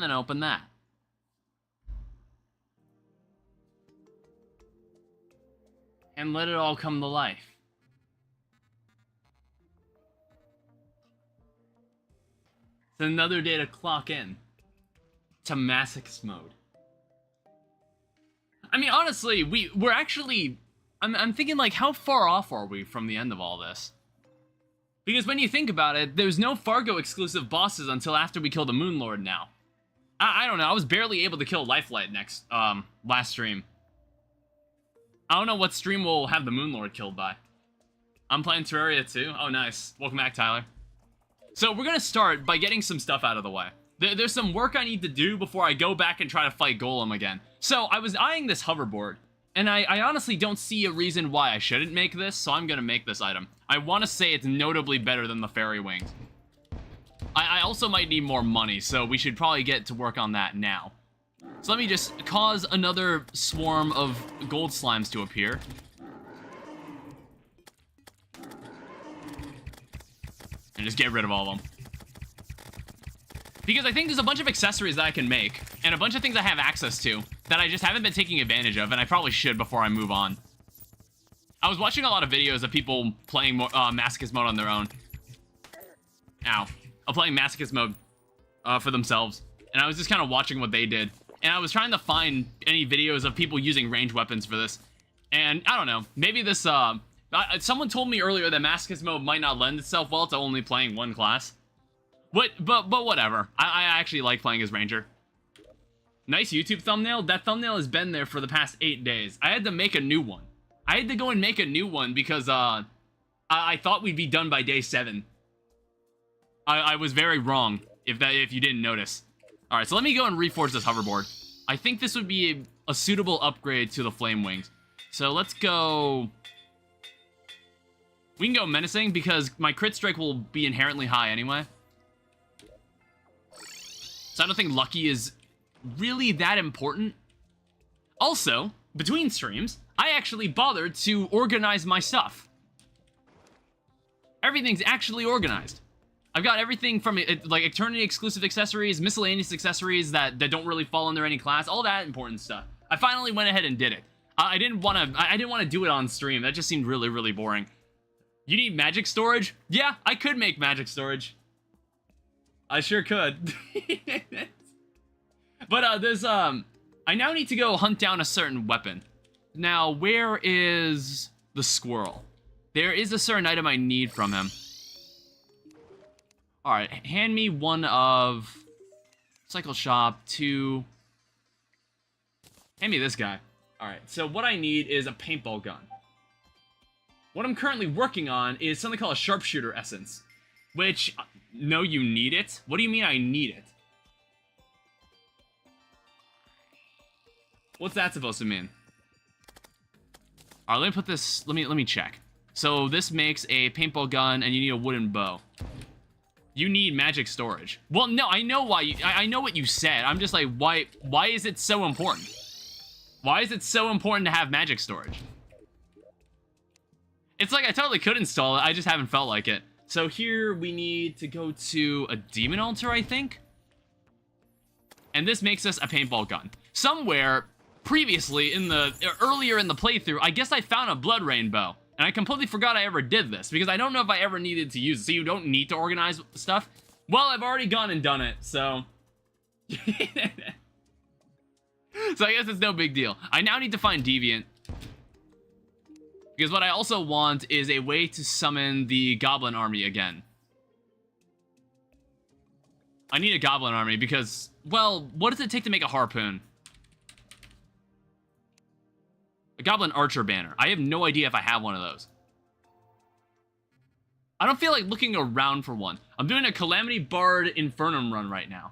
And then open that. And let it all come to life. It's another day to clock in to masochist mode. I mean, honestly, we're actually... I'm thinking, like, how far off are we from the end of all this? Because when you think about it, there's no Fargo exclusive bosses until after we kill the Moonlord now. I don't know, I was barely able to kill Lifelight last stream. I don't know what stream will have the Moonlord killed by. I'm playing Terraria too. Oh, nice. Welcome back, Tyler. So we're gonna start by getting some stuff out of the way. There's some work I need to do before I go back and try to fight Golem again. So I was eyeing this hoverboard, and I honestly don't see a reason why I shouldn't make this, so I'm gonna make this item. I want to say it's notably better than the fairy wings. I also might need more money, so we should probably get to work on that now. So let me just cause another swarm of gold slimes to appear. And just get rid of all of them. Because I think there's a bunch of accessories that I can make, and a bunch of things I have access to, that I just haven't been taking advantage of, and I probably should before I move on. I was watching a lot of videos of people playing masochist mode on their own. Ow. Playing masochist mode for themselves, and I was just kind of watching what they did. And I was trying to find any videos of people using ranged weapons for this. And I don't know, maybe this, someone told me earlier that masochist mode might not lend itself well to only playing one class. But whatever. I actually like playing as Ranger. Nice YouTube thumbnail. That thumbnail has been there for the past 8 days. I had to make a new one. I had to go and make a new one because, I thought we'd be done by day 7. I was very wrong, if you didn't notice. Alright, so let me go and reforge this hoverboard. I think this would be a suitable upgrade to the flame wings. So let's go... We can go menacing because my crit strike will be inherently high anyway. So I don't think lucky is really that important. Also, between streams, I actually bothered to organize my stuff. Everything's actually organized. I've got everything from, like, Eternity exclusive accessories, miscellaneous accessories that don't really fall under any class, all that important stuff. I finally went ahead and did it. I didn't want to do it on stream. That just seemed really, really boring. You need magic storage? Yeah, I could make magic storage. I sure could. But, I now need to go hunt down a certain weapon. Now, where is the squirrel? There is a certain item I need from him. Alright, hand me one of... Cycle Shop, 2... Hand me this guy. Alright, so what I need is a paintball gun. What I'm currently working on is something called a sharpshooter essence. Which, no, you need it? What do you mean I need it? What's that supposed to mean? Alright, let me put this... Let me check. So this makes a paintball gun, and you need a wooden bow. You need magic storage. Well, no, I know why. I know what you said. I'm just like, why is it so important? Why is it so important to have magic storage? It's like I totally could install it. I just haven't felt like it. So here we need to go to a demon altar, I think. And this makes us a paintball gun. Somewhere previously earlier in the playthrough, I guess I found a blood rainbow. And I completely forgot I ever did this, because I don't know if I ever needed to use it. So you don't need to organize stuff? Well, I've already gone and done it, so... So I guess it's no big deal. I now need to find Deviant. Because what I also want is a way to summon the Goblin Army again. I need a Goblin Army because, well, what does it take to make a harpoon? A Goblin Archer banner. I have no idea if I have one of those. I don't feel like looking around for one. I'm doing a Calamity Bard Infernum run right now.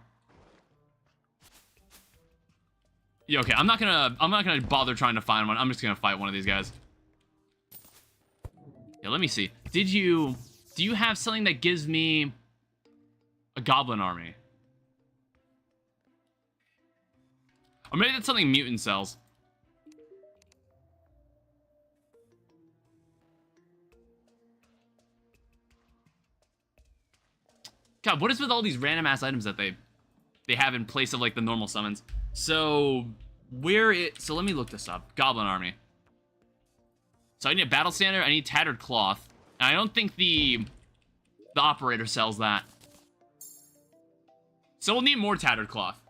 Yeah, okay, I'm not gonna bother trying to find one. I'm just gonna fight one of these guys. Yeah, let me see. Do you have something that gives me a Goblin Army? Or maybe that's something Mutant sells. God, what is with all these random ass items that they they have in place of like the normal summons. So so let me look this up. Goblin army. So I need a battle standard, I need tattered cloth. And I don't think the operator sells that. So we'll need more tattered cloth.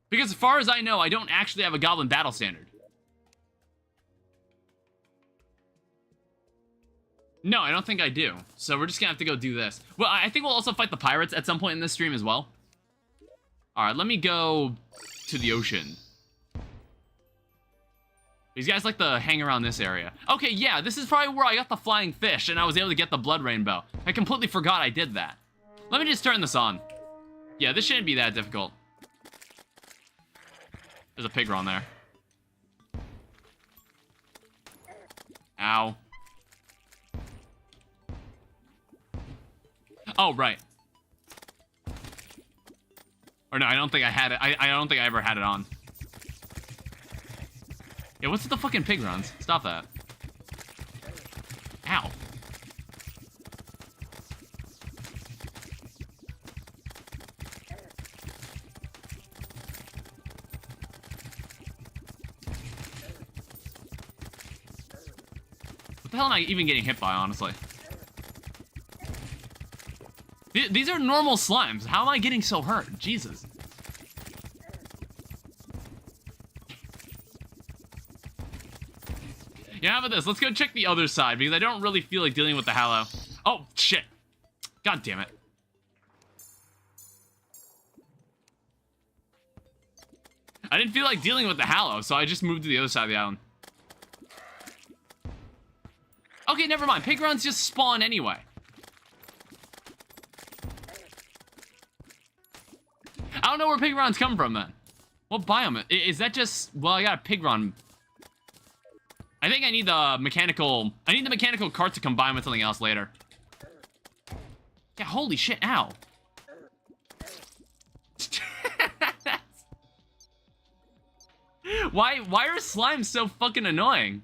Because as far as I know, I don't actually have a goblin battle standard. No, I don't think I do. So we're just gonna have to go do this. Well, I think we'll also fight the pirates at some point in this stream as well. Alright, let me go to the ocean. These guys like to hang around this area. Okay, yeah, this is probably where I got the flying fish and I was able to get the blood rainbow. I completely forgot I did that. Let me just turn this on. Yeah, this shouldn't be that difficult. There's a pig on there. Ow. Oh, right. Or no, I don't think I had it. I don't think I ever had it on. Yeah, what's with the fucking pig runs? Stop that. Ow. What the hell am I even getting hit by, honestly? These are normal slimes. How am I getting so hurt? Jesus. Yeah, how about this? Let's go check the other side, because I don't really feel like dealing with the Hallow. Oh, shit. God damn it. I didn't feel like dealing with the Hallow, so I just moved to the other side of the island. Okay, never mind. Pig runs just spawn anyway. I don't know where pig runs come from, then. What biome? Is that just... Well, I got a pig run. I think I need the mechanical... I need the mechanical cart to combine with something else later. Yeah, holy shit, ow. Why are slimes so fucking annoying?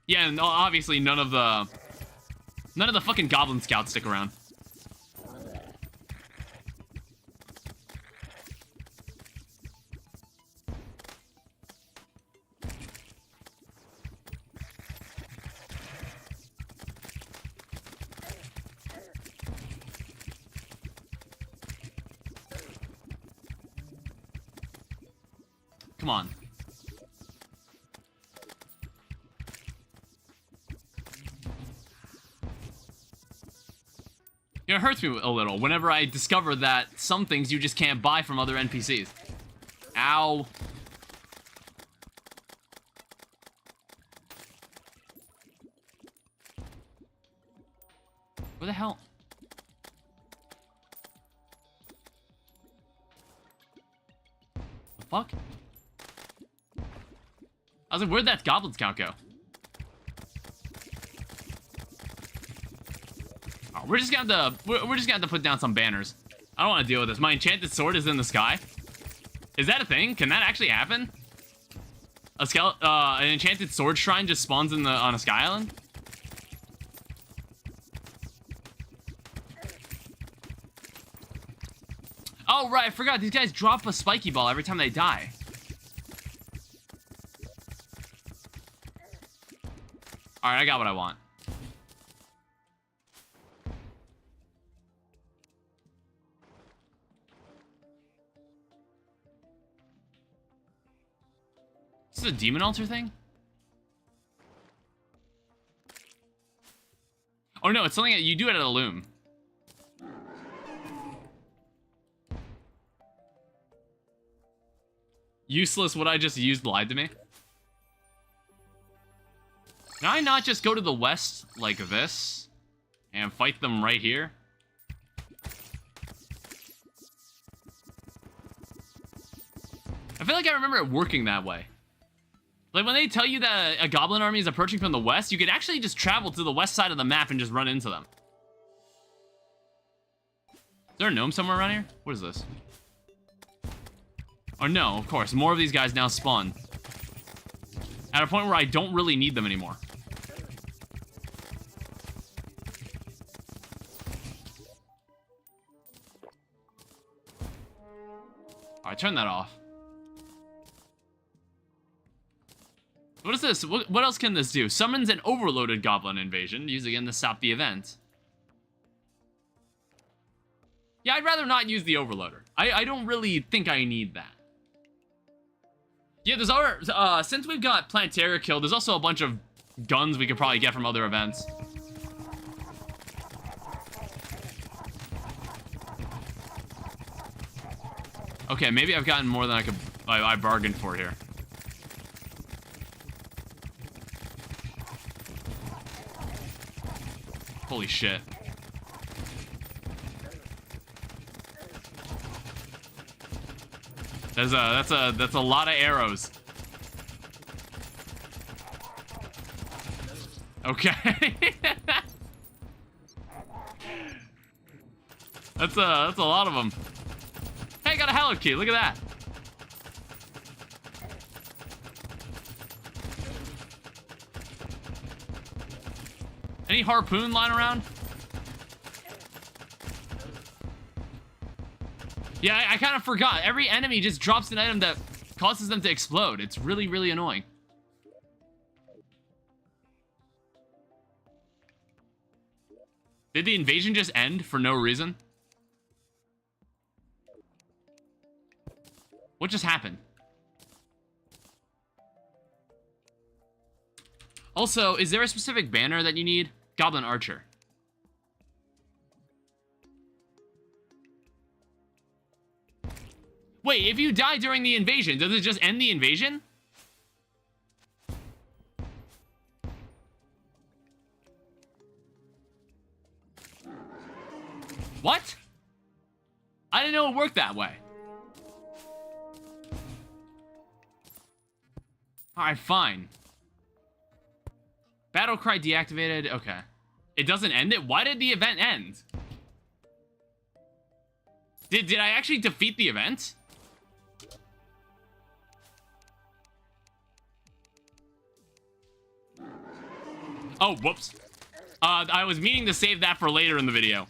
Yeah, and obviously none of the fucking goblin scouts stick around. Come on. It hurts me a little whenever I discover that some things you just can't buy from other NPCs. Ow. Where the hell? The fuck? I was like, where'd that goblin scout go? Oh, we're just gonna have to put down some banners. I don't want to deal with this. My enchanted sword is in the sky. Is that a thing? Can that actually happen? An enchanted sword shrine just spawns on a sky island? Oh right, I forgot. These guys drop a spiky ball every time they die. All right, I got what I want. Is this a demon altar thing? Oh no, it's something that you do it at a loom. Useless what I just used lied to me. Can I not just go to the west like this and fight them right here? I feel like I remember it working that way. Like, when they tell you that a goblin army is approaching from the west, you could actually just travel to the west side of the map and just run into them. Is there a gnome somewhere around here? What is this? Oh, no, of course. More of these guys now spawn. At a point where I don't really need them anymore. Alright, turn that off. What is this? What else can this do? Summons an overloaded goblin invasion, use again to stop the event. Yeah, I'd rather not use the overloader. I don't really think I need that. Yeah, there's our, since we've got Planetara killed, there's also a bunch of guns we could probably get from other events. Okay, maybe I've gotten more than I bargained for here. Holy shit. That's a lot of arrows. Okay. that's a lot of them. Hey, I got a hallowed key. Look at that. Any harpoon lying around? Yeah, I kind of forgot. Every enemy just drops an item that causes them to explode. It's really, really annoying. Did the invasion just end for no reason? What just happened? Also, is there a specific banner that you need? Goblin Archer. Wait, if you die during the invasion, does it just end the invasion? What? I didn't know it worked that way. Alright, fine. Battle cry deactivated. Okay. It doesn't end it? Why did the event end? Did I actually defeat the event? Oh, whoops. I was meaning to save that for later in the video.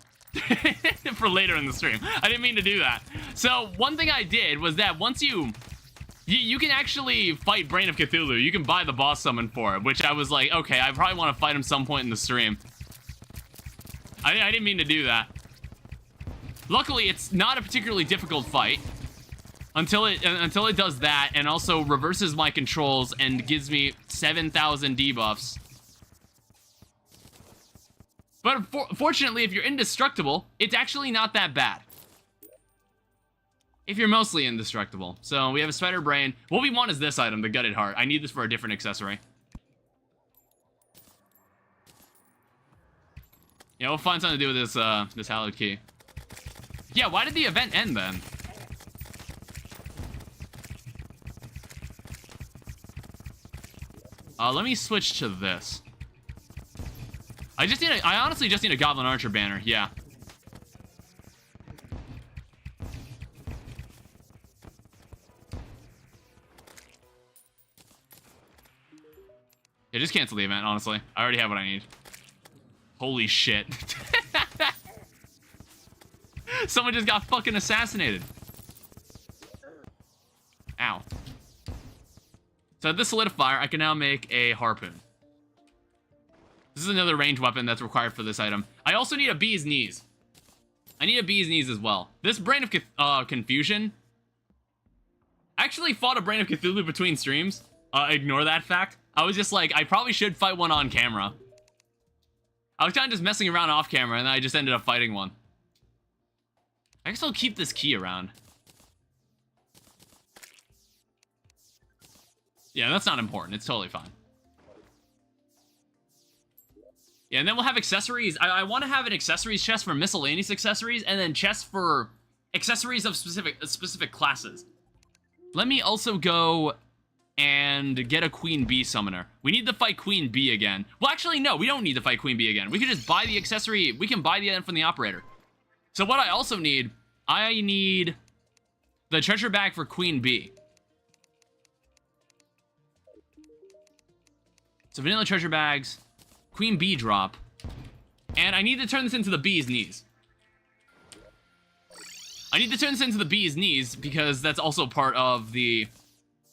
For later in the stream. I didn't mean to do that. So, one thing I did was that once you can actually fight Brain of Cthulhu. You can buy the boss summon for it, which I was like, okay, I probably want to fight him some point in the stream. I didn't mean to do that. Luckily, it's not a particularly difficult fight until it does that and also reverses my controls and gives me 7,000 debuffs. But fortunately, if you're indestructible, it's actually not that bad. If you're mostly indestructible. So we have a spider brain. What we want is this item, the gutted heart. I need this for a different accessory. Yeah, we'll find something to do with this this hallowed key. Yeah, why did the event end then? Let me switch to this. I honestly just need a Goblin Archer banner, yeah. Yeah, just cancel the event, honestly. I already have what I need. Holy shit. Someone just got fucking assassinated. Ow. So at this solidifier, I can now make a harpoon. This is another ranged weapon that's required for this item. I also need a bee's knees. I need a bee's knees as well. This Brain of Confusion. I actually fought a Brain of Cthulhu between streams. Ignore that fact. I was just like, I probably should fight one on camera. I was kind of just messing around off camera, and then I just ended up fighting one. I guess I'll keep this key around. Yeah, that's not important. It's totally fine. Yeah, and then we'll have accessories. I want to have an accessories chest for miscellaneous accessories, and then chests for accessories of specific classes. Let me also go and get a Queen Bee summoner. We need to fight Queen Bee again. Well, actually, no, we don't need to fight Queen Bee again. We can just buy the accessory. We can buy the item from the operator. So what I also need, I need the treasure bag for Queen Bee. So vanilla treasure bags, queen bee drop, and I need to turn this into the bee's knees. I need to turn this into the bee's knees because that's also part of the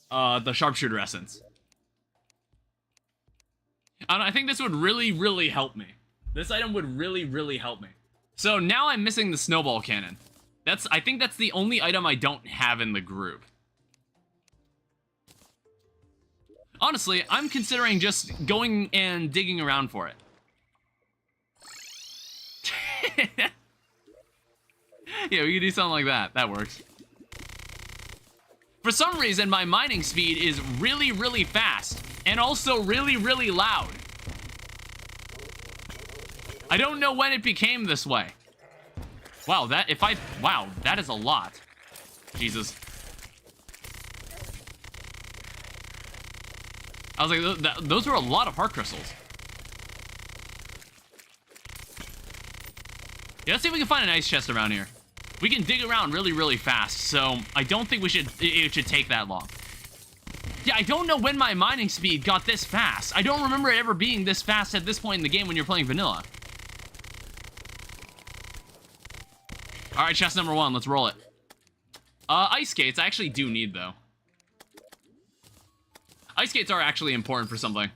sharpshooter essence. And I think this would really, really help me. This item would really, really help me. So now I'm missing the snowball cannon. I think that's the only item I don't have in the group. Honestly, I'm considering just going and digging around for it. Yeah, we can do something like that. That works. For some reason, my mining speed is really, really fast. And also really, really loud. I don't know when it became this way. Wow, wow, that is a lot. Jesus. I was like, those were a lot of heart crystals. Yeah, let's see if we can find an ice chest around here. We can dig around really, really fast, so I don't think it should take that long. Yeah, I don't know when my mining speed got this fast. I don't remember it ever being this fast at this point in the game when you're playing vanilla. Alright, chest number 1, let's roll it. Ice skates I actually do need, though. Ice skates are actually important for something.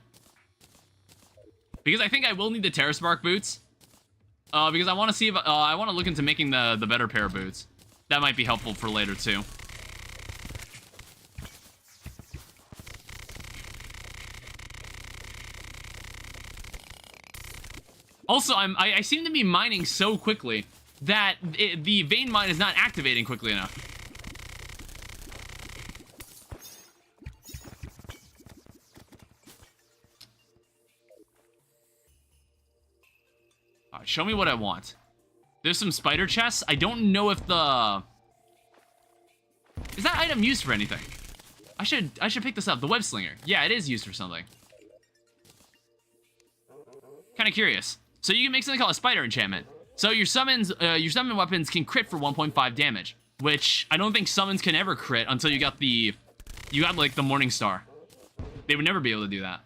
Because I think I will need the Terra Spark boots. Because I want to see if, I want to look into making the better pair of boots. That might be helpful for later, too. Also, I seem to be mining so quickly that the vein mine is not activating quickly enough. Alright, show me what I want. There's some spider chests. I don't know if the... Is that item used for anything? I should pick this up. The web slinger. Yeah, it is used for something. Kind of curious. So you can make something called a spider enchantment. So your summon weapons can crit for 1.5 damage, which I don't think summons can ever crit until you got like the Morning Star. They would never be able to do that.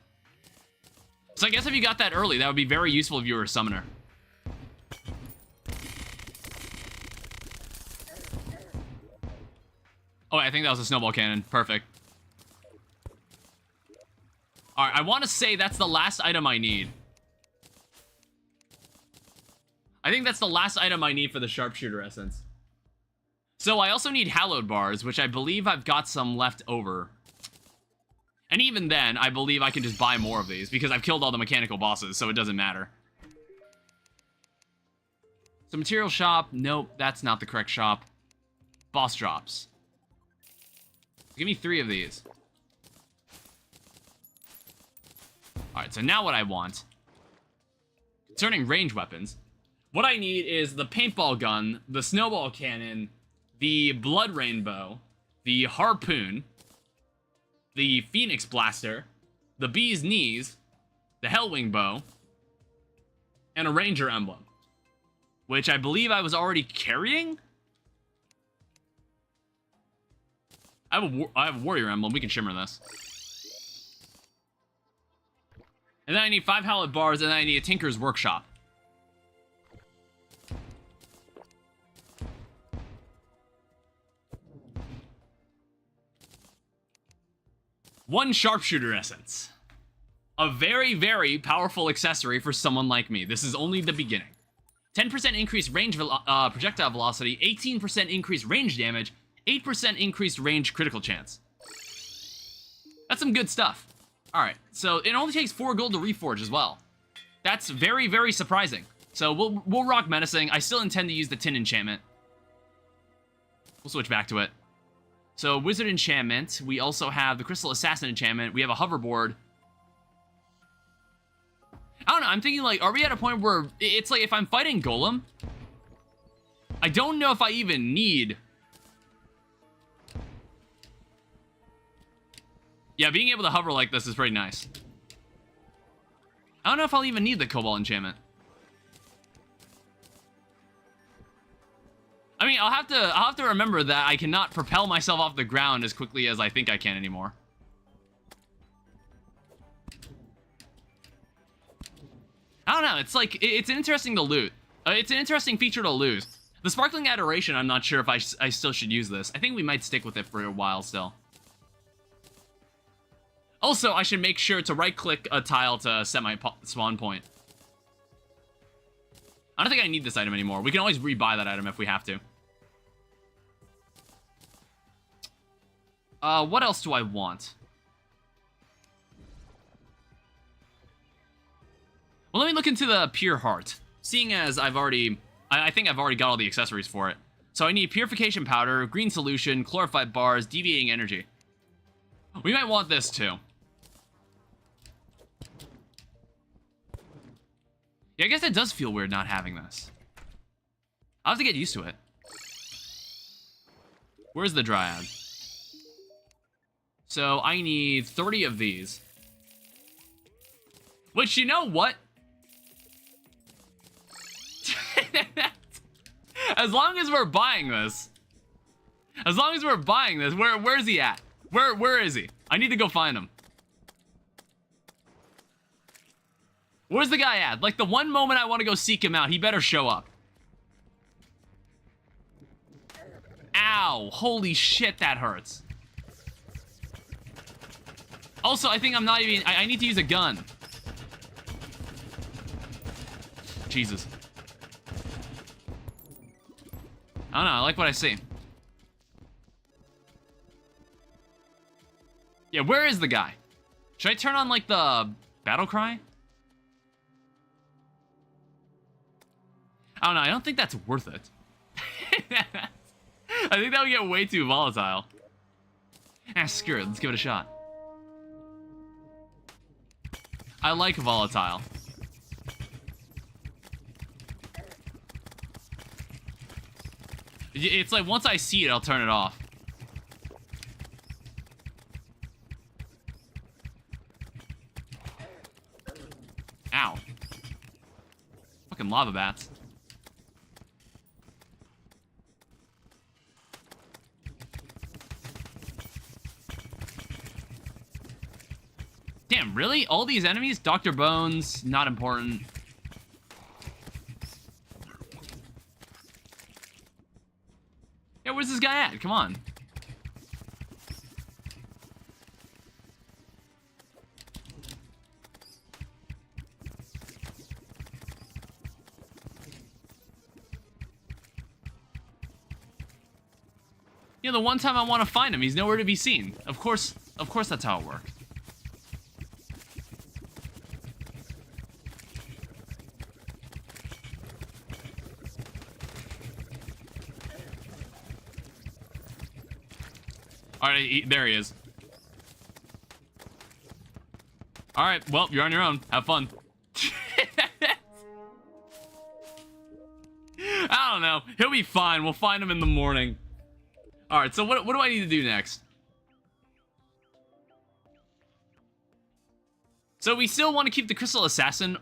So I guess if you got that early, that would be very useful if you were a summoner. Oh, I think that was a snowball cannon. Perfect. Alright, I want to say that's the last item I need. I think that's the last item I need for the sharpshooter essence. So I also need hallowed bars, which I believe I've got some left over. And even then, I believe I can just buy more of these, because I've killed all the mechanical bosses, so it doesn't matter. So material shop, nope, that's not the correct shop. Boss drops. Give me 3 of these. Alright, so now what I want. Concerning range weapons, what I need is the paintball gun, the snowball cannon, the blood rainbow, the harpoon, the phoenix blaster, the bee's knees, the hellwing bow, and a ranger emblem, which I believe I was already carrying. I have a warrior emblem. We can shimmer this. And then I need 5 hallowed bars, and then I need a tinker's workshop. One sharpshooter essence. A very, very powerful accessory for someone like me. This is only the beginning. 10% increased range projectile velocity, 18% increased range damage, 8% increased range critical chance. That's some good stuff. Alright, so it only takes 4 gold to reforge as well. That's very, very surprising. So we'll rock menacing. I still intend to use the tin enchantment. We'll switch back to it. So, Wizard Enchantment. We also have the Crystal Assassin Enchantment. We have a hoverboard. I don't know, I'm thinking, like, are we at a point where it's like if I'm fighting Golem, I don't know if I even need... Yeah, being able to hover like this is pretty nice. I don't know if I'll even need the Cobalt Enchantment. I mean, I'll have to remember that I cannot propel myself off the ground as quickly as I think I can anymore. I don't know. It's like, it's interesting to loot. It's an interesting feature to lose. The Sparkling Adoration, I'm not sure if I still should use this. I think we might stick with it for a while still. Also, I should make sure to right-click a tile to set my spawn point. I don't think I need this item anymore. We can always rebuy that item if we have to. What else do I want? Well, let me look into the Pure Heart. Seeing as I think I've already got all the accessories for it. So I need Purification Powder, Green Solution, Chlorophyte Bars, Deviating Energy. We might want this too. Yeah, I guess it does feel weird not having this. I'll have to get used to it. Where's the Dryad? So I need 30 of these. Which, you know what? As long as we're buying this. Where's he at? Where is he? I need to go find him. Where's the guy at? Like, the one moment I want to go seek him out, he better show up. Ow. Holy shit, that hurts. Also, I think I'm not even... I need to use a gun. Jesus. I don't know, I like what I see. Yeah, where is the guy? Should I turn on, like, the battle cry? I don't know, I don't think that's worth it. I think that would get way too volatile. Ah, screw it, let's give it a shot. I like volatile. It's like, once I see it, I'll turn it off. Ow. Fucking lava bats. Damn, really? All these enemies? Dr. Bones, not important. Yeah, where's this guy at? Come on. Yeah, the one time I want to find him, he's nowhere to be seen. Of course that's how it works. Alright, there he is. Alright, well, you're on your own. Have fun. I don't know. He'll be fine. We'll find him in the morning. Alright, so what do I need to do next? So we still want to keep the Crystal Assassin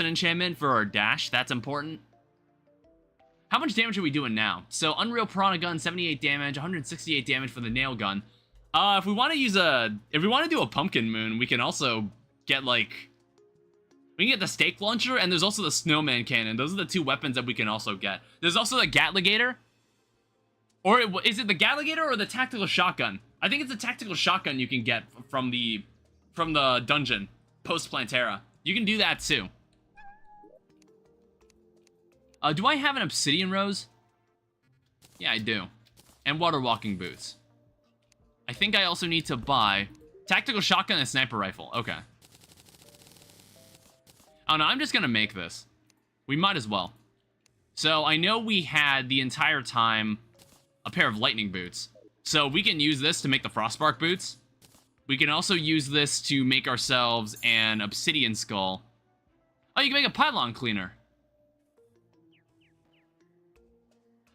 enchantment for our dash. That's important. How much damage are we doing now? So, Unreal Piranha Gun, 78 damage, 168 damage for the Nail Gun. If we want to do a Pumpkin Moon, we can also get, like... We can get the Stake Launcher, and there's also the Snowman Cannon. Those are the two weapons that we can also get. There's also the Gatligator. Or, is it the Gatligator or the Tactical Shotgun? I think it's the Tactical Shotgun you can get from the dungeon, post-Plantera. You can do that, too. Do I have an Obsidian Rose? Yeah, I do. And Water Walking Boots. I think I also need to buy Tactical Shotgun and Sniper Rifle. Okay. Oh no, I'm just gonna make this. We might as well. So, I know we had the entire time a pair of Lightning Boots. So, we can use this to make the Frostbark Boots. We can also use this to make ourselves an Obsidian Skull. Oh, you can make a Pylon Cleaner.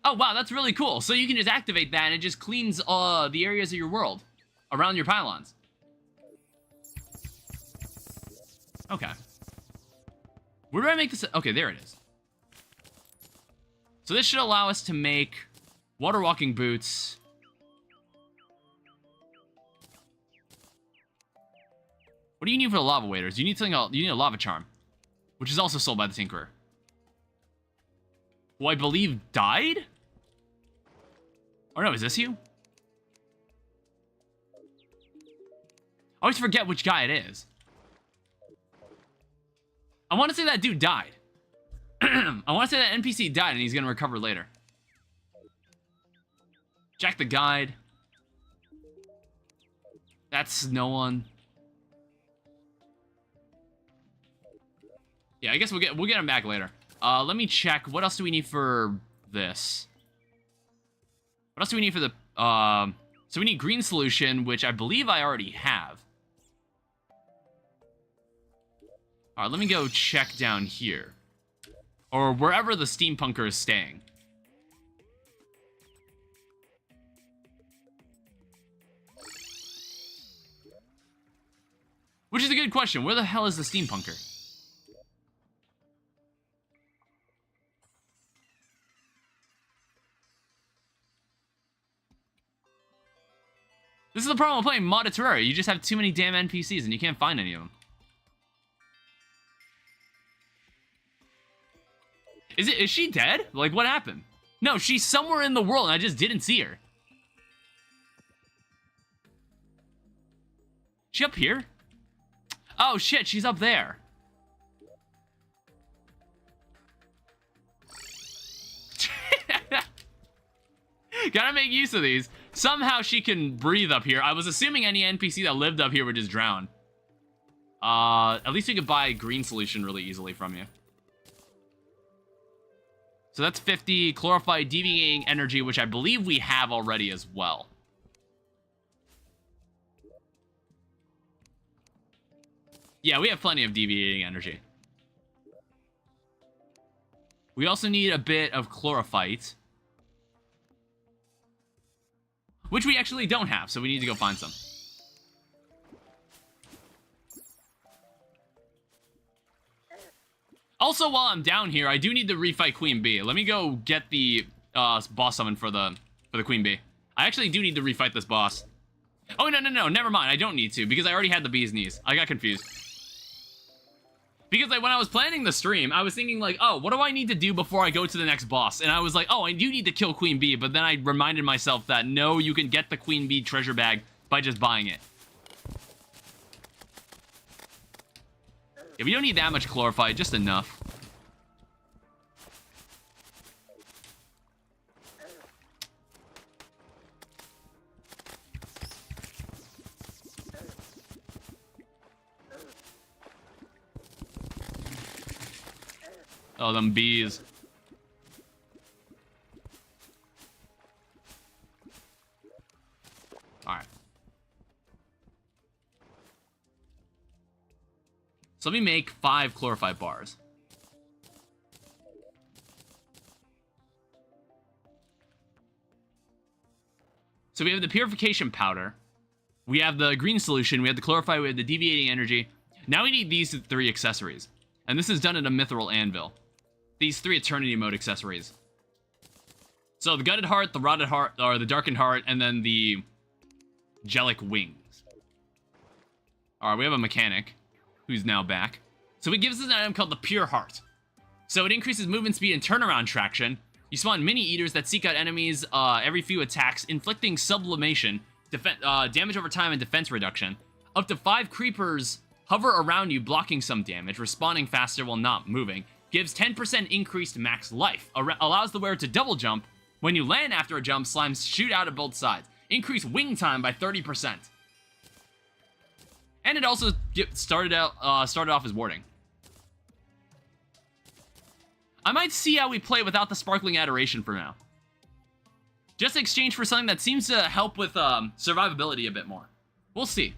Oh, wow, that's really cool. So you can just activate that, and it just cleans the areas of your world around your pylons. Okay. Where do I make this? Okay, there it is. So this should allow us to make Water Walking Boots. What do you need for the lava waders? You need something else. You need a lava charm, which is also sold by the Tinkerer, who I believe died? Or no, is this you? I always forget which guy it is. I want to say that dude died. I want to say that NPC died and he's going to recover later. Jack the Guide. That's no one. Yeah, I guess we'll get him back later. Let me check. What else do we need for this? What else do we need for the... So we need green solution, which I believe I already have. Alright, let me go check down here. Or wherever the steampunker is staying. Which is a good question. Where the hell is the steampunker? This is the problem with playing modded Terraria. You just have too many damn NPCs and you can't find any of them. Is she dead? Like, what happened? No, she's somewhere in the world and I just didn't see her. She up here? Oh shit, she's up there. Gotta make use of these. Somehow she can breathe up here. I was assuming any NPC that lived up here would just drown. At least we could buy green solution really easily from you. So that's 50 chlorophyte deviating energy, which I believe we have already as well. Yeah, we have plenty of deviating energy. We also need a bit of chlorophyte, which we actually don't have, so we need to go find some. Also, while I'm down here, I do need to refight Queen Bee. Let me go get the boss summon for the Queen Bee. I actually do need to refight this boss. Oh, no, never mind. I don't need to, because I already had the bee's knees. I got confused. Because when I was planning the stream, I was thinking like, oh, what do I need to do before I go to the next boss? And I was like, oh, I do need to kill Queen Bee, but then I reminded myself that no, you can get the Queen Bee treasure bag by just buying it. Yeah, we don't need that much chlorophyte, just enough. Oh, them bees. Alright. So let me make 5 chlorophyte bars. So we have the purification powder. We have the green solution. We have the chlorophyte. We have the deviating energy. Now we need these 3 accessories. And this is done at a mithril anvil. These 3 eternity mode accessories. So the gutted heart, the rotted heart, or the darkened heart, and then the angelic wings. Alright, we have a mechanic who's now back. So it gives us an item called the pure heart. So it increases movement speed and turnaround traction. You spawn mini eaters that seek out enemies every few attacks, inflicting sublimation, damage over time, and defense reduction. Up to 5 creepers hover around you, blocking some damage, respawning faster while not moving. Gives 10% increased max life. Allows the wearer to double jump. When you land after a jump, slimes shoot out of both sides. Increase wing time by 30%. And it also started off as warding. I might see how we play without the sparkling adoration for now. Just exchange for something that seems to help with survivability a bit more. We'll see.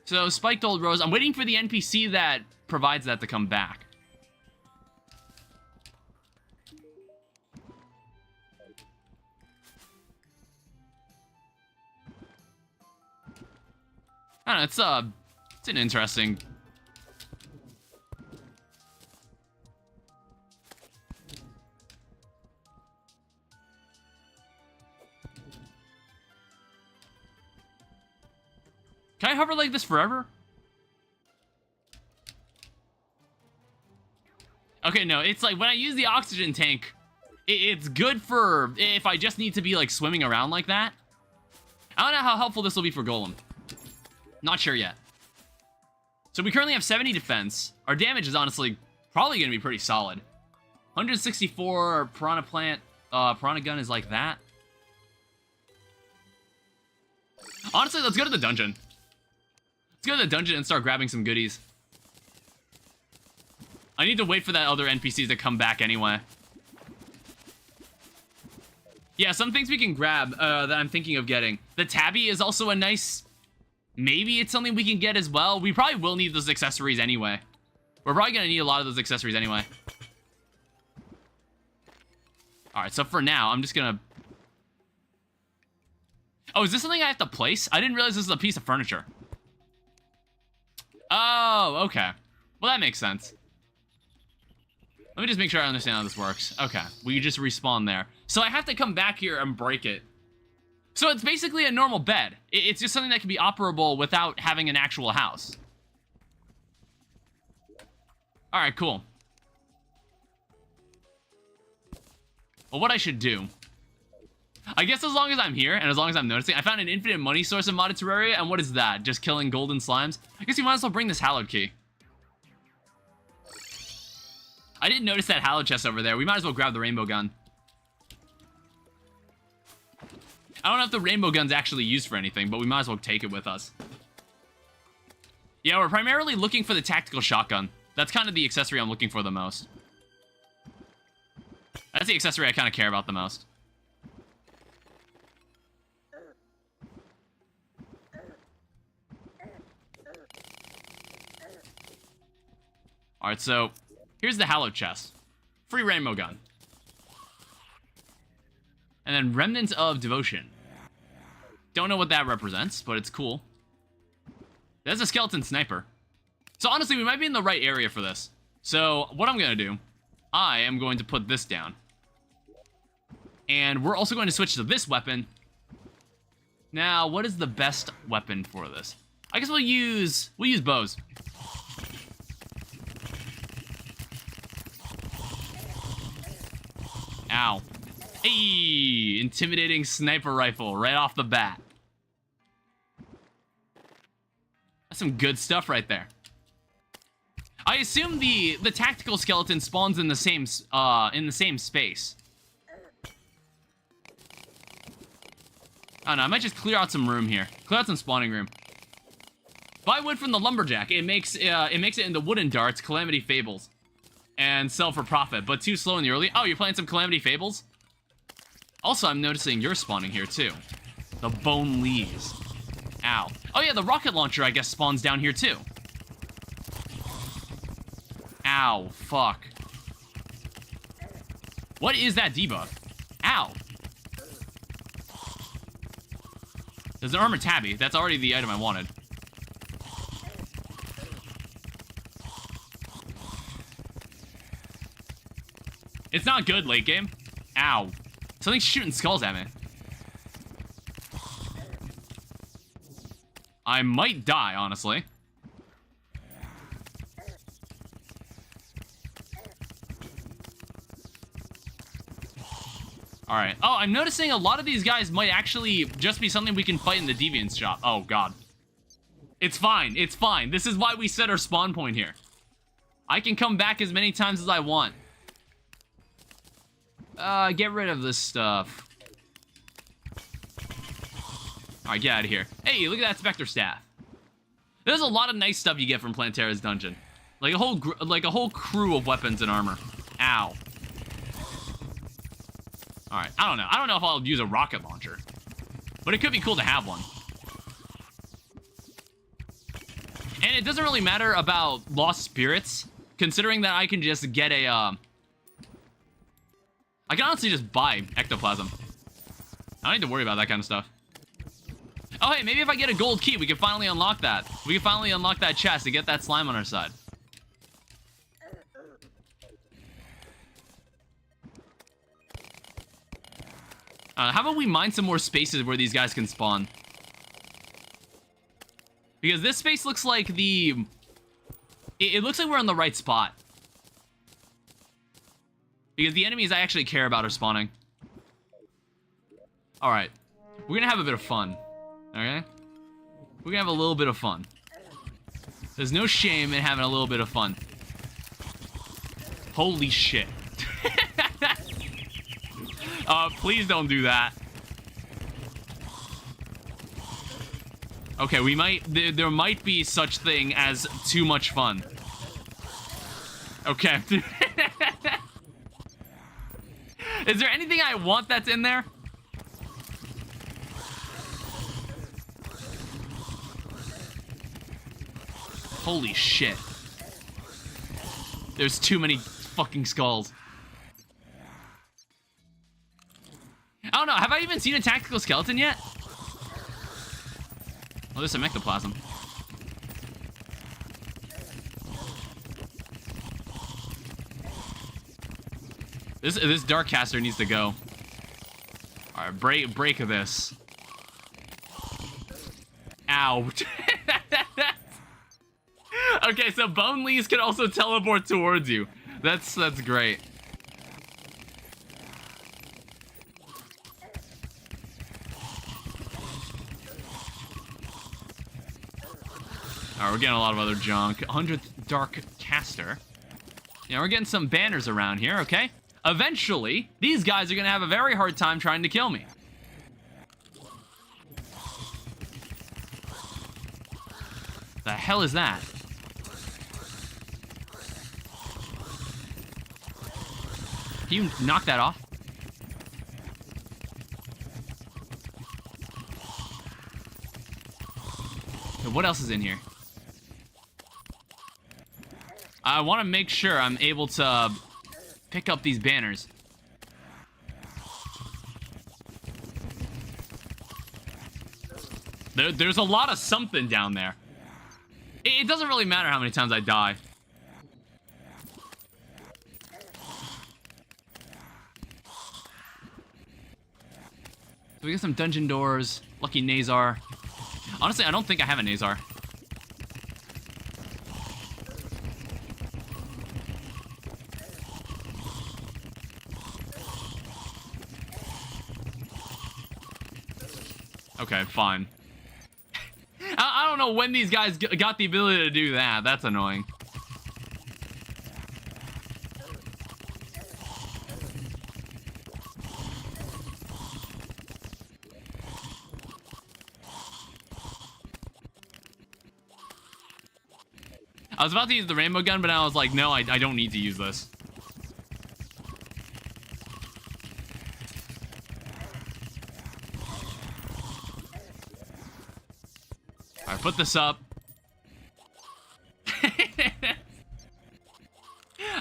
So, Spiked Old Rose. I'm waiting for the NPC that provides that to come back. I don't know, it's an interesting... Can I hover like this forever? Okay, no, it's like when I use the oxygen tank, it's good for if I just need to be like swimming around like that. I don't know how helpful this will be for Golem. Not sure yet. So we currently have 70 defense. Our damage is honestly probably going to be pretty solid. 164 Piranha Plant, Piranha Gun is like that. Honestly, let's go to the dungeon. Let's go to the dungeon and start grabbing some goodies. I need to wait for that other NPCs to come back anyway. Yeah, some things we can grab that I'm thinking of getting. The tabby is also a nice... Maybe it's something we can get as well. We probably will need those accessories anyway. We're probably going to need a lot of those accessories anyway. Alright, so for now, I'm just going to... Oh, is this something I have to place? I didn't realize this is a piece of furniture. Oh, okay. Well, that makes sense. Let me just make sure I understand how this works. Okay, we just respawn there. So I have to come back here and break it. So it's basically a normal bed. It's just something that can be operable without having an actual house. Alright, cool. Well, what I should do... I guess as long as I'm here, and as long as I'm noticing, I found an infinite money source in modded Terraria, and what is that? Just killing golden slimes? I guess you might as well bring this hallowed key. I didn't notice that hallowed chest over there. We might as well grab the rainbow gun. I don't know if the rainbow gun's actually used for anything, but we might as well take it with us. Yeah, we're primarily looking for the tactical shotgun. That's kind of the accessory I'm looking for the most. That's the accessory I kind of care about the most. Alright, so here's the hallowed chest. Free rainbow gun. And then Remnants of Devotion. Don't know what that represents, but it's cool. There's a skeleton sniper. So honestly, we might be in the right area for this. So what I'm going to do, I am going to put this down. And we're also going to switch to this weapon. Now, what is the best weapon for this? I guess we'll use bows. Ow. Hey, intimidating sniper rifle right off the bat. That's some good stuff right there. I assume the tactical skeleton spawns in the same space. I don't know, I might just clear out some room here. Clear out some spawning room. Buy wood from the lumberjack. It makes it into wooden darts, calamity fables, and sell for profit, but too slow in the early. Oh, you're playing some calamity fables? Also, I'm noticing you're spawning here too. The bone leaves. Ow. Oh yeah, the rocket launcher, I guess, spawns down here too. Ow, fuck. What is that debuff? Ow. There's an armor tabby. That's already the item I wanted. It's not good late game. Ow. Something's shooting skulls at me. I might die, honestly. Alright. Oh, I'm noticing a lot of these guys might actually just be something we can fight in the Deviant's shop. Oh, God. It's fine. It's fine. This is why we set our spawn point here. I can come back as many times as I want. Get rid of this stuff. Alright, get out of here. Hey, look at that Spectre Staff. There's a lot of nice stuff you get from Plantera's dungeon. Like a whole crew of weapons and armor. Ow. Alright, I don't know. I don't know if I'll use a rocket launcher. But it could be cool to have one. And it doesn't really matter about lost spirits, considering that I can just get a, I can honestly just buy ectoplasm. I don't need to worry about that kind of stuff. Oh, hey, maybe if I get a gold key, we can finally unlock that. We can finally unlock that chest and get that slime on our side. How about we mine some more spaces where these guys can spawn? Because this space looks like the... It looks like we're in the right spot. Because the enemies I actually care about are spawning. Alright. We're gonna have a bit of fun. Okay? We're gonna have a little bit of fun. There's no shame in having a little bit of fun. Holy shit. Please don't do that. Okay, we might... There might be such thing as too much fun. Okay. Is there anything I want that's in there? Holy shit. There's too many fucking skulls. I don't know, have I even seen a tactical skeleton yet? Oh, there's some ectoplasm. This dark caster needs to go. Alright, break this. Ow. Okay, so bone leaves can also teleport towards you. That's great. Alright, we're getting a lot of other junk. 100th Dark Caster. Yeah, we're getting some banners around here, okay? Eventually, these guys are gonna have a very hard time trying to kill me. The hell is that? Can you knock that off? Okay, what else is in here? I want to make sure I'm able to pick up these banners. There's a lot of something down there. It doesn't really matter how many times I die. So we got some dungeon doors. Lucky Nazar. Honestly, I don't think I have a Nazar. Okay, fine. I don't know when these guys got the ability to do that. That's annoying. I was about to use the rainbow gun, but I was like, no, I don't need to use this. Alright, put this up. I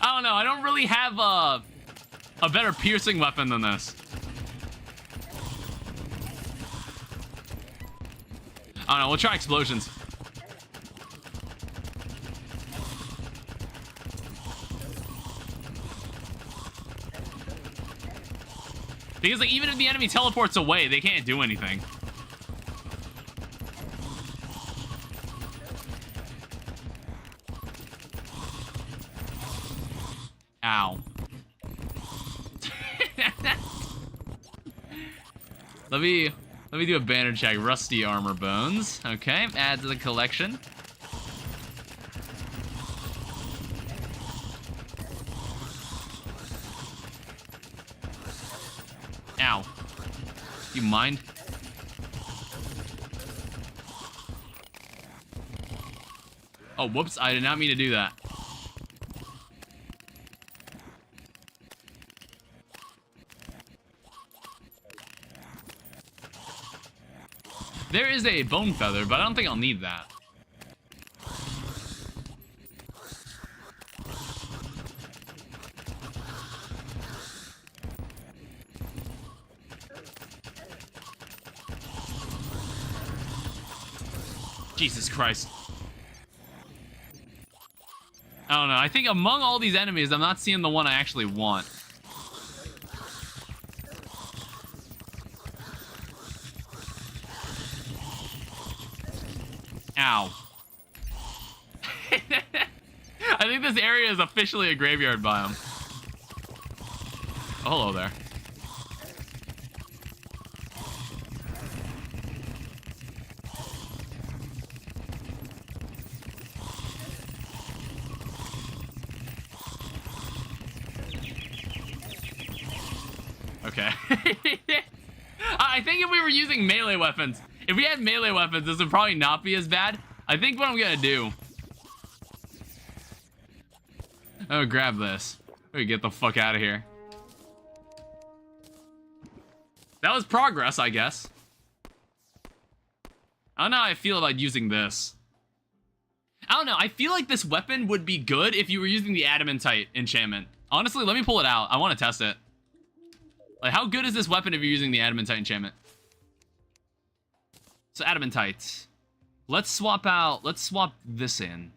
don't know, I don't really have a better piercing weapon than this. I don't know, we'll try explosions. Because like, even if the enemy teleports away, they can't do anything. Ow. Let me do a banner check. Rusty armor bones. Okay, add to the collection. Ow. You mind? Oh, whoops. I did not mean to do that. There is a bone feather, but I don't think I'll need that. Jesus Christ. I don't know. I think among all these enemies, I'm not seeing the one I actually want. Ow. I think this area is officially a graveyard biome. Oh, hello there. Okay. I think if we were using melee weapons, if we had melee weapons, this would probably not be as bad. I think what I'm gonna do... Oh, grab this. We get the fuck out of here. That was progress, I guess. I don't know how I feel about using this. I don't know. I feel like this weapon would be good if you were using the adamantite enchantment. Honestly, let me pull it out. I want to test it. Like, how good is this weapon if you're using the adamantite enchantment? So, adamantite. Let's swap this in.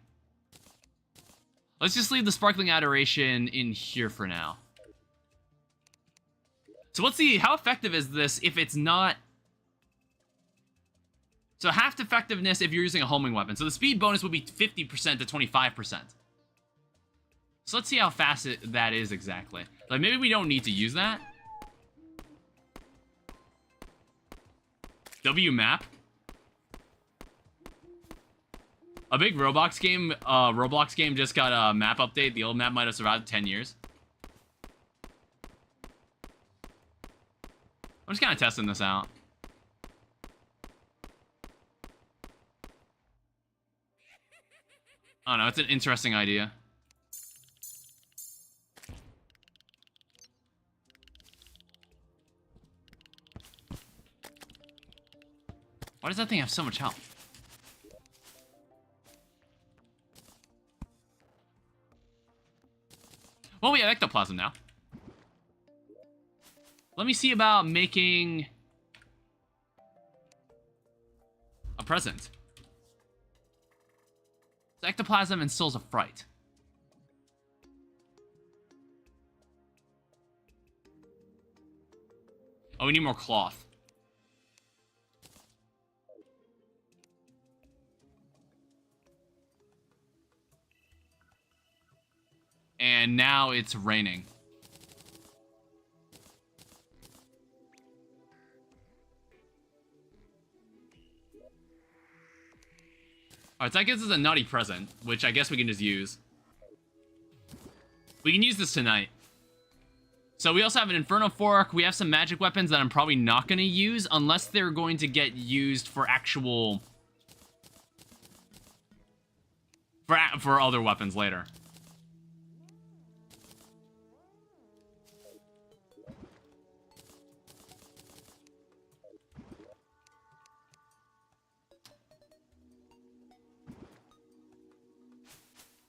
Let's just leave the sparkling adoration in here for now. So let's see, how effective is this if it's not... So half effectiveness if you're using a homing weapon. So the speed bonus would be 50% to 25%. So let's see how fast that is exactly. Like, maybe we don't need to use that. W map. A big Roblox game just got a map update. The old map might have survived 10 years. I'm just kind of testing this out. I don't know, it's an interesting idea. Why does that thing have so much health? Well, we have ectoplasm now. Let me see about making a present. So ectoplasm and souls of fright. Oh, we need more cloth. And now it's raining. Alright, so that gives us a nutty present, which I guess we can just use. We can use this tonight. So we also have an Inferno Fork. We have some magic weapons that I'm probably not going to use unless they're going to get used for actual... For other weapons later.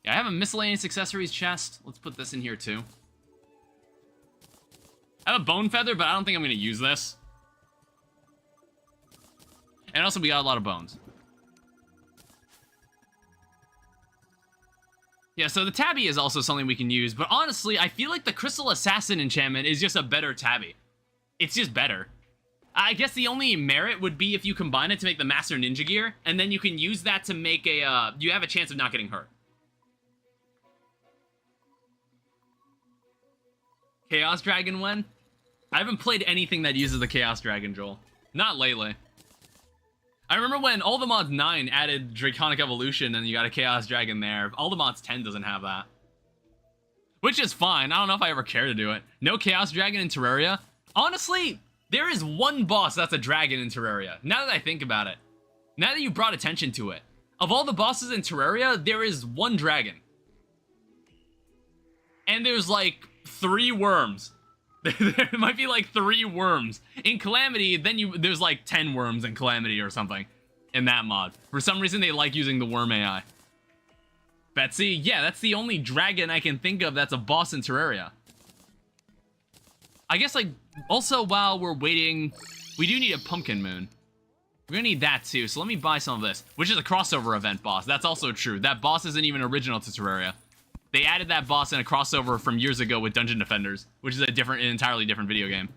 Yeah, I have a miscellaneous accessories chest. Let's put this in here too. I have a bone feather, but I don't think I'm going to use this. And also, we got a lot of bones. Yeah, so the tabby is also something we can use, but honestly, I feel like the Crystal Assassin enchantment is just a better tabby. It's just better. I guess the only merit would be if you combine it to make the Master Ninja Gear, and then you can use that to make a, you have a chance of not getting hurt. Chaos Dragon when? I haven't played anything that uses the Chaos Dragon, Joel. Not lately. I remember when All the Mods 9 added Draconic Evolution and you got a Chaos Dragon there. All the Mods 10 doesn't have that. Which is fine. I don't know if I ever care to do it. No Chaos Dragon in Terraria. Honestly, there is one boss that's a dragon in Terraria. Now that I think about it. Now that you brought attention to it. Of all the bosses in Terraria, there is one dragon. And there's like 3 worms. There might be like 3 worms. In Calamity, then there's like 10 worms in Calamity or something. In that mod. For some reason, they like using the worm AI. Betsy, yeah, that's the only dragon I can think of that's a boss in Terraria. I guess, like, also while we're waiting, we do need a pumpkin moon. We're gonna need that too, so let me buy some of this. Which is a crossover event boss. That's also true. That boss isn't even original to Terraria. They added that boss in a crossover from years ago with Dungeon Defenders, which is an entirely different video game.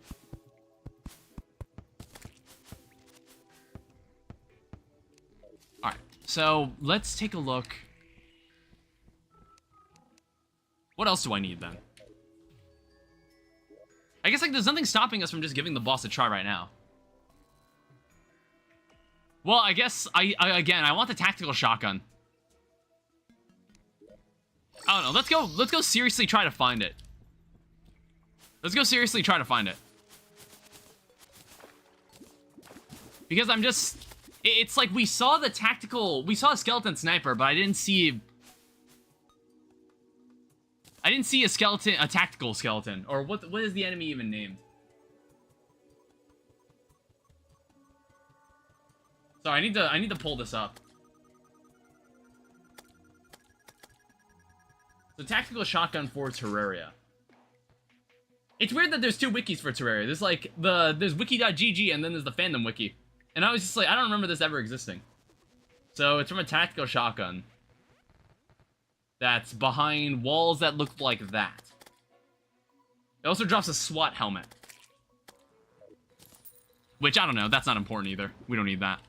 Alright. So, let's take a look. What else do I need, then? I guess, like, there's nothing stopping us from just giving the boss a try right now. Well, I guess, again, I want the tactical shotgun. I don't know, let's go seriously try to find it. Let's go seriously try to find it. Because I'm just... It's like we saw the tactical... We saw a skeleton sniper, but I didn't see... I didn't see a skeleton... A tactical skeleton. Or what is the enemy even named? So I need to pull this up. The tactical shotgun for Terraria. It's weird that there's two wikis for Terraria. There's like there's wiki.gg and then there's the fandom wiki. And I was just like, I don't remember this ever existing. So it's from a tactical shotgun that's behind walls that look like that. It also drops a SWAT helmet. Which, I don't know, that's not important either. We don't need that.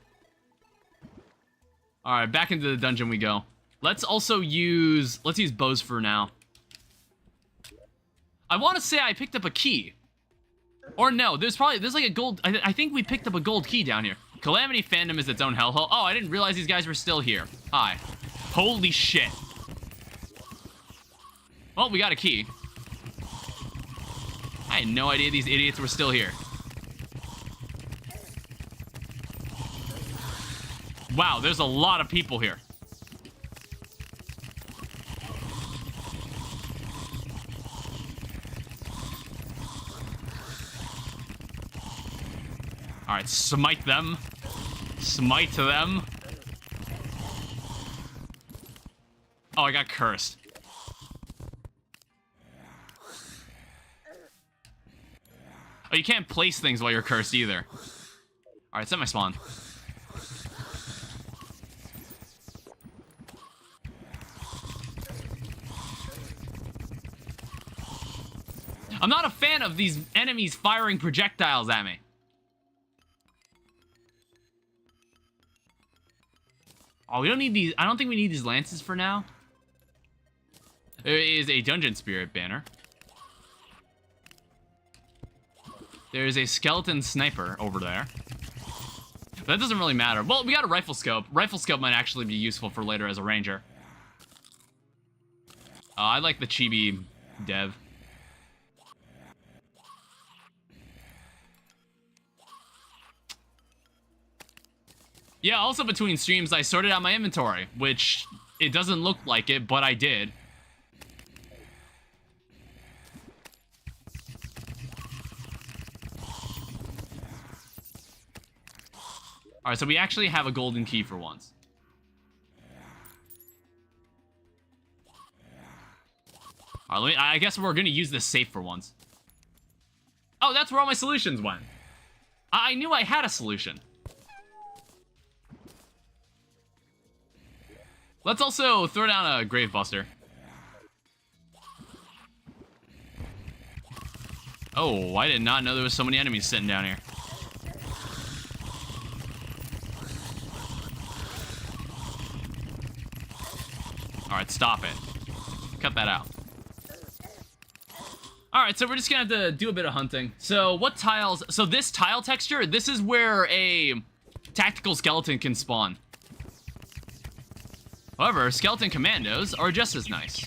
Alright, back into the dungeon we go. Let's use bows for now. I want to say I picked up a key. Or no, there's like a gold... I think we picked up a gold key down here. Calamity fandom is its own hellhole. Oh, I didn't realize these guys were still here. Hi. Holy shit. Well, we got a key. I had no idea these idiots were still here. Wow, there's a lot of people here. Alright, smite them. Smite them. Oh, I got cursed. Oh, you can't place things while you're cursed either. Alright, set my spawn. I'm not a fan of these enemies firing projectiles at me. Oh, we don't need these. I don't think we need these lances for now. There is a dungeon spirit banner. There is a skeleton sniper over there. But that doesn't really matter. Well, we got a rifle scope. Rifle scope might actually be useful for later as a ranger. I like the chibi dev. Yeah, also between streams, I sorted out my inventory, which it doesn't look like it, but I did. Alright, so we actually have a golden key for once. Alright, I guess we're gonna use this safe for once. Oh, that's where all my solutions went. I knew I had a solution. Let's also throw down a Grave Buster. Oh, I did not know there was so many enemies sitting down here. Alright, stop it. Cut that out. Alright, so we're just gonna have to do a bit of hunting. So, what tiles... So, this tile texture, this is where a tactical skeleton can spawn. However, skeleton commandos are just as nice.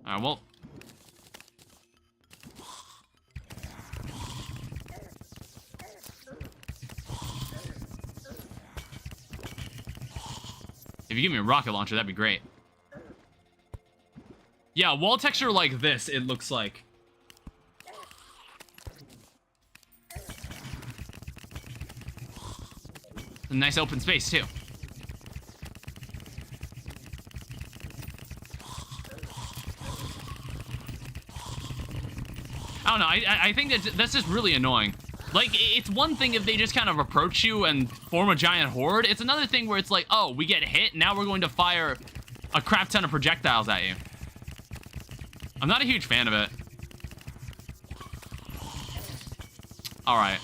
Alright, well... If you give me a rocket launcher, that'd be great. Yeah, wall texture like this, it looks like. A nice open space, too. I don't know, I think that's just really annoying. Like, it's one thing if they just kind of approach you and form a giant horde. It's another thing where it's like, oh, we get hit, now we're going to fire a crap ton of projectiles at you. I'm not a huge fan of it. Alright.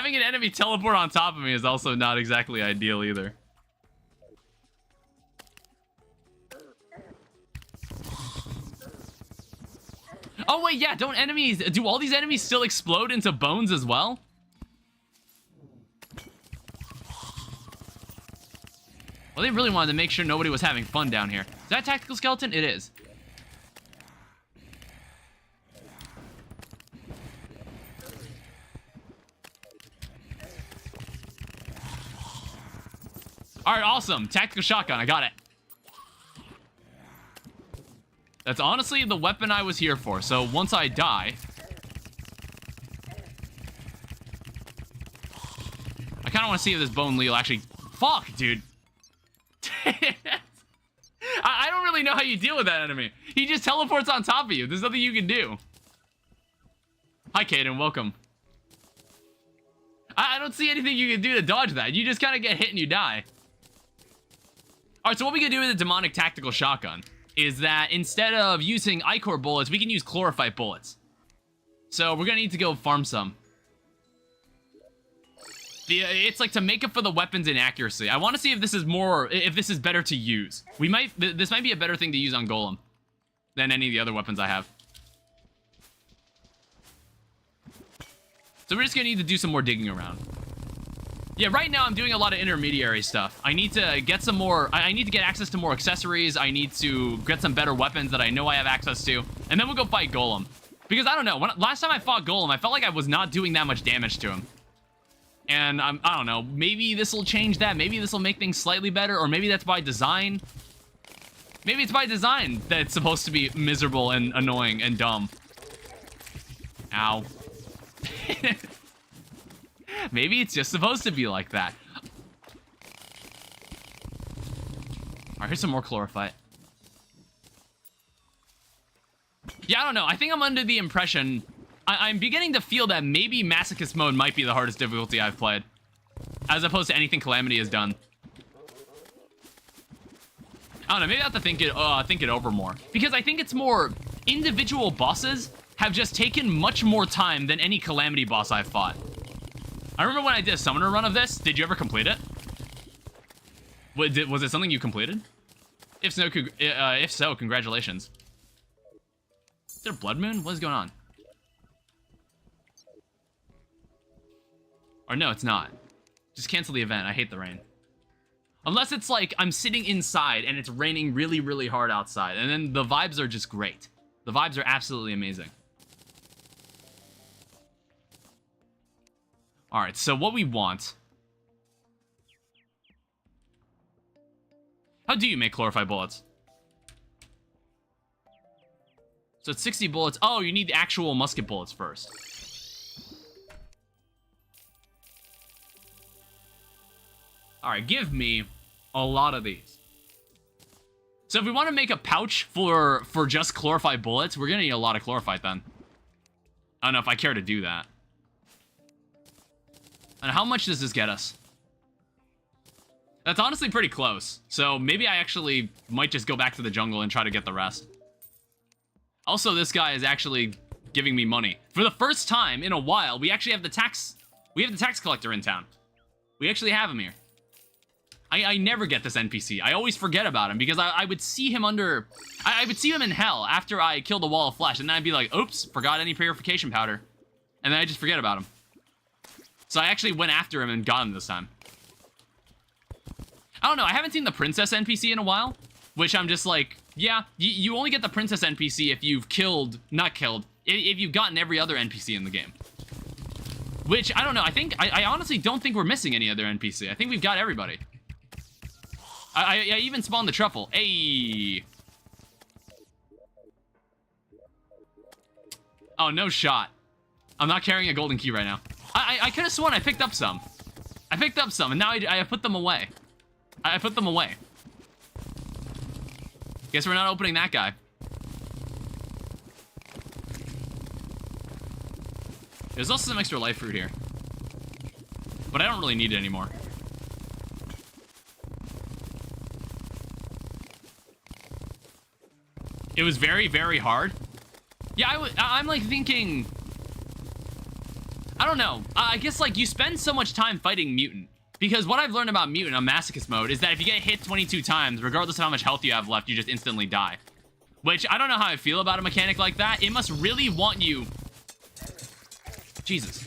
Having an enemy teleport on top of me is also not exactly ideal either. Oh wait, yeah, do all these enemies still explode into bones as well? Well, they really wanted to make sure nobody was having fun down here. Is that a tactical skeleton? It is. Alright, awesome. Tactical shotgun, I got it. That's honestly the weapon I was here for, so once I die... I kind of want to see if this bone Lee will actually... Fuck, dude. I don't really know how you deal with that enemy. He just teleports on top of you. There's nothing you can do. Hi, Caden. Welcome. I don't see anything you can do to dodge that. You just kind of get hit and you die. Alright, so what we can do with the demonic tactical shotgun is that instead of using ichor bullets, we can use chlorophyte bullets. So we're going to need to go farm some. It's like to make up for the weapons inaccuracy. I want to see if this is better to use. This might be a better thing to use on Golem than any of the other weapons I have. So we're just gonna need to do some more digging around. Yeah, right now I'm doing a lot of intermediary stuff. I need to get some more, I need to get access to more accessories. I need to get some better weapons that I know I have access to. And then we'll go fight Golem. Because I don't know, last time I fought Golem, I felt like I was not doing that much damage to him. And I don't know, maybe this will change that. Maybe this will make things slightly better, or maybe that's by design. Maybe it's by design that it's supposed to be miserable and annoying and dumb. Ow. Maybe it's just supposed to be like that. Alright, here's some more chlorophyte. Yeah, I don't know. I think I'm under the impression... I'm beginning to feel that maybe Masochist mode might be the hardest difficulty I've played. As opposed to anything Calamity has done. I don't know, maybe I have to think it over more. Because I think it's more... Individual bosses have just taken much more time than any Calamity boss I've fought. I remember when I did a summoner run of this. Did you ever complete it? Was it something you completed? If so, congratulations. Is there a blood moon? What is going on? Or no, it's not. Just cancel the event. I hate the rain. Unless it's like I'm sitting inside and it's raining really, really hard outside. And then the vibes are just great. The vibes are absolutely amazing. Alright, so what we want... How do you make chlorophyte bullets? So it's 60 bullets. Oh, you need actual musket bullets first. Alright, give me a lot of these. So if we want to make a pouch for just chlorophyte bullets, we're going to need a lot of chlorophyte then. I don't know if I care to do that. And how much does this get us? That's honestly pretty close. So maybe I actually might just go back to the jungle and try to get the rest. Also, this guy is actually giving me money. For the first time in a while, we actually have the tax collector in town. We actually have him here. I never get this NPC. I always forget about him because I would see him under... I would see him in hell after I killed the wall of flesh, and then I'd be like, oops, forgot any purification powder. And then I just forget about him. So I actually went after him and got him this time. I don't know, I haven't seen the princess NPC in a while, which I'm just like, yeah, you only get the princess NPC if you've if you've gotten every other NPC in the game. Which, I don't know, I honestly don't think we're missing any other NPC. I think we've got everybody. I even spawned the truffle. Hey. Oh, no shot. I'm not carrying a golden key right now. I could have sworn I picked up some. I picked up some, and now I put them away. I put them away. Guess we're not opening that guy. There's also some extra life fruit here. But I don't really need it anymore. It was very, very hard. Yeah, I'm like thinking... I don't know. I guess, like, you spend so much time fighting Mutant. Because what I've learned about Mutant on Masochist mode is that if you get hit 22 times, regardless of how much health you have left, you just instantly die. Which, I don't know how I feel about a mechanic like that. It must really want you... Jesus.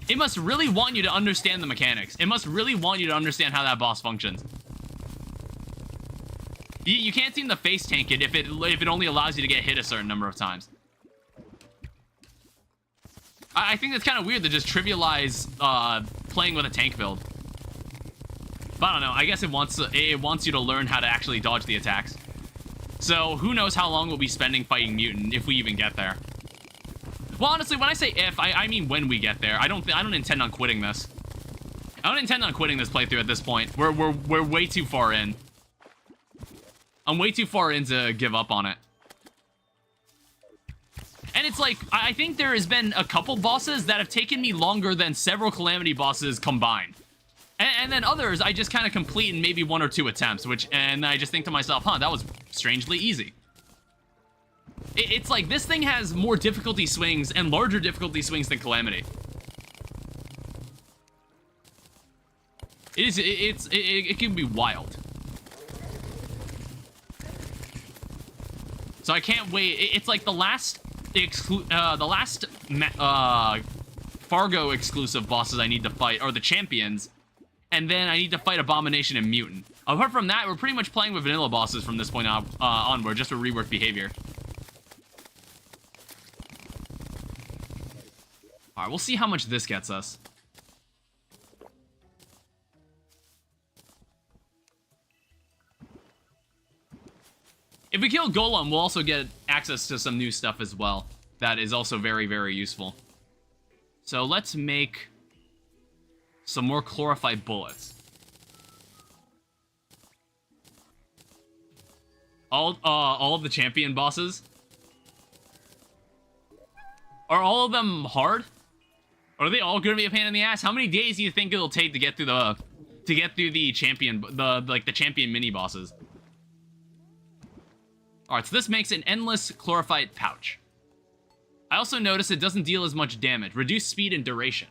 It must really want you to understand the mechanics. It must really want you to understand how that boss functions. You can't seem to face tank it if it only allows you to get hit a certain number of times. I think that's kind of weird to just trivialize playing with a tank build. But I don't know. I guess it wants you to learn how to actually dodge the attacks. So who knows how long we'll be spending fighting Mutant if we even get there. Well, honestly, when I say if, I mean when we get there. I don't intend on quitting this. I don't intend on quitting this playthrough at this point. We're way too far in. I'm way too far in to give up on it. And it's like, I think there has been a couple bosses that have taken me longer than several Calamity bosses combined. And then others, I just kind of complete in maybe 1 or 2 attempts, and I just think to myself, huh, that was strangely easy. It's like, this thing has more difficulty swings and larger difficulty swings than Calamity. It can be wild. So I can't wait. It's like the last Fargo exclusive bosses I need to fight are the champions, and then I need to fight Abomination and Mutant. Apart from that, we're pretty much playing with vanilla bosses from this point onward, just to rework behavior. Alright, we'll see how much this gets us. If we kill Golem, we'll also get access to some new stuff as well. That is also very, very useful. So let's make some more chlorified bullets. All of the champion bosses. Are all of them hard? Are they all gonna be a pain in the ass? How many days do you think it'll take to get through the champion, the champion mini bosses? All right, so this makes an endless chlorophyte pouch. I also noticed it doesn't deal as much damage. Reduced speed and duration.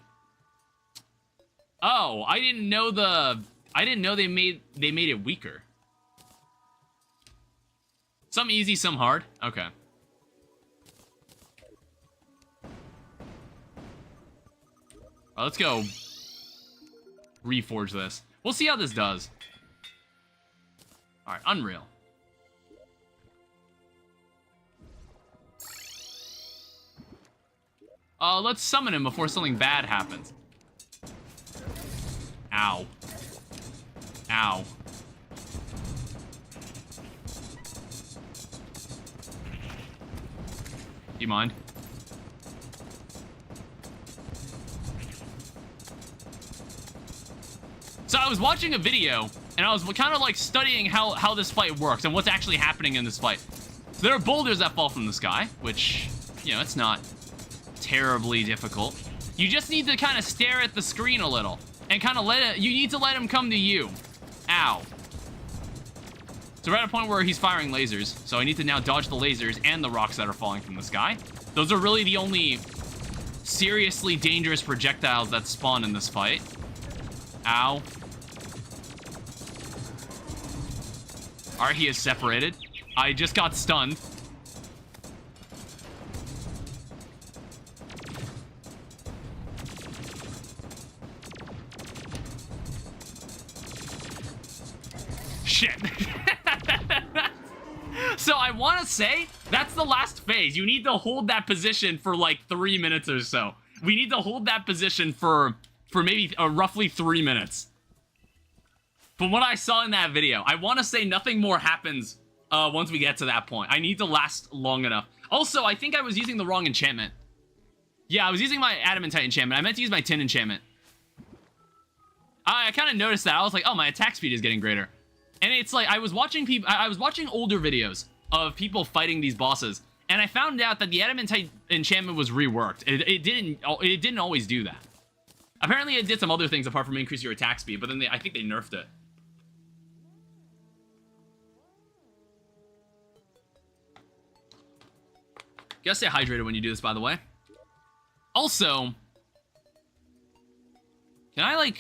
Oh, I didn't know they made it weaker. Some easy, some hard. Okay. Let's go reforge this. We'll see how this does. All right, Unreal. Let's summon him before something bad happens. Ow. Ow. Do you mind? So I was watching a video, and I was kind of like studying how this fight works and what's actually happening in this fight. So there are boulders that fall from the sky, which, you know, it's not terribly difficult. You just need to kind of stare at the screen a little and kind of you need to let him come to you. Ow. So we're at a point where he's firing lasers, so I need to now dodge the lasers and the rocks that are falling from the sky. Those are really the only seriously dangerous projectiles that spawn in this fight. Ow. Alright, he is separated. I just got stunned. Shit. So I want to say, that's the last phase. You need to hold that position for like 3 minutes or so. We need to hold that position for maybe roughly 3 minutes. From what I saw in that video, I want to say nothing more happens once we get to that point. I need to last long enough. Also, I think I was using the wrong enchantment. Yeah, I was using my adamantite enchantment. I meant to use my tin enchantment. I kind of noticed that. I was like, oh, my attack speed is getting greater. And it's like, I was watching older videos of people fighting these bosses, and I found out that the adamantite enchantment was reworked. It didn't always do that. Apparently it did some other things apart from increase your attack speed, but then I think they nerfed it. You gotta stay hydrated when you do this, by the way. Also, Can I, like...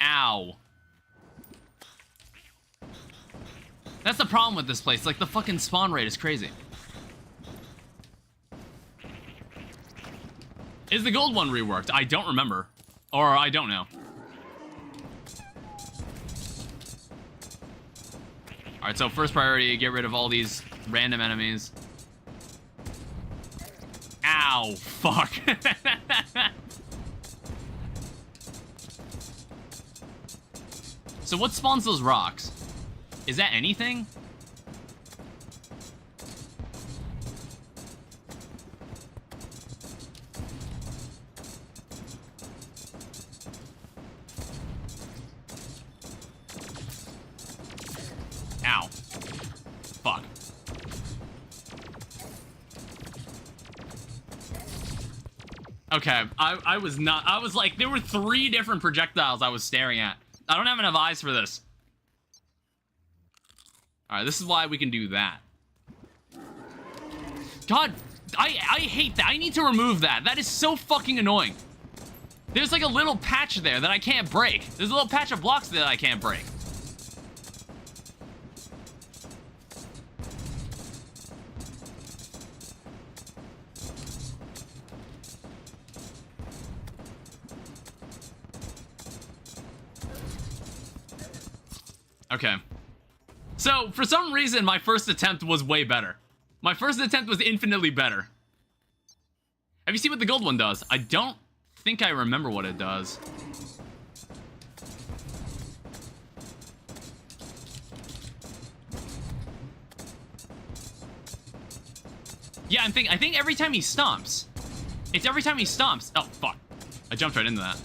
Ow. That's the problem with this place. Like, the fucking spawn rate is crazy. Is the gold one reworked? I don't remember. Or I don't know. Alright, so first priority, get rid of all these random enemies. Ow, fuck. So what spawns those rocks? Is that anything? Ow. Fuck. Okay, I was not... I was like, there were 3 different projectiles I was staring at. I don't have enough eyes for this. Alright, this is why we can do that. God, I hate that. I need to remove that. That is so fucking annoying. There's like a little patch there that I can't break. There's a little patch of blocks there that I can't break. Okay. So, for some reason, my first attempt was way better. My first attempt was infinitely better. Have you seen what the gold one does? I don't think I remember what it does. Yeah, I think every time he stomps. It's every time he stomps. Oh, fuck. I jumped right into that.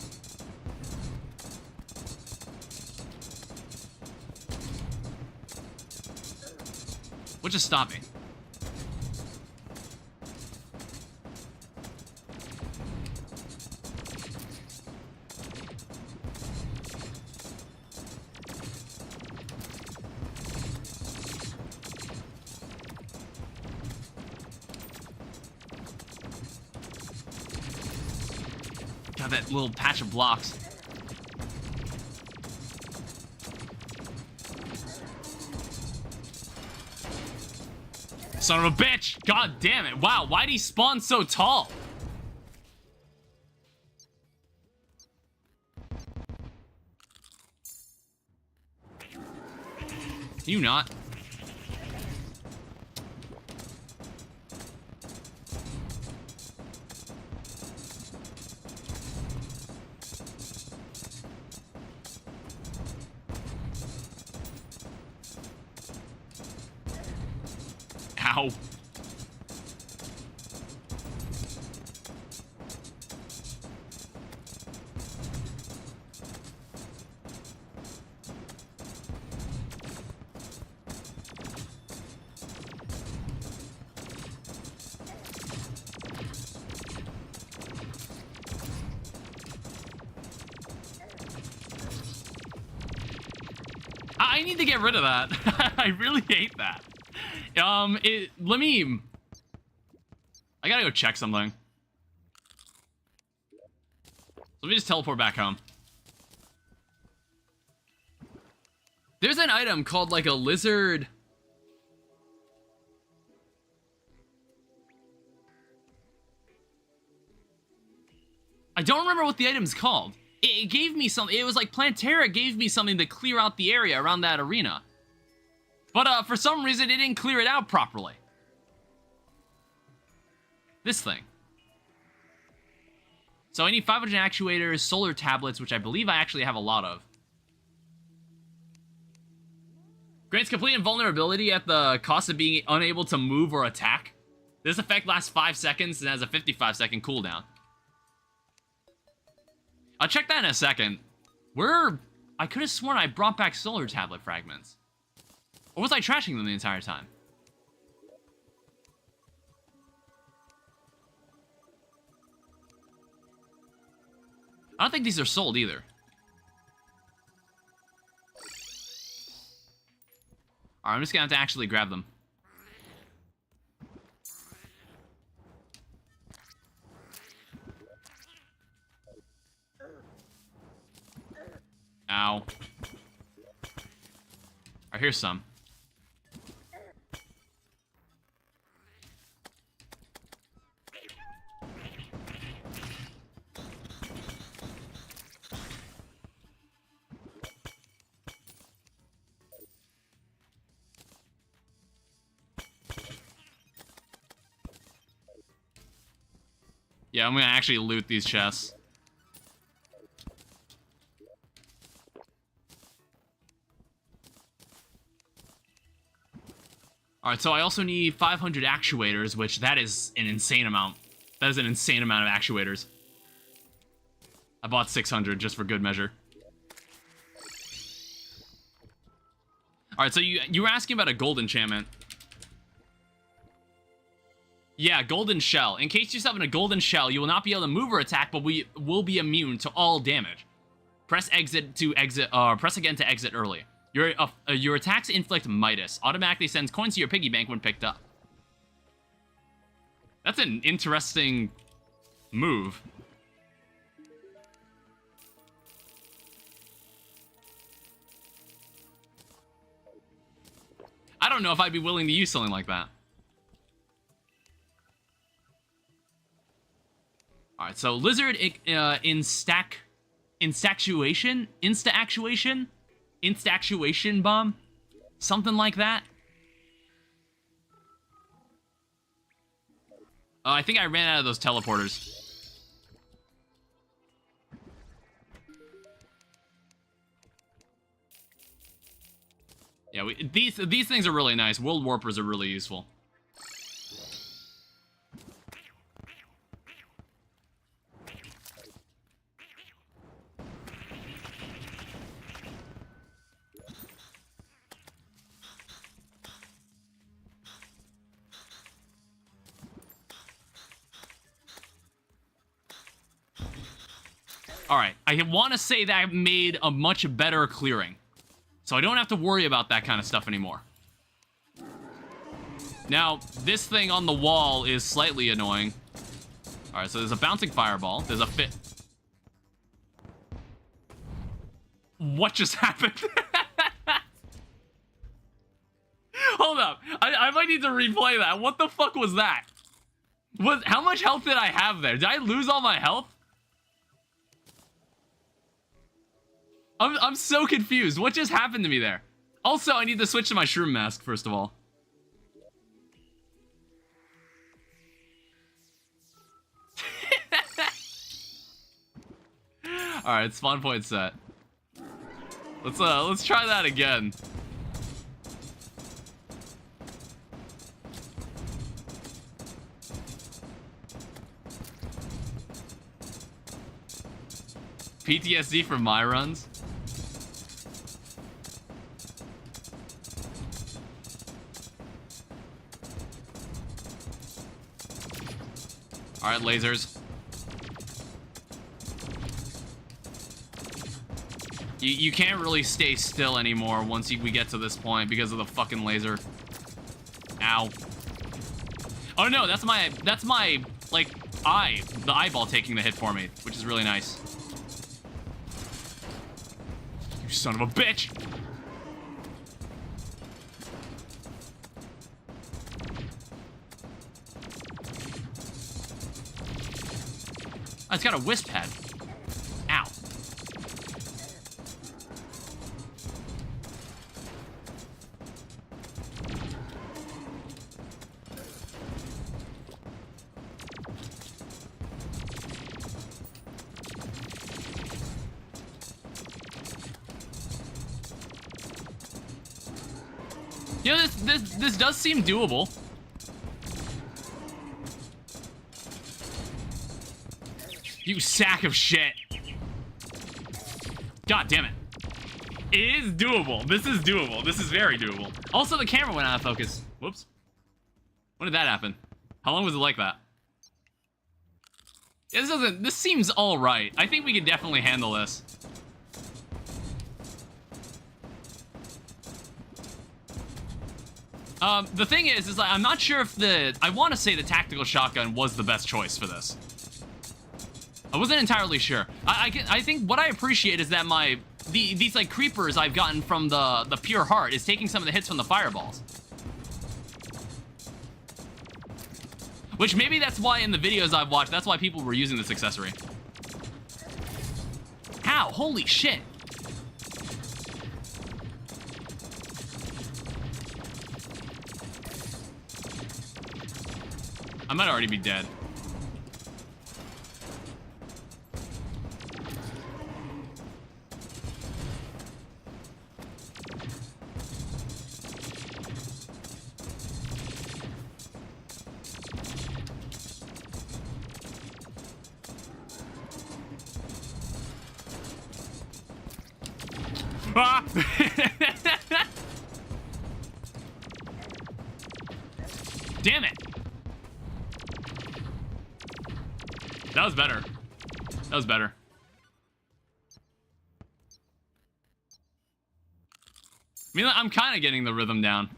What just stopped me? God, that little patch of blocks. Son of a bitch! God damn it. Wow, why'd he spawn so tall? You not. Ow. I need to get rid of that. I really hate that. Let me... I gotta go check something. Let me just teleport back home. There's an item called, like, a lizard... I don't remember what the item's called. It gave me something. It was like Plantera gave me something to clear out the area around that arena. But for some reason, it didn't clear it out properly. This thing. So I need 500 actuators, solar tablets, which I believe I actually have a lot of. Grants complete invulnerability at the cost of being unable to move or attack. This effect lasts 5 seconds and has a 55-second cooldown. I'll check that in a second. I could have sworn I brought back solar tablet fragments. Or was I trashing them the entire time? I don't think these are sold either. Alright, I'm just gonna have to actually grab them. Alright, here's some. Yeah, I'm gonna actually loot these chests. Alright, so I also need 500 actuators, which that is an insane amount. That is an insane amount of actuators. I bought 600 just for good measure. Alright, so you were asking about a gold enchantment. Yeah, golden shell. Encase yourself in a golden shell, you will not be able to move or attack, but we will be immune to all damage. Press exit to exit, press again to exit early. Your attacks inflict Midas. Automatically sends coins to your piggy bank when picked up. That's an interesting move. I don't know if I'd be willing to use something like that. Alright, so lizard insta-actuation bomb? Something like that? Oh, I think I ran out of those teleporters. Yeah, these things are really nice. World warpers are really useful. Alright, I want to say that I made a much better clearing. So I don't have to worry about that kind of stuff anymore. Now, this thing on the wall is slightly annoying. Alright, so there's a bouncing fireball. There's a fit. What just happened? Hold up. I might need to replay that. What the fuck was that? How much health did I have there? Did I lose all my health? I'm so confused. What just happened to me there? Also, I need to switch to my shroom mask, first of all. Alright, spawn point set. Let's try that again. PTSD from my runs? Alright, lasers. You can't really stay still anymore once we get to this point because of the fucking laser. Ow. Oh no, that's my, like, the eyeball taking the hit for me, which is really nice. You son of a bitch! Oh, it's got a wisp head. Ow. You know, this does seem doable. You sack of shit. God damn it. It is doable. This is doable. This is very doable. Also, the camera went out of focus. Whoops. When did that happen? How long was it like that? Yeah, this seems alright. I think we can definitely handle this. The thing is like, I'm not sure if I want to say the tactical shotgun was the best choice for this. I wasn't entirely sure. I think what I appreciate is that my these like creepers I've gotten from the pure heart is taking some of the hits from the fireballs. Which maybe that's why in the videos I've watched, that's why people were using this accessory. Ow, holy shit. I might already be dead. Ah! Damn it. That was better. That was better. I mean, I'm kind of getting the rhythm down.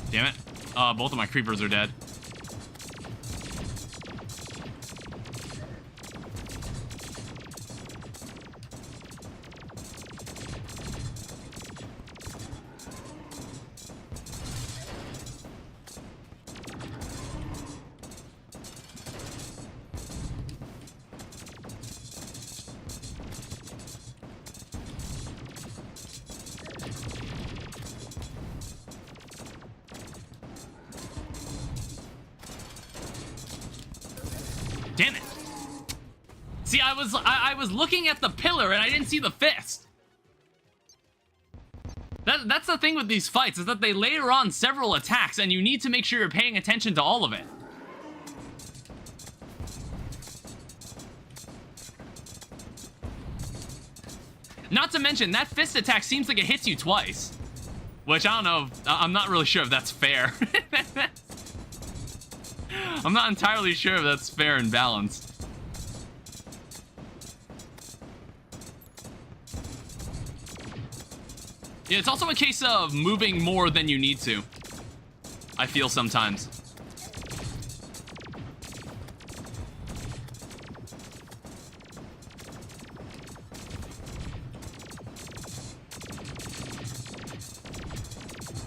Damn it. Both of my creepers are dead. Damn it. See, I was looking at the pillar and I didn't see the fist. That's the thing with these fights, is that they layer on several attacks and you need to make sure you're paying attention to all of it. Not to mention, that fist attack seems like it hits you twice. Which, I don't know, I'm not really sure if that's fair. I'm not entirely sure if that's fair and balanced. Yeah, it's also a case of moving more than you need to, I feel sometimes.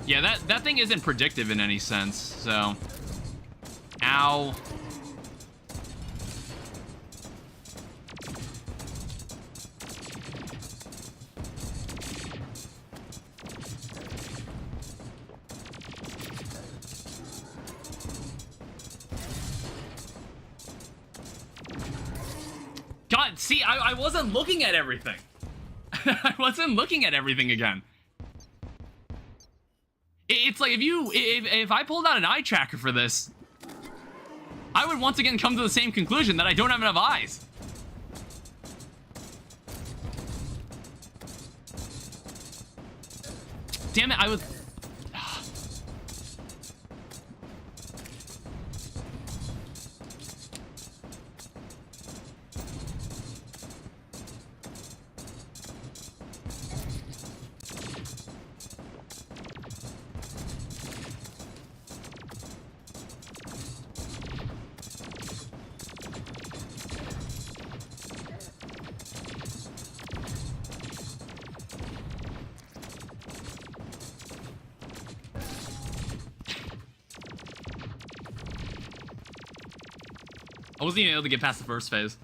Yeah, that thing isn't predictive in any sense, so... Ow. God, see, I wasn't looking at everything. I wasn't looking at everything again. It's like if I pulled out an eye tracker for this, I would once again come to the same conclusion that I don't have enough eyes. Damn it, I was... I wasn't even able to get past the first phase.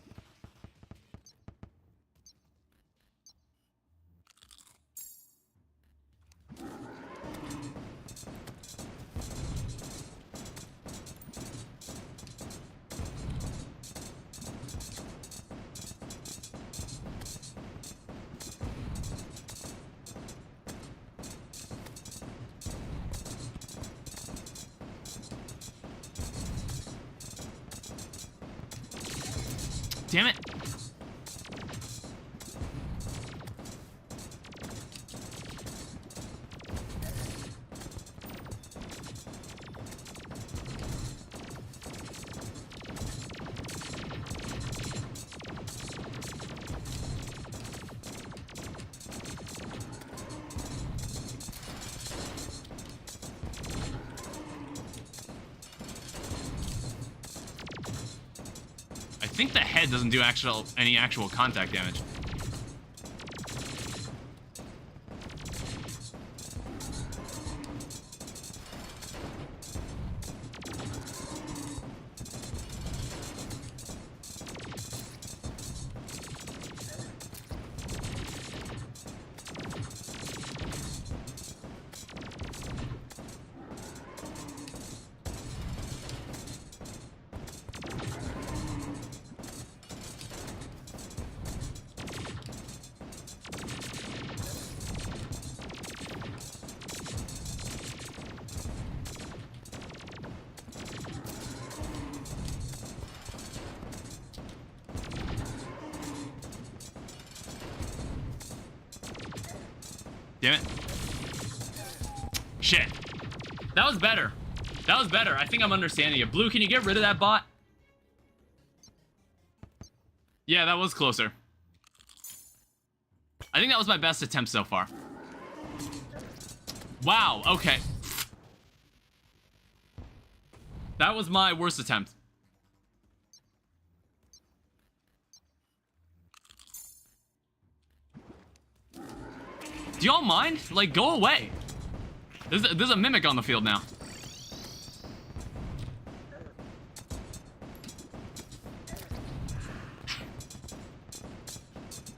Damn it. think the head doesn't do any actual contact damage. Damn it. Shit. That was better. That was better. I think I'm understanding you. Blue, can you get rid of that bot? Yeah, that was closer. I think that was my best attempt so far. Wow, okay. That was my worst attempt. Do y'all mind? Like, go away. There's a mimic on the field now.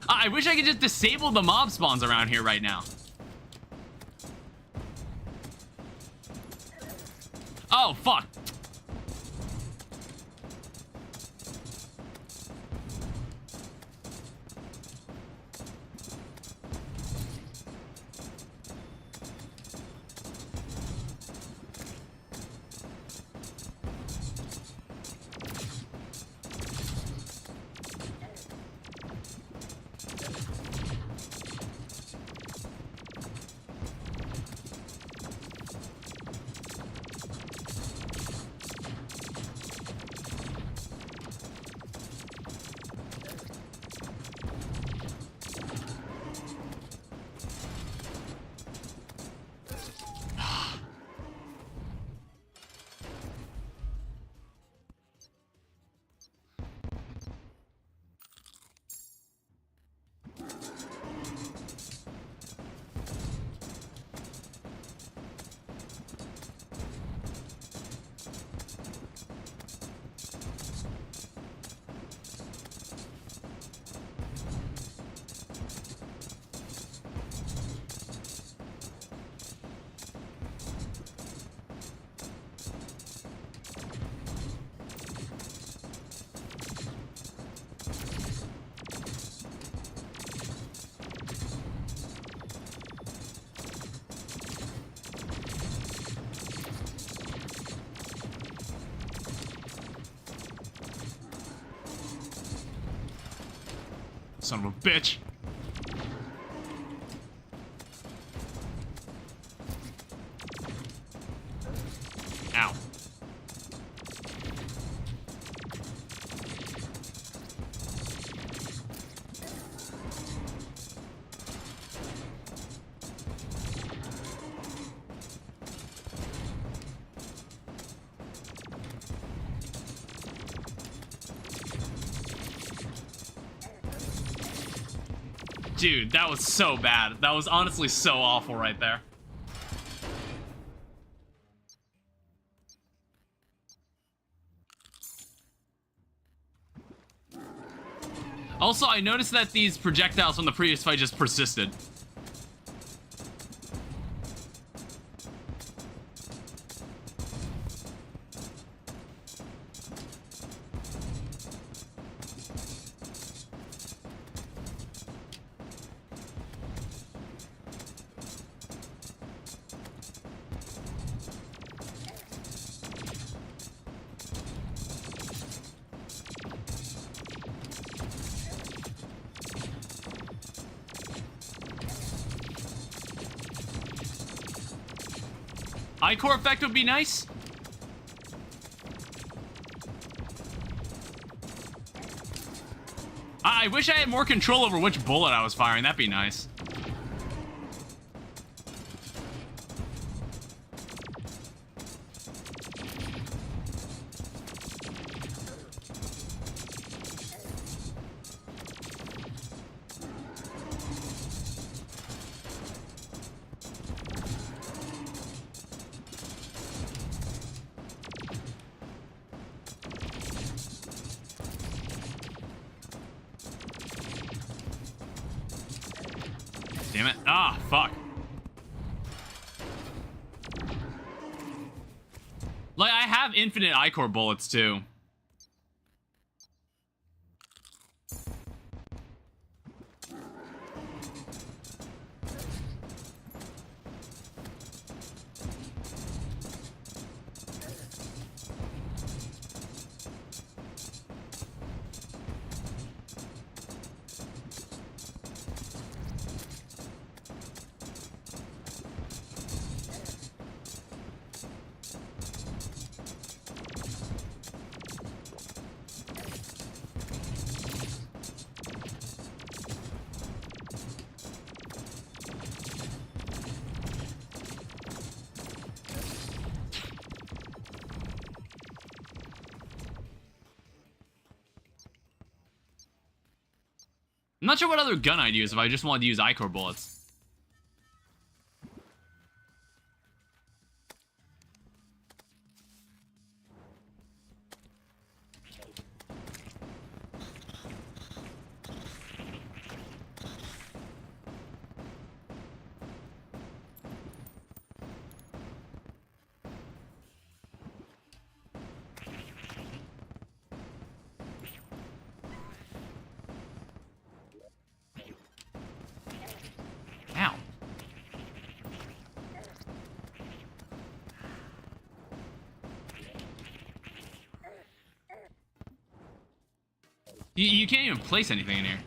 I wish I could just disable the mob spawns around here right now. Oh, fuck. Son of a bitch. Ow. Dude, that was so bad. That was honestly so awful right there. Also, I noticed that these projectiles from the previous fight just persisted. I-core effect would be nice. I wish I had more control over which bullet I was firing. That'd be nice. Damn it. Ah, fuck. Like, I have infinite I-core bullets, too. I'm not sure what other gun I'd use if I just wanted to use I-core bullets. Ow. You can't even place anything in here.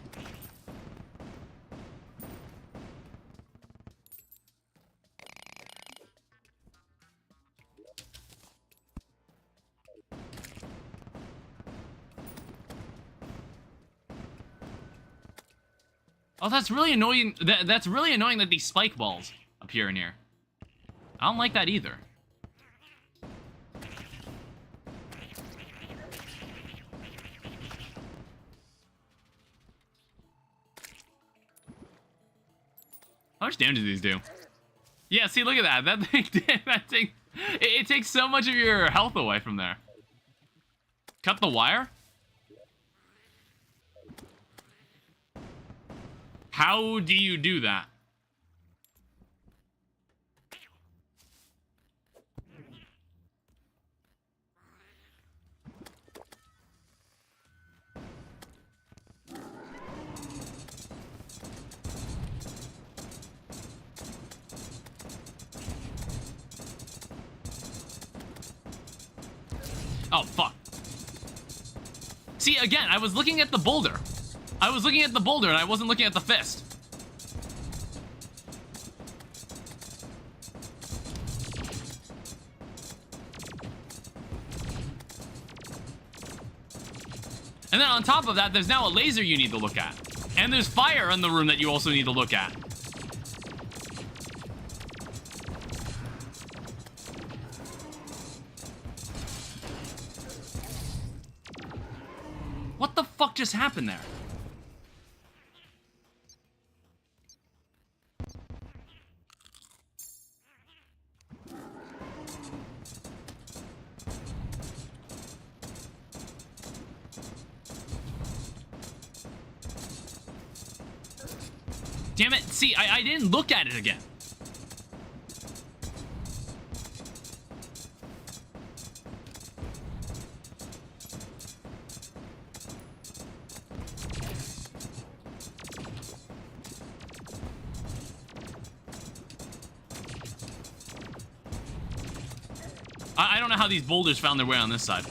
Oh, that's really annoying. That's really annoying that these spike balls appear in here. I don't like that either. How much damage do these do? Yeah, see, look at that. That thing, it takes so much of your health away from there. Cut the wire? How do you do that? Oh, fuck. See, again, I was looking at the boulder. I was looking at the boulder and I wasn't looking at the fist. And then on top of that, there's now a laser you need to look at. And there's fire in the room that you also need to look at. What the fuck just happened there? Damn it, see, I didn't look at it again. I don't know how these boulders found their way on this side.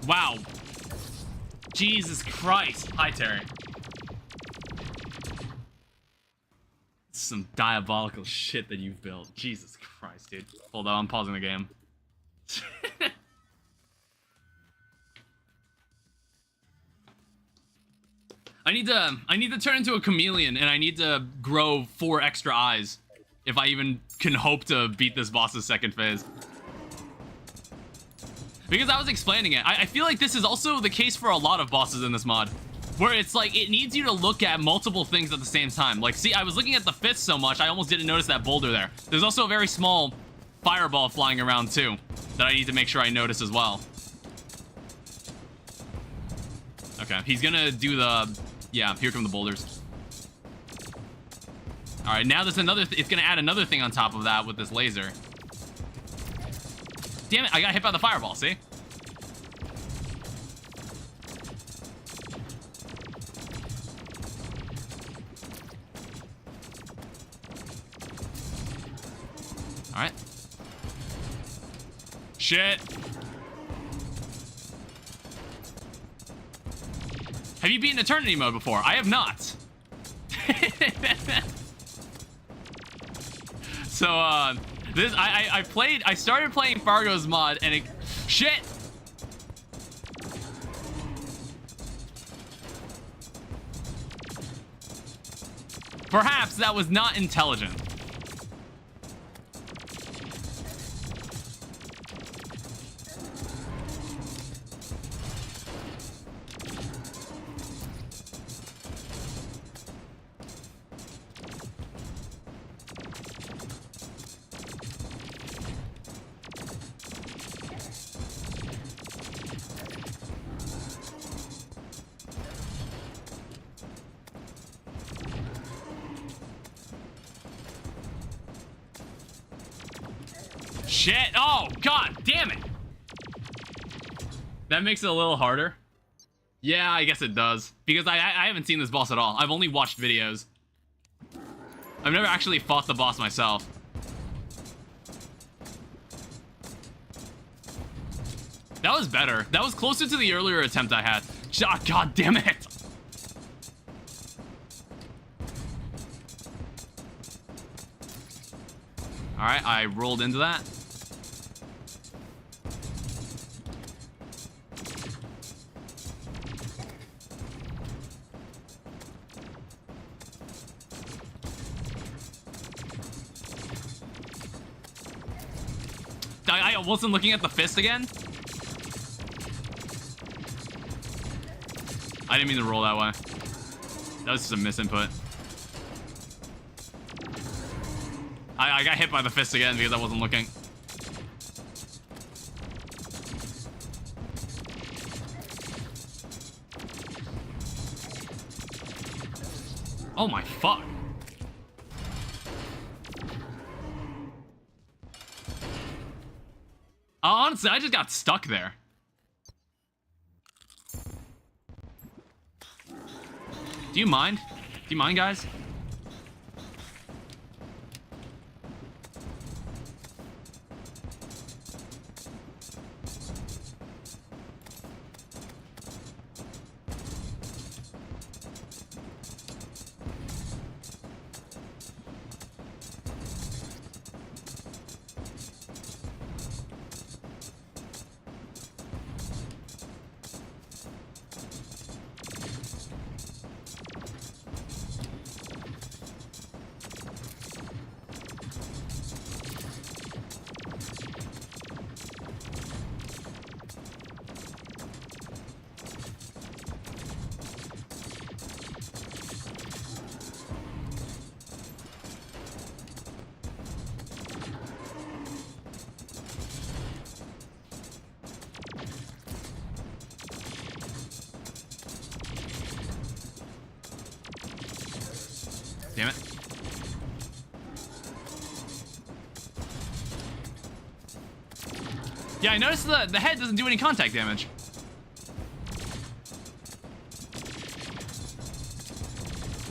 Wow. Jesus Christ. Hi, Terry. Some diabolical shit that you've built. Jesus Christ, dude. Hold on, I'm pausing the game. I need to turn into a chameleon, and I need to grow 4 extra eyes if I even can hope to beat this boss's second phase. Because I was explaining it, I feel like this is also the case for a lot of bosses in this mod, where it's like it needs you to look at multiple things at the same time. Like, see, I was looking at the fist so much, I almost didn't notice that boulder there. There's also a very small fireball flying around too that I need to make sure I notice as well. Okay, he's gonna do the... Yeah, here come the boulders. Alright, now there's another... It's gonna add another thing on top of that with this laser. Damn it, I got hit by the fireball, see? Alright. Shit. Have you beaten Eternity mode before? I have not. So, this, I started playing FARGO'S mod, and it... Shit! Perhaps that was not intelligent. Shit! Oh, god damn it! That makes it a little harder. Yeah, I guess it does. Because I haven't seen this boss at all. I've only watched videos. I've never actually fought the boss myself. That was better. That was closer to the earlier attempt I had. Oh, god damn it! Alright, I rolled into that. I wasn't looking at the fist again. I didn't mean to roll that way. That was just a misinput. I got hit by the fist again because I wasn't looking. Oh my fuck. Honestly, I just got stuck there. Do you mind? Do you mind, guys? Damn it. Yeah, I noticed the head doesn't do any contact damage.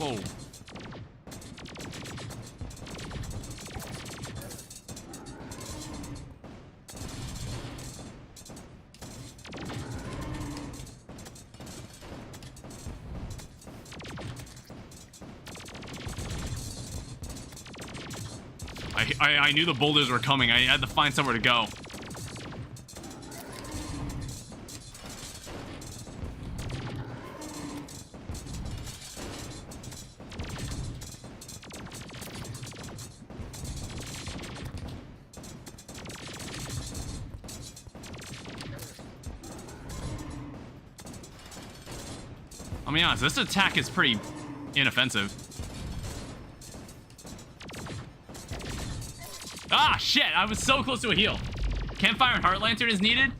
Whoa. I knew the boulders were coming. I had to find somewhere to go. I'll be honest, this attack is pretty inoffensive. Ah, shit! I was so close to a heal. Campfire and Heart Lantern is needed?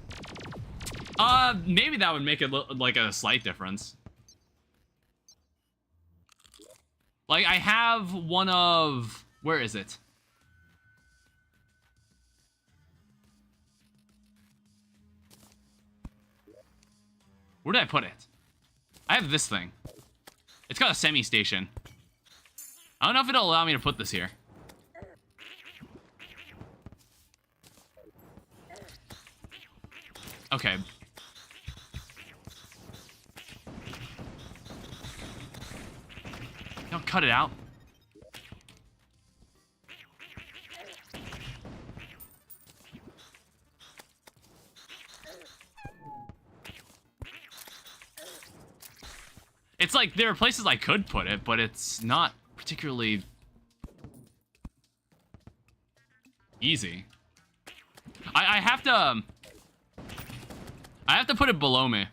Maybe that would make it look like a slight difference. Like, I have one of... Where is it? Where did I put it? I have this thing. It's got a semi-station. I don't know if it'll allow me to put this here. Okay. Don't cut it out. It's like there are places I could put it, but it's not particularly easy. I have to put it below me,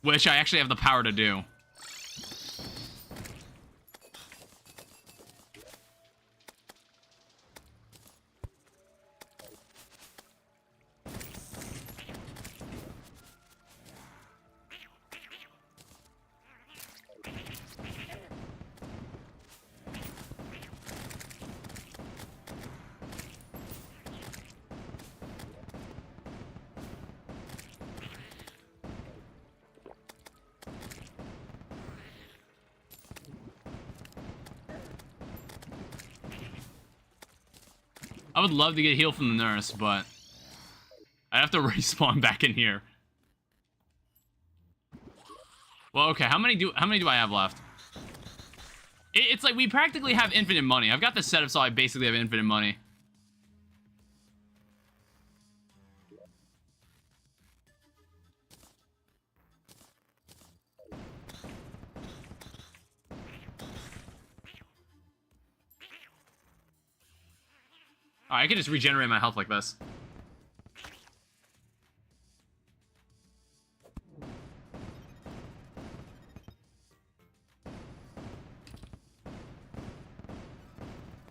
which I actually have the power to do. I would love to get healed from the nurse, but I have to respawn back in here. Well, okay, how many do I have left? It's like we practically have infinite money. I've got this set up so I basically have infinite money. Alright, I can just regenerate my health like this.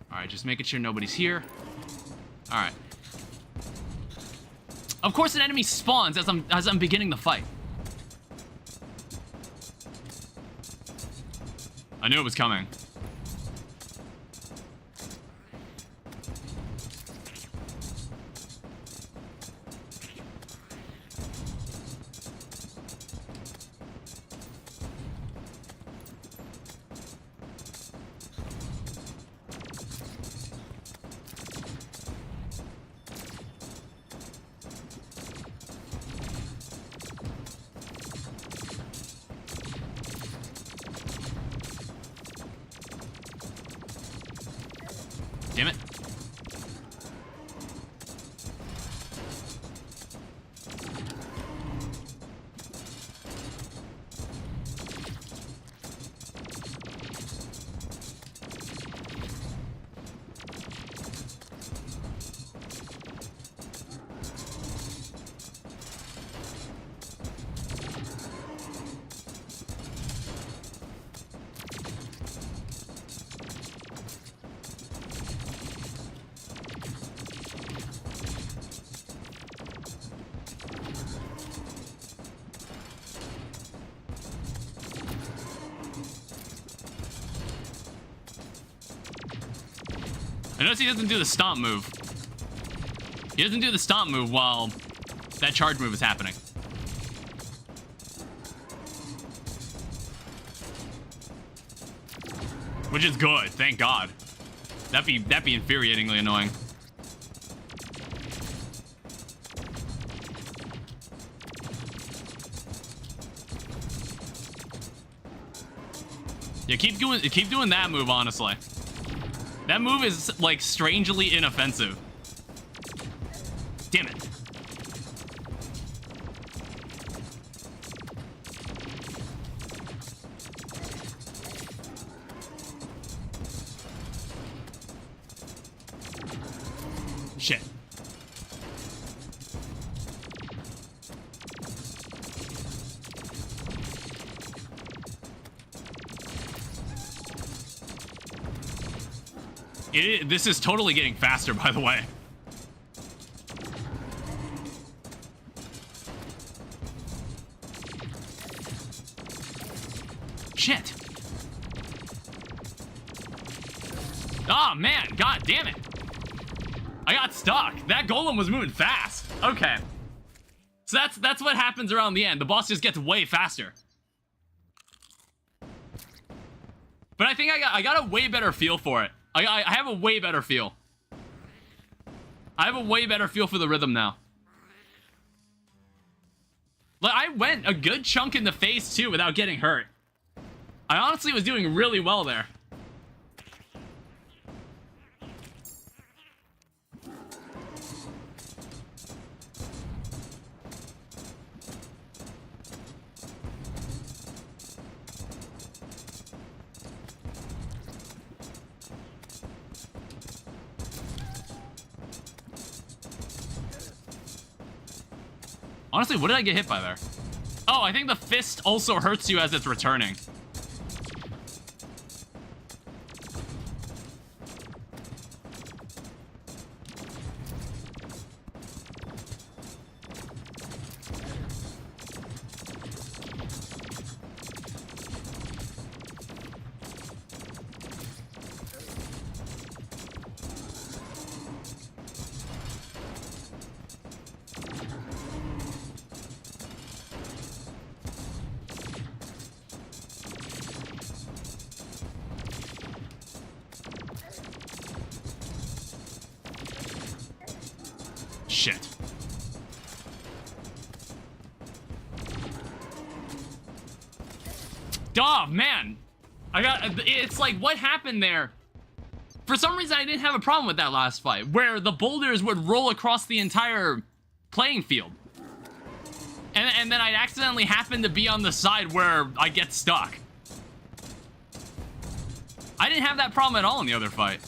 Alright, just making sure nobody's here. Alright. Of course an enemy spawns as I'm beginning the fight. I knew it was coming. Damn it. I notice he doesn't do the stomp move. He doesn't do the stomp move while that charge move is happening. Which is good, thank God. That'd be infuriatingly annoying. Yeah, keep doing that move, honestly. That move is, like, strangely inoffensive. Damn it. Shit. This is totally getting faster, by the way. Shit. Oh, man. God damn it. I got stuck. That golem was moving fast. Okay. So that's what happens around the end. The boss just gets way faster. But I think I got a way better feel for it. I have a way better feel. I have a way better feel for the rhythm now. Like, I went a good chunk in the face, too, without getting hurt. I honestly was doing really well there. Honestly, what did I get hit by there? Oh, I think the fist also hurts you as it's returning. Shit. Oh, man. It's like, what happened there? For some reason, I didn't have a problem with that last fight, where the boulders would roll across the entire playing field. And then I'd accidentally happen to be on the side where I get stuck. I didn't have that problem at all in the other fight.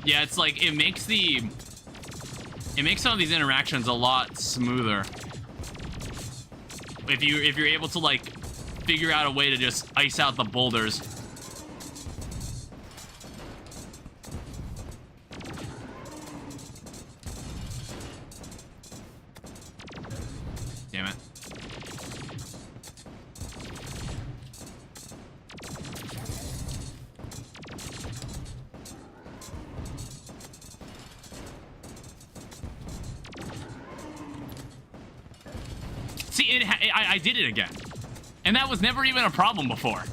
Yeah, it's like, it makes some of these interactions a lot smoother. If you're able to, like, figure out a way to just ice out the boulders. Damn it. See, I did it again. And that was never even a problem before.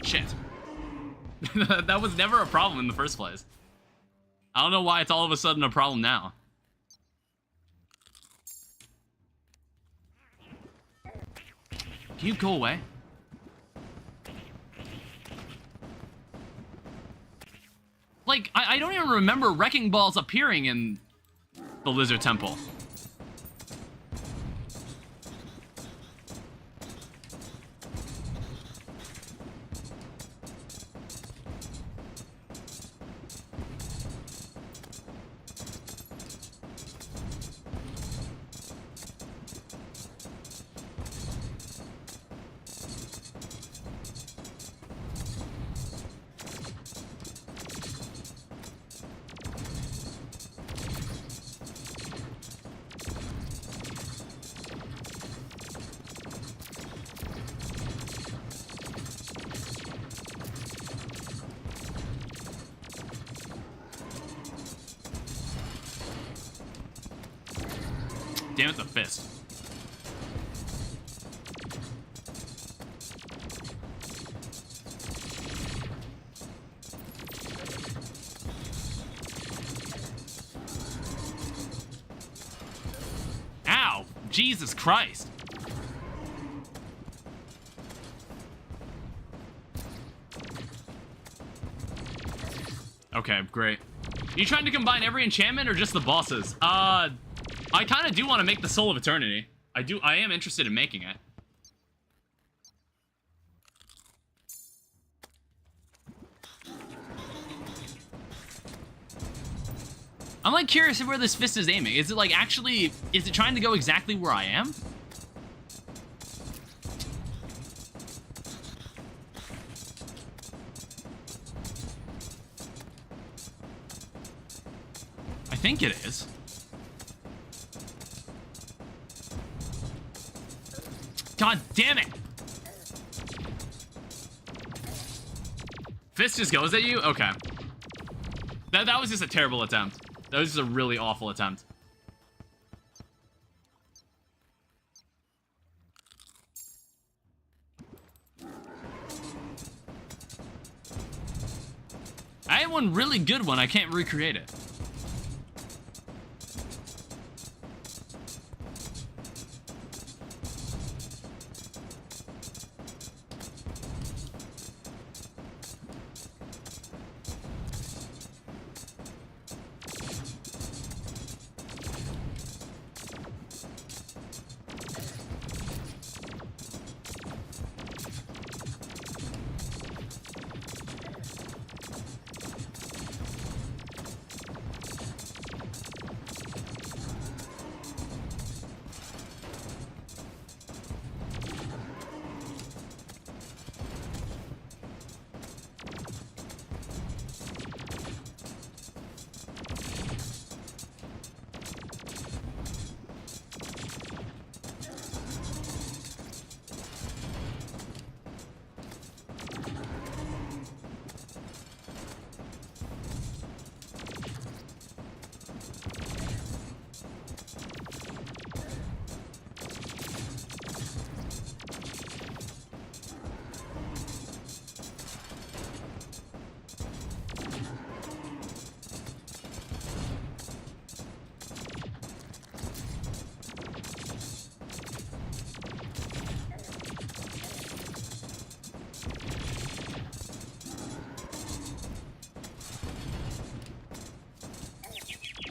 Shit. That was never a problem in the first place. I don't know why it's all of a sudden a problem now. Can you go away? Like, I don't even remember wrecking balls appearing in the Lizard Temple. Damn it, the fist. Ow! Jesus Christ! Okay, great. Are you trying to combine every enchantment or just the bosses? I kind of do want to make the Soul of Eternity. I am interested in making it. I'm like curious where this fist is aiming. Is it like actually, is it trying to go exactly where I am? I think it is. God damn it! Fist just goes at you? Okay. That was just a terrible attempt. That was just a really awful attempt. I had one really good one. I can't recreate it.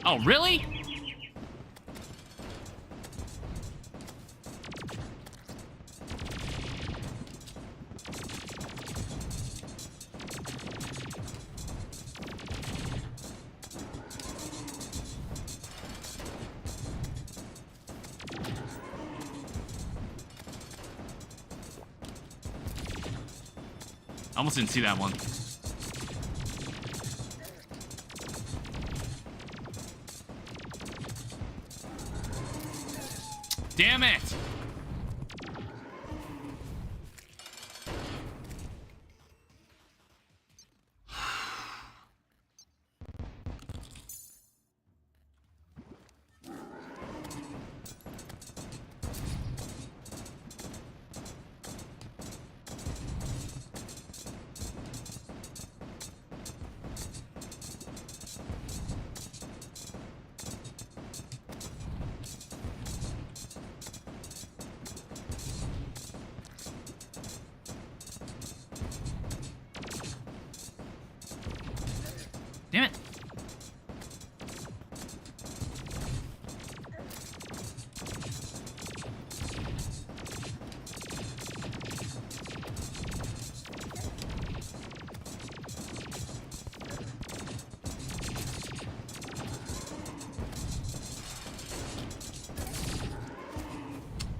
Oh, really? I almost didn't see that one. Damn it! Damn it.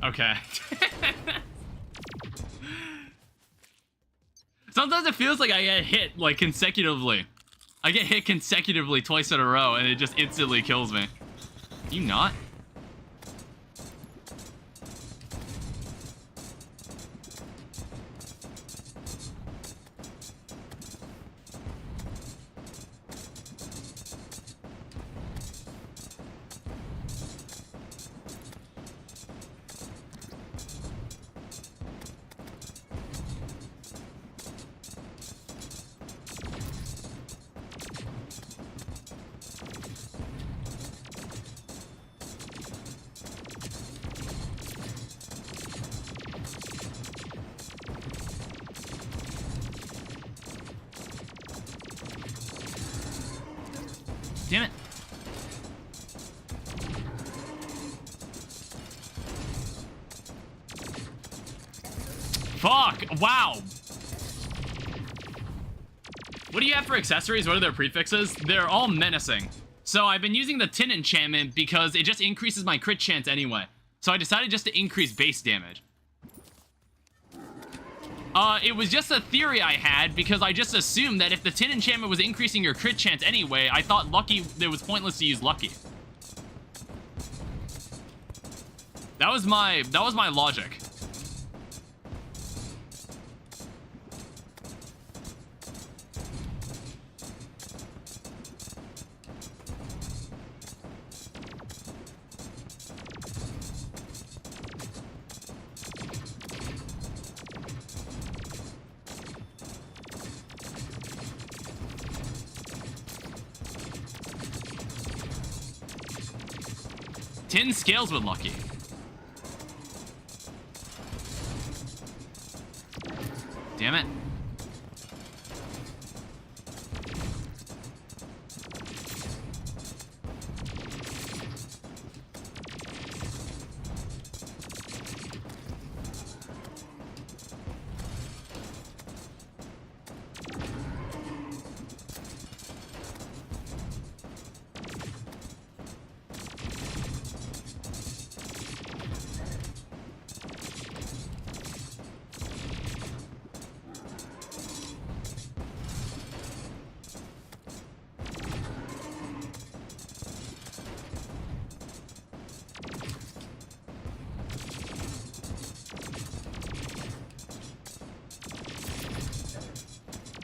Okay. Sometimes it feels like I get hit, like, consecutively. I get hit consecutively twice in a row, and it just instantly kills me. You not? damn it. Fuck! Wow! What do you have for accessories? What are their prefixes? They're all menacing. So I've been using the tin enchantment because it just increases my crit chance anyway. So I decided just to increase base damage. It was just a theory I had because I just assumed that if the tin enchantment was increasing your crit chance anyway, I thought lucky, it was pointless to use lucky. That was my logic. Tin scales with lucky. Damn it.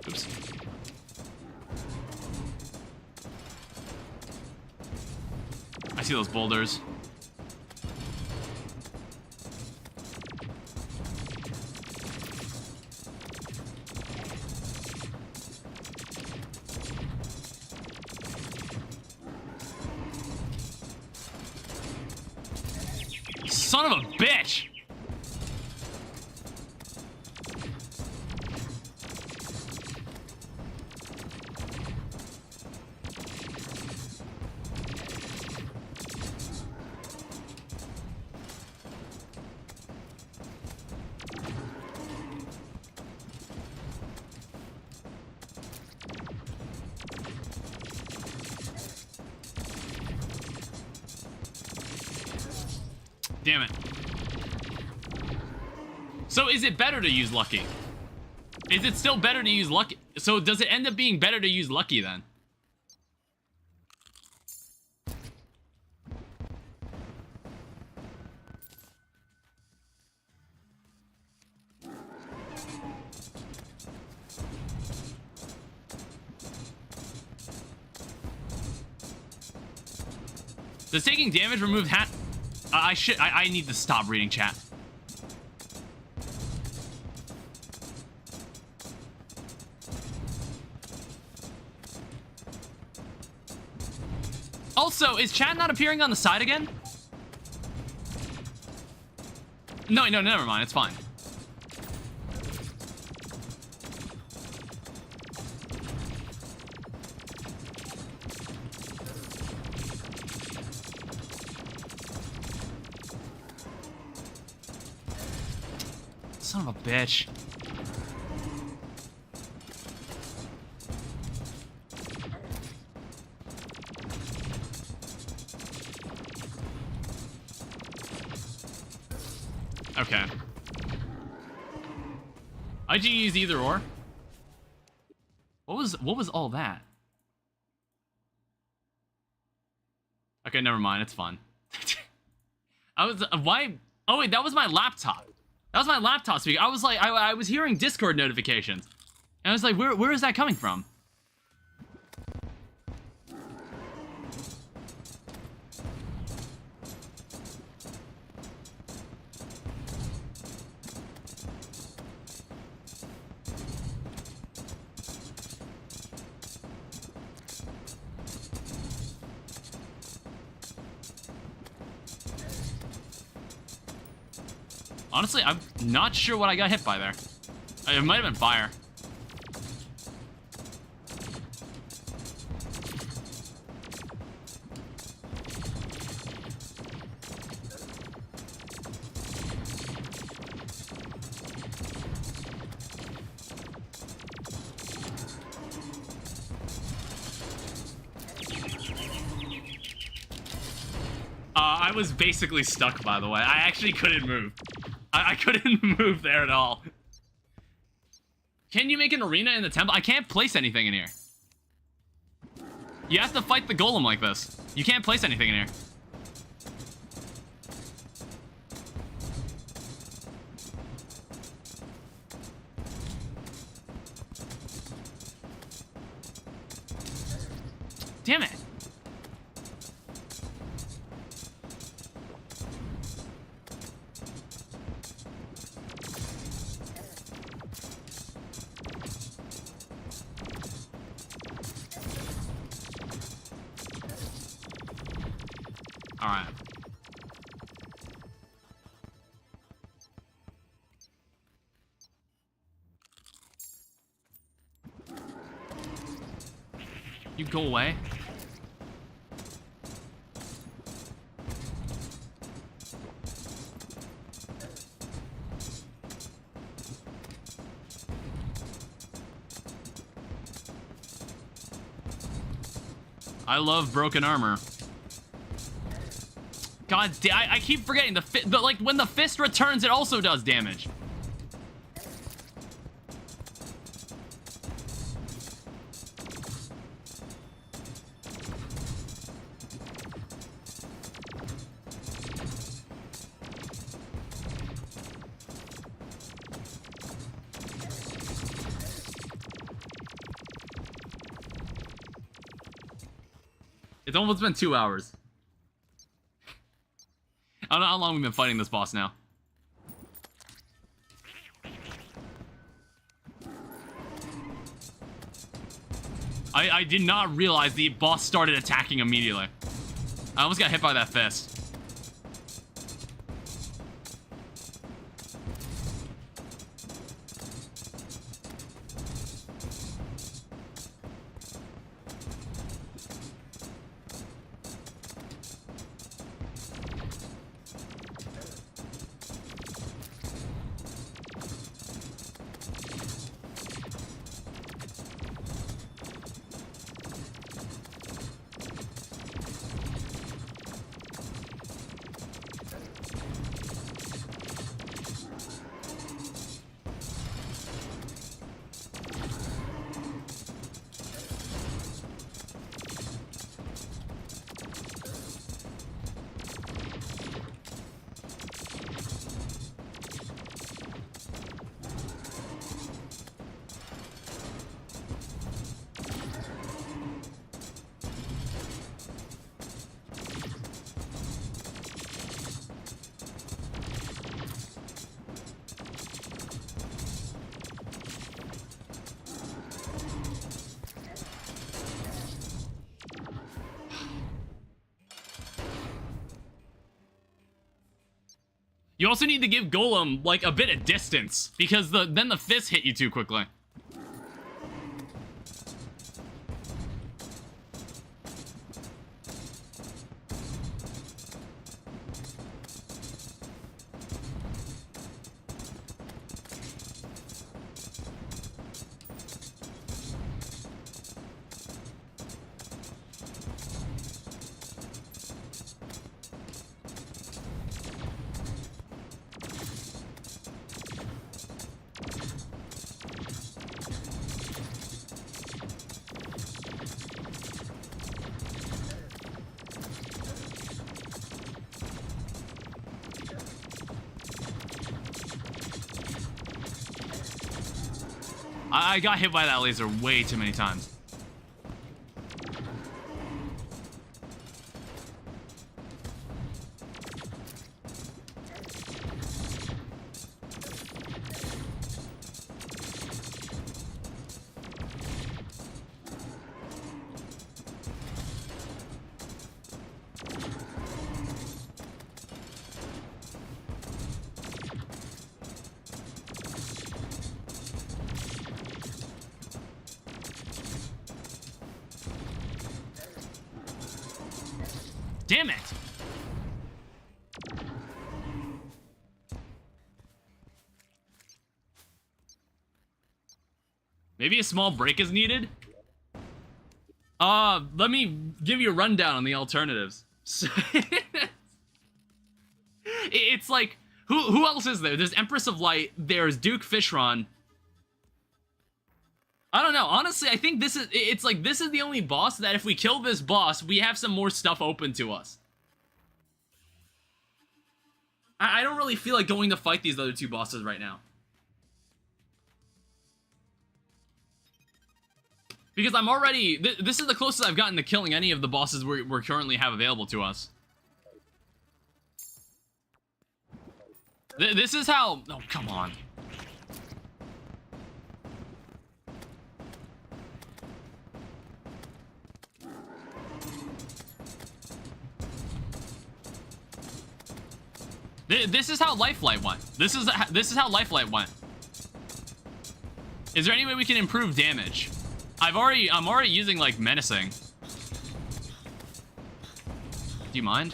Oops. I see those boulders. Son of a bitch! Damn it. So is it better to use lucky? Is it still better to use lucky? So does it end up being better to use lucky then? Does taking damage remove hat? I need to stop reading chat. Also, is chat not appearing on the side again? No, never mind. It's fine. Son of a bitch. Okay. IG use either or. What was all that? Okay, never mind. It's fun. I was why? Oh wait, that was my laptop. That was my laptop speaker. I was like, I was hearing Discord notifications, and I was like, where is that coming from? Honestly, I'm not sure what I got hit by there. It might have been fire. I was basically stuck, by the way. I actually couldn't move. I couldn't move there at all. Can you make an arena in the temple? I can't place anything in here. You have to fight the golem like this. You can't place anything in here. Damn it. All right. You go away. I love broken armor. God damn, I keep forgetting like when the fist returns, it also does damage. It's almost been 2 hours. I don't know how long we've been fighting this boss now. I did not realize the boss started attacking immediately. I almost got hit by that fist. You also need to give Golem, like, a bit of distance, because then the fists hit you too quickly. I got hit by that laser way too many times. Damn it! Maybe a small break is needed? Let me give you a rundown on the alternatives. It's like, who else is there? There's Empress of Light, there's Duke Fishron. I don't know. Honestly, I think it's like, this is the only boss that if we kill this boss, we have some more stuff open to us. I don't really feel like going to fight these other two bosses right now. Because I'm already... This is the closest I've gotten to killing any of the bosses we currently have available to us. This is how... Oh, come on. This is how Lifelight went. This is how Lifelight went. Is there any way we can improve damage? I'm already using like menacing. Do you mind?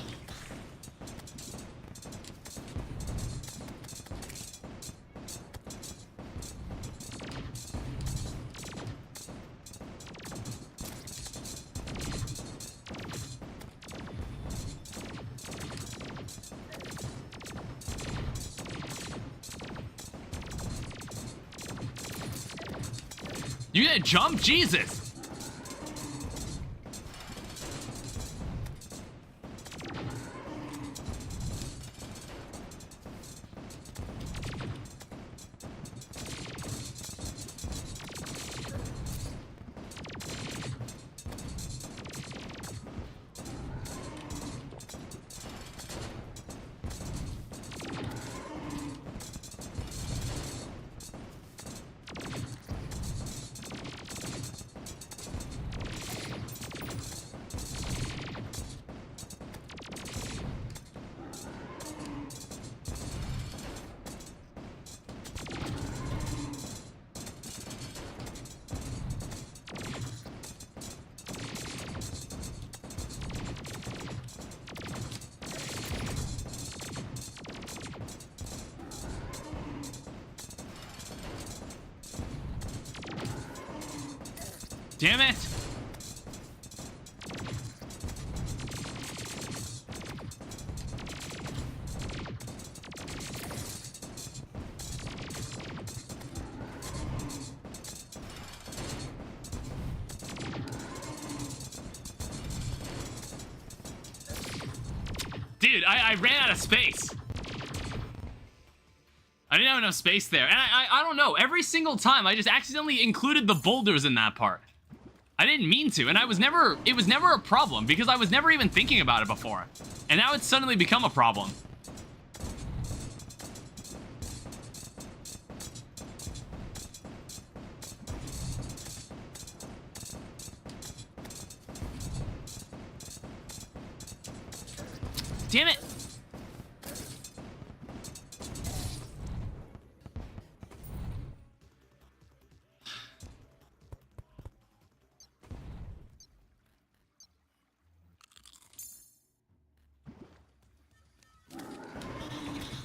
You gonna jump? Jesus! Damn it! Dude, I ran out of space. I didn't have enough space there. And I don't know, every single time I just accidentally included the boulders in that part. I didn't mean to, and it was never a problem because I was never even thinking about it before. And now it's suddenly become a problem. Damn it!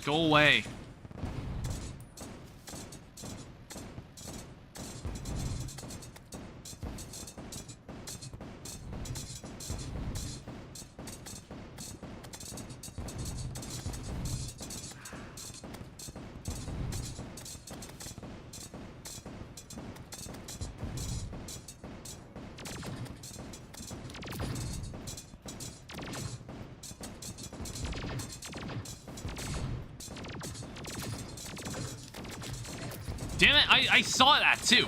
Go away. Damn it, I saw that too.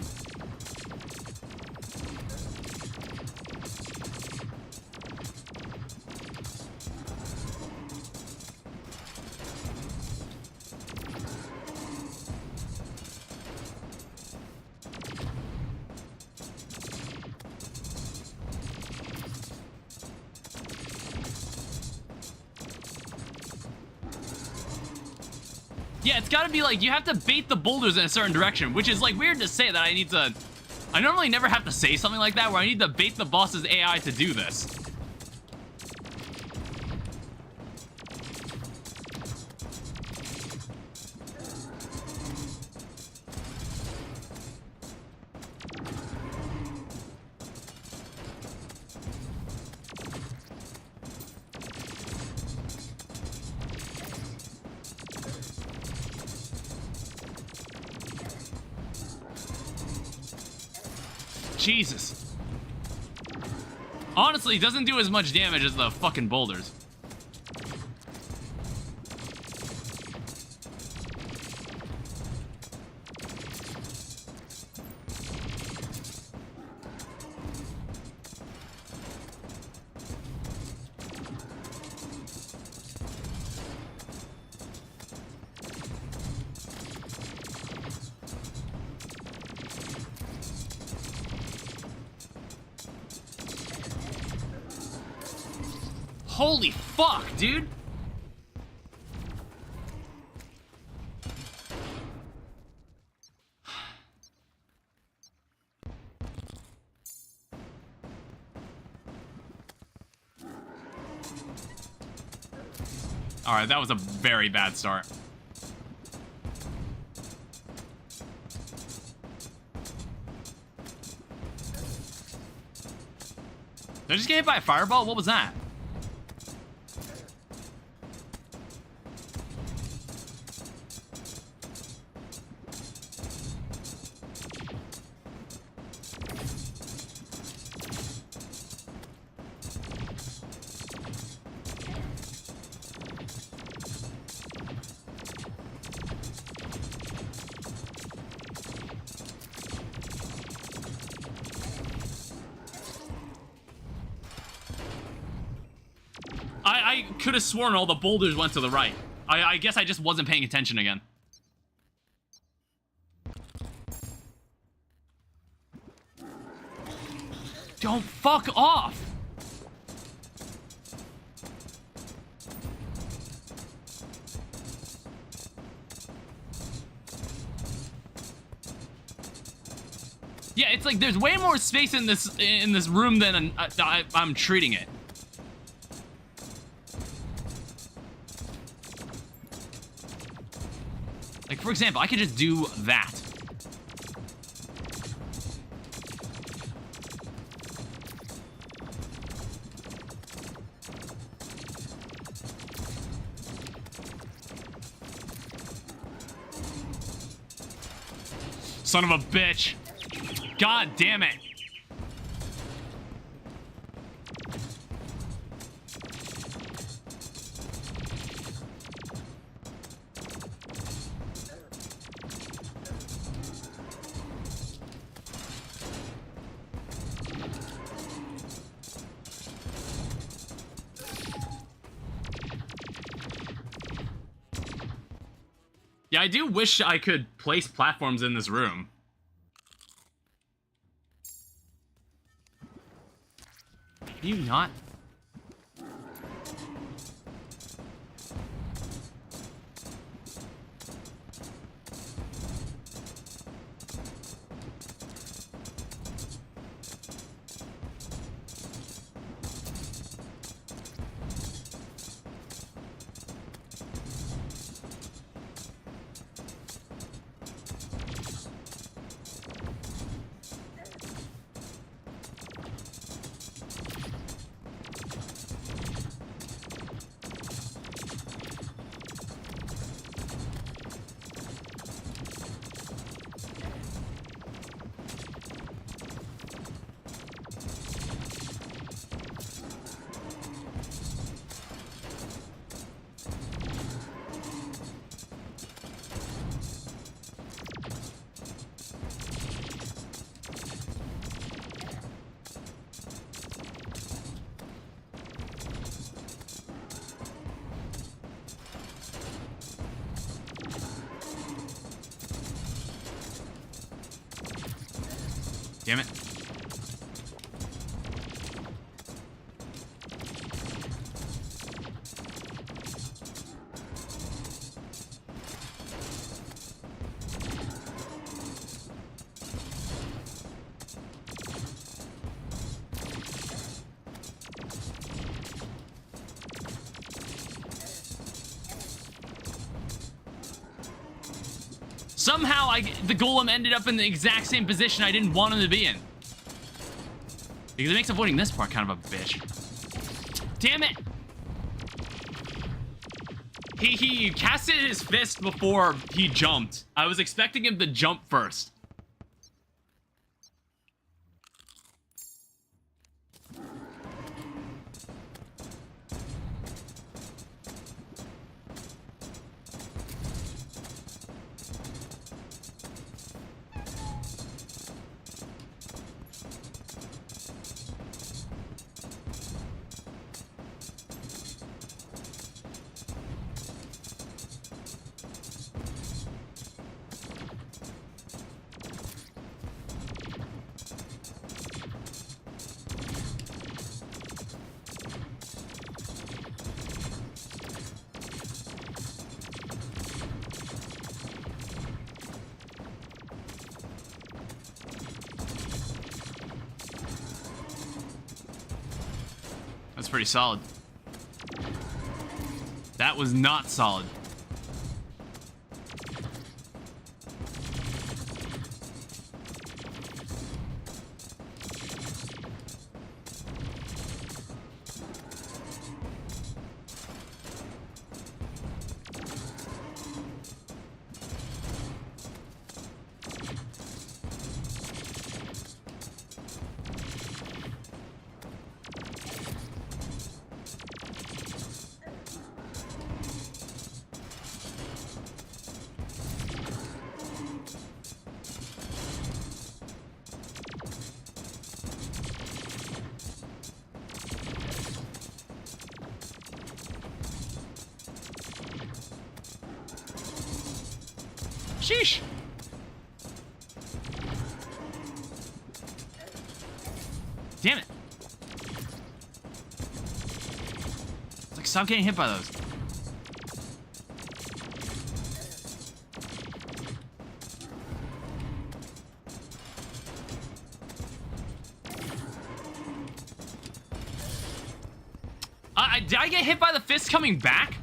Yeah, it's gotta be like, you have to bait the boulders in a certain direction, which is like weird to say that I need to... I normally never have to say something like that, where I need to bait the boss's AI to do this. Jesus. Honestly, it doesn't do as much damage as the fucking boulders. Holy fuck, dude! Alright, that was a very bad start. Did I just get hit by a fireball? What was that? I could have sworn all the boulders went to the right. I guess I just wasn't paying attention again. Don't fuck off! Yeah, it's like there's way more space in this room than I'm treating it. Like, for example, I could just do that. Son of a bitch. God damn it. Yeah, I do wish I could place platforms in this room. Can you not? Damn it. Somehow, the golem ended up in the exact same position I didn't want him to be in. Because it makes avoiding this part kind of a bitch. Damn it! He casted his fist before he jumped. I was expecting him to jump first. pretty solid. That was not solid. Sheesh. Damn it. It's like, stop getting hit by those. Did I get hit by the fist coming back?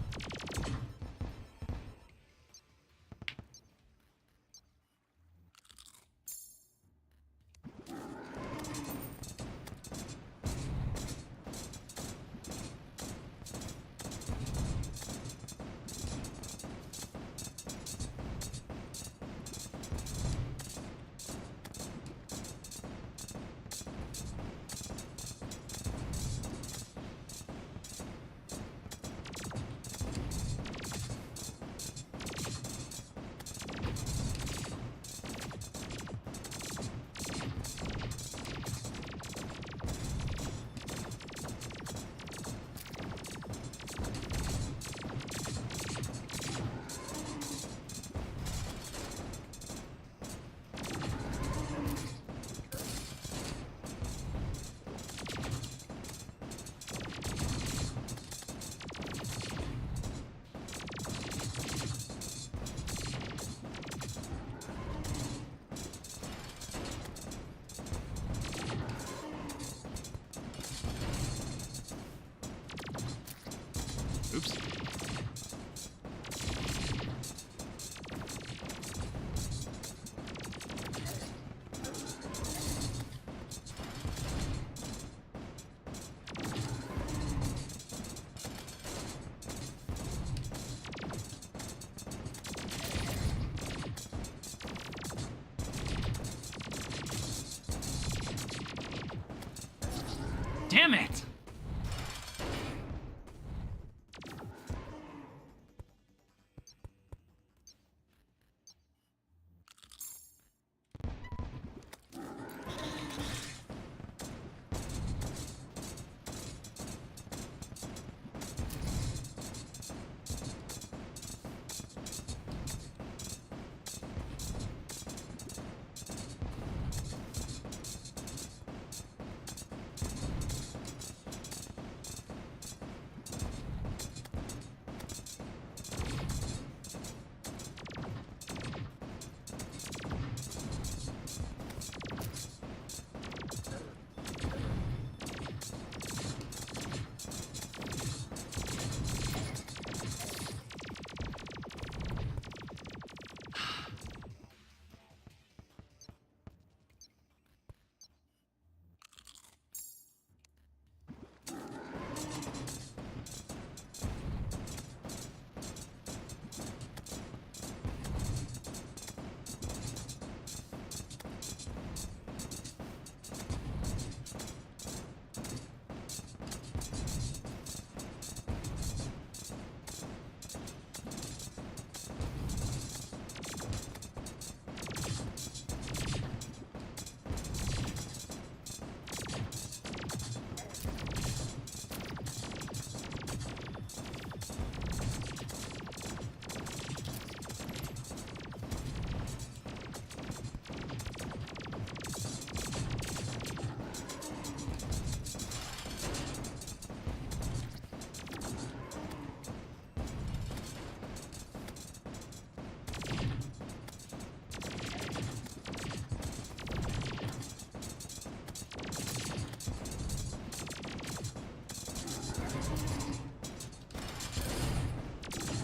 Oops. Damn it!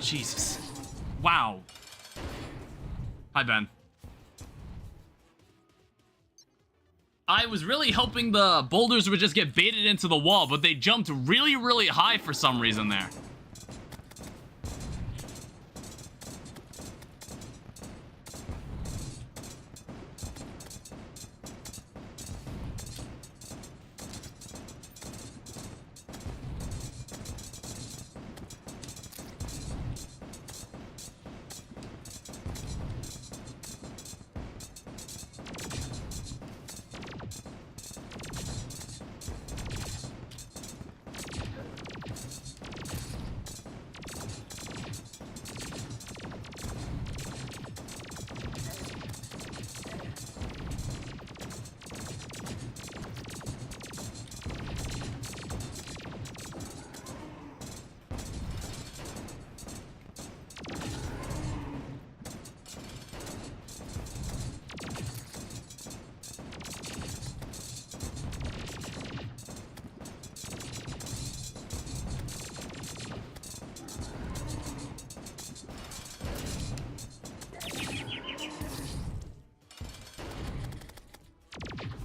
Jesus. Wow. Hi, Ben. I was really hoping the boulders would just get baited into the wall, but they jumped really, really high for some reason there.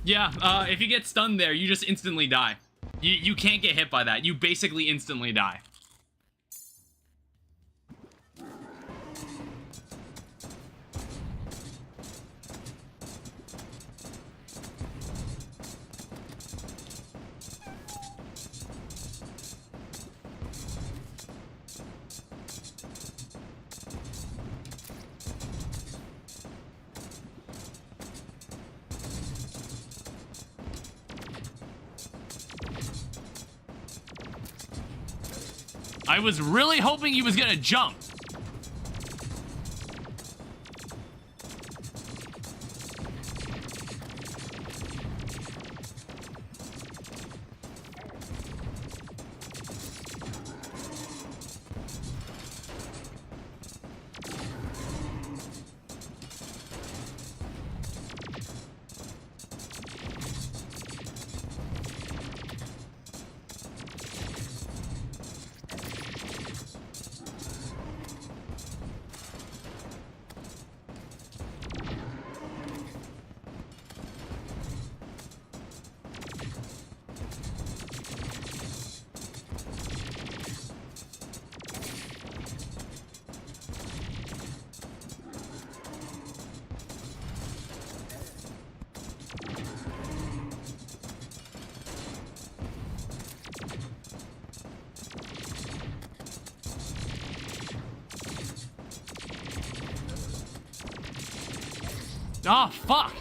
Yeah, if you get stunned there, you just instantly die. You can't get hit by that. You basically instantly die. I was really hoping he was gonna jump. Oh, fuck!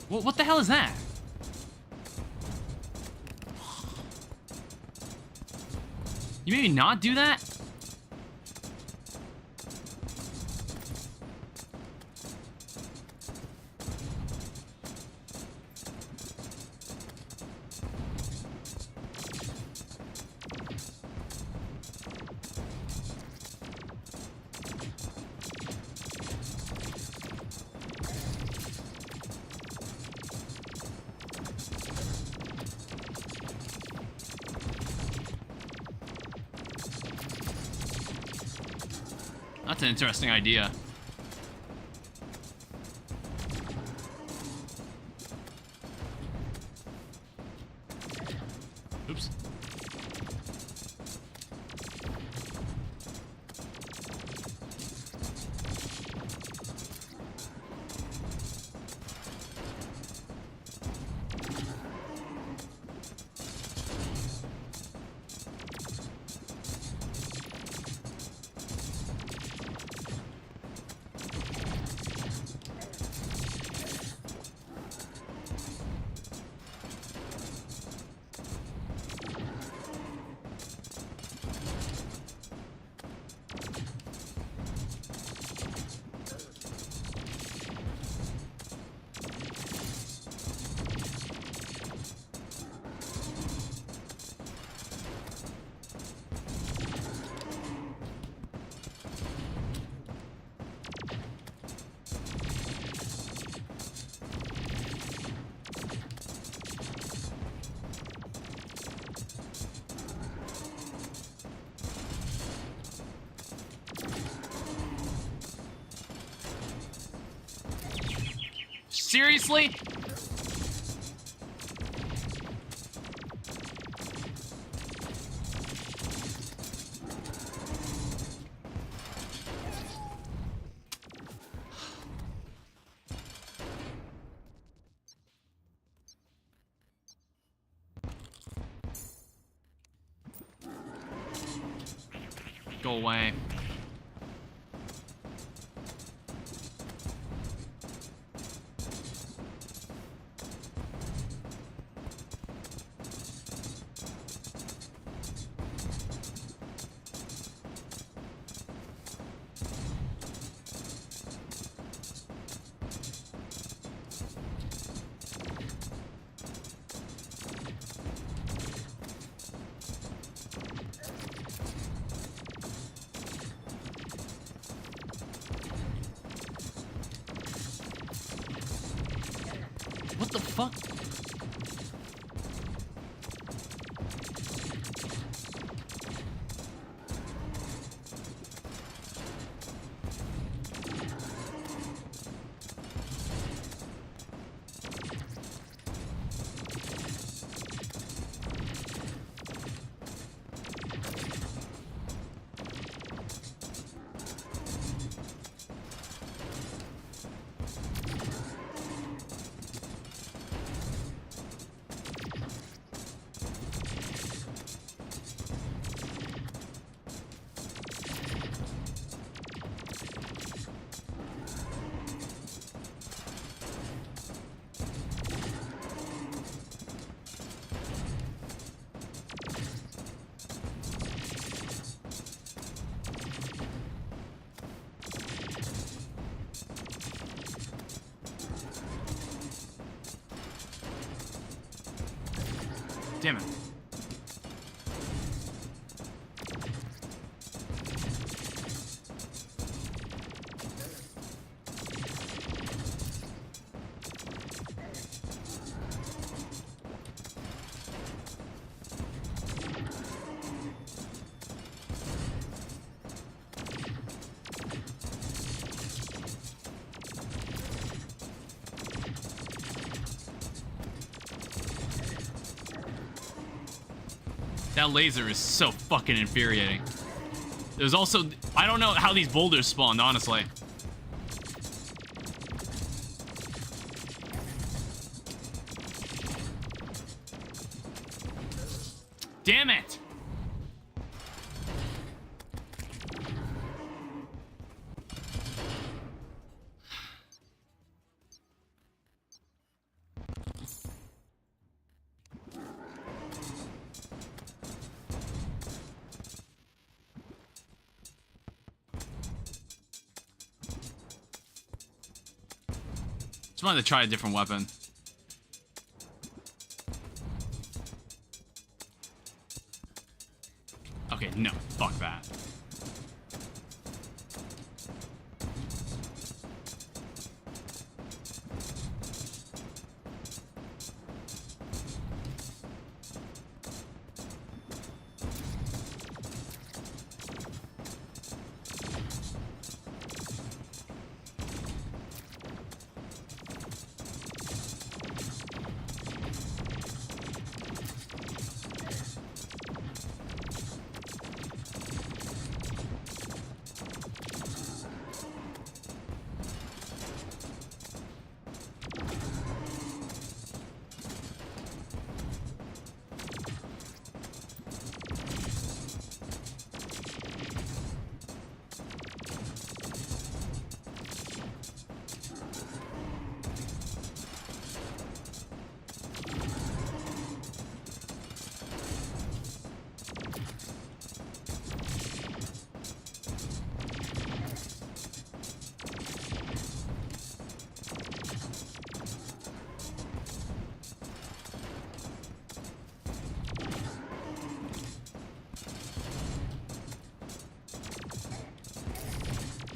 What the hell is that? You maybe not do that? That's an interesting idea. Oops. Seriously? Go away. What the fuck? Damn it. That laser is so fucking infuriating. There's also... I don't know how these boulders spawned, honestly. Damn it! Just wanted to try a different weapon. Okay, no. Fuck that.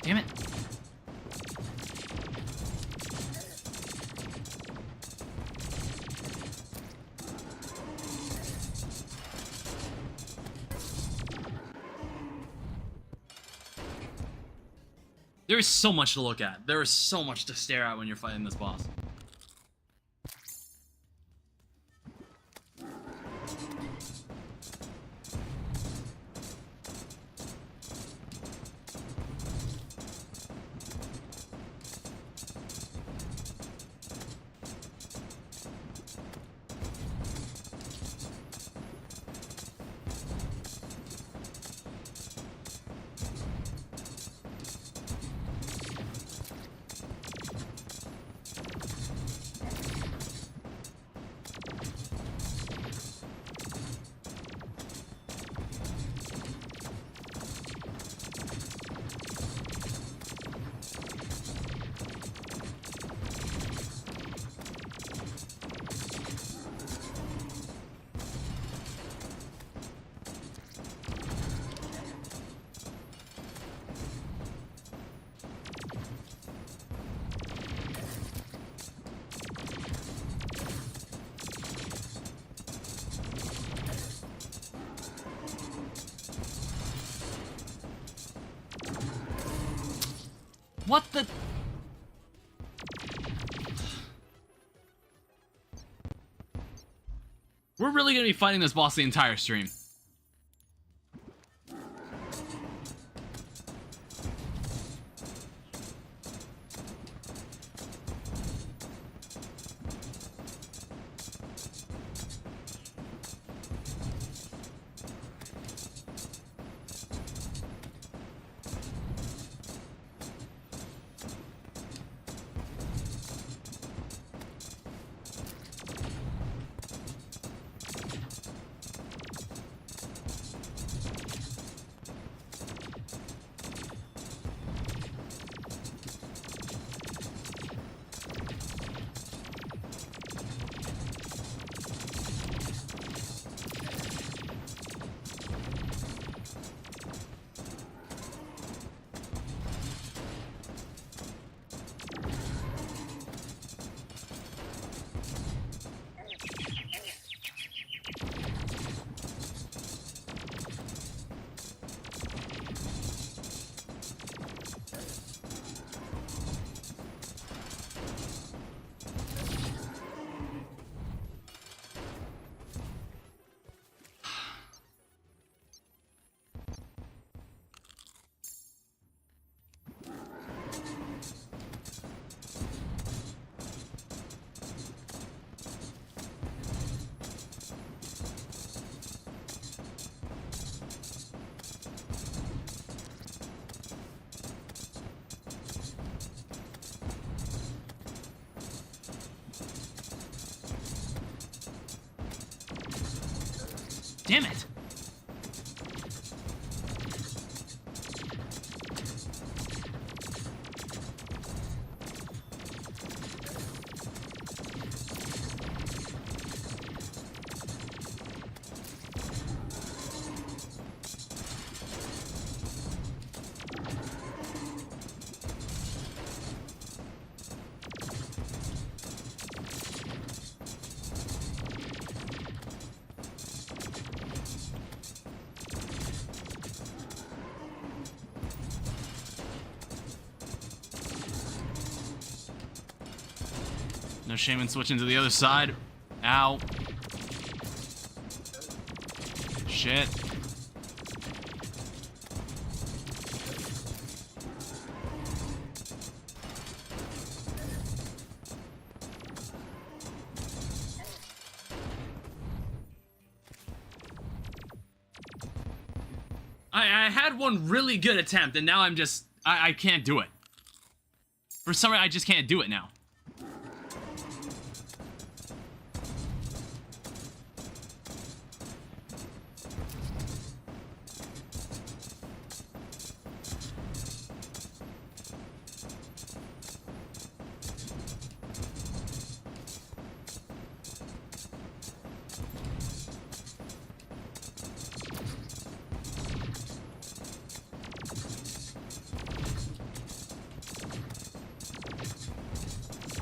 Damn it. There is so much to look at. There is so much to stare at when you're fighting this boss. What the? We're really gonna be fighting this boss the entire stream. Damn it. No shame in switching to the other side. Ow. Shit. I had one really good attempt, and now I'm just... I can't do it. For some reason, I just can't do it now.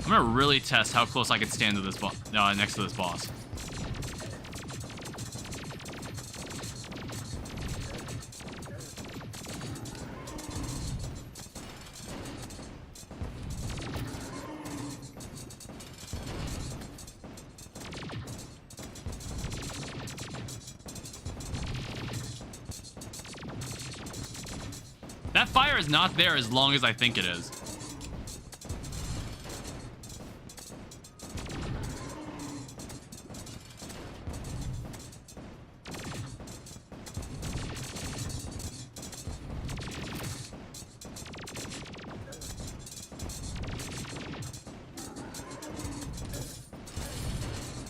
I'm gonna really test how close I can stand to this next to this boss. That fire is not there as long as I think it is.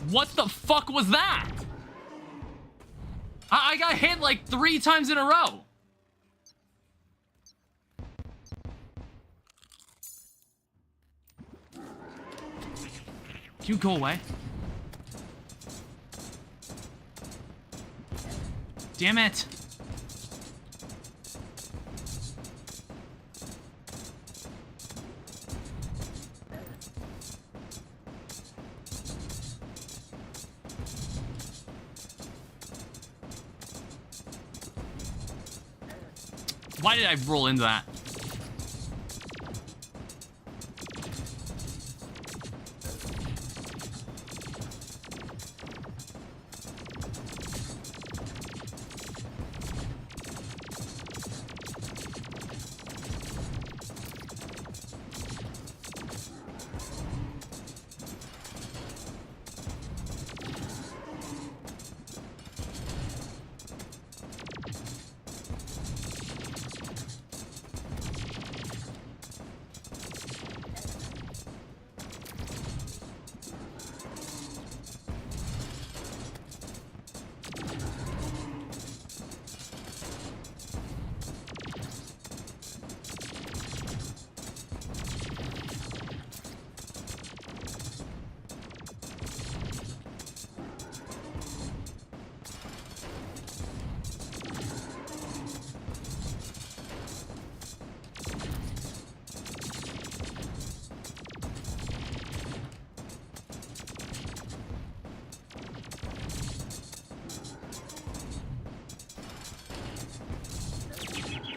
What the fuck was that? I got hit like 3 times in a row. Can you go away? Damn it. Why did I roll into that?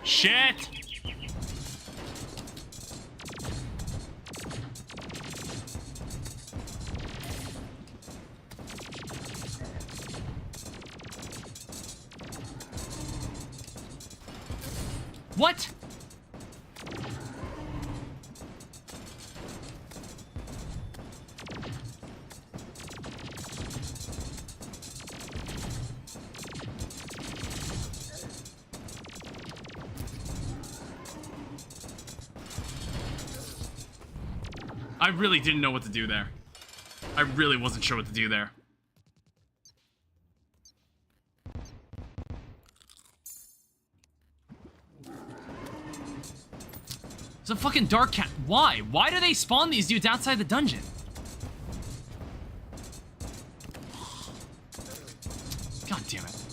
Shit! What? I really didn't know what to do there. I really wasn't sure what to do there. It's a fucking dark cat. Why? Why do they spawn these dudes outside the dungeon? God damn it.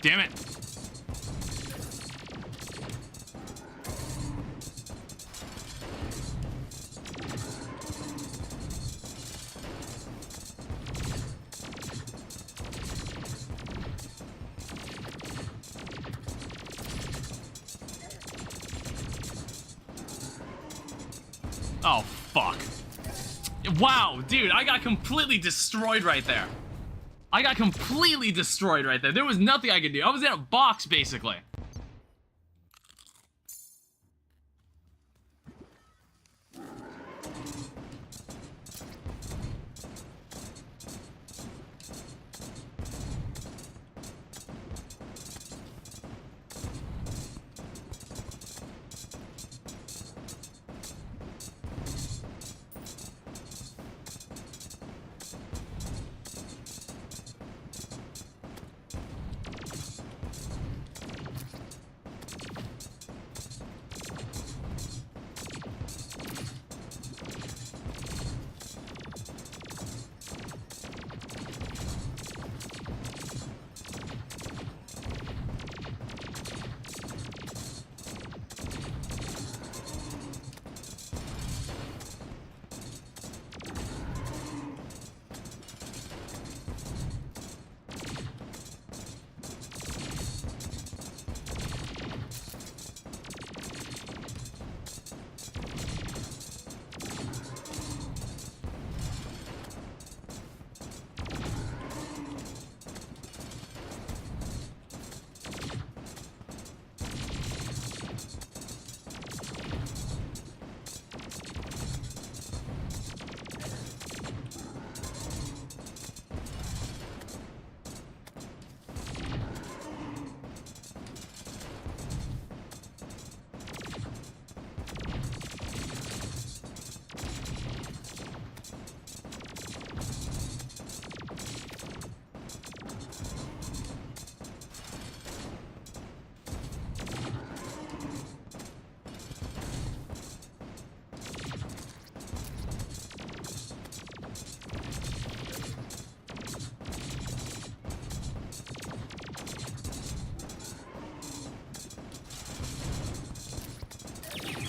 Damn it. Oh, fuck. Wow, dude, I got completely destroyed right there. I got completely destroyed right there. There was nothing I could do. I was in a box, basically.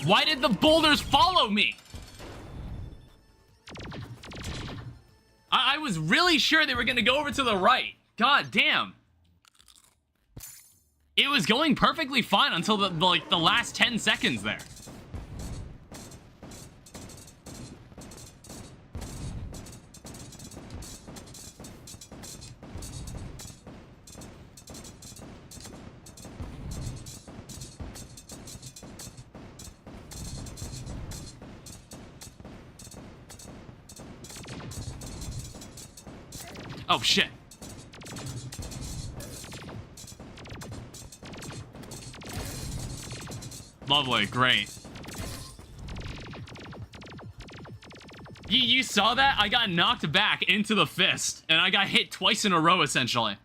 Why did the boulders follow me? I was really sure they were gonna go over to the right. God damn. It was going perfectly fine until the last 10 seconds there. Oh, shit. Lovely, great. You saw that? I got knocked back into the fist, and I got hit twice in a row, essentially.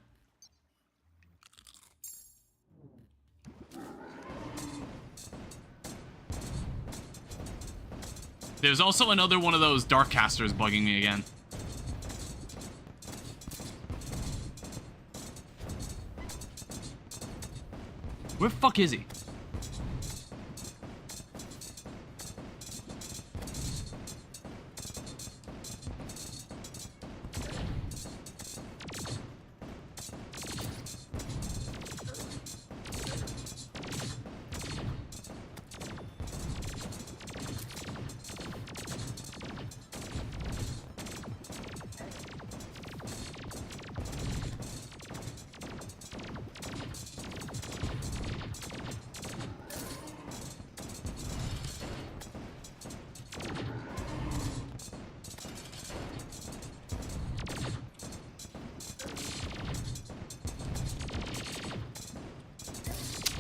There's also another one of those dark casters bugging me again. Where the fuck is he?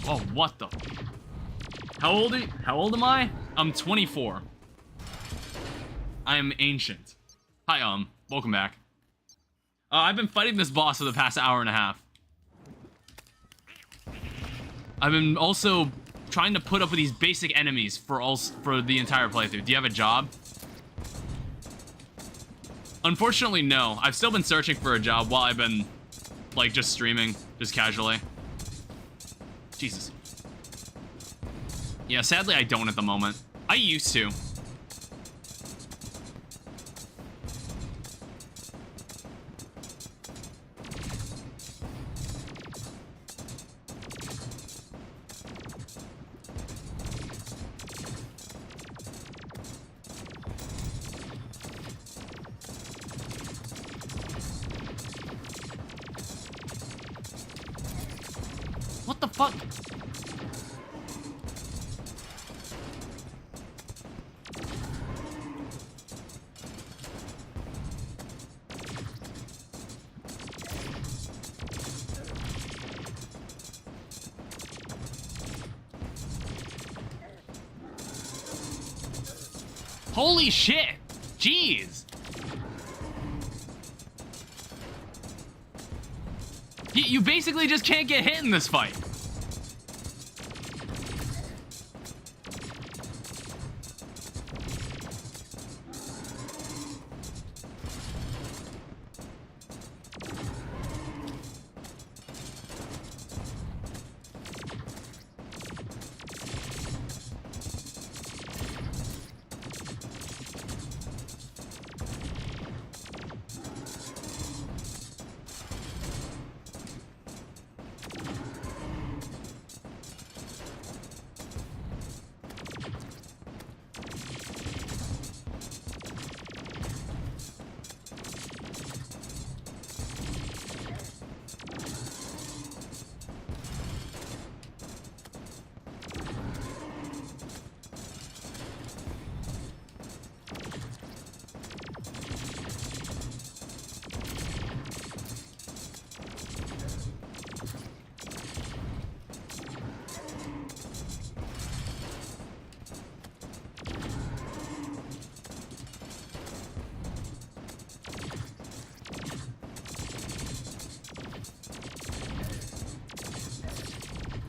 Oh, what the? How old am I? I'm 24. I am ancient. Hi, welcome back. I've been fighting this boss for the past hour and a half. I've been also trying to put up with these basic enemies for the entire playthrough. Do you have a job? Unfortunately, no. I've still been searching for a job while I've been, like, just streaming, just casually. Jesus. Yeah, sadly I don't at the moment. I used to. What the fuck? Holy shit! Jeez! You basically just can't get hit in this fight.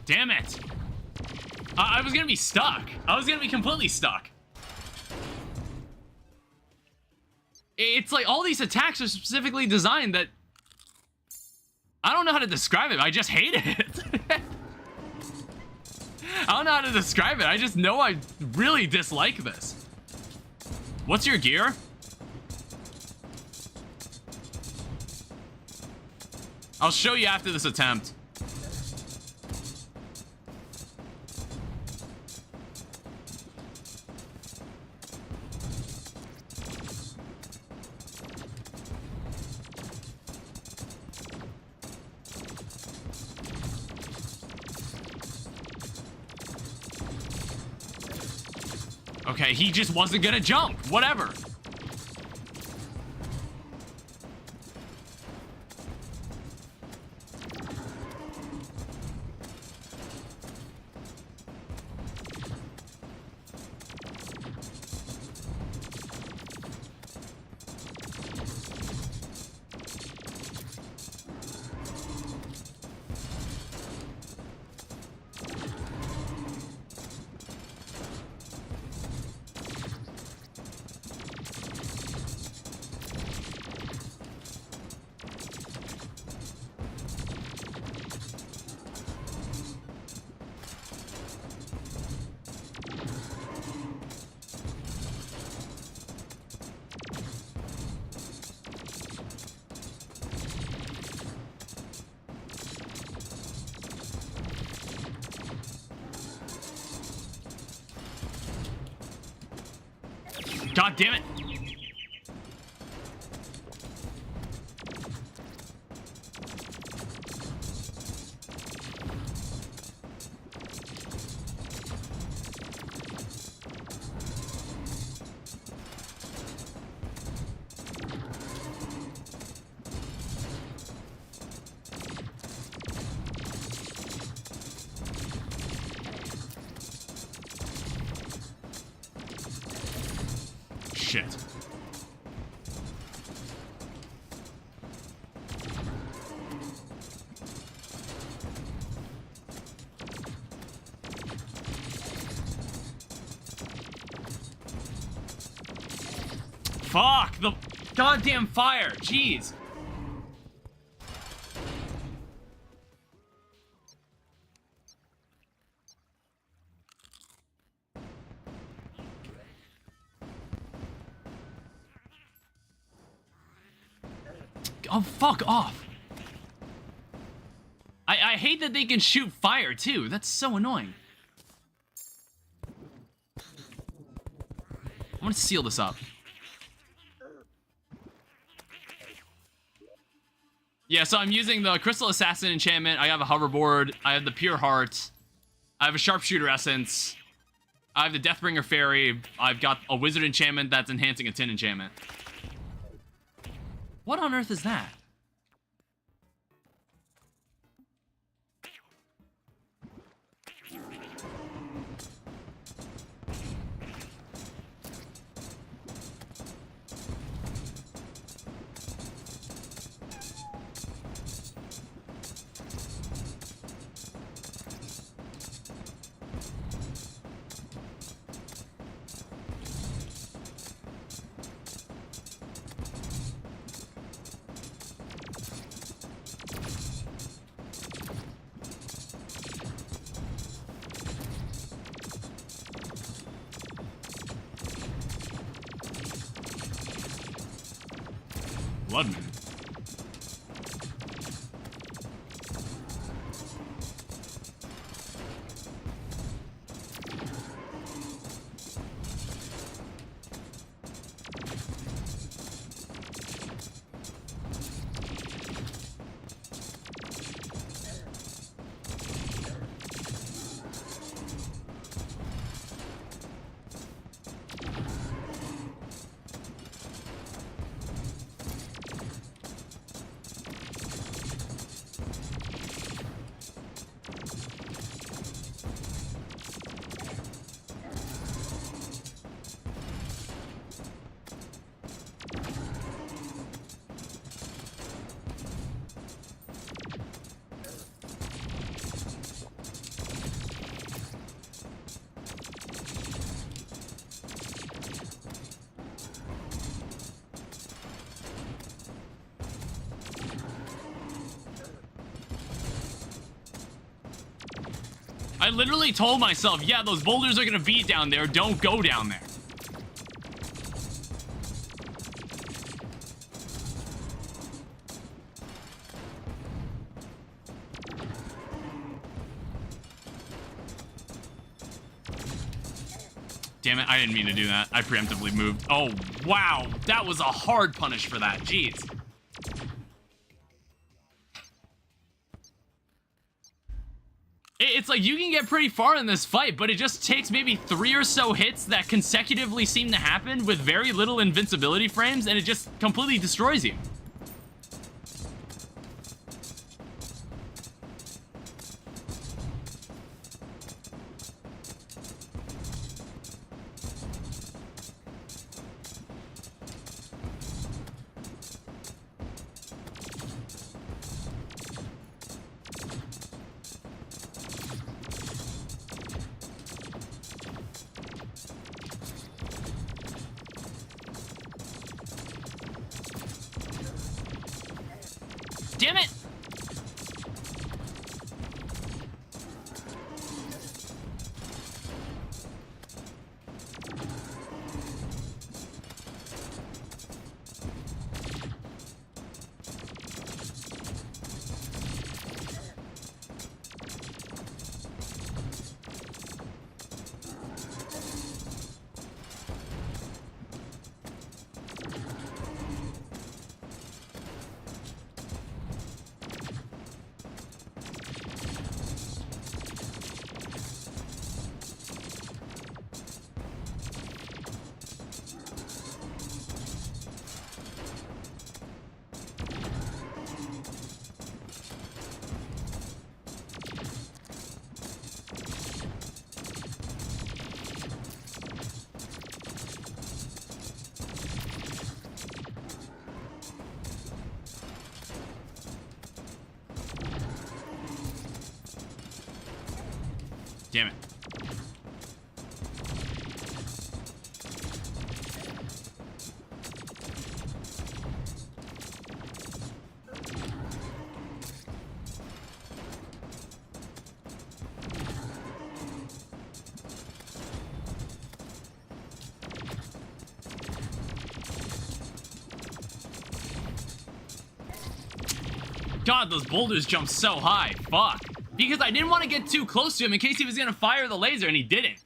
Damn it! I was gonna be stuck. I was gonna be completely stuck. It's like all these attacks are specifically designed that... I don't know how to describe it, I just hate it. I don't know how to describe it. I just know I really dislike this. What's your gear? I'll show you after this attempt. Okay, he just wasn't gonna jump. Whatever. God damn it. Shit. Fuck the goddamn fire. Jeez. Oh, fuck off. I hate that they can shoot fire, too. That's so annoying. I'm gonna seal this up. Yeah, so I'm using the Crystal Assassin enchantment. I have a hoverboard. I have the Pure Heart. I have a Sharpshooter Essence. I have the Deathbringer Fairy. I've got a Wizard enchantment that's enhancing a Tin enchantment. What on earth is that? Bloodman. I literally told myself, yeah, those boulders are gonna be down there. Don't go down there. Damn it, I didn't mean to do that. I preemptively moved. Oh, wow. That was a hard punish for that. Jeez. It's like you can get pretty far in this fight, but it just takes maybe 3 or so hits that consecutively seem to happen with very little invincibility frames, and it just completely destroys you. Damn it! Damn it. God, those boulders jump so high. Fuck. Because I didn't want to get too close to him in case he was going to fire the laser, and he didn't.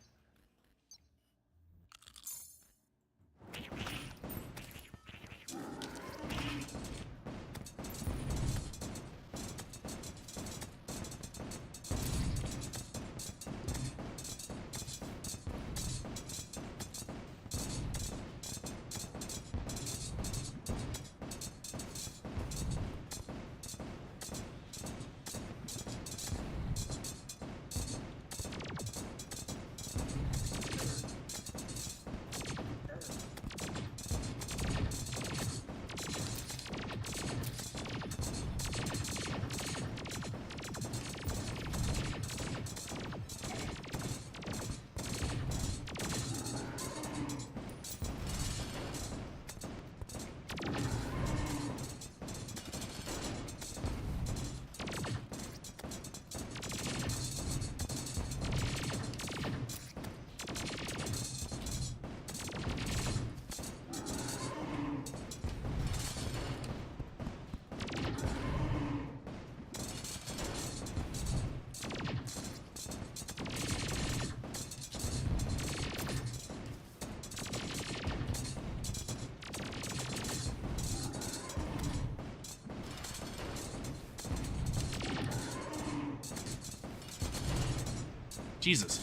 Jesus.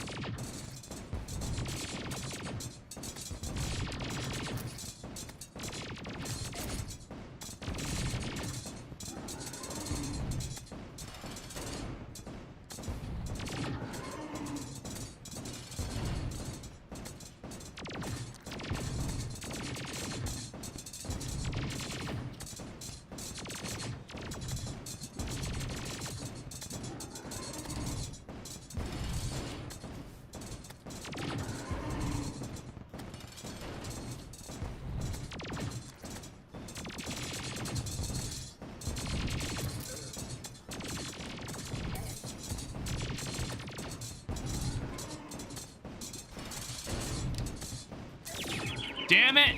Damn it!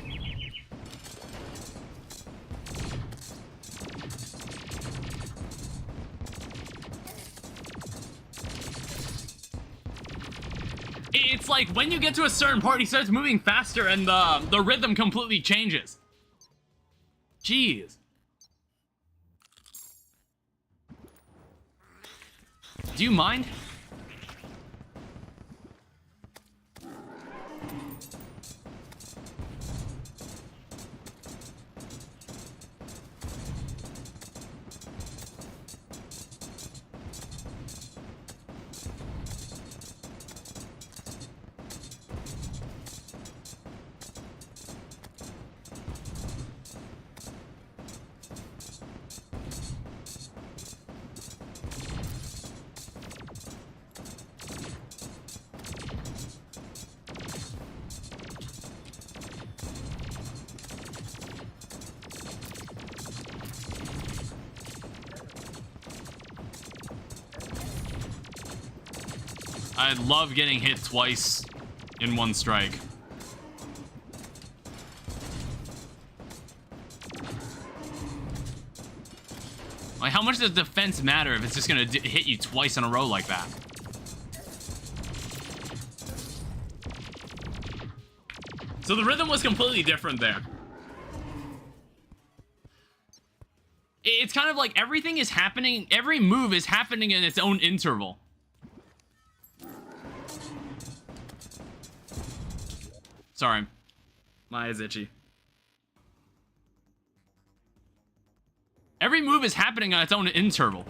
It's like when you get to a certain part, he starts moving faster and the rhythm completely changes. Jeez. Do you mind? I love getting hit twice in one strike. Like, how much does defense matter if it's just gonna hit you twice in a row like that? So the rhythm was completely different there. It's kind of like everything is happening, every move is happening in its own interval. Sorry, my eye's itchy. Every move is happening on its own interval.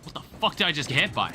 What the fuck did I just get hit by?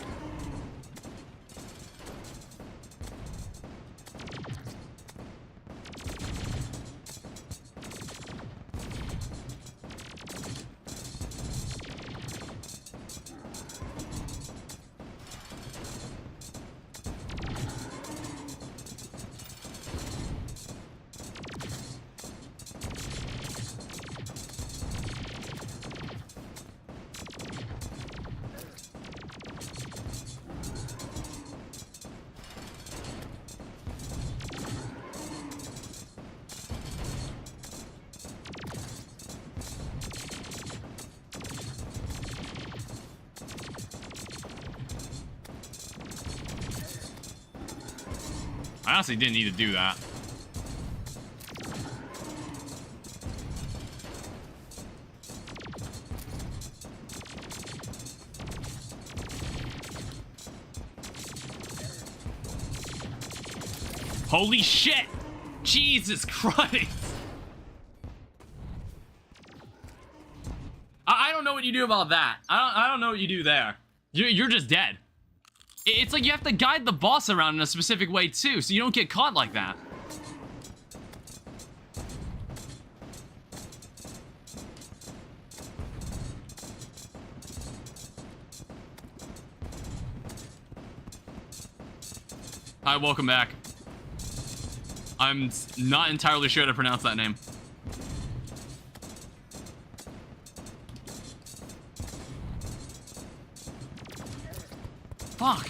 I honestly didn't need to do that. Holy shit! Jesus Christ! I don't know what you do about that. I don't know what you do there. You're just dead. It's like you have to guide the boss around in a specific way too, so you don't get caught like that. Hi, welcome back. I'm not entirely sure how to pronounce that name. Fuck.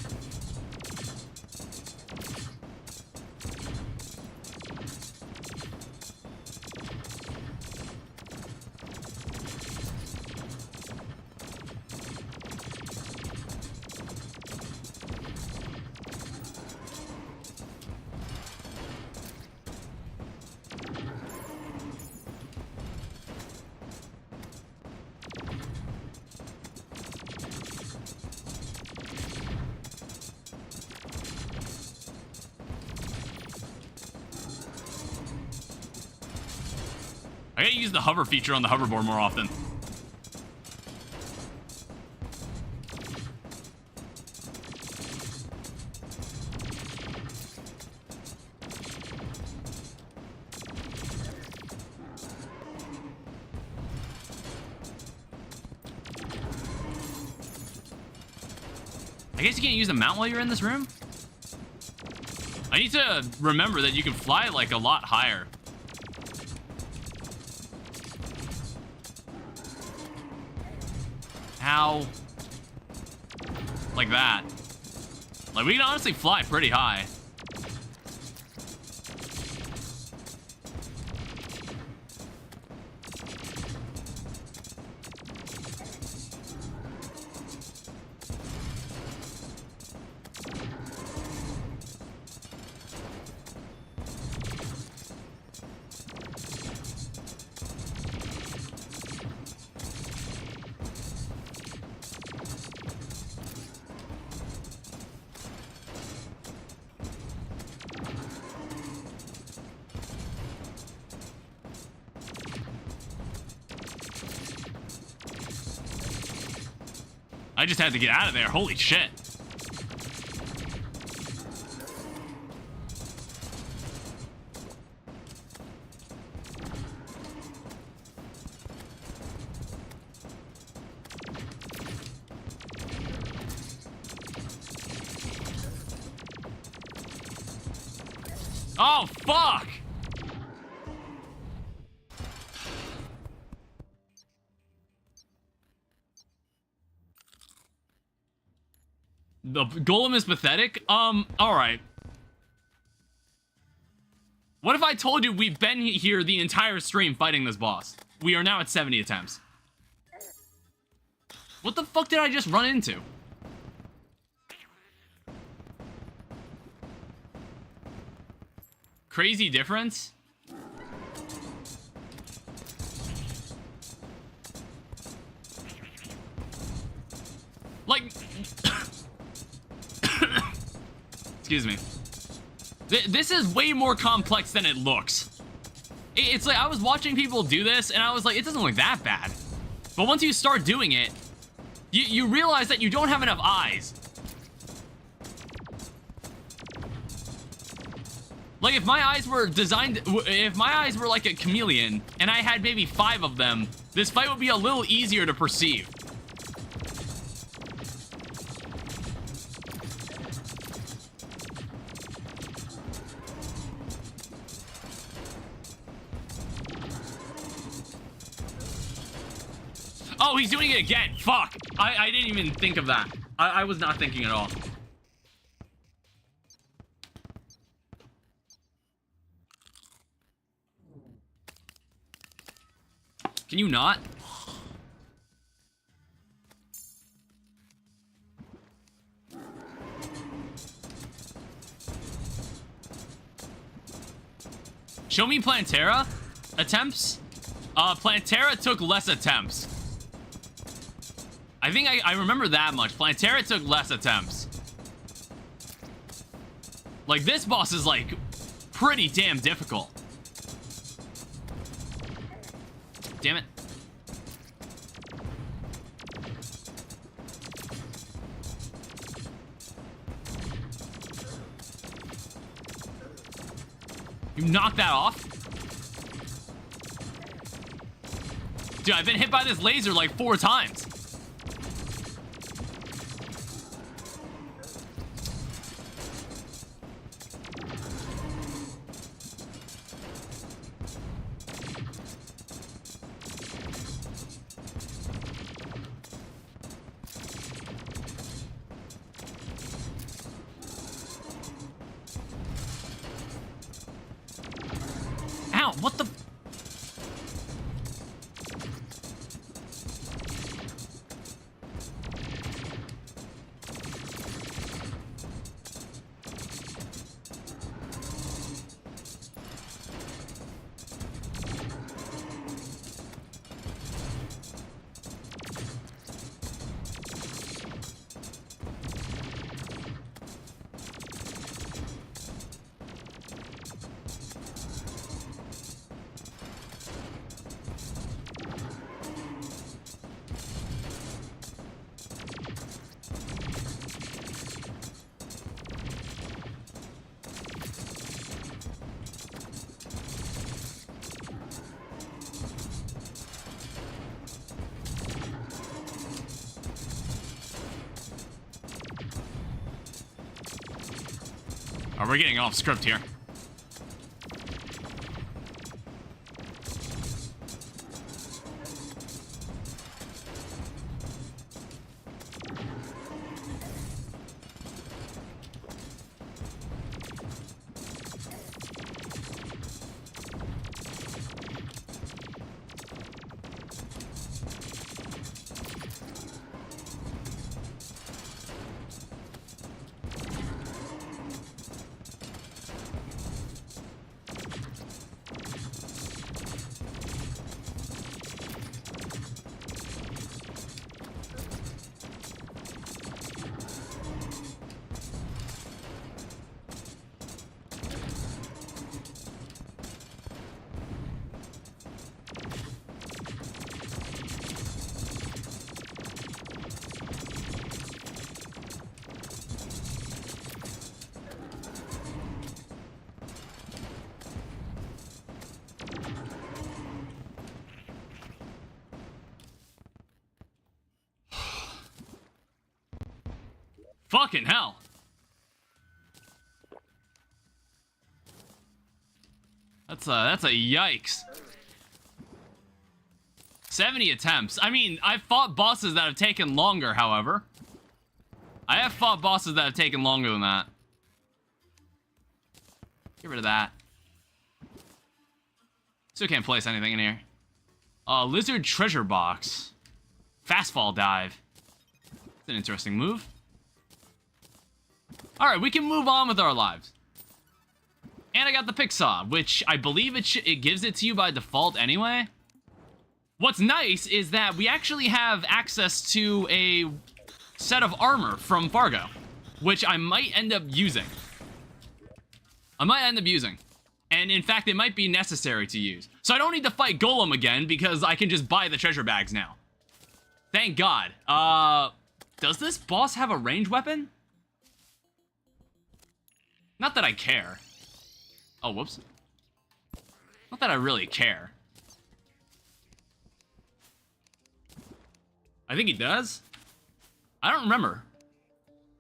I gotta use the hover feature on the hoverboard more often. I guess you can't use the mount while you're in this room? I need to remember that you can fly like a lot higher. How? Like that. Like, we can honestly fly pretty high. I just had to get out of there. Holy shit. Oh, fuck! The golem is pathetic? Alright. What if I told you we've been here the entire stream fighting this boss? We are now at 70 attempts. What the fuck did I just run into? Crazy difference? Like... Excuse me. This is way more complex than it looks. It's like, I was watching people do this, and I was like, it doesn't look that bad. But once you start doing it, you realize that you don't have enough eyes. Like, if my eyes were designed, if my eyes were like a chameleon, and I had maybe 5 of them, this fight would be a little easier to perceive. Oh, he's doing it again. Fuck. I didn't even think of that. I was not thinking at all. Can you not? Show me Plantera attempts. Plantera took less attempts. I think I remember that much. Plantera took less attempts. Like, this boss is, like, pretty damn difficult. Damn it. You knocked that off? Dude, I've been hit by this laser like 4 times. Ow, what the... Oh, we're getting off script here. Fucking hell. That's a yikes. 70 attempts. I mean, I've fought bosses that have taken longer, however. I have fought bosses that have taken longer than that. Get rid of that. Still can't place anything in here. Lizard treasure box. Fast fall dive. It's an interesting move. Alright, we can move on with our lives. And I got the pick saw, which I believe it gives it to you by default anyway. What's nice is that we actually have access to a set of armor from Fargo, which I might end up using. And in fact, it might be necessary to use. So I don't need to fight Golem again because I can just buy the treasure bags now. Thank God. Does this boss have a ranged weapon? Not that I care. Oh, whoops. Not that I really care. I think he does. I don't remember.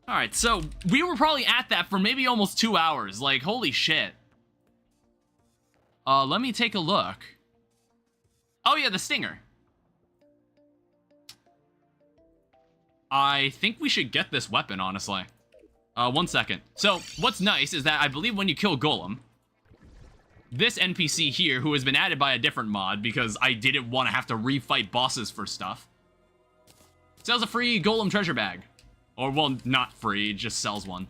Alright, so we were probably at that for maybe almost 2 hours. Like, holy shit. Let me take a look. Oh yeah, the stinger. I think we should get this weapon, honestly. 1 second. So, what's nice is that I believe when you kill Golem, this NPC here, who has been added by a different mod because I didn't want to have to refight bosses for stuff, sells a free Golem treasure bag. Or, well, not free, it just sells one.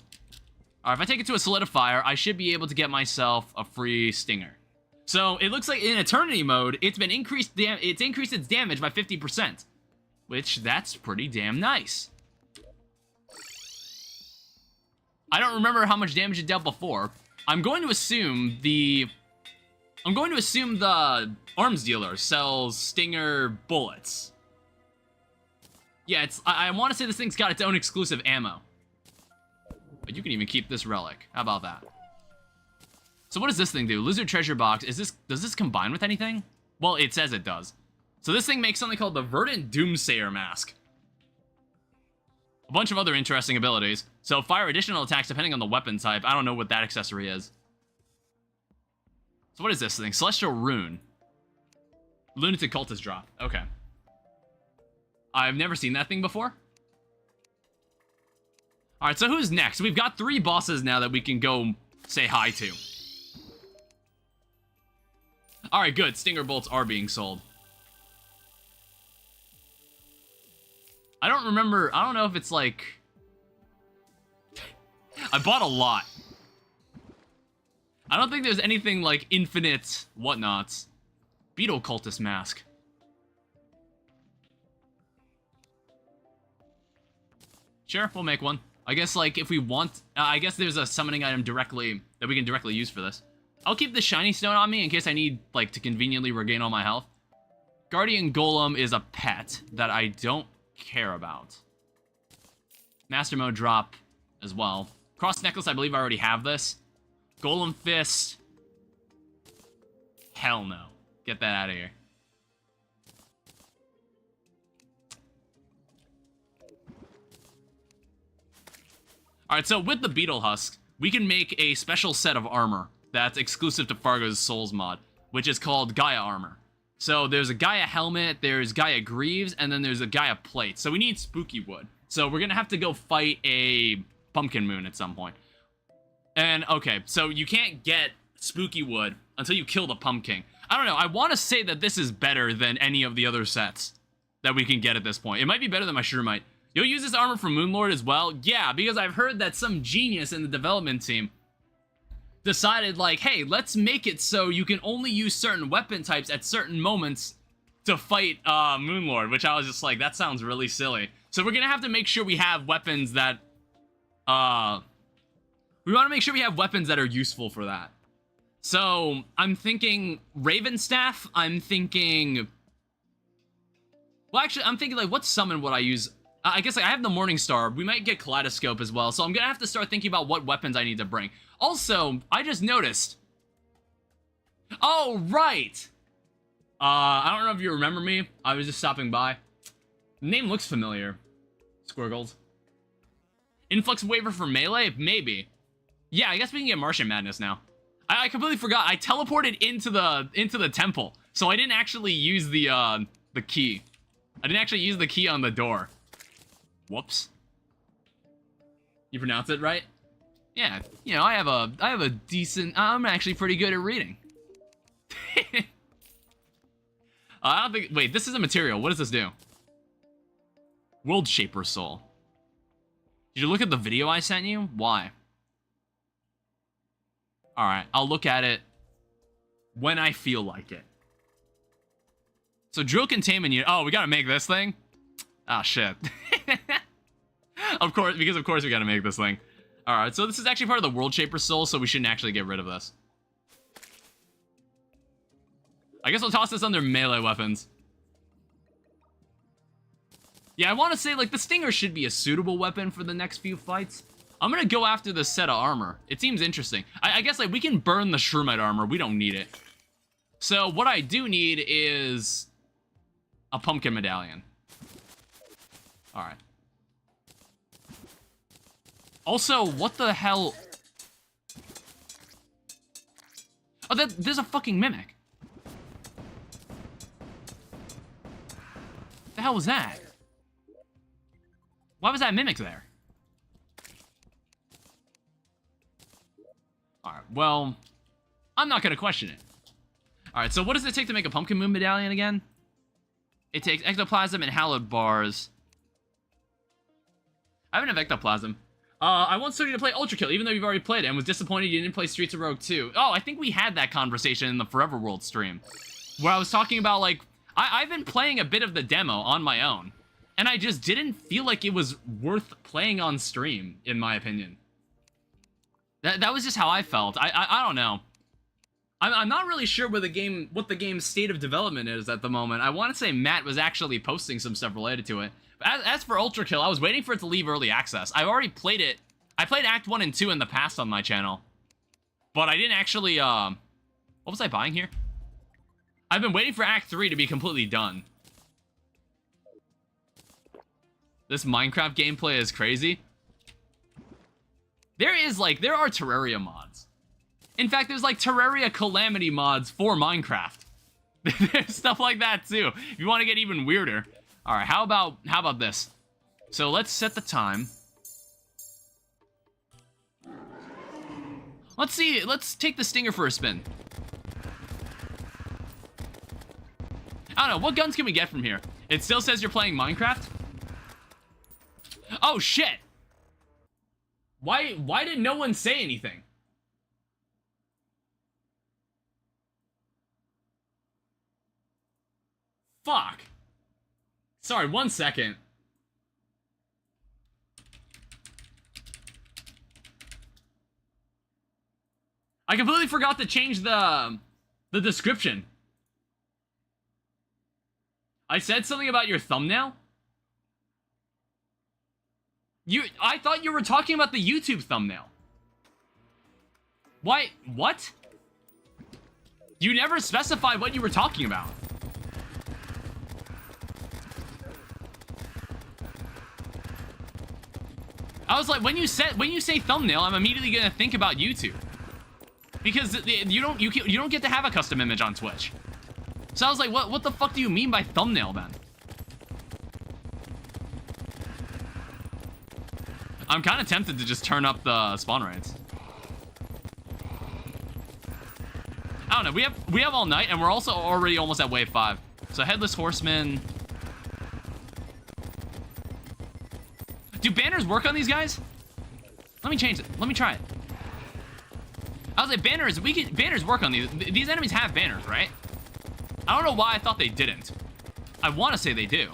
Alright, if I take it to a solidifier, I should be able to get myself a free stinger. So, it looks like in Eternity mode, it's increased its damage by 50%. Which, that's pretty damn nice. I don't remember how much damage it dealt before. I'm going to assume the arms dealer sells stinger bullets. Yeah, I want to say this thing's got its own exclusive ammo. But you can even keep this relic. How about that? So what does this thing do? Lizard treasure box. Does this combine with anything? Well, it says it does. So this thing makes something called the Verdant Doomsayer mask. A bunch of other interesting abilities. So fire additional attacks depending on the weapon type. I don't know what that accessory is. So what is this thing? Celestial Rune. Lunatic Cultist drop. Okay. I've never seen that thing before. Alright, so who's next? We've got 3 bosses now that we can go say hi to. Alright, good. Stinger bolts are being sold. I don't remember. I don't know if it's like... I bought a lot. I don't think there's anything like infinite whatnots. Beetle Cultist mask. Sure, we'll make one. I guess like if we want... I guess there's a summoning item directly that we can directly use for this. I'll keep the shiny stone on me in case I need like to conveniently regain all my health. Guardian Golem is a pet that I don't care about. Master mode drop as well. Cross necklace, I believe I already have this. Golem fist. Hell no. Get that out of here. Alright, so with the beetle husk, we can make a special set of armor that's exclusive to FARGO'S Souls mod, which is called Gaia armor. So there's a Gaia helmet, there's Gaia greaves, and then there's a Gaia plate. So we need spooky wood. So we're gonna have to go fight a pumpkin moon at some point. And okay, so you can't get spooky wood until you kill the pumpkin. I don't know, I want to say that this is better than any of the other sets that we can get at this point. It might be better than my Shrewmite. You'll use this armor for Moonlord as well? Yeah, because I've heard that some genius in the development team decided, like, hey, let's make it so you can only use certain weapon types at certain moments to fight Moonlord, which I was just like, that sounds really silly. So we're gonna have to make sure we have weapons that, we want to make sure we have weapons that are useful for that. So, I'm thinking Raven Staff, I'm thinking... Well, actually, I'm thinking, like, what summon would I use? I guess, like, I have the Morning Star. We might get Kaleidoscope as well, so I'm gonna have to start thinking about what weapons I need to bring. Also, I just noticed... Oh, right! I don't know if you remember me. I was just stopping by. The name looks familiar. Squirgles. Influx Waiver for melee? Maybe. Yeah, I guess we can get Martian Madness now. I completely forgot. I teleported into the temple, so I didn't actually use the key. I didn't actually use the key on the door. Whoops. You pronounce it right? Yeah, you know, I have a decent... I'm actually pretty good at reading. I don't think... Wait, this is a material. What does this do? World Shaper Soul. Did you look at the video I sent you? Why? Alright, I'll look at it when I feel like it. So, drill containment unit. Oh, we gotta make this thing? Ah, shit. Of course, because of course we gotta make this thing. Alright, so this is actually part of the World Shaper Soul, so we shouldn't actually get rid of this. I guess we'll toss this under melee weapons. Yeah, I want to say, like, the Stinger should be a suitable weapon for the next few fights. I'm gonna go after the set of armor. It seems interesting. I guess, like, we can burn the Shrewmite armor. We don't need it. So, what I do need is a pumpkin medallion. Alright. Also, what the hell? Oh, there's a fucking mimic. The hell was that? Why was that mimic there? Alright, well, I'm not gonna question it. Alright, so what does it take to make a Pumpkin Moon medallion again? It takes ectoplasm and hallowed bars. I have an ectoplasm. I want Sody to play Ultra Kill, even though you've already played it, and was disappointed you didn't play Streets of Rogue 2. Oh, I think we had that conversation in the Forever World stream, where I was talking about, like, I've been playing a bit of the demo on my own, and I just didn't feel like it was worth playing on stream, in my opinion. That was just how I felt. I don't know. I'm not really sure what the game's state of development is at the moment. I want to say Matt was actually posting some stuff related to it. But as for Ultra Kill, I was waiting for it to leave early access. I've already played it. I played Act 1 and 2 in the past on my channel. But I didn't actually, what was I buying here? I've been waiting for Act 3 to be completely done. This Minecraft gameplay is crazy. There are Terraria mods. In fact, there's like Terraria Calamity mods for Minecraft. There's stuff like that too, if you want to get even weirder. Alright, how about this? So let's set the time. Let's see, let's take the Stinger for a spin. I don't know, what guns can we get from here? It still says you're playing Minecraft? Oh shit! Why did no one say anything? Fuck. Sorry, 1 second. I completely forgot to change the description. I said something about your thumbnail? I thought you were talking about the YouTube thumbnail. Why? What? You never specified what you were talking about. I was like, when you say thumbnail, I'm immediately gonna think about YouTube. Because you don't get to have a custom image on Twitch. So I was like, what the fuck do you mean by thumbnail then? I'm kind of tempted to just turn up the spawn rates. I don't know. We have all night, and we're also already almost at wave 5. So headless horseman. Do banners work on these guys? Let me change it. Let me try it. I was like, banners work on these. These enemies have banners, right? I don't know why I thought they didn't. I want to say they do.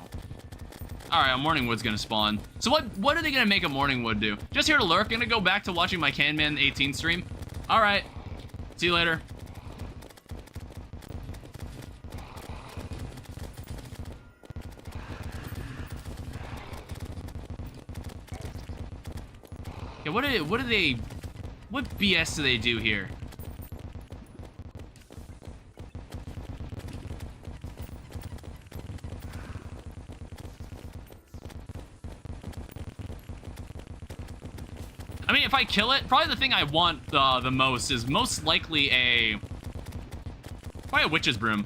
All right, a morning wood's gonna spawn. So what are they gonna make a morning wood do? Just here to lurk. Gonna go back to watching my Canman 18 stream. All right. See you later. Yeah, what BS do they do here? I mean, if I kill it, probably the thing I want the most is most likely probably a witch's broom.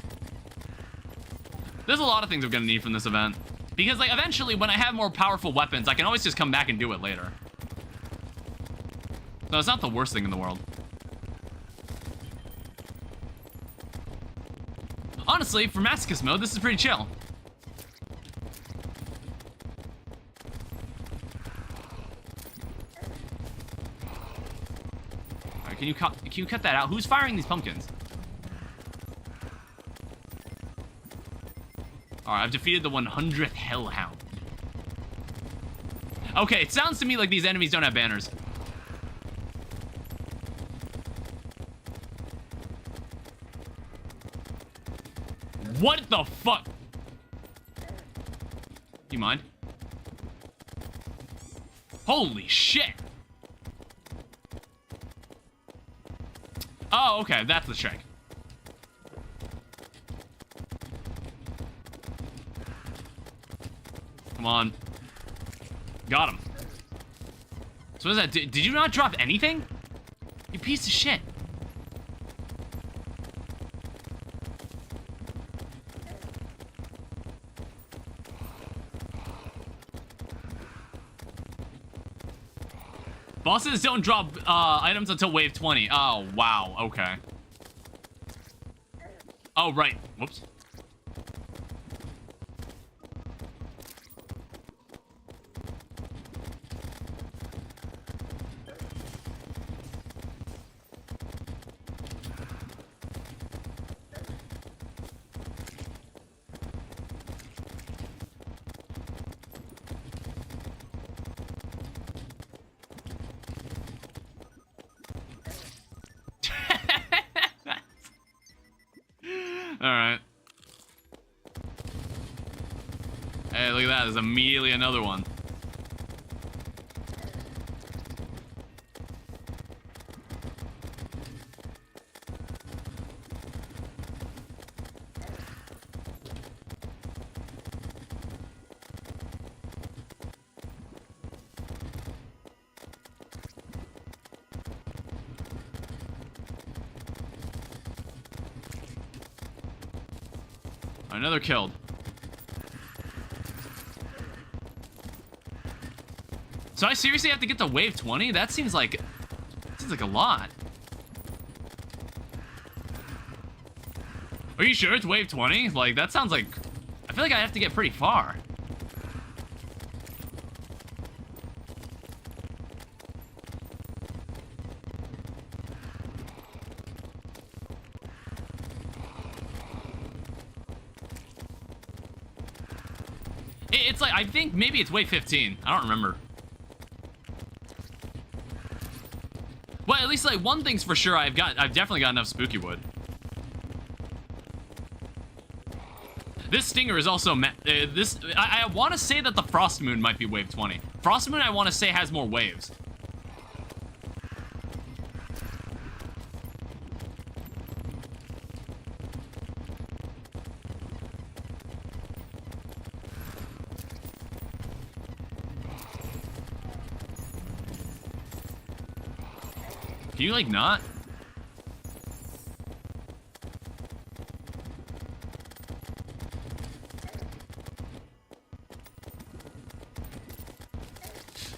There's a lot of things I'm gonna need from this event. Because, like, eventually, when I have more powerful weapons, I can always just come back and do it later. So it's not the worst thing in the world. Honestly, for masochist mode, this is pretty chill. Alright, can you cut that out? Who's firing these pumpkins? Alright, I've defeated the 100th Hellhound. Okay, it sounds to me like these enemies don't have banners. What the fuck? You mind? Holy shit! Oh, okay, that's the trick. Come on. Got him. So what is that? Did you not drop anything? You piece of shit. Bosses don't drop items until wave 20. Oh, wow. Okay. Oh, right. Whoops. Alright. Hey, look at that. There's immediately another one. Another killed. So I seriously have to get to wave 20? That seems like a lot. Are you sure it's wave 20? Like, that sounds like... I feel like I have to get pretty far. It's like, I think maybe it's wave 15. I don't remember. Well, at least, like, one thing's for sure, I've definitely got enough spooky wood. This stinger is also, I want to say that the frost moon might be wave 20. Frost moon, I want to say, has more waves. Can you, like, not?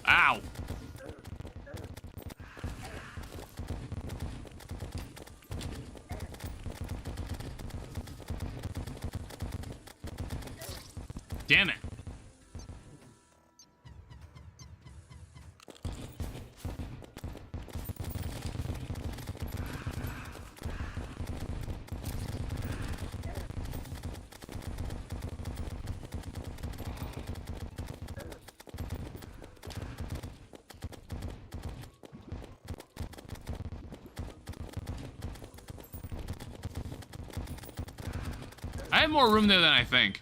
Ow. Damn it. I have more room there than I think.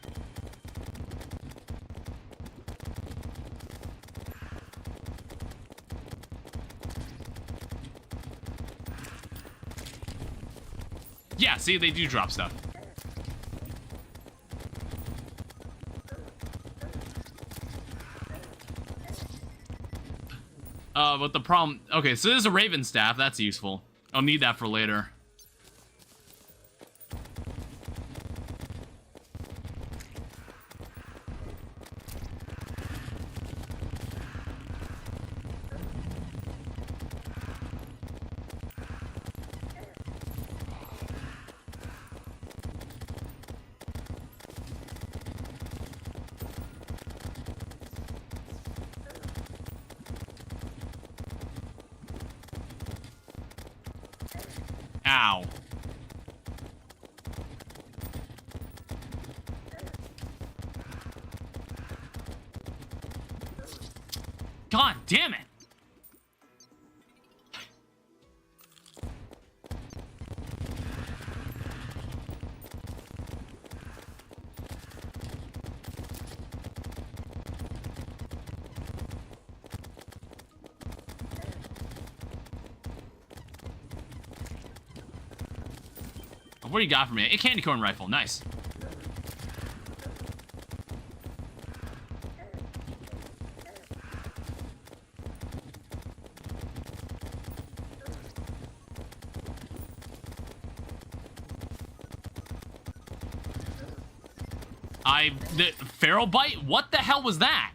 Yeah, see, they do drop stuff. But the problem... Okay, so there's a Raven Staff. That's useful. I'll need that for later. Ow. God damn it. What do you got for me? A candy corn rifle. Nice. The feral bite? What the hell was that?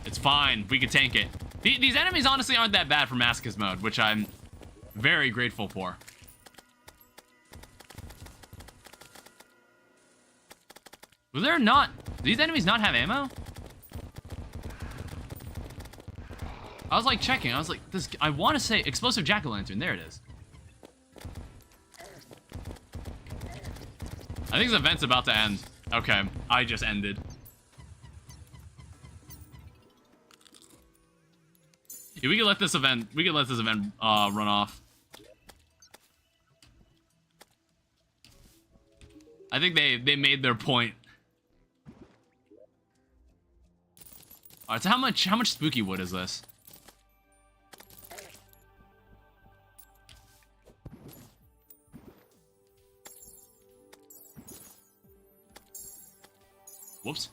It's fine. We could tank it. These enemies honestly aren't that bad for Masochist mode, which I'm very grateful for. Was there not... Do these enemies not have ammo? I was like checking. I was like, this. I want to say explosive jack-o'-lantern. There it is. I think this event's about to end. Okay, I just ended. Yeah, we can let this event. We can let this event run off. I think they made their point. All right, so how much spooky wood is this? Whoops.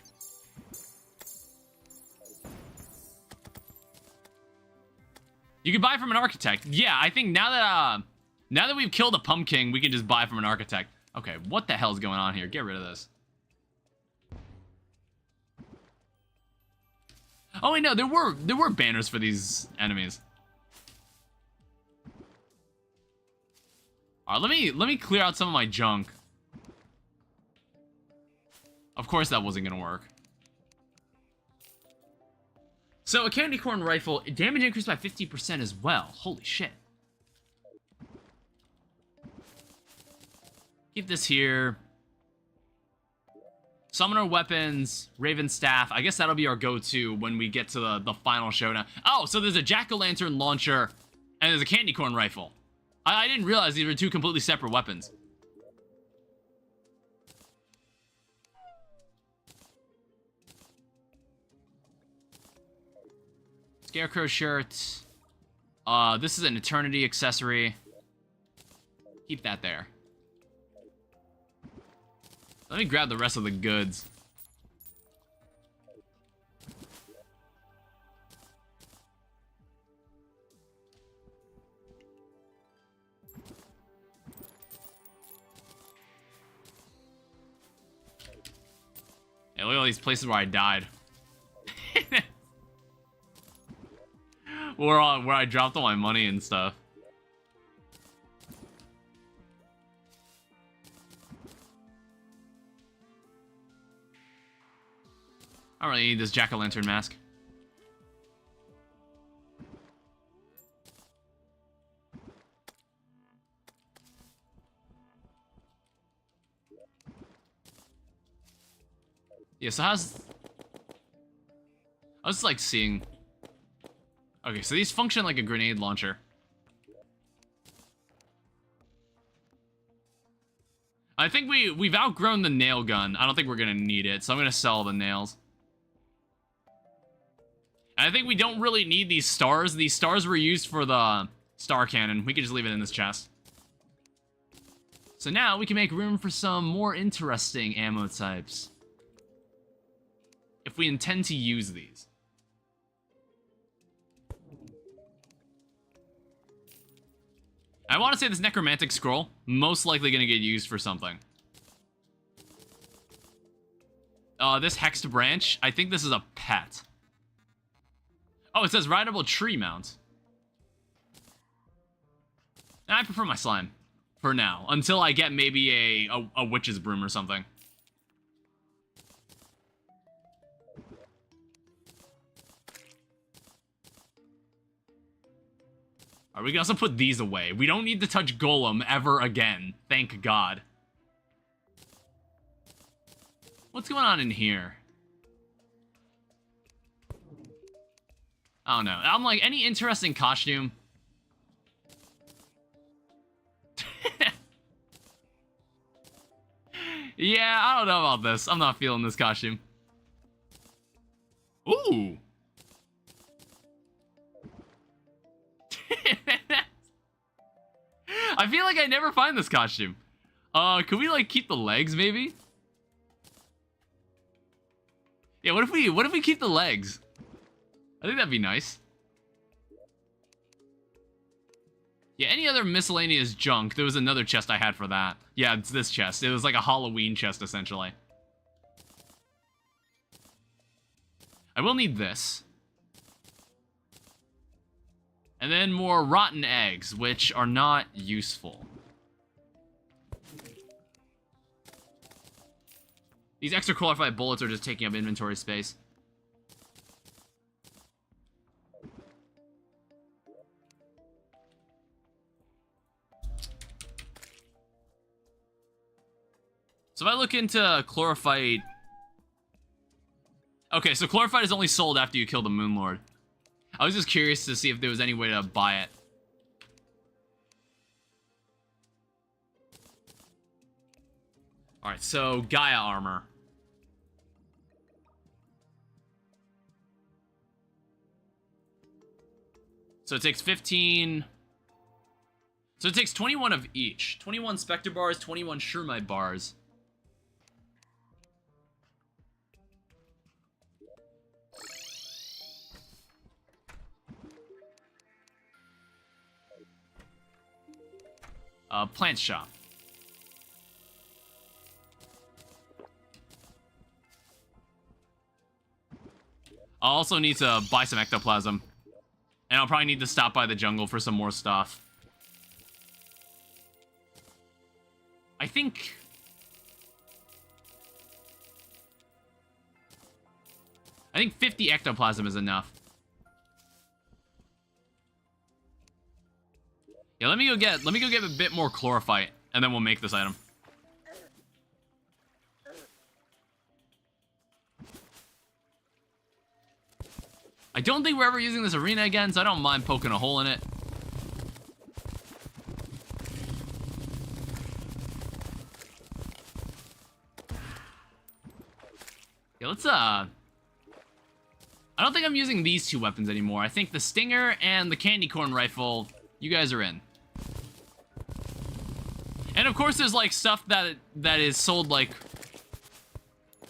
You can buy from an architect. Yeah, I think now that we've killed a pumpkin, we can just buy from an architect. Okay, what the hell is going on here? Get rid of this. Oh wait, no, there were banners for these enemies. All right, let me clear out some of my junk. Of course that wasn't gonna work. So a candy corn rifle, damage increased by 50% as well. Holy shit. Keep this here. Summoner weapons, Raven Staff. I guess that'll be our go-to when we get to the final showdown. Oh, so there's a jack-o'-lantern launcher and there's a candy corn rifle. I didn't realize these were two completely separate weapons. Scarecrow shirt. This is an eternity accessory. Keep that there. Let me grab the rest of the goods. Hey, look at all these places where I died. where I dropped all my money and stuff. I don't really need this jack-o'-lantern mask. Yeah, so I was just like seeing... Okay, so these function like a grenade launcher. I think we've outgrown the nail gun. I don't think we're gonna need it, so I'm gonna sell the nails. And I think we don't really need these stars. These stars were used for the star cannon. We could just leave it in this chest. So now we can make room for some more interesting ammo types, if we intend to use these. I want to say this necromantic scroll, most likely going to get used for something. This hexed branch, I think this is a pet. Oh, it says rideable tree mount. I prefer my slime, for now, until I get maybe a witch's broom or something. Alright, we can also put these away. We don't need to touch Golem ever again. Thank God. What's going on in here? I don't know. I'm like, any interesting costume? Yeah, I don't know about this. I'm not feeling this costume. Ooh. I feel like I never find this costume. Could we like keep the legs maybe? Yeah, what if we keep the legs? I think that'd be nice. Yeah, any other miscellaneous junk? There was another chest I had for that. Yeah, it's this chest. It was like a Halloween chest essentially. I will need this. And then more rotten eggs, which are not useful. These extra qualified bullets are just taking up inventory space. So if I look into chlorophyte... Okay, so chlorophyte is only sold after you kill the Moonlord. I was just curious to see if there was any way to buy it. Alright, so Gaia armor. So it takes 15... So it takes 21 of each. 21 Spectre bars, 21 Shermite bars. Plant shop. I'll also need to buy some ectoplasm. And I'll probably need to stop by the jungle for some more stuff. I think 50 ectoplasm is enough. Yeah, let me go get a bit more chlorophyte, and then we'll make this item. I don't think we're ever using this arena again, so I don't mind poking a hole in it. Yeah, let's I don't think I'm using these two weapons anymore. I think the Stinger and the Candy Corn Rifle, you guys are in. And of course there's like stuff that is sold like...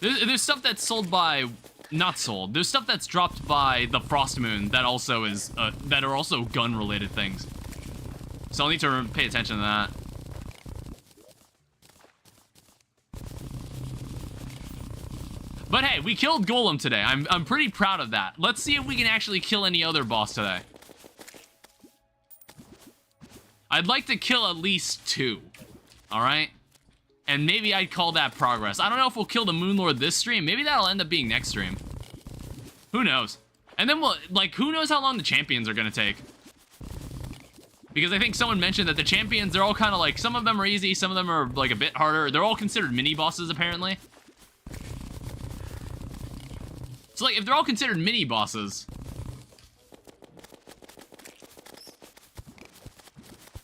There's stuff that's sold by... Not sold. There's stuff that's dropped by the Frost Moon that also is... that are also gun-related things. So I'll need to pay attention to that. But hey, we killed Golem today. I'm pretty proud of that. Let's see if we can actually kill any other boss today. I'd like to kill at least 2. Alright? And maybe I'd call that progress. I don't know if we'll kill the Moonlord this stream. Maybe that'll end up being next stream. Who knows? And then we'll, like, who knows how long the champions are gonna take? Because I think someone mentioned that the champions, they're all kind of like, some of them are easy, some of them are like a bit harder. They're all considered mini bosses apparently. So like, if they're all considered mini bosses,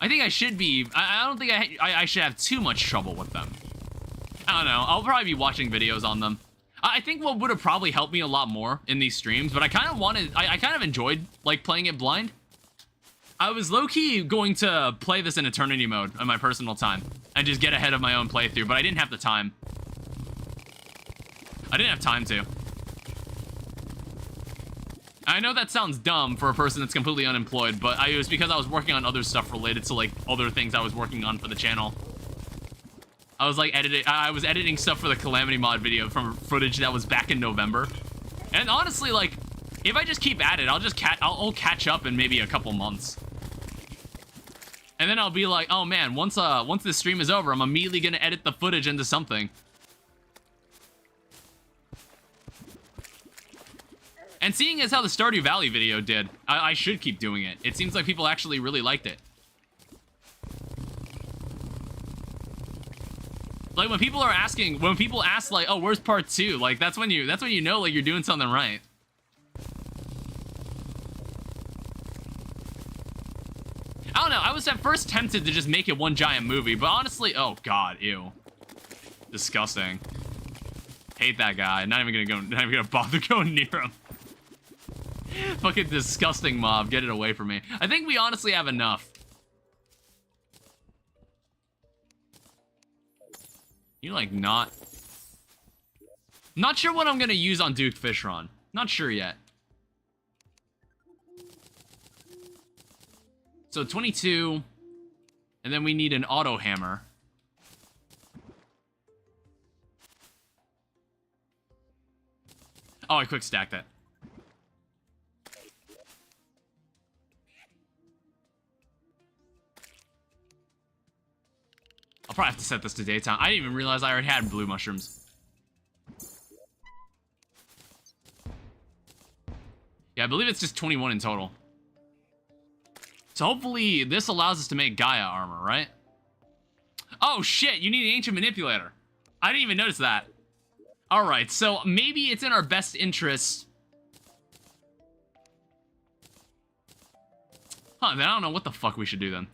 I think I should be, I don't think I should have too much trouble with them. I don't know, I'll probably be watching videos on them. I think what would have probably helped me a lot more in these streams, but I kind of wanted, I kind of enjoyed like playing it blind. I was low-key going to play this in Eternity mode on my personal time and just get ahead of my own playthrough, but I didn't have the time. I didn't have time to. I know that sounds dumb for a person that's completely unemployed, but it was because I was working on other stuff related to like other things I was working on for the channel. I was like I was editing stuff for the Calamity mod video from footage that was back in November. And honestly, like, if I just keep at it, I'll catch up in maybe a couple months. And then I'll be like, oh man, once this stream is over, I'm immediately gonna edit the footage into something. And seeing as how the Stardew Valley video did, I should keep doing it. It seems like people actually really liked it. Like when people ask like, oh, where's part 2? Like that's when you know like you're doing something right. I don't know, I was at first tempted to just make it one giant movie, but honestly, oh god, ew. Disgusting. Hate that guy. Not even gonna bother going near him. Fucking disgusting mob, get it away from me. I think we honestly have enough. You like not sure what I'm gonna use on Duke Fishron. Not sure yet. So 22, and then we need an auto hammer. Oh, I quick stacked it. I'll probably have to set this to daytime. I didn't even realize I already had blue mushrooms. Yeah, I believe it's just 21 in total. So hopefully this allows us to make Gaia armor, right? Oh shit, you need an ancient manipulator. I didn't even notice that. Alright, so maybe it's in our best interest. Huh, then I don't know what the fuck we should do then.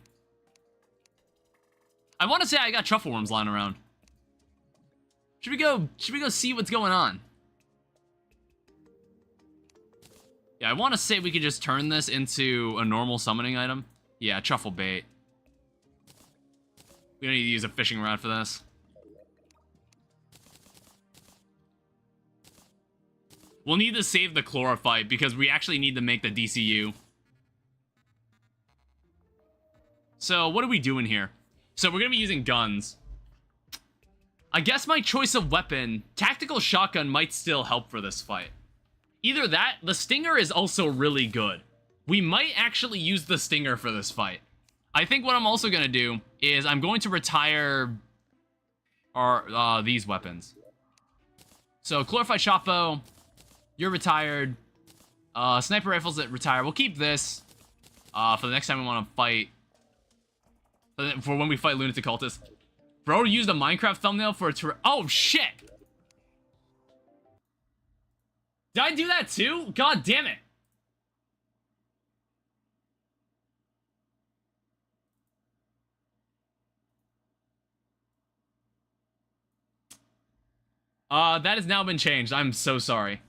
I want to say I got truffle worms lying around. Should we go see what's going on? Yeah, I want to say we could just turn this into a normal summoning item. Yeah, truffle bait. We don't need to use a fishing rod for this. We'll need to save the chlorophyte because we actually need to make the DCU. So, what are we doing here? So, we're going to be using guns. I guess my choice of weapon, tactical shotgun, might still help for this fight. Either that, the Stinger is also really good. We might actually use the Stinger for this fight. I think what I'm also going to do is I'm going to retire these weapons. So, Chlorophyte Shot Bow, you're retired. Sniper Rifles that retire. We'll keep this for the next time we want to fight. For when we fight Lunatic Cultists. Bro used a Minecraft thumbnail for a oh, shit! Did I do that too? God damn it! That has now been changed. I'm so sorry.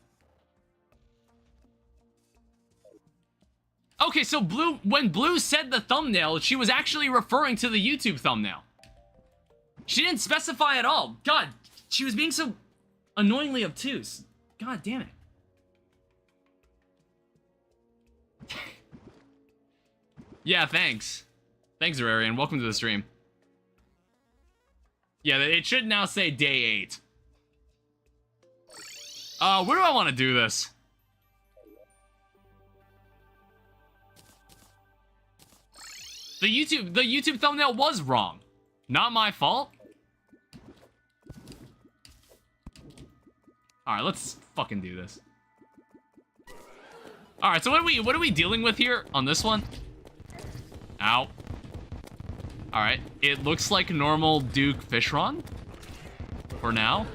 Okay, so when Blue said the thumbnail, she was actually referring to the YouTube thumbnail. She didn't specify at all. God, she was being so annoyingly obtuse. God damn it. Yeah, thanks. Thanks, Terraria, welcome to the stream. Yeah, it should now say day 8. Where do I want to do this? The YouTube thumbnail was wrong. Not my fault. Alright, let's fucking do this. Alright, so what are we dealing with here on this one? Ow. Alright, it looks like normal Duke Fishron. For now.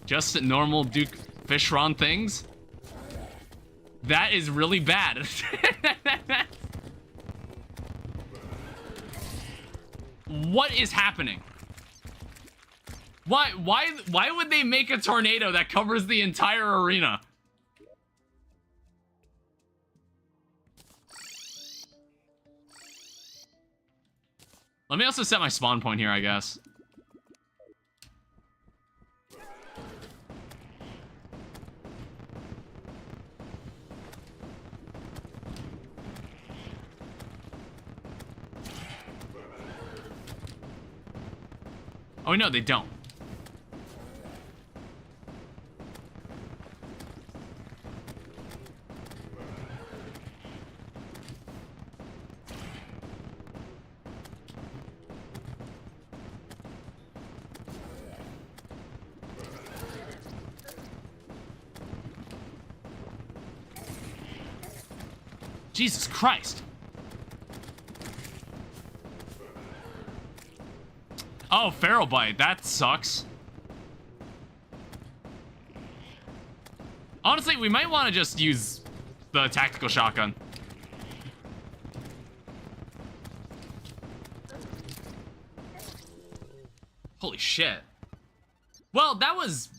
Just normal Duke Fishron things. That is really bad. What is happening? Why would they make a tornado that covers the entire arena? Let me also set my spawn point here, I guess. Oh, no, they don't. Jesus Christ. Oh, Feral Bite. That sucks. Honestly, we might want to just use the tactical shotgun. Holy shit. Well, that was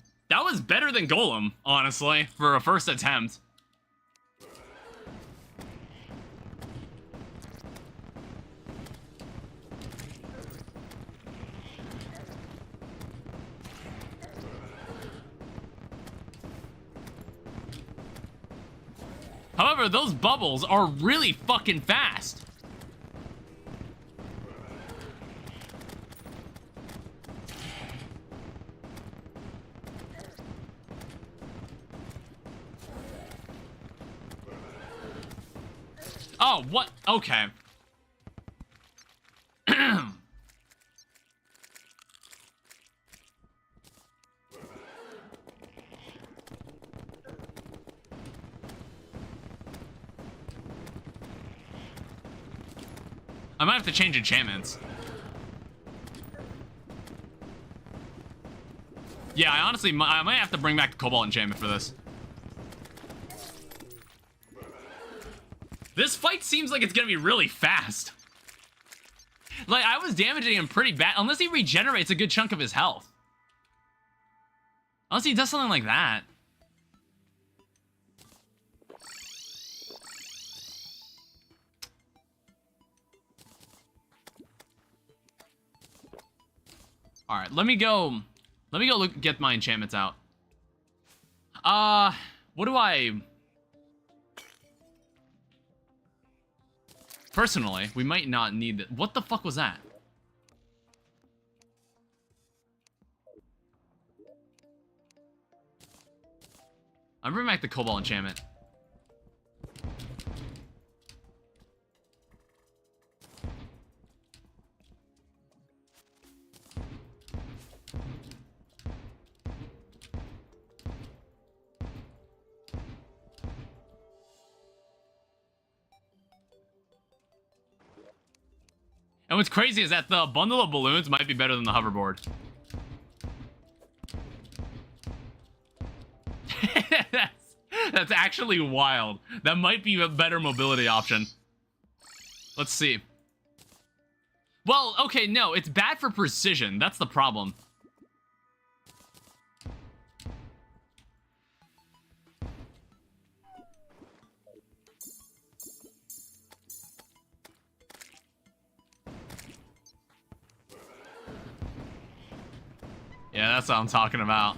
better than Golem, honestly, for a first attempt. However, those bubbles are really fucking fast. Oh, what? Okay. I might have to change enchantments. Yeah, I might have to bring back the Cobalt enchantment for this. This fight seems like it's gonna be really fast. Like, I was damaging him pretty bad, unless he regenerates a good chunk of his health. Unless he does something like that. All right, let me go get my enchantments out. What do I... Personally, we might not need that. What the fuck was that? I'm bringing back the Cobalt enchantment. And what's crazy is that the bundle of balloons might be better than the hoverboard. That's actually wild. That might be a better mobility option. Let's see. Well, okay, no, it's bad for precision. That's the problem. Yeah, that's what I'm talking about.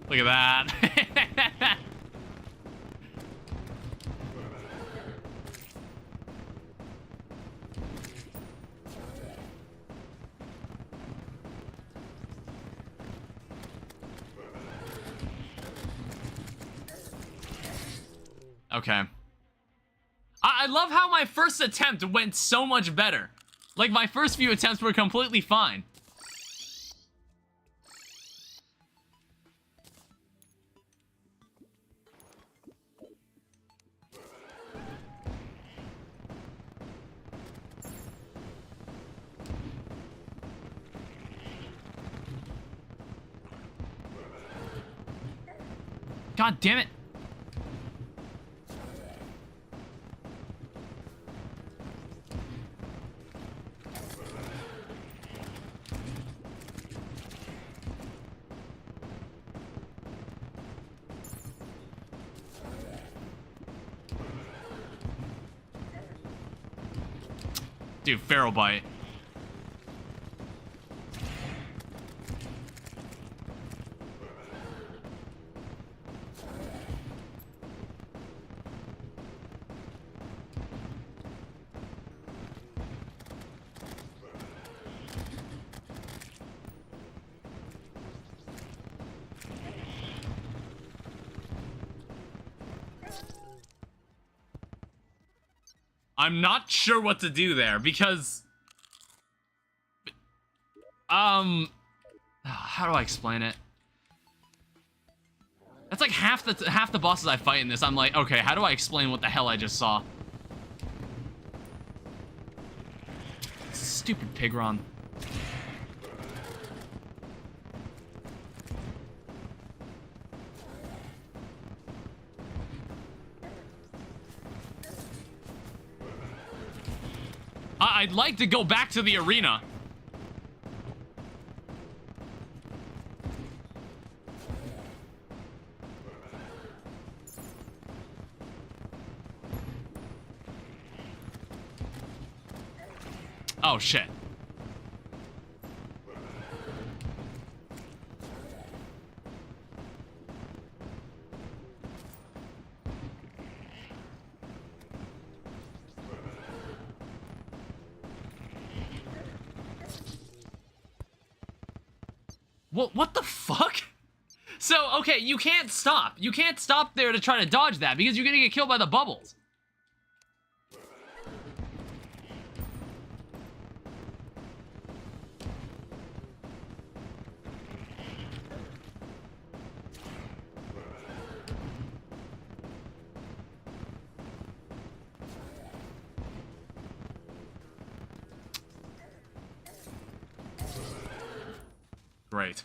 Look at that. Okay. I love how my first attempt went so much better. Like, my first few attempts were completely fine. God damn it. Dude, feral bite. I'm not sure what to do there because how do I explain it? That's like half the bosses I fight in this. I'm like, okay, how do I explain what the hell I just saw? Stupid Pigron. I'd like to go back to the arena. Oh, shit. What the fuck? So, okay, you can't stop. You can't stop there to try to dodge that because you're gonna get killed by the bubbles. Great.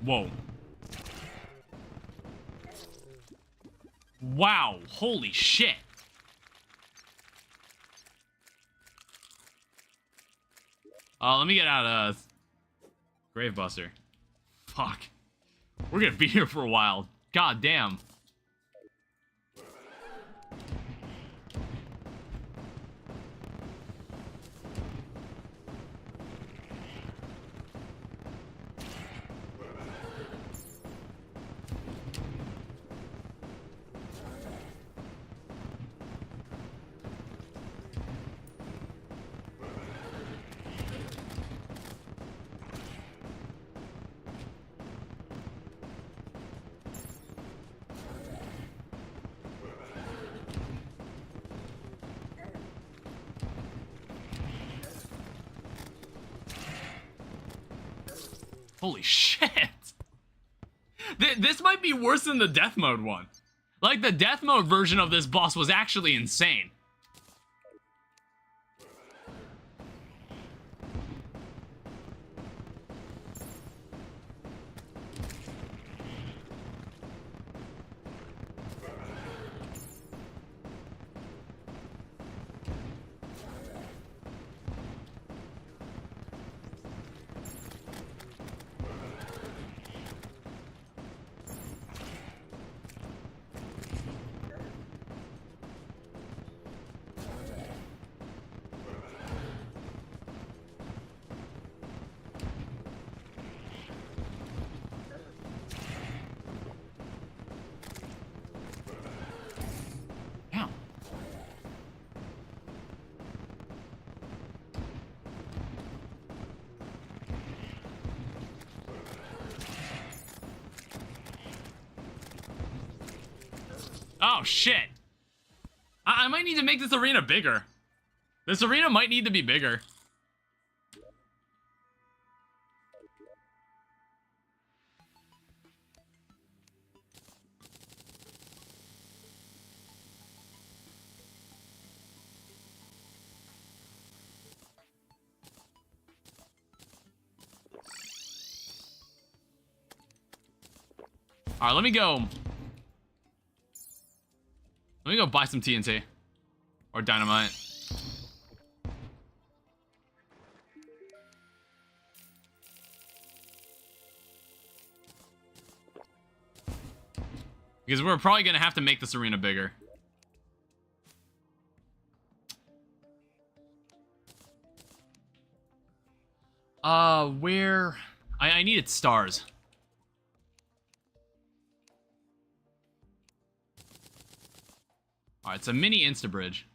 Whoa. Wow, holy shit. Let me get out of Gravebuster. Fuck. We're gonna be here for a while. God damn. Holy shit. This might be worse than the death mode one. Like, the death mode version of this boss was actually insane. Oh, shit. I might need to make this arena bigger. This arena might need to be bigger. All right, let me go buy some TNT. Or dynamite. Because we're probably going to have to make this arena bigger. Where... I needed stars. Alright, it's a mini insta-bridge.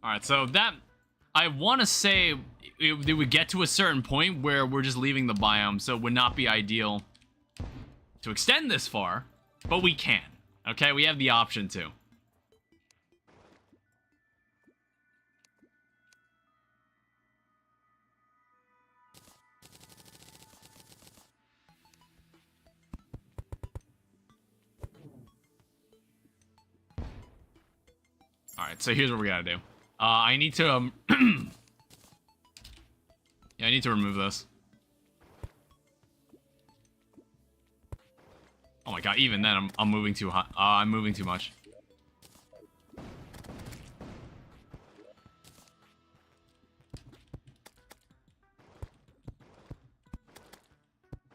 Alright, so that... I want to say it would get to a certain point where we're just leaving the biome, so it would not be ideal to extend this far, but we can. Okay, we have the option to. Alright, so here's what we gotta do. I need to, yeah, I need to remove this. Oh my god, even then, I'm moving too high. I'm moving too much.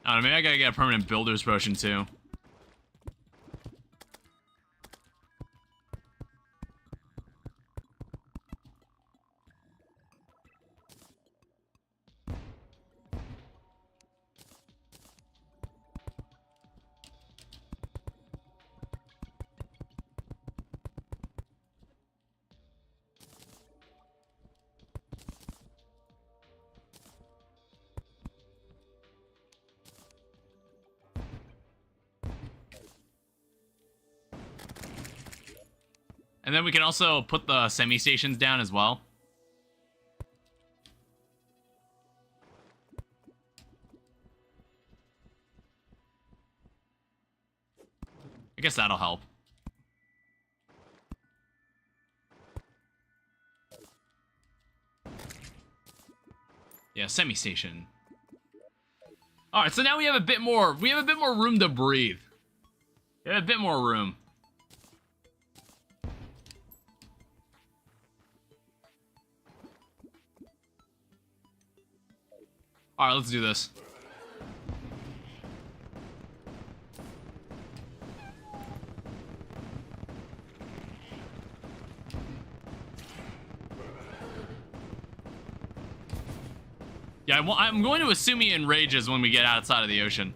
I don't know, maybe I gotta get a permanent builder's potion too. And then we can also put the semi-stations down as well. I guess that'll help. Yeah, semi-station. Alright, so now we have a bit more room to breathe. We have a bit more room. All right, let's do this. Yeah, I'm going to assume he enrages when we get outside of the ocean.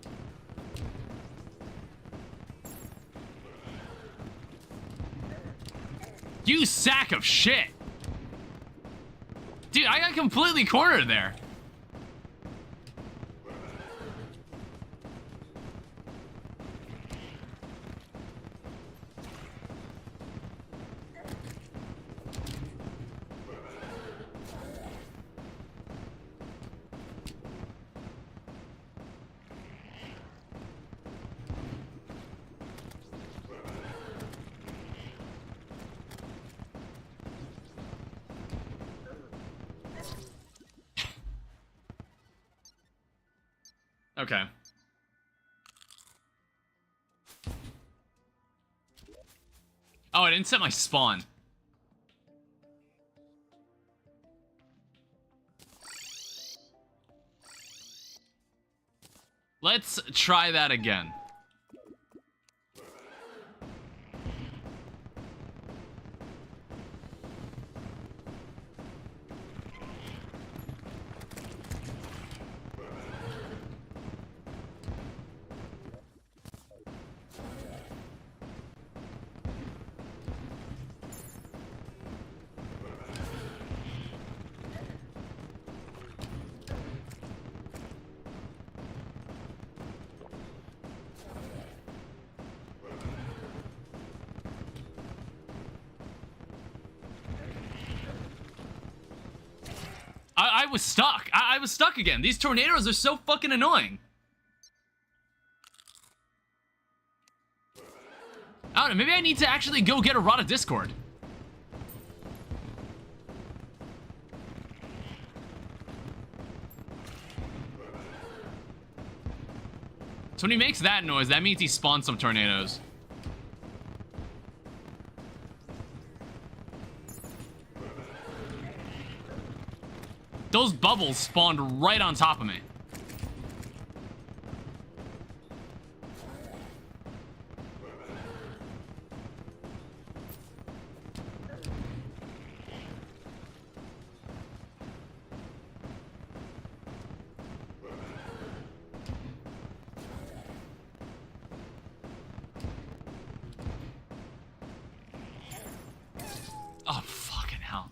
You sack of shit! Dude, I got completely cornered there. Okay. Oh, I didn't set my spawn. Let's try that again. I was stuck. I was stuck again. These tornadoes are so fucking annoying. I don't know, maybe I need to actually go get a Rod of Discord. So when he makes that noise, that means he spawned some tornadoes. Those bubbles spawned right on top of me. Oh, fucking hell.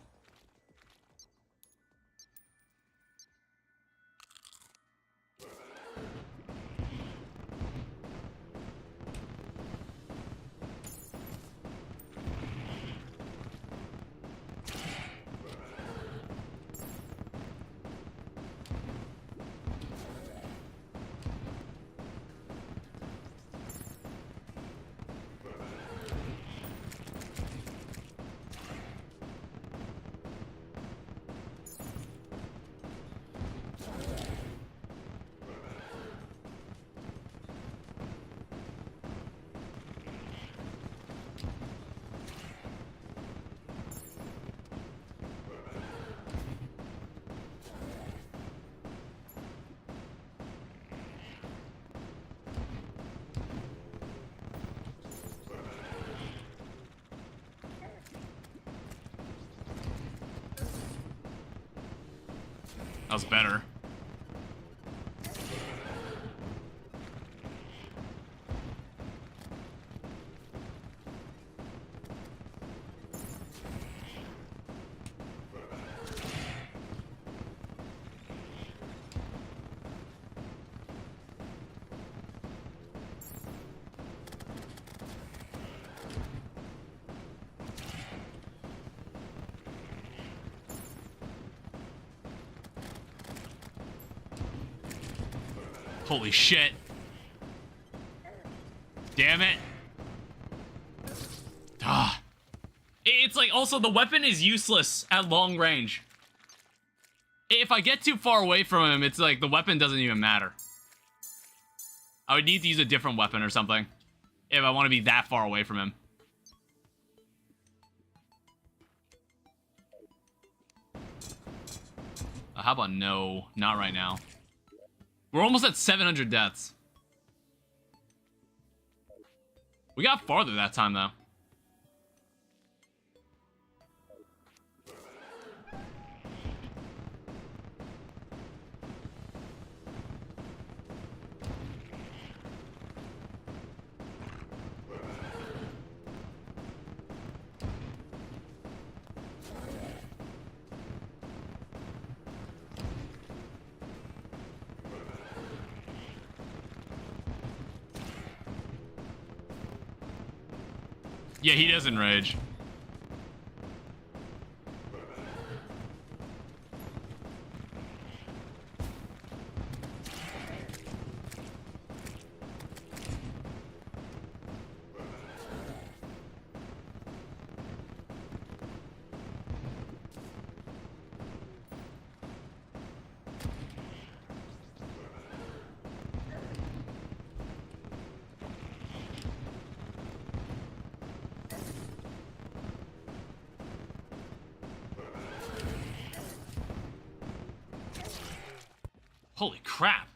That was better. Holy shit. Damn it. Ah. It's like, also, the weapon is useless at long range. If I get too far away from him, it's like, the weapon doesn't even matter. I would need to use a different weapon or something if I want to be that far away from him. How about no? Not right now. We're almost at 700 deaths. We got farther that time, though. Yeah, he doesn't rage. Holy crap.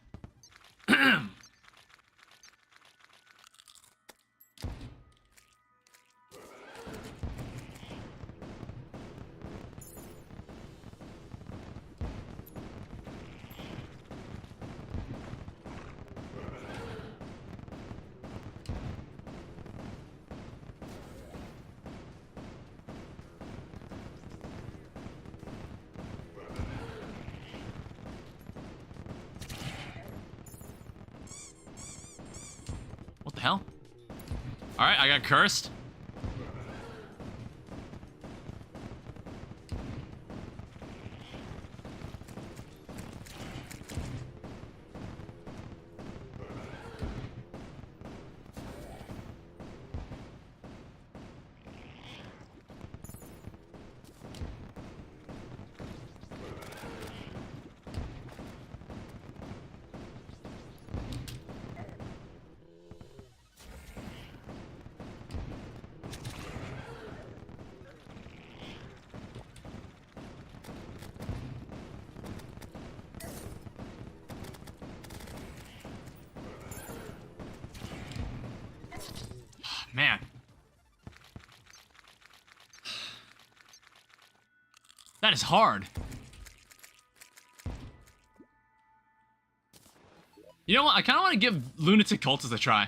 What the hell? Alright, I got cursed. Man. That is hard. You know what? I kind of want to give Lunatic Cultist a try.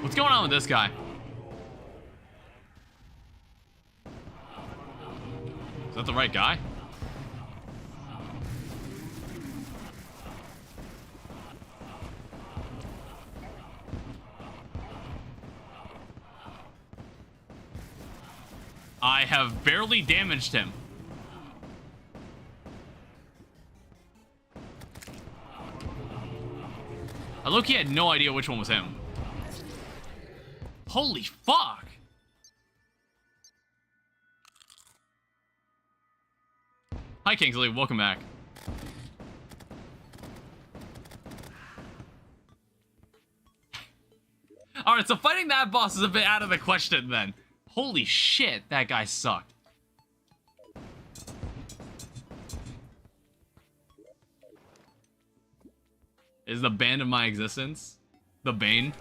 What's going on with this guy? Is that the right guy? I have barely damaged him. I low-key had no idea which one was him. Holy fuck! Hi, Kingsley. Welcome back. Alright, so fighting that boss is a bit out of the question then. Holy shit, that guy sucked. Is the bane of my existence? The bane?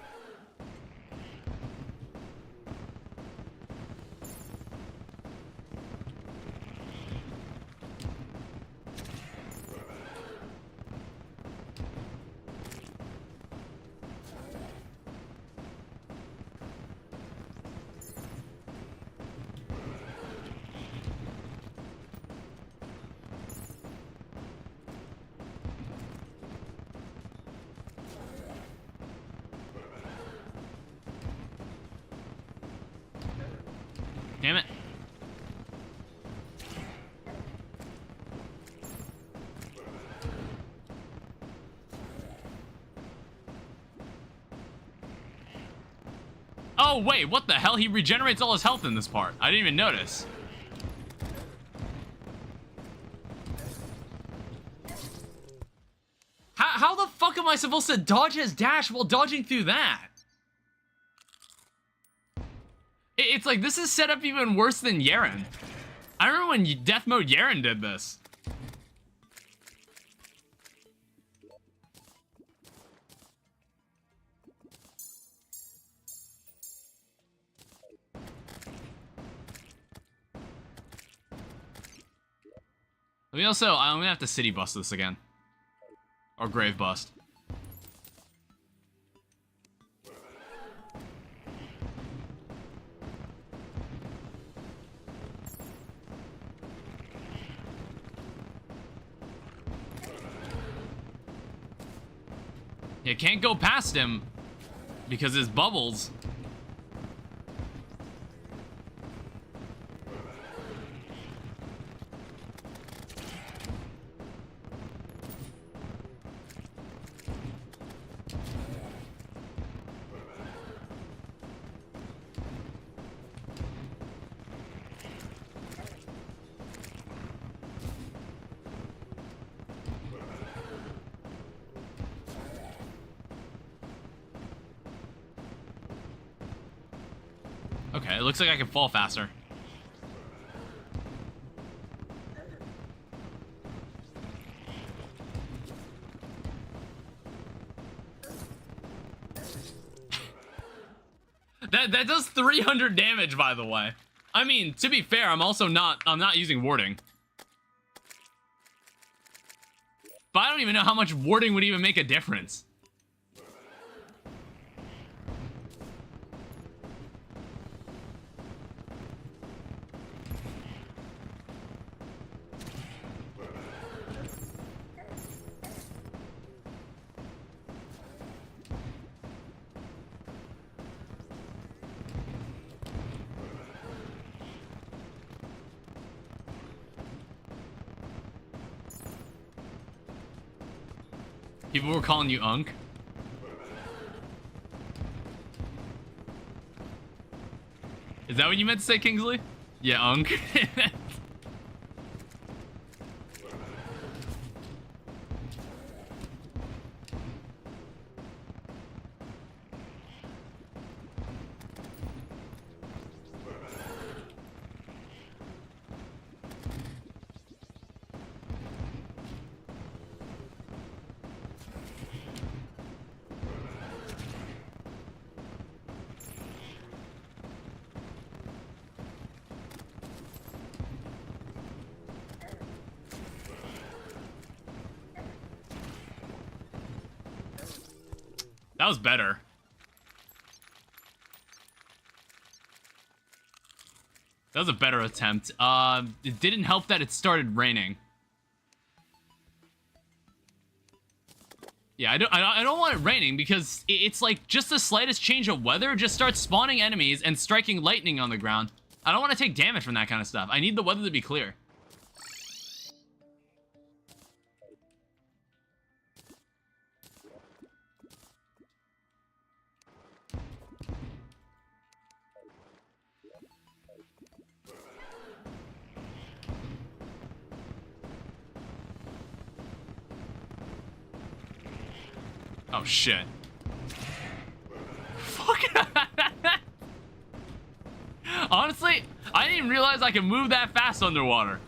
Damn it. Oh, wait, what the hell? He regenerates all his health in this part. I didn't even notice. How the fuck am I supposed to dodge his dash while dodging through that? It's like, this is set up even worse than Yaren. I remember when Death Mode Yaren did this. Let me also, I'm gonna have to city bust this again. Or grave bust. You can't go past him because his bubbles. Okay, it looks like I can fall faster. That does 300 damage, by the way. I mean, to be fair, I'm not using warding. But I don't even know how much warding would even make a difference. People were calling you Unk. Is that what you meant to say, Kingsley? Yeah, Unk. That was better. That was a better attempt. It didn't help that it started raining. Yeah, I don't want it raining because it's like just the slightest change of weather just starts spawning enemies and striking lightning on the ground. I don't want to take damage from that kind of stuff. I need the weather to be clear. Oh, shit. Fuck. Honestly, I didn't even realize I could move that fast underwater.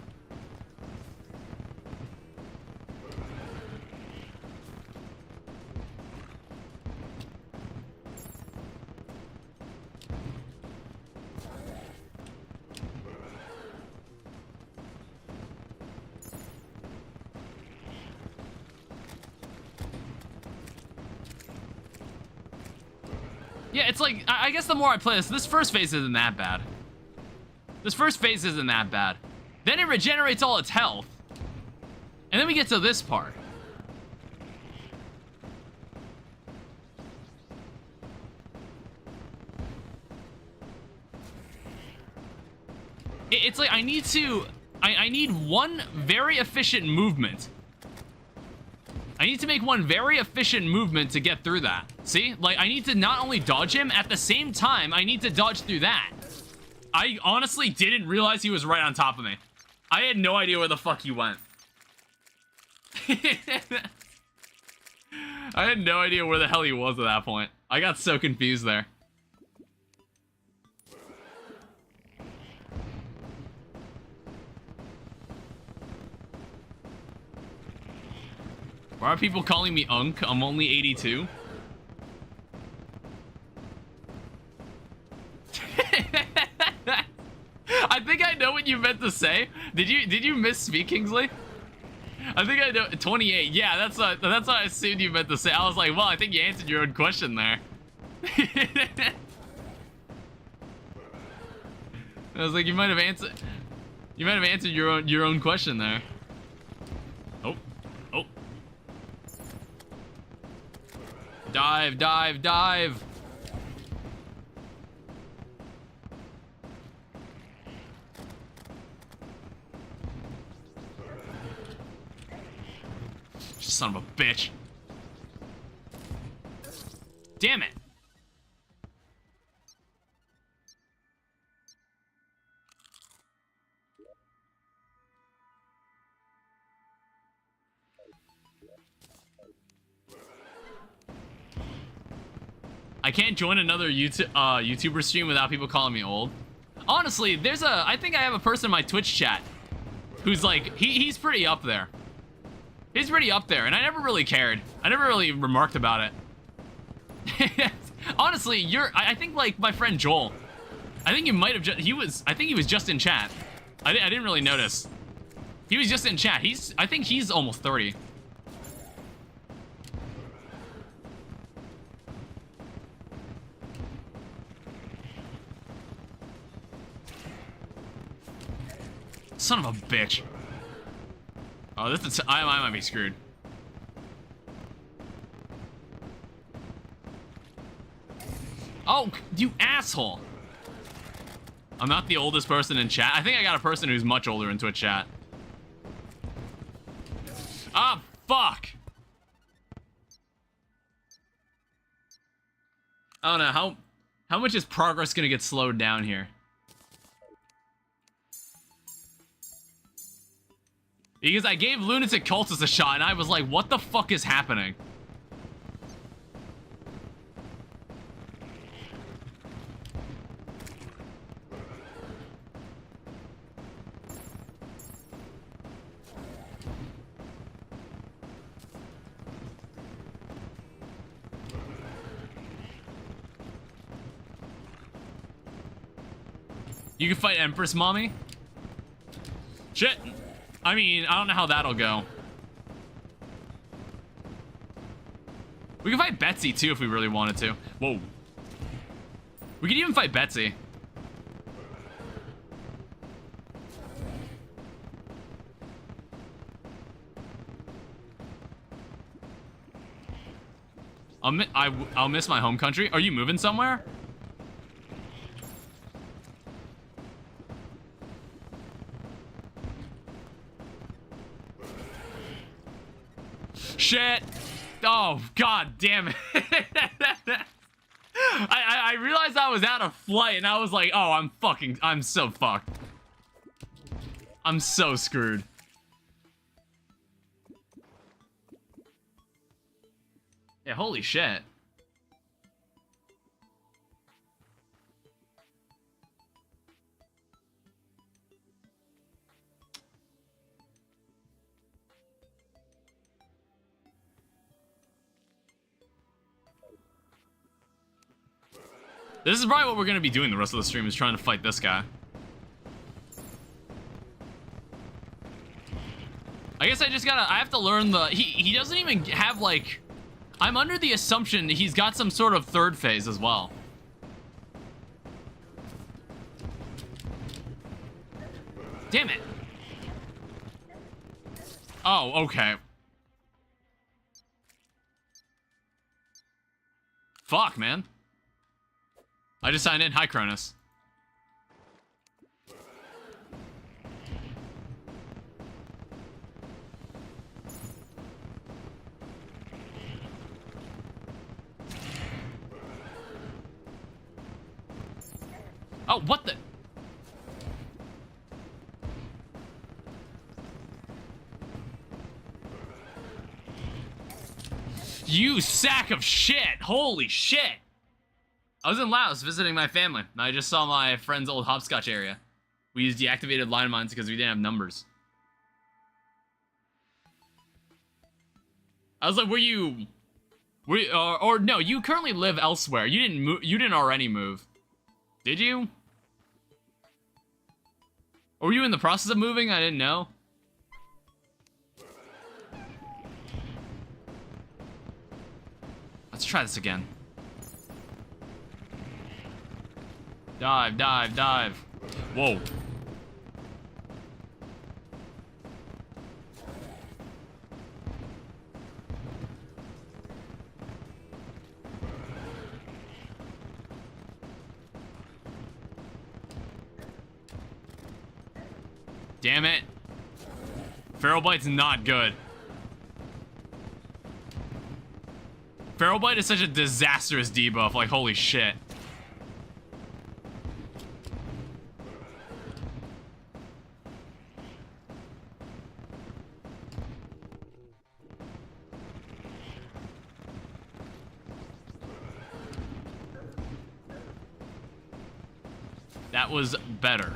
Yeah, it's like, I guess the more I play this first phase isn't that bad. This first phase isn't that bad. Then it regenerates all its health. And then we get to this part. It's like, I need one very efficient movement. I need to make one very efficient movement to get through that. See? Like, I need to not only dodge him, at the same time, I need to dodge through that. I honestly didn't realize he was right on top of me. I had no idea where the fuck he went. I had no idea where the hell he was at that point. I got so confused there. Why are people calling me Unk? I'm only 82. I think I know what you meant to say. Did you misspeak, Kingsley? I think I know 28. Yeah, that's what I assumed you meant to say. I was like, well, I think you answered your own question there. I was like, you might have answered your own question there. Oh. Oh. Dive, dive, dive. Son of a bitch. Damn it. I can't join another YouTuber stream without people calling me old. Honestly, I think I have a person in my Twitch chat who's like, he's pretty up there. He's pretty up there, and I never really cared. I never really remarked about it. Honestly, I think like my friend Joel. I think you might have I think he was just in chat. I didn't really notice. He was just in chat. I think he's almost 30. Son of a bitch. Oh, I might be screwed. Oh, you asshole. I'm not the oldest person in chat. I think I got a person who's much older in Twitch chat. Ah, fuck. I don't know, how much is progress gonna get slowed down here? Because I gave Lunatic Cultist a shot, and I was like, what the fuck is happening? You can fight Empress Mommy? Shit. I mean, I don't know how that'll go. We can fight Betsy, too, if we really wanted to. Whoa. We could even fight Betsy. I'll miss my home country. Are you moving somewhere? Shit. Oh, god damn it. I realized I was out of flight, and I was like, oh, I'm so fucked. I'm so screwed. Yeah, holy shit. This is probably what we're gonna be doing the rest of the stream, is trying to fight this guy. I guess I have to learn he doesn't even have, like, I'm under the assumption he's got some sort of third phase as well. Damn it. Oh, okay. Fuck, man. I just signed in. Hi, Cronus. Oh, what the? You sack of shit! Holy shit! I was in Laos visiting my family, and I just saw my friend's old hopscotch area. We used deactivated landmines because we didn't have numbers. I was like, or no, you currently live elsewhere. You didn't already move. Did you? Or were you in the process of moving? I didn't know. try this again. Dive, dive, dive. Whoa. Damn it. Feral Bite's not good. Feral Bite is such a disastrous debuff, like holy shit. That was better.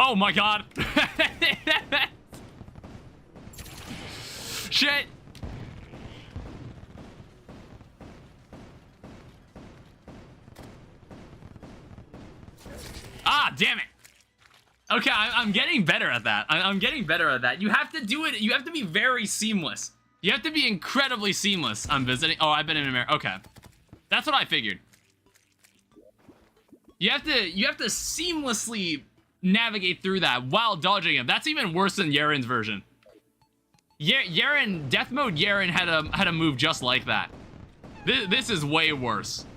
Oh my god. Shit. Ah, damn it. Okay, I'm getting better at that. I'm getting better at that. You have to do it. You have to be very seamless. You have to be incredibly seamless. I'm visiting. Oh, I've been in America. Okay. That's what I figured. You have to seamlessly navigate through that while dodging him. That's even worse than Yaren's version. Yaren, Death Mode Yaren had a move just like that. This is way worse.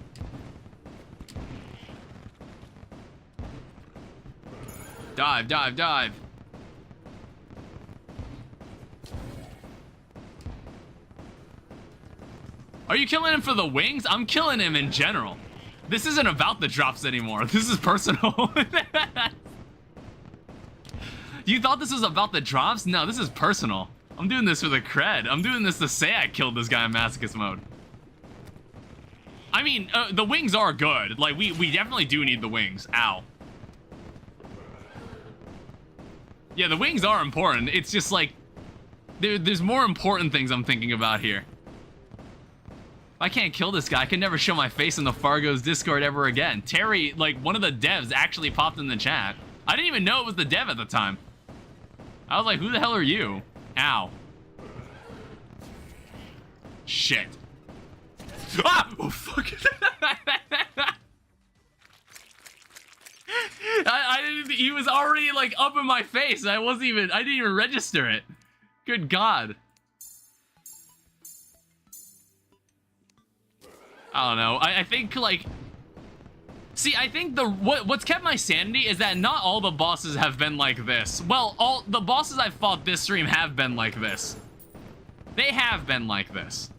Dive, dive, dive. Are you killing him for the wings? I'm killing him in general. This isn't about the drops anymore. This is personal. You thought this was about the drops? No, this is personal. I'm doing this for the cred. I'm doing this to say I killed this guy in Masochist mode. I mean, the wings are good. Like, we definitely do need the wings. Ow. Yeah, the wings are important. It's just like, there's more important things I'm thinking about here. If I can't kill this guy, I can never show my face in the FARGO'S Discord ever again. Terry, like, one of the devs actually popped in the chat. I didn't even know it was the dev at the time. I was like, who the hell are you? Ow. Shit. Ah! Oh, fuck. I didn't, he was already, like, up in my face. I didn't even register it. Good God. I don't know. I think, like... See, I think what's kept my sanity is that not all the bosses have been like this. Well, all the bosses I've fought this stream have been like this. They have been like this.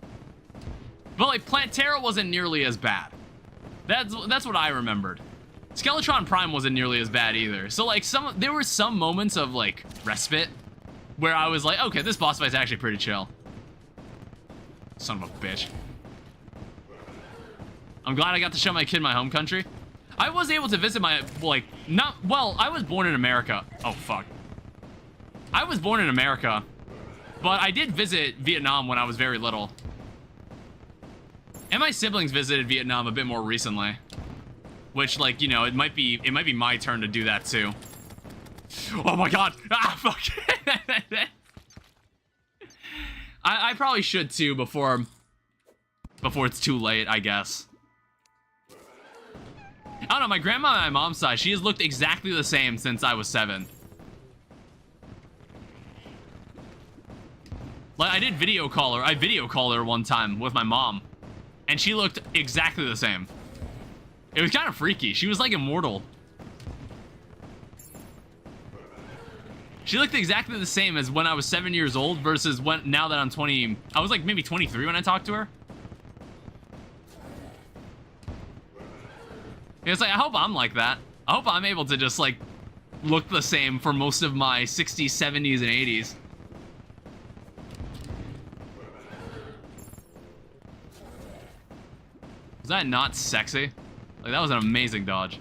But, like, Plantera wasn't nearly as bad. That's what I remembered. Skeletron Prime wasn't nearly as bad either. So, like, there were some moments of, like, respite where I was like, okay, this boss fight's actually pretty chill. Son of a bitch. I'm glad I got to show my kid my home country. I was able to visit my, like, I was born in America. Oh, fuck. I was born in America, but I did visit Vietnam when I was very little. And my siblings visited Vietnam a bit more recently. Which, like, you know, it might be my turn to do that, too. Oh, my God. Ah, fuck. I probably should, too, before it's too late, I guess. I don't know, my grandma on my mom's side, she has looked exactly the same since I was 7. Like, I video called her one time with my mom, and she looked exactly the same. It was kind of freaky. She was like immortal. She looked exactly the same as when I was 7 years old versus now that I'm 20. I was like maybe 23 when I talked to her. It's like, I hope I'm like that. I hope I'm able to just, like, look the same for most of my 60s, 70s, and 80s. Was that not sexy? Like, that was an amazing dodge.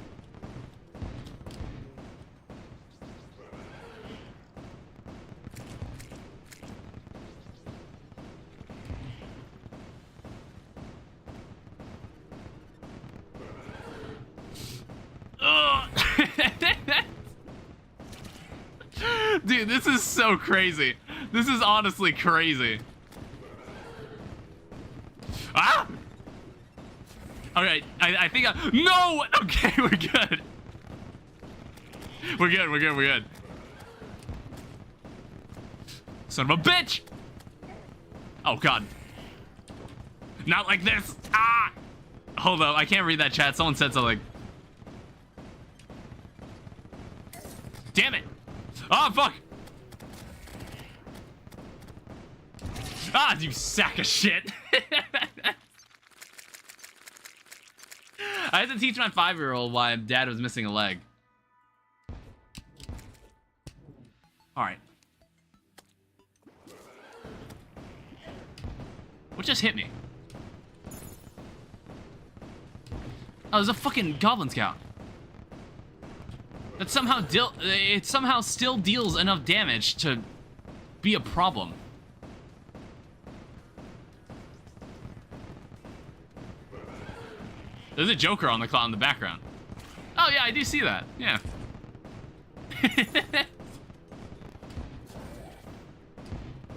Dude, this is so crazy. This is honestly crazy. Ah! Alright, I think no! Okay, we're good. We're good, we're good, we're good. Son of a bitch! Oh, God. Not like this! Ah! Hold up, I can't read that chat. Someone said something. Damn it! Oh, fuck! Ah, you sack of shit! I had to teach my 5-year-old why dad was missing a leg. Alright. What just hit me? Oh, there's a fucking Goblin Scout. That somehow it somehow still deals enough damage to be a problem. There's a Joker on the cloud in the background. Oh yeah, I do see that. Yeah.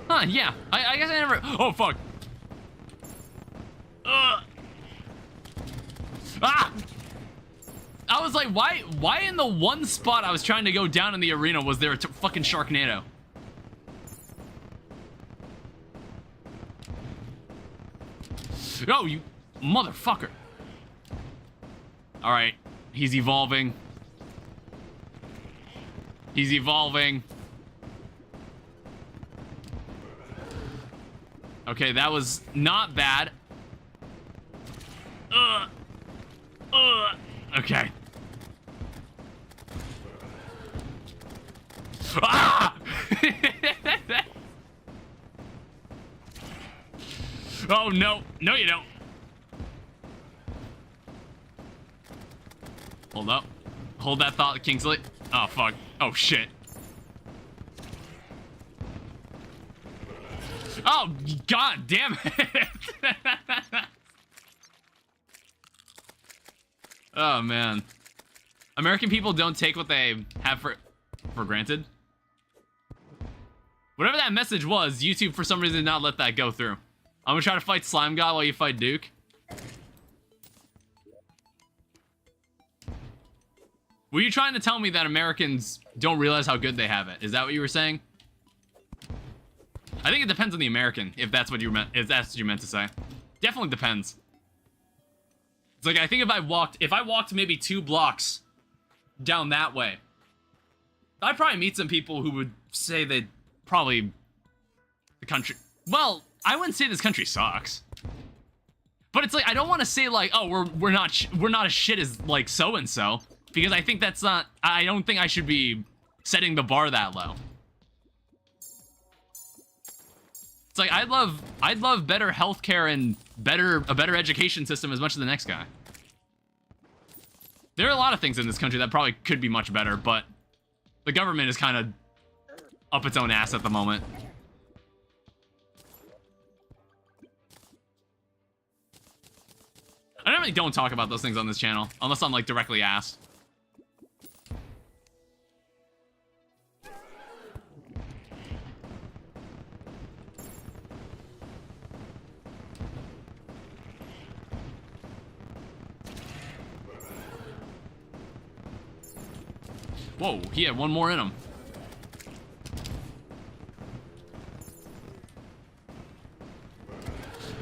Huh, yeah. I guess I never... Oh, fuck. Ah! I was like, why in the one spot I was trying to go down in the arena was there a fucking Sharknado? Oh, you motherfucker. Alright, he's evolving. He's evolving. Okay, that was not bad. Okay. Ah! Oh, no. No, you don't. Hold up. Hold that thought, Kingsley. Oh, fuck. Oh, shit. Oh, god damn it. Oh, man. American people don't take what they have for granted. Whatever that message was, YouTube for some reason did not let that go through. I'm gonna try to fight Slime God while you fight Duke. Were you trying to tell me that Americans don't realize how good they have it? Is that what you were saying? I think it depends on the American, if that's what you meant. If that's what you meant to say. Definitely depends. It's like, I think if I walked maybe 2 blocks down that way, I'd probably meet some people who would say that probably the country. Well, I wouldn't say this country sucks, but it's like I don't want to say like, oh, we're not as shit as like so and so, because I think that's not. I don't think I should be setting the bar that low. It's like I'd love better healthcare and a better education system as much as the next guy. There are a lot of things in this country that probably could be much better, but the government is kind of up its own ass at the moment. I normally don't talk about those things on this channel, unless I'm like directly asked. Whoa, he had one more in him.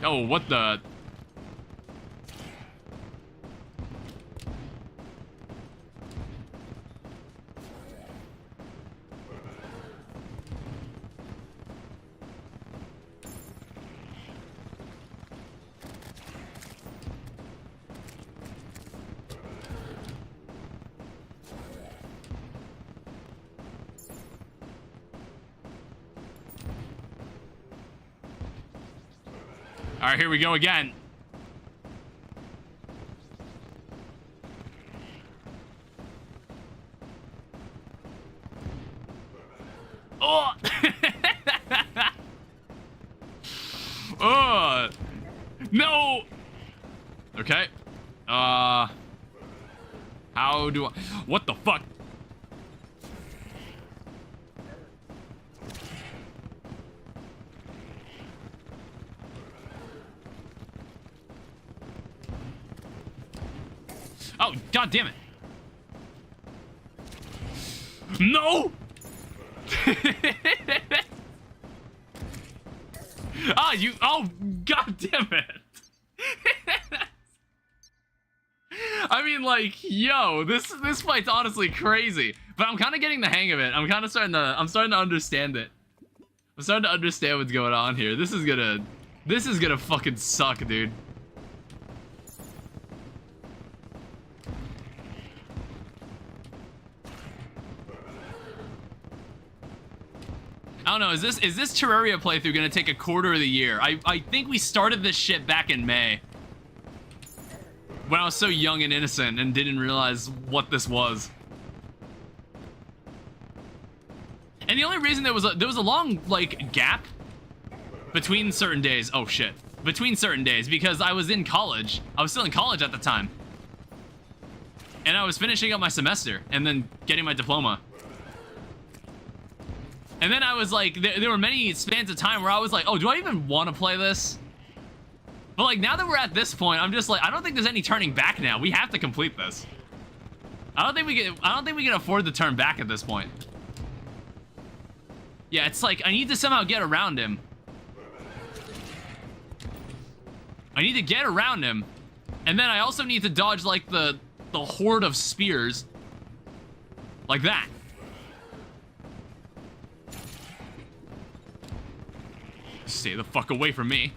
Oh, what the... All right, here we go again. Oh! Oh! No! Okay. How do I... What the fuck? Oh, god damn it. No! Ah, you... Oh, god damn it. I mean, like, yo, this fight's honestly crazy. But I'm kind of getting the hang of it. I'm starting to understand it. I'm starting to understand what's going on here. This is gonna fucking suck, dude. I don't know, is this Terraria playthrough gonna take a quarter of the year? I think we started this shit back in May. When I was so young and innocent and didn't realize what this was. And the only reason there was a long, like, gap between certain days. Oh, shit. Between certain days, because I was in college. I was still in college at the time. And I was finishing up my semester and then getting my diploma. And then I was like, there were many spans of time where I was like, oh, do I even want to play this? But like, now that we're at this point, I'm just like, I don't think there's any turning back now. We have to complete this. I don't think we can afford to turn back at this point. Yeah, it's like, I need to somehow get around him. I need to get around him. And then I also need to dodge, like, the horde of spears. Like that. Stay the fuck away from me.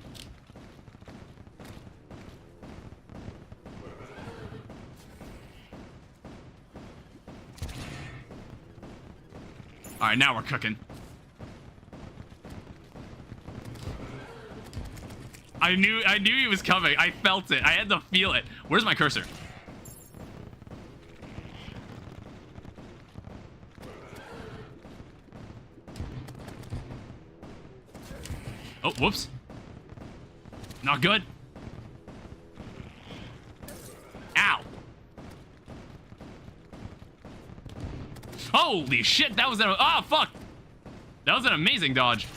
All right, now we're cooking. I knew he was coming. I felt it. I had to feel it. Where's my cursor? Oh, whoops. Not good. Ow. Holy shit, that was oh, fuck. That was an amazing dodge.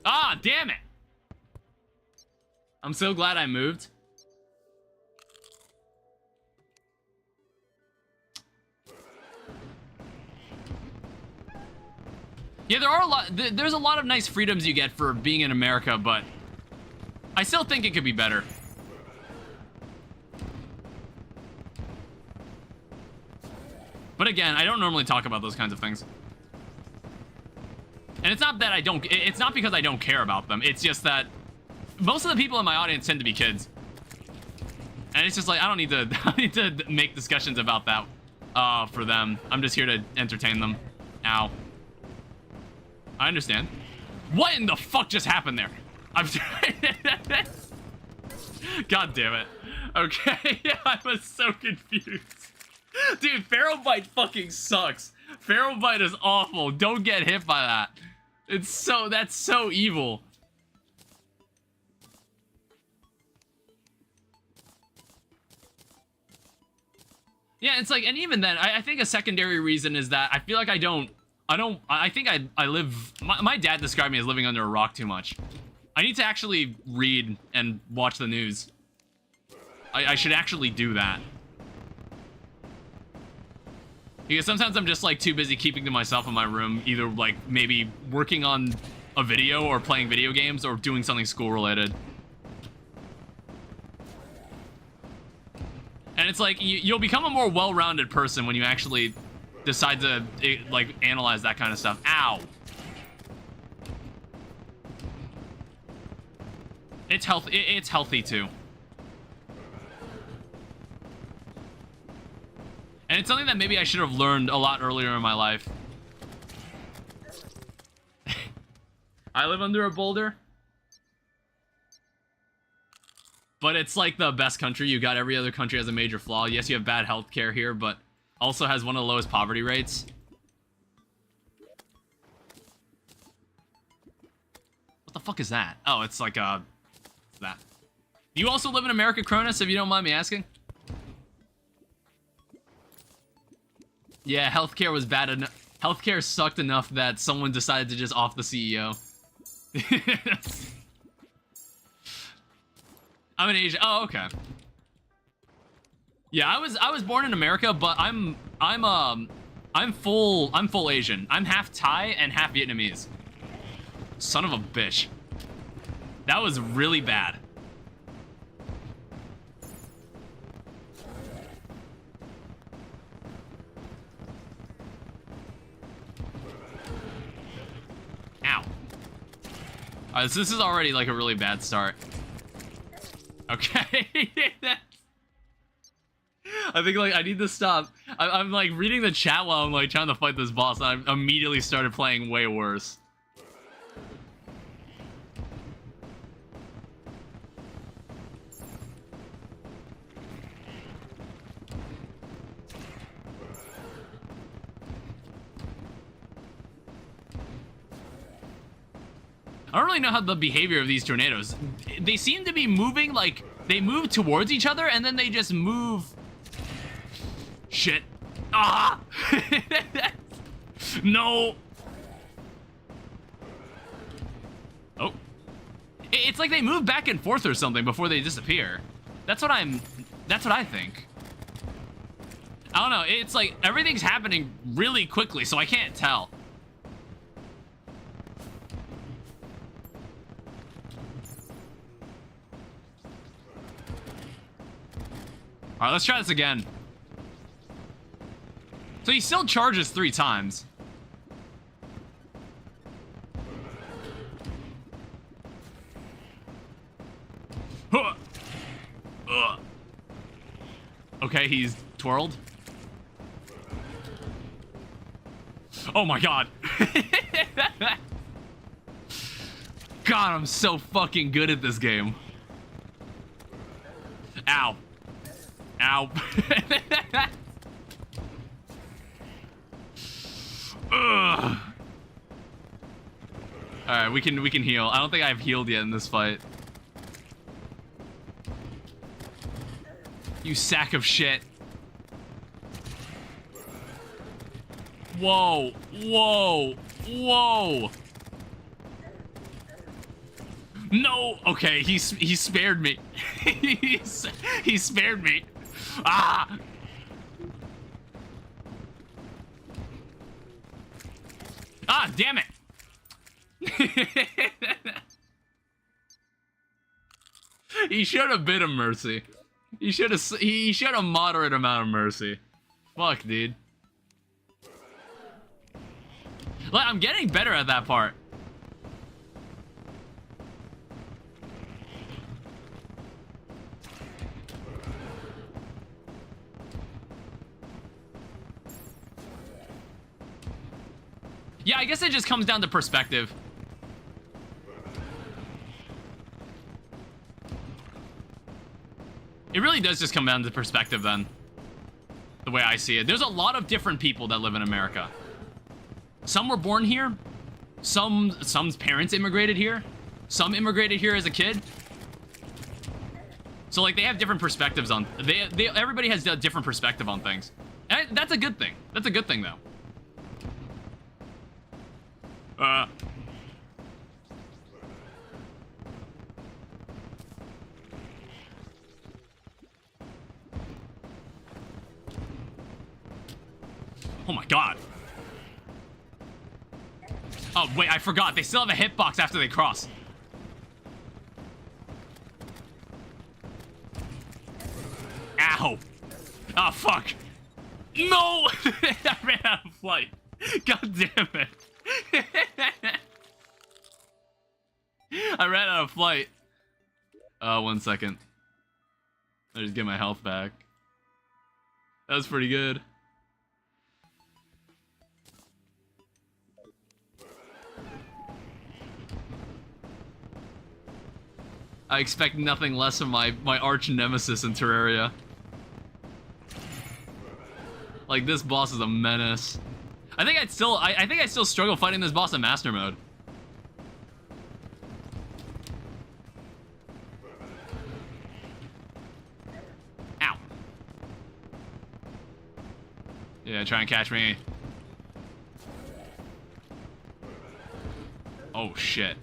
Ah, damn it. I'm so glad I moved. Yeah, there's a lot of nice freedoms you get for being in America, but I still think it could be better. But again, I don't normally talk about those kinds of things. And it's not that it's not because I don't care about them. It's just that most of the people in my audience tend to be kids. And it's just like, I don't need to make discussions about that for them. I'm just here to entertain them. Ow. I understand. What in the fuck just happened there? I'm God damn it. Okay, I was so confused. Dude, Pharaoh Bite fucking sucks. Pharaoh Bite is awful. Don't get hit by that. That's so evil. Yeah, it's like, and even then, I think a secondary reason is that I feel like I think I live, my dad described me as living under a rock too much. I need to actually read and watch the news. I should actually do that. Because sometimes I'm just like too busy keeping to myself in my room, either like maybe working on a video or playing video games or doing something school related. And it's like, you'll become a more well-rounded person when you actually decide to like analyze that kind of stuff. Ow. It's healthy too. And it's something that maybe I should have learned a lot earlier in my life. I live under a boulder. But it's like the best country. You got every other country has a major flaw. Yes, you have bad healthcare here, but also has one of the lowest poverty rates. What the fuck is that? Oh, it's like that. Do you also live in America, Cronus, if you don't mind me asking? Yeah, healthcare was bad enough. Healthcare sucked enough that someone decided to just off the CEO. I'm an Asian. Oh, okay. Yeah, I was born in America, but I'm full Asian. I'm half Thai and half Vietnamese. Son of a bitch. That was really bad. Ow. Alright, so this is already like a really bad start. Okay. I think like I need to stop. I'm like reading the chat while I'm like trying to fight this boss, and I immediately started playing way worse. I don't really know how the behavior of these tornadoes. They seem to be moving like they move towards each other and then they just move. Shit. Ah! No. Oh. It's like they move back and forth or something before they disappear. That's what I think. I don't know. It's like everything's happening really quickly, so I can't tell. All right, let's try this again. So he still charges 3 times. Okay, he's twirled. Oh my god. God, I'm so fucking good at this game. Ow. Ow. Alright, we can heal. I don't think I've healed yet in this fight. You sack of shit. Whoa. Whoa. Whoa. No. Okay, he spared me. he spared me. Ah. Ah, damn it. He showed a bit of mercy. He showed a moderate amount of mercy. Fuck, dude. Like, I'm getting better at that part. Yeah, I guess it just comes down to perspective. It really does just come down to perspective then. The way I see it. There's a lot of different people that live in America. Some were born here. Some's parents immigrated here. Some immigrated here as a kid. So like they have different perspectives on everybody has a different perspective on things. And that's a good thing. That's a good thing though. Oh my god. Oh wait, I forgot. They still have a hitbox after they cross. Ow. Oh fuck. No! I ran out of flight. God damn it. I ran out of flight. 1 second. I just get my health back. That was pretty good. I expect nothing less from my arch nemesis in Terraria. Like, this boss is a menace. I think I'd still struggle fighting this boss in master mode. Ow. Yeah, try and catch me. Oh shit.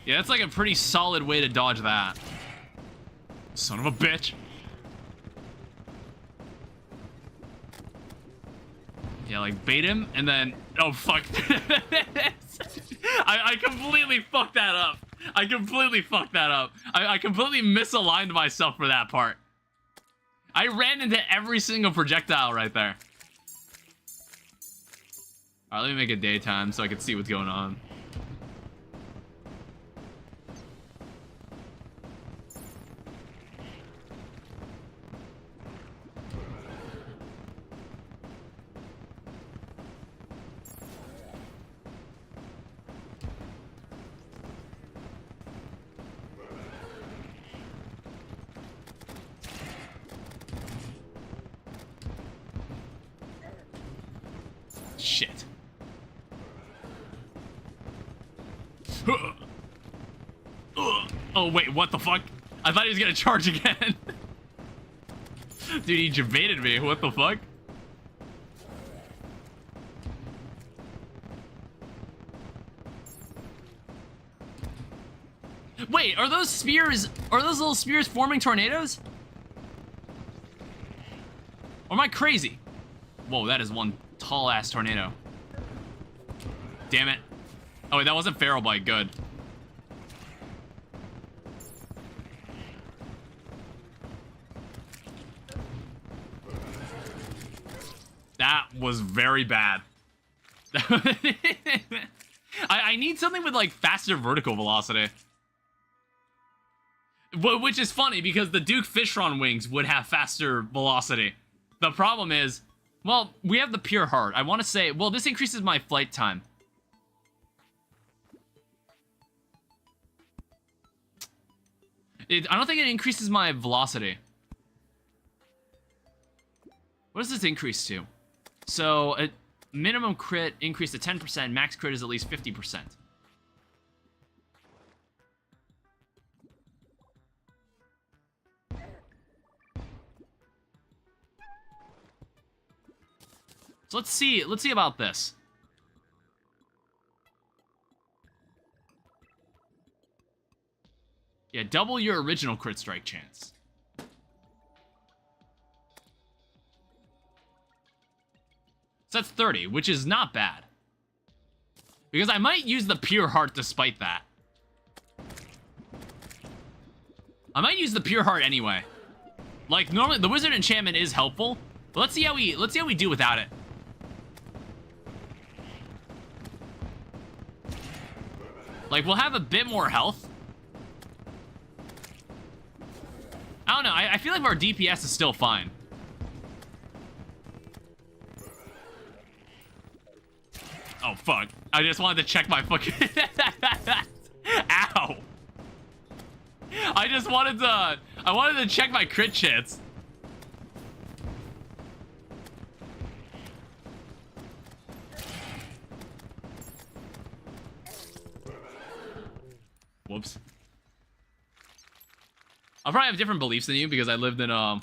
Yeah, that's like a pretty solid way to dodge that. Son of a bitch. Yeah, like bait him and then... Oh, fuck. I completely fucked that up. I completely fucked that up. I completely misaligned myself for that part. I ran into every single projectile right there. Alright, let me make it daytime so I can see what's going on. Shit. Oh, wait, what the fuck? I thought he was gonna charge again. Dude, he evaded me. What the fuck? Wait, are those spheres... Are those little spheres forming tornadoes? Or am I crazy? Whoa, that is one tall-ass tornado. Damn it. Oh, wait, that wasn't Feral Bite. Good. That was very bad. I need something with, like, faster vertical velocity. Which is funny, because the Duke Fishron wings would have faster velocity. The problem is... Well, we have the Pure Heart. I want to say... Well, this increases my flight time. I don't think it increases my velocity. What does this increase to? So, a minimum crit increase to 10%. Max crit is at least 50%. So let's see about this. Yeah, double your original crit strike chance. So that's 30, which is not bad. Because I might use the Pure Heart despite that. I might use the Pure Heart anyway. Like, normally, the Wizard Enchantment is helpful, but let's see how we do without it. Like, we'll have a bit more health. I don't know, I feel like our DPS is still fine. Oh, fuck. I just wanted to check my fucking... Ow! I wanted to check my crit chance. Whoops. I'll probably have different beliefs than you because I lived in a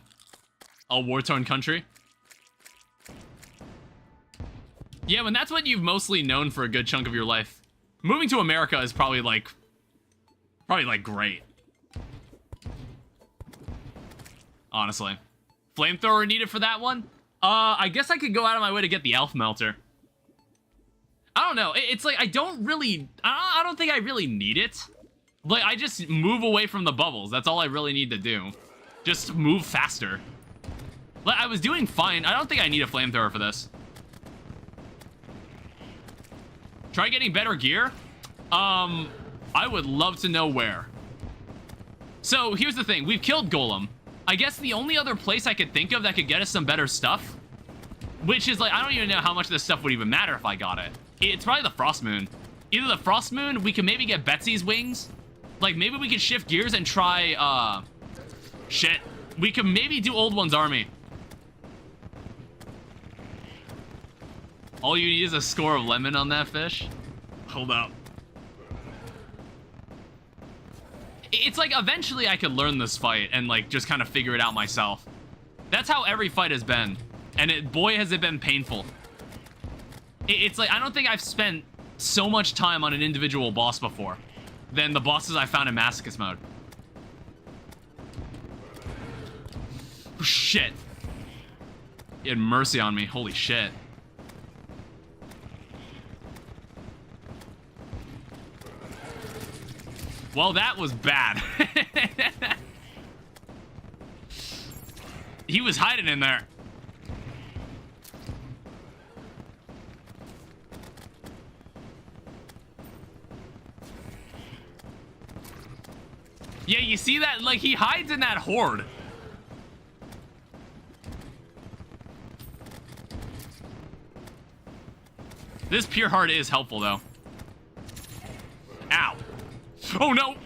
war-torn country. Yeah, when that's what you've mostly known for a good chunk of your life, moving to America is probably like great. Honestly. Flamethrower needed for that one? I guess I could go out of my way to get the Elf Melter. I don't know. It's like I don't think I really need it. Like, I just move away from the bubbles. That's all I really need to do. Just move faster. Like, I was doing fine. I don't think I need a flamethrower for this. Try getting better gear? I would love to know where. So, here's the thing. We've killed Golem. I guess the only other place I could think of that could get us some better stuff, which is like, I don't even know how much of this stuff would even matter if I got it. It's probably the Frost Moon. Either the Frost Moon, we can maybe get Betsy's wings. Like, maybe we could shift gears and try, shit. We could maybe do Old One's army. All you need is a score of lemon on that fish. Hold up. It's like, eventually I could learn this fight and, like, just kind of figure it out myself. That's how every fight has been. And boy, has it been painful. It's like, I don't think I've spent so much time on an individual boss before. than the bosses I found in Masochist mode. Oh, shit. He had mercy on me. Holy shit. Well, that was bad. He was hiding in there. Yeah, you see that? Like, he hides in that horde. This pure heart is helpful, though. Ow. Oh, no.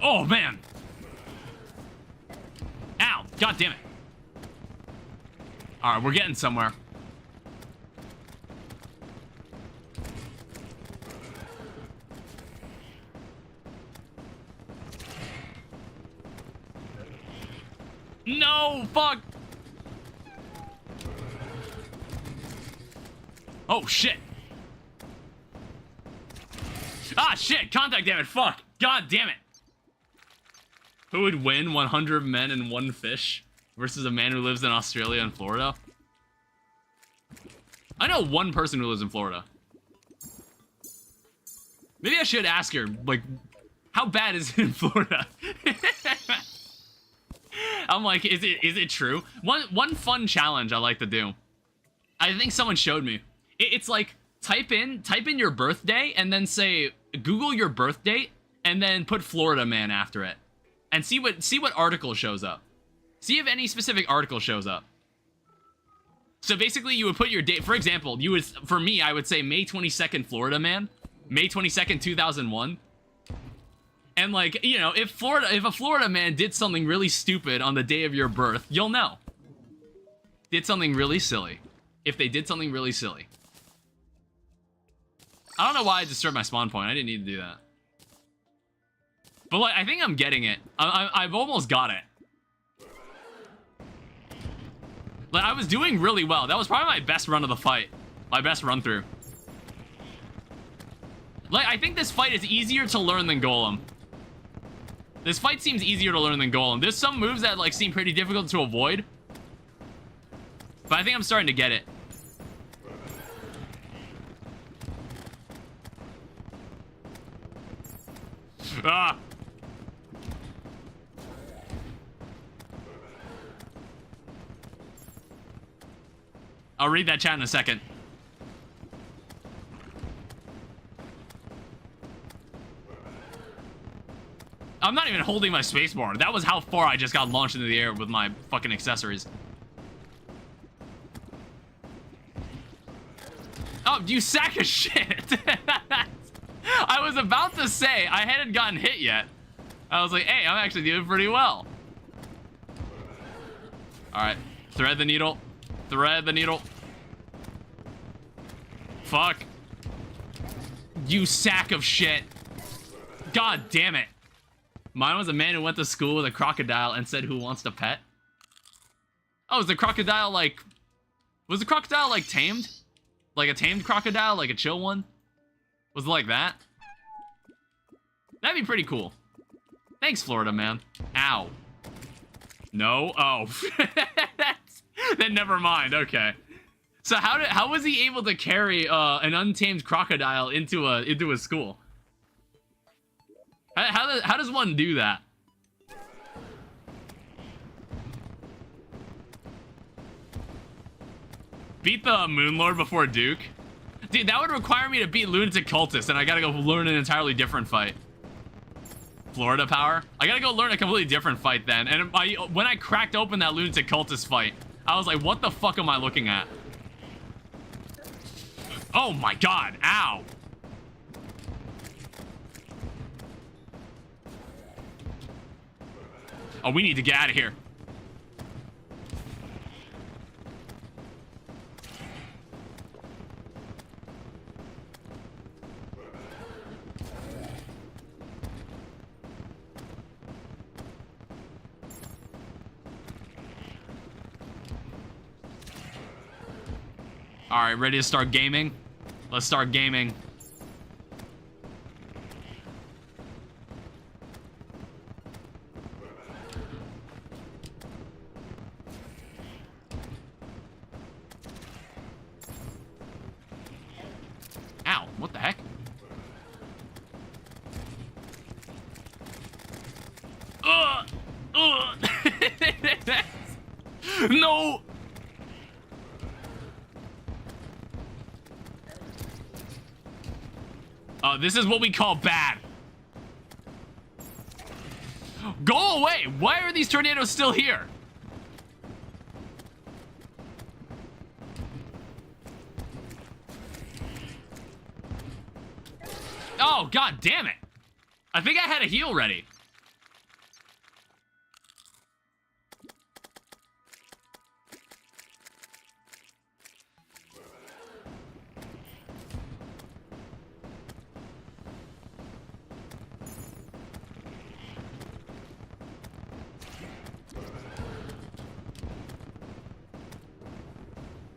Oh, man. Ow. God damn it. All right, we're getting somewhere. No, fuck. Oh, shit. Ah, shit. Contact damage. Fuck. God damn it. Who would win 100 men and 1 fish versus a man who lives in Australia and Florida? I know one person who lives in Florida. Maybe I should ask her, like, how bad is it in Florida? I'm like, is it true? One fun challenge I like to do. I think someone showed me. It's like type in your birthday and then say Google your birth date and then put Florida man after it. And see what article shows up. See if any specific article shows up. So basically you would put your date, for example, for me, I would say May 22nd, Florida man. May 22nd, 2001. And like, you know, if a Florida man did something really stupid on the day of your birth, you'll know. Did something really silly. If they did something really silly. I don't know why I disturbed my spawn point. I didn't need to do that. But like, I think I'm getting it. I've almost got it. Like, I was doing really well. That was probably my best run of the fight. My best run through. Like, I think this fight is easier to learn than Golem. This fight seems easier to learn than Golem. There's some moves that like seem pretty difficult to avoid. But I think I'm starting to get it. Ah! I'll read that chat in a second. I'm not even holding my spacebar. That was how far I just got launched into the air with my fucking accessories. Oh, you sack of shit. I was about to say, I hadn't gotten hit yet. I was like, hey, I'm actually doing pretty well. All right, thread the needle. Thread the needle. Fuck. You sack of shit. God damn it. Mine was a man who went to school with a crocodile and said, who wants to pet? Oh, is the crocodile like... Was the crocodile like tamed? Like a tamed crocodile? Like a chill one? Was it like that? That'd be pretty cool. Thanks, Florida man. Ow. No? Oh. Then never mind. Okay. So how was he able to carry an untamed crocodile into a school? How does one do that? Beat the Moonlord before Duke? Dude, that would require me to beat Lunatic Cultist, and I gotta go learn an entirely different fight. Florida power? I gotta go learn a completely different fight then. And when I cracked open that Lunatic Cultist fight, I was like, what the fuck am I looking at? Oh my god, ow. Oh, we need to get out of here. All right, ready to start gaming? Let's start gaming. Ow, what the heck? No! This is what we call bad. Go away! Why are these tornadoes still here? Oh, god damn it! I think I had a heal ready.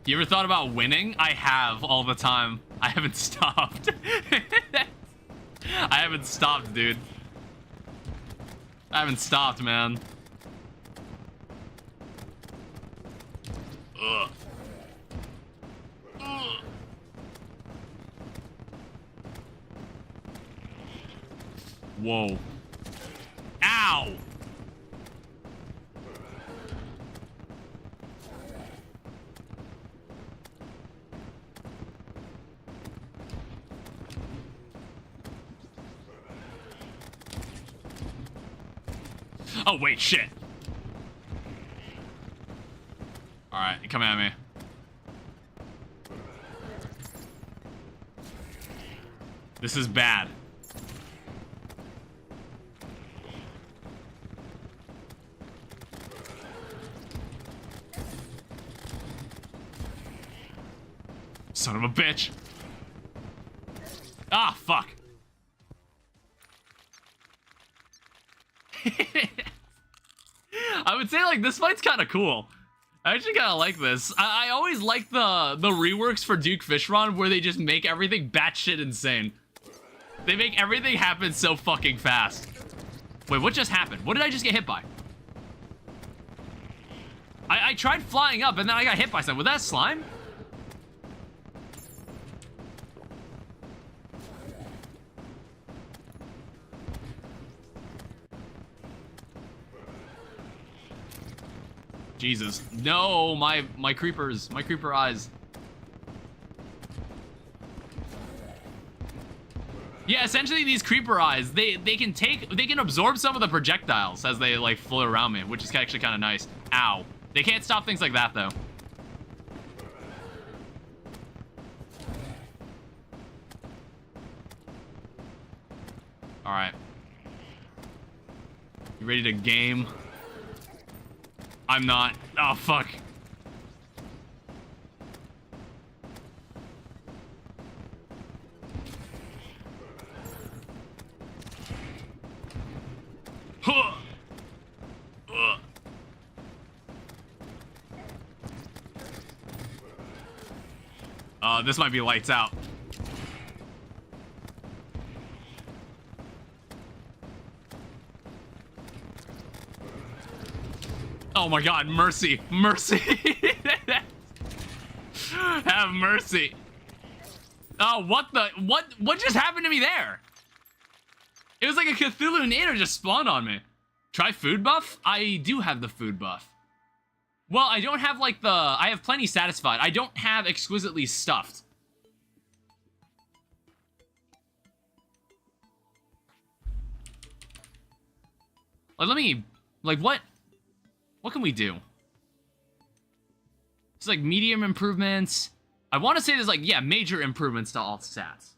You ever thought about winning? I have all the time. I haven't stopped. I haven't stopped, dude. I haven't stopped, man. Ugh. Ugh. Whoa. Ow! Oh, wait, shit. Alright, come at me. This is bad. Son of a bitch. Ah, fuck. I would say, like, this fight's kind of cool. I actually kind of like this. I always like the reworks for Duke Fishron where they just make everything batshit insane. They make everything happen so fucking fast. Wait, what just happened? What did I just get hit by? I tried flying up and then I got hit by something. Was that slime? Jesus. No, my creepers. My creeper eyes. Yeah, essentially these creeper eyes, they can absorb some of the projectiles as they like float around me, which is actually kind of nice. Ow. They can't stop things like that though. All right. You ready to game? I'm not. Oh, fuck. This might be lights out. Oh my god, mercy. Mercy. Have mercy. Oh, what the? What just happened to me there? It was like a Cthulhu Nader just spawned on me. Try food buff? I do have the food buff. Well, I don't have like I have plenty satisfied. I don't have exquisitely stuffed. Like, let me, like, what can we do? It's like medium improvements. I want to say there's like, yeah, major improvements to all stats.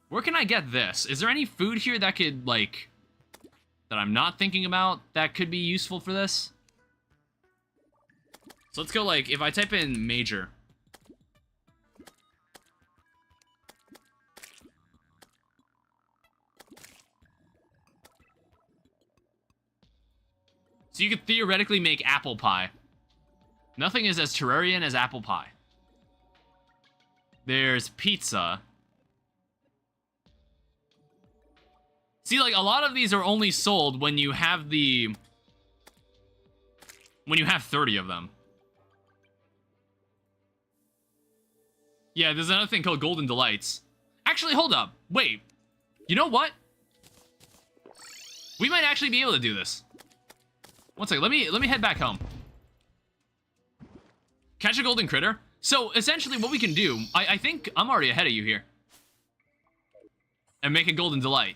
Where can I get this? Is there any food here that could, like, that I'm not thinking about that could be useful for this? So let's go, like, if I type in major. So you could theoretically make apple pie. Nothing is as Terrarian as apple pie. There's pizza. See, like, a lot of these are only sold when you have the... when you have 30 of them. Yeah, there's another thing called Golden Delights. Actually, hold up. Wait. You know what? We might actually be able to do this. One second. Let me head back home. Catch a golden critter. So, essentially, what we can do... I think I'm already ahead of you here. And make a Golden Delight.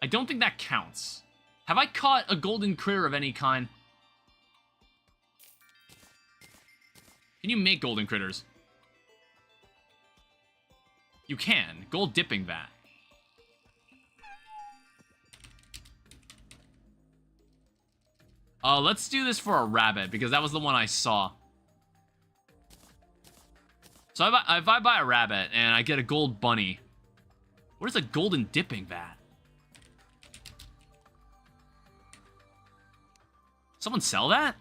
I don't think that counts. Have I caught a golden critter of any kind? Can you make golden critters? You can. Gold dipping vat. Let's do this for a rabbit, because that was the one I saw. So if I buy a rabbit and I get a gold bunny, where's a golden dipping vat? Someone sell that?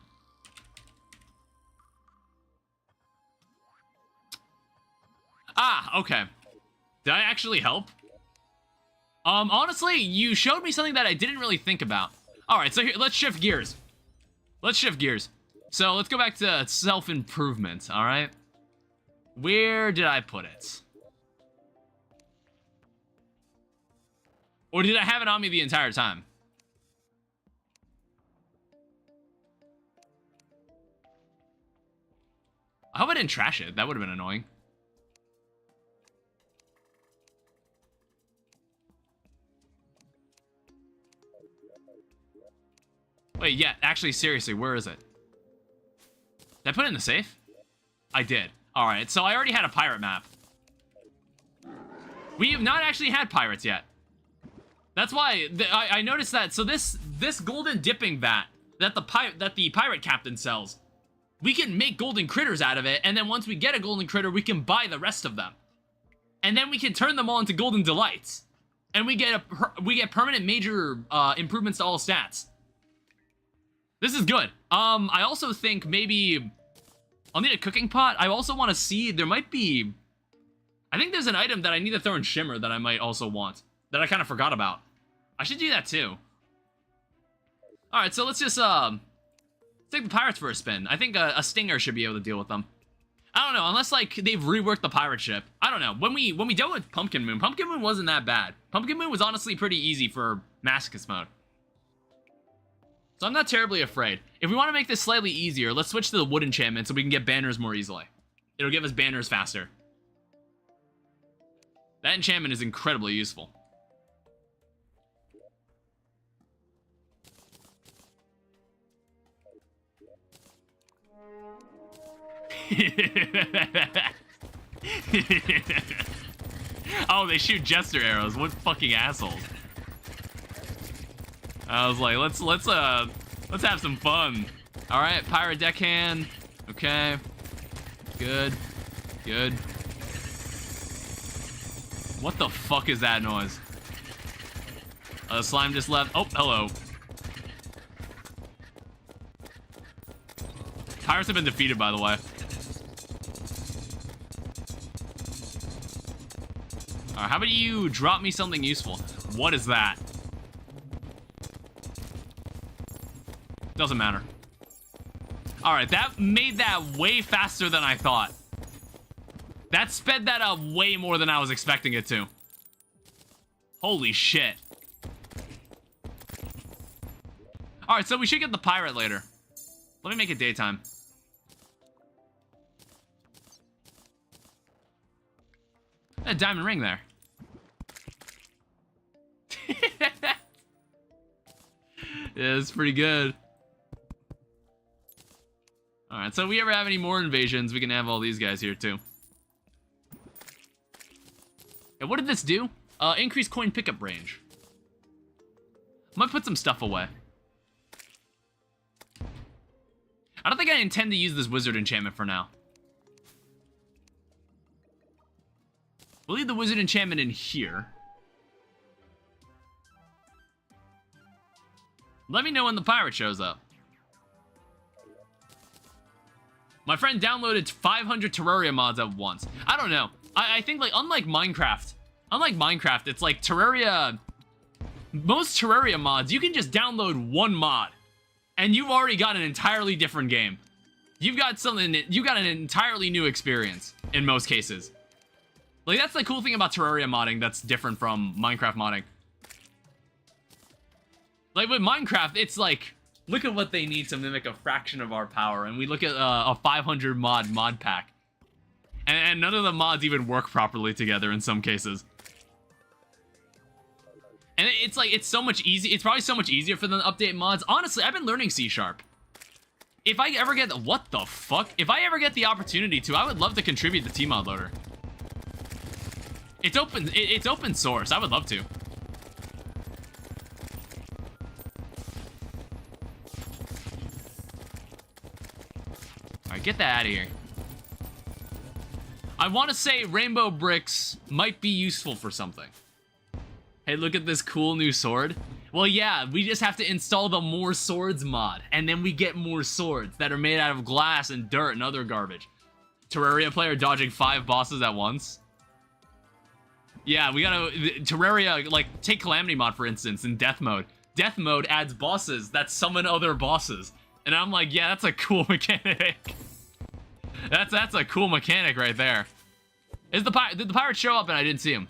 Ah, okay. Did I actually help? Honestly, you showed me something that I didn't really think about. Alright, so here, let's shift gears. Let's shift gears. So, let's go back to self-improvement, alright? Where did I put it? Or did I have it on me the entire time? I hope I didn't trash it. That would have been annoying. Wait, yeah, actually, seriously, where is it? Did I put it in the safe? I did. Alright, so I already had a pirate map. We have not actually had pirates yet. That's why I noticed that. So this golden dipping vat that the pirate captain sells, we can make golden critters out of it, and then once we get a golden critter, we can buy the rest of them. And then we can turn them all into golden delights. And we get permanent major improvements to all stats. This is good. I also think maybe I'll need a cooking pot. I also want to see, there might be, I think there's an item that I need to throw in Shimmer that I might also want, that I kind of forgot about. I should do that too. Alright, so let's just take the pirates for a spin. I think a stinger should be able to deal with them. I don't know, unless like they've reworked the pirate ship. I don't know. When we dealt with Pumpkin Moon wasn't that bad. Pumpkin Moon was honestly pretty easy for Masochist mode. So I'm not terribly afraid. If we want to make this slightly easier, let's switch to the wood enchantment so we can get banners more easily. It'll give us banners faster. That enchantment is incredibly useful. Oh, they shoot jester arrows. What fucking assholes. I was like, let's have some fun. All right, pirate deckhand. Okay, good. What the fuck is that noise? Slime just left. Oh, hello. Pirates have been defeated, by the way. All right, how about you drop me something useful? What is that? Doesn't matter. Alright, that made that way faster than I thought. That sped that up way more than I was expecting it to. Holy shit. Alright, so we should get the pirate later. Let me make it daytime. A diamond ring there. Yeah, it's pretty good. Alright, so if we ever have any more invasions, we can have all these guys here too. And what did this do? Increase coin pickup range. Might put some stuff away. I don't think I intend to use this wizard enchantment for now. We'll leave the wizard enchantment in here. Let me know when the pirate shows up. My friend downloaded 500 Terraria mods at once. I don't know. I think, like, unlike Minecraft, it's like Terraria... Most Terraria mods, you can just download one mod, and you've already got an entirely different game. You've got an entirely new experience, in most cases. Like, that's the cool thing about Terraria modding that's different from Minecraft modding. Like, with Minecraft, it's like, look at what they need to mimic a fraction of our power, and we look at a 500 mod pack. And none of the mods even work properly together in some cases. And it's like, it's probably so much easier for them to update mods. Honestly, I've been learning C#. If I ever get, what the fuck? If I ever get the opportunity to, I would love to contribute to Tmod Loader. It's open source, I would love to. Alright, get that out of here. I want to say rainbow bricks might be useful for something. Hey, look at this cool new sword. Well, yeah, we just have to install the more swords mod, and then we get more swords that are made out of glass and dirt and other garbage. Terraria player dodging 5 bosses at once. Yeah, we gotta... Terraria, like, take Calamity mod, for instance, in Death Mode. Death Mode adds bosses that summon other bosses. And I'm like, yeah, that's a cool mechanic. That's a cool mechanic right there. Did the pirate show up and I didn't see him?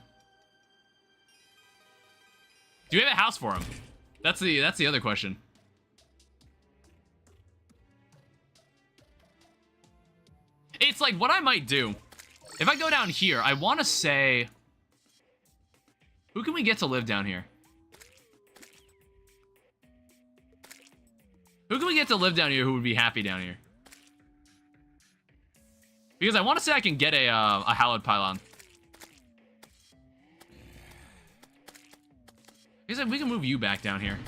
Do we have a house for him? That's the other question. It's like, what I might do, if I go down here, I want to say, who can we get to live down here? Who can we get to live down here who would be happy down here? Because I want to say I can get a hallowed pylon. Because we can move you back down here.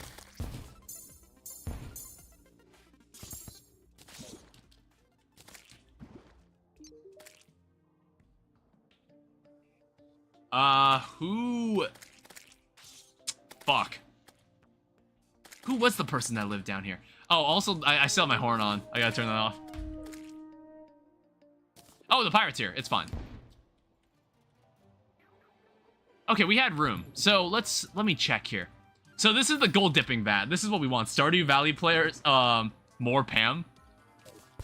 Who? Fuck. Who was the person that lived down here? Oh, also, I still have my horn on. I gotta turn that off. Oh, the pirate's here. It's fine. Okay, we had room. So let me check here. So this is the gold dipping vat. This is what we want. Stardew Valley players, more Pam.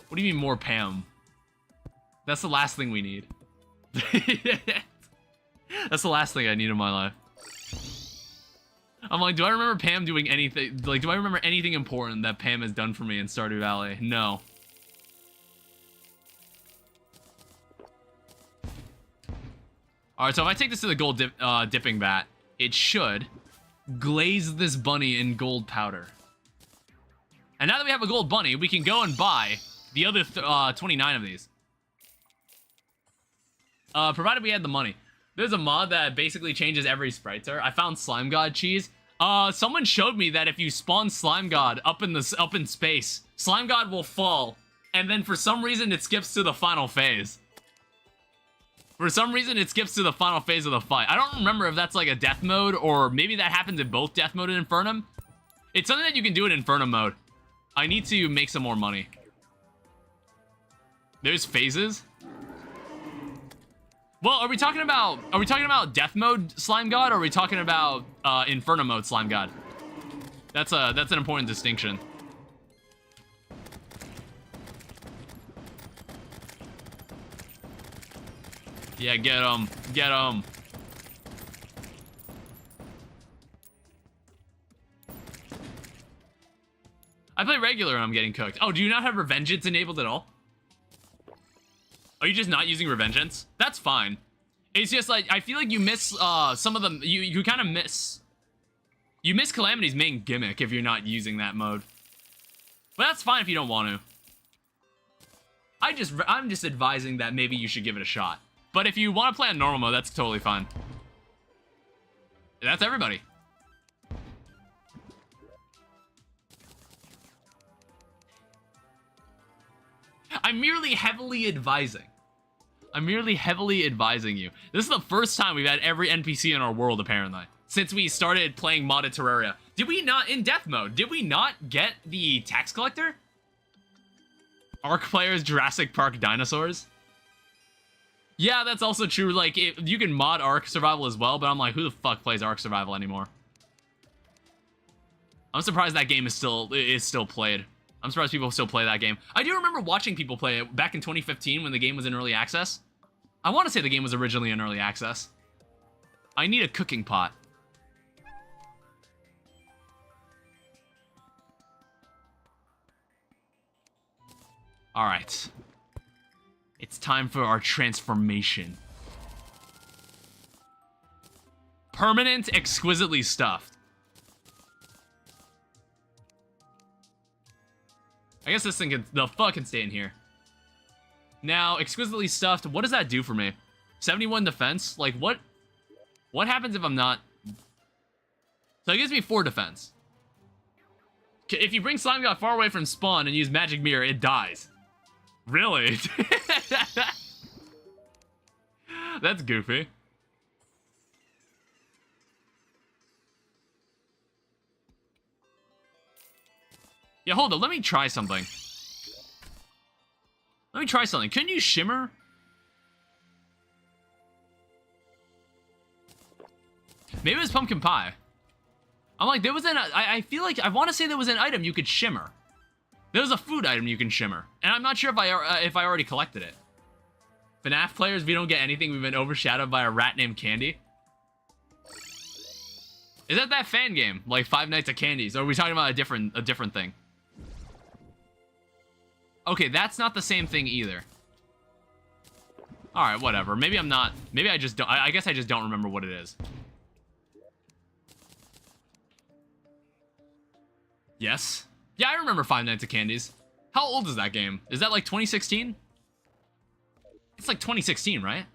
What do you mean more Pam? That's the last thing we need. That's the last thing I need in my life. I'm like, do I remember Pam doing anything? Like, do I remember anything important that Pam has done for me in Stardew Valley? No. Alright, so if I take this to the gold dipping vat, it should glaze this bunny in gold powder. And now that we have a gold bunny, we can go and buy the other 29 of these. Provided we had the money. There's a mod that basically changes every spriter. I found Slime God cheese. Someone showed me that if you spawn Slime God up in space, Slime God will fall, and then for some reason it skips to the final phase. For some reason, it skips to the final phase of the fight. I don't remember if that's like a death mode, or maybe that happens in both death mode and Infernum. It's something that you can do in Infernum mode. I need to make some more money. There's phases. Well, are we talking about death mode Slime God, or are we talking about Infernum mode Slime God? That's an important distinction. Yeah, get him. Get him. I play regular and I'm getting cooked. Oh, do you not have Revengeance enabled at all? Are you just not using Revengeance? That's fine. It's just like, I feel like you miss some of them. You kind of miss. You miss Calamity's main gimmick if you're not using that mode. But that's fine if you don't want to. I'm just advising that maybe you should give it a shot. But if you want to play on normal mode, that's totally fine. That's everybody. I'm merely heavily advising. I'm merely heavily advising you. This is the first time we've had every NPC in our world, apparently, since we started playing modded Terraria. Did we not, in death mode, did we not get the tax collector? Ark players, Jurassic Park dinosaurs. Yeah, that's also true. Like, you can mod Ark Survival as well, but I'm like, who the fuck plays Ark Survival anymore? I'm surprised that game is still played. I'm surprised people still play that game. I do remember watching people play it back in 2015 when the game was in early access. I want to say the game was originally in early access. I need a cooking pot. All right. It's time for our transformation. Permanent, exquisitely stuffed. I guess this thing can, the fuck can stay in here. Now, exquisitely stuffed, what does that do for me? 71 defense? Like, what happens if I'm not... So it gives me 4 defense. If you bring Slime God far away from spawn and use Magic Mirror, it dies. Really? That's goofy. Yeah, hold on. Let me try something. Couldn't you shimmer? Maybe it was pumpkin pie. I'm like, there was an... I feel like... I want to say there was an item you could shimmer. There was a food item you can shimmer. And I'm not sure if I already collected it. FNAF players, we don't get anything. We've been overshadowed by a rat named Candy. Is that fan game? Like Five Nights at Candy's? Or are we talking about a different thing? Okay, that's not the same thing either. Alright, whatever. Maybe I'm not... Maybe I just don't... I guess I just don't remember what it is. Yes. Yeah, I remember Five Nights at Candy's. How old is that game? Is that like 2016? It's like 2016, right?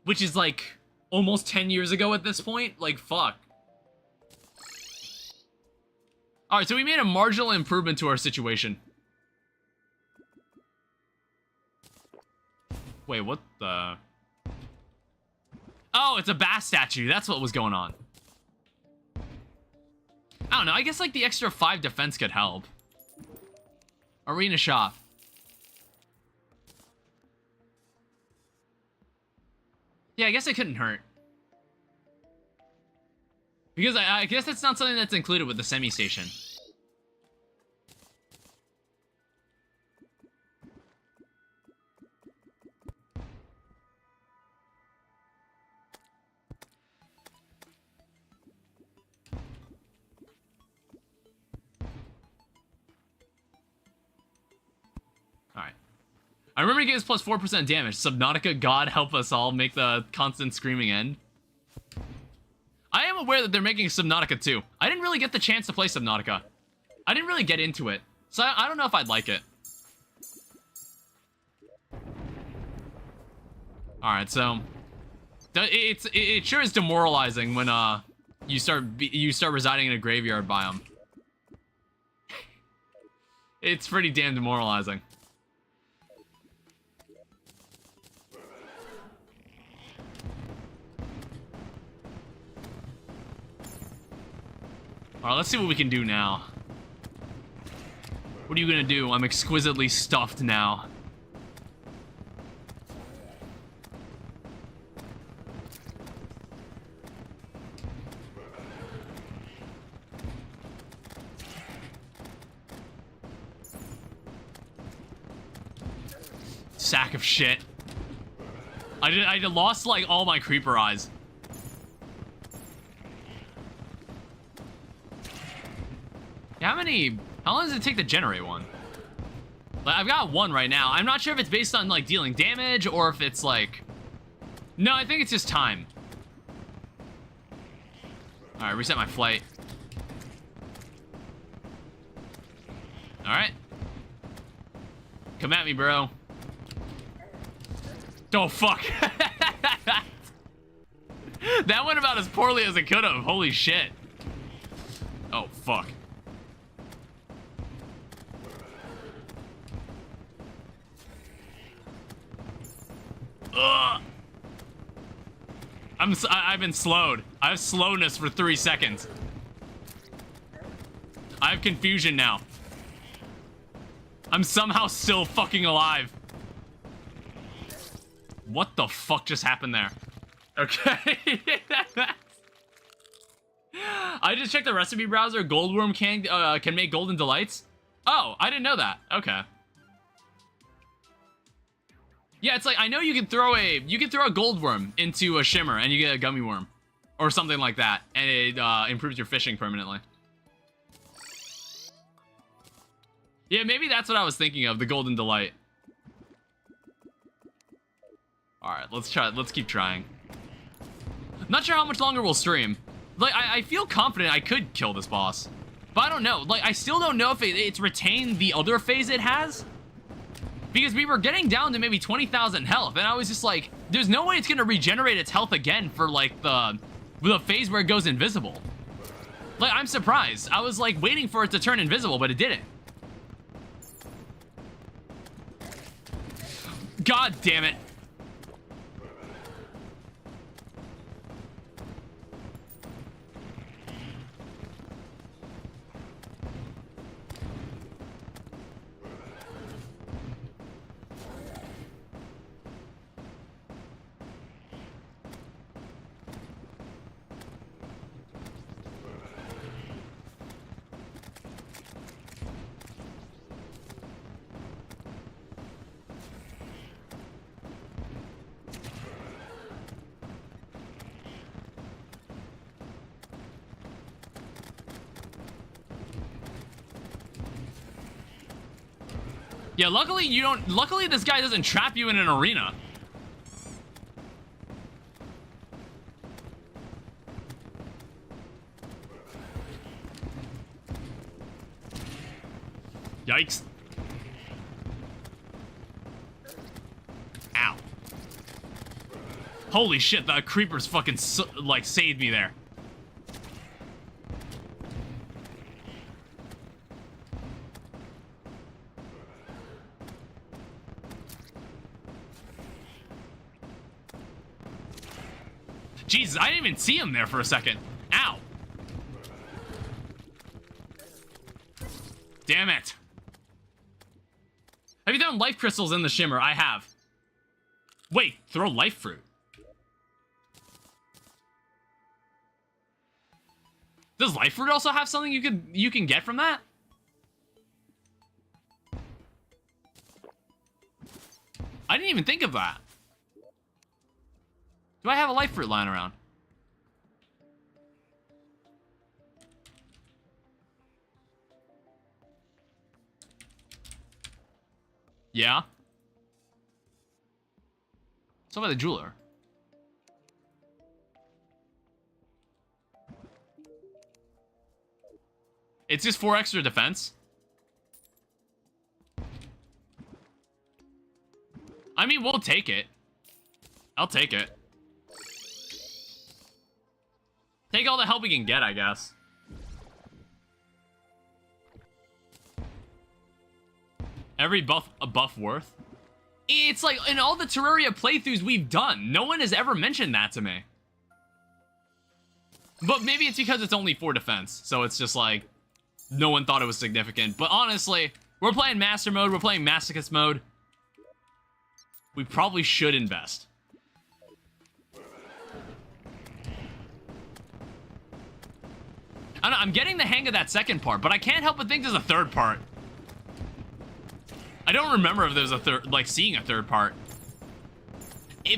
Which is like almost 10 years ago at this point? Like, fuck. Alright, so we made a marginal improvement to our situation. Wait, what the... Oh, it's a bass statue. That's what was going on. I don't know. I guess like the extra 5 defense could help. Arena shop. Yeah, I guess it couldn't hurt. Because I guess it's not something that's included with the semi-station. Alright. I remember it gives plus 4% damage. Subnautica, God help us all, make the constant screaming end. I am aware that they're making Subnautica 2. I didn't really get the chance to play Subnautica. I didn't really get into it. So I don't know if I'd like it. Alright, so... It sure is demoralizing when you start residing in a graveyard biome. It's pretty damn demoralizing. Alright, let's see what we can do now. What are you gonna do? I'm exquisitely stuffed now. Sack of shit. I lost like all my creeper eyes. How long does it take to generate one? Like, I've got one right now. I'm not sure if it's based on like dealing damage or if it's like... No, I think it's just time. Alright, reset my flight. Alright. Come at me, bro. Oh, fuck. That went about as poorly as it could have. Holy shit. Oh, fuck. Ugh. I've been slowed. I have slowness for 3 seconds. I have confusion now. I'm somehow still fucking alive. What the fuck just happened there? Okay. I just checked the recipe browser. Goldworm can make golden delights. Oh, I didn't know that. Okay. Yeah, it's like I know you can throw a goldworm into a shimmer and you get a gummy worm or something like that, and it improves your fishing permanently. Yeah, maybe that's what I was thinking of, the golden delight. All right, let's try. Let's keep trying. Not sure how much longer we'll stream. Like, I feel confident I could kill this boss, but I don't know. Like, I still don't know if it's retained the other phase it has, because we were getting down to maybe 20,000 health, and I was just like, there's no way it's gonna regenerate its health again for like the phase where it goes invisible. Like, I'm surprised. I was like waiting for it to turn invisible, but it didn't. God damn it. Yeah, luckily this guy doesn't trap you in an arena. Yikes. Ow. Holy shit, the creepers fucking like saved me there. Jesus, I didn't even see him there for a second. Ow. Damn it. Have you thrown life crystals in the shimmer? I have. Wait, throw life fruit. Does life fruit also have something you can get from that? I didn't even think of that. Do I have a life fruit lying around? Yeah. So by the jeweler. It's just 4 extra defense. I mean, we'll take it. I'll take it. Take all the help we can get, I guess. Every buff worth. It's like in all the Terraria playthroughs we've done, no one has ever mentioned that to me. But maybe it's because it's only 4 defense, so it's just like no one thought it was significant. But honestly, we're playing Master Mode, we're playing Masochist Mode. We probably should invest. I don't know, I'm getting the hang of that second part, but I can't help but think there's a third part. I don't remember if there's a third, like, seeing a third part.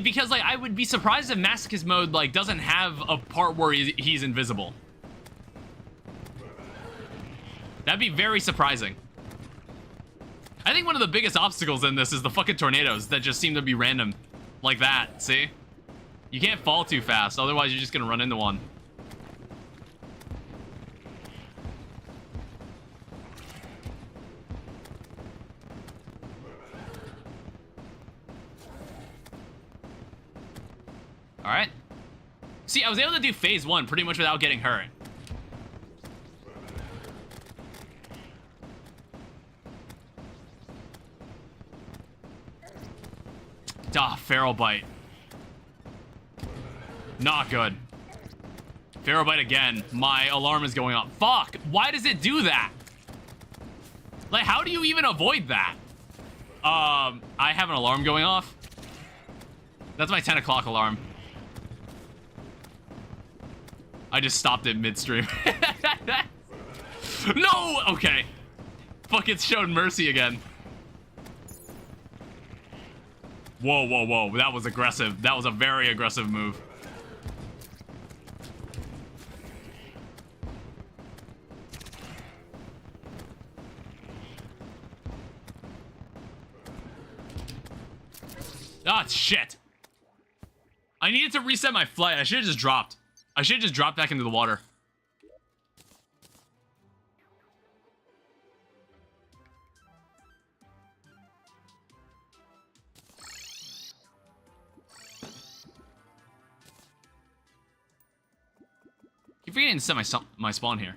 Because, like, I would be surprised if Masochist Mode, like, doesn't have a part where he's invisible. That'd be very surprising. I think one of the biggest obstacles in this is the fucking tornadoes that just seem to be random. Like that, see? You can't fall too fast, otherwise you're just gonna run into one. Alright. See, I was able to do phase 1 pretty much without getting hurt. Ah, Feral Bite. Not good. Feral Bite again. My alarm is going off. Fuck! Why does it do that? Like, how do you even avoid that? I have an alarm going off. That's my 10 o'clock alarm. I just stopped it midstream. No! Okay. Fuck, it's shown mercy again. Whoa, whoa, whoa. That was aggressive. That was a very aggressive move. Ah, shit. I needed to reset my flight. I should have just dropped. I should have just dropped back into the water. Keep forgetting to set my spawn here.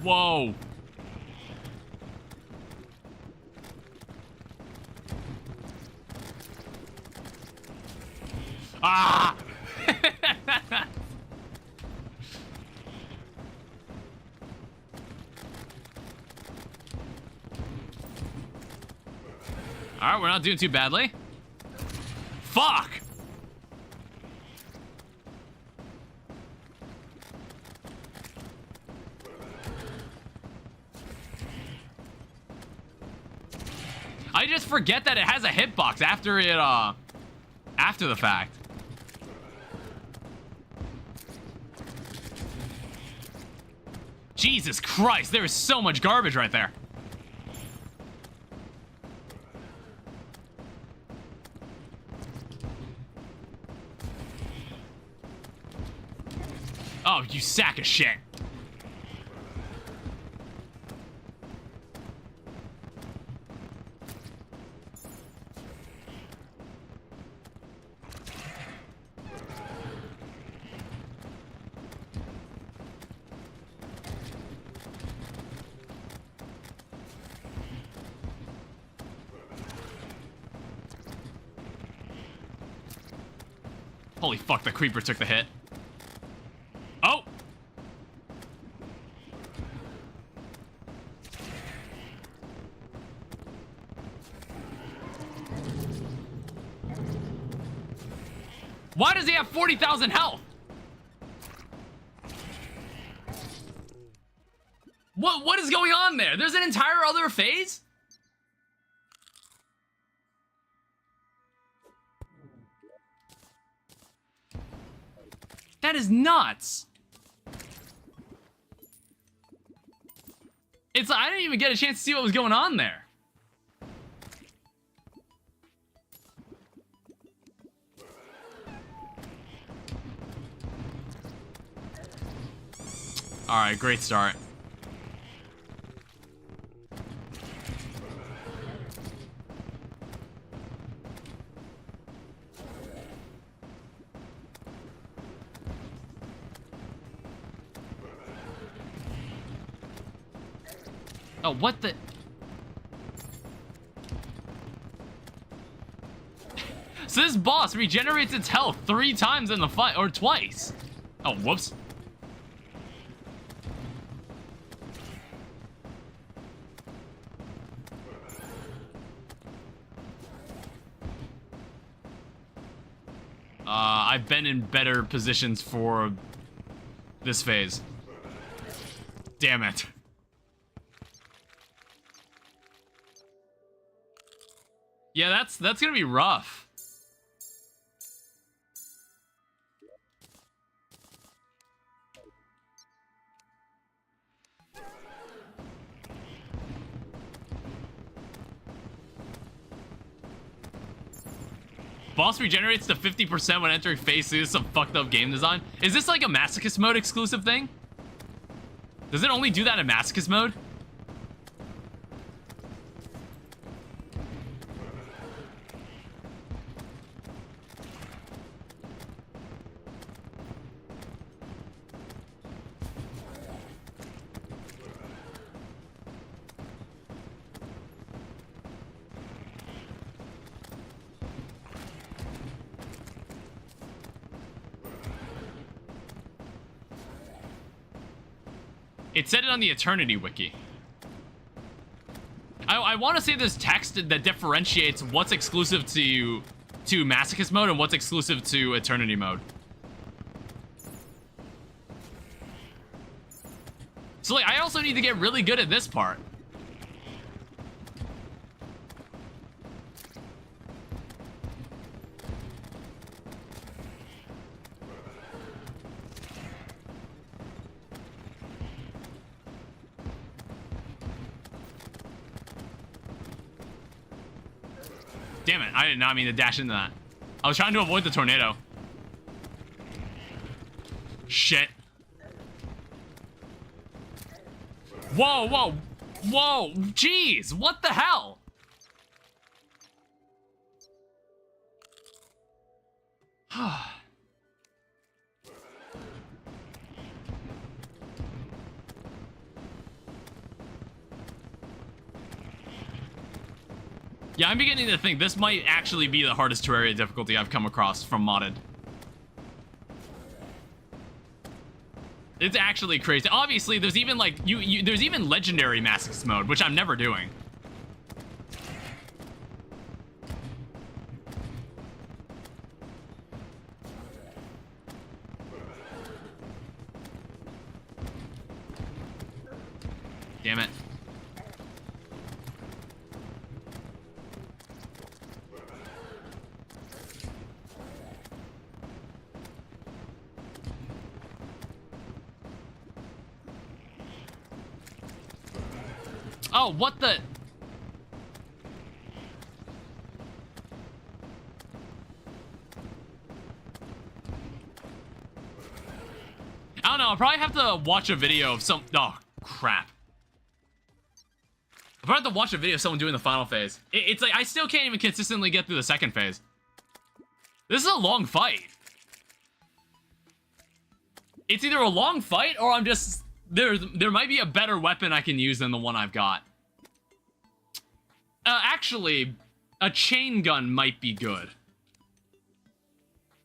Whoa. Ah! Alright, we're not doing too badly. Fuck! I just forget that it has a hitbox after it, after the fact. Jesus Christ, there is so much garbage right there. Oh, you sack of shit. Holy fuck, the creeper took the hit. Oh! Why does he have 40,000 health? What is going on there? There's an entire other phase? That is nuts. It's I didn't even get a chance to see what was going on there. All right, great start. Oh, what the? So this boss regenerates its health 3 times in the fight, or twice. Oh, whoops. I've been in better positions for this phase. Damn it. Yeah, that's gonna be rough. Boss regenerates to 50% when entering phase 2. Some fucked up game design. Is this like a Masochist mode exclusive thing? Does it only do that in Masochist mode? It said it on the Eternity wiki. I want to say there's text that differentiates what's exclusive to Masochist mode and what's exclusive to Eternity mode. So like, I also need to get really good at this part. Damn it, I did not mean to dash into that. I was trying to avoid the tornado. Shit. Whoa, whoa, whoa, jeez, what the hell? Yeah, I'm beginning to think this might actually be the hardest Terraria difficulty I've come across from modded. It's actually crazy. Obviously, there's even like there's even legendary Masochist mode, which I'm never doing. Damn it. Oh, what the? I don't know, I'll probably have to watch a video of some... Oh, crap. I'll probably have to watch a video of someone doing the final phase. It's like, I still can't even consistently get through the second phase. This is a long fight. It's either a long fight, or I'm just... There might be a better weapon I can use than the one I've got. Actually, a chain gun might be good.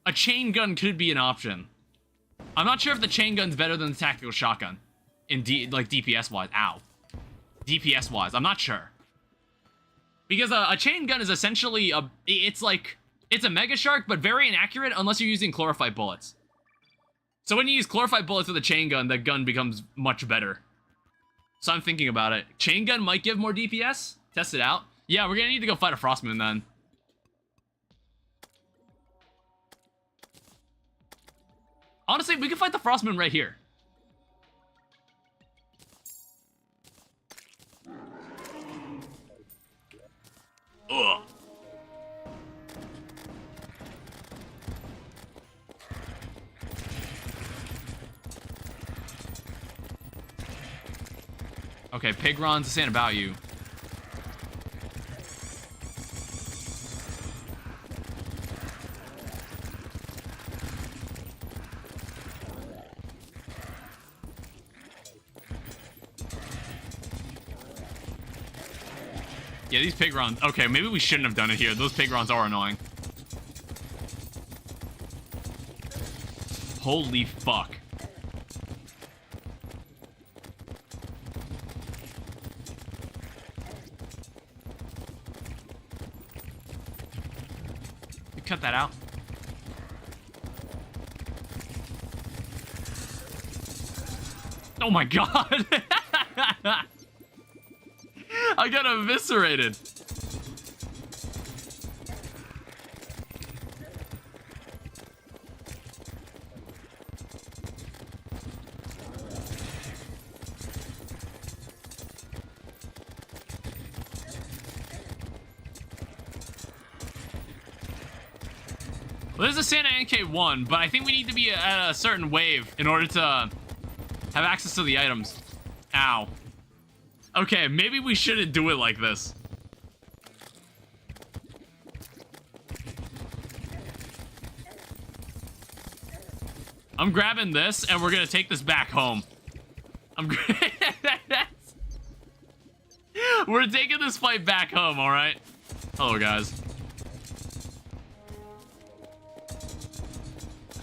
A chain gun could be an option. I'm not sure if the chain gun's better than the tactical shotgun. In DPS-wise. Ow. DPS-wise, I'm not sure. Because a chain gun is essentially a... It's a Mega Shark, but very inaccurate unless you're using chlorophyte bullets. So when you use chlorophyte bullets with a chain gun, the gun becomes much better. So I'm thinking about it. Chain gun might give more DPS. Test it out. Yeah, we're gonna need to go fight a Frost Moon then. Honestly, we can fight the Frost Moon right here. Ugh. Okay, Pigron's saying about you. Yeah, these Pigrons. Okay, maybe we shouldn't have done it here. Those Pigrons are annoying. Holy fuck. Cut that out. Oh my god! I got eviscerated. Well, there's a Santa NK1, but I think we need to be at a certain wave in order to have access to the items. Ow. Okay, maybe we shouldn't do it like this. I'm grabbing this, and we're gonna take this back home. We're taking this fight back home, alright? Hello, guys.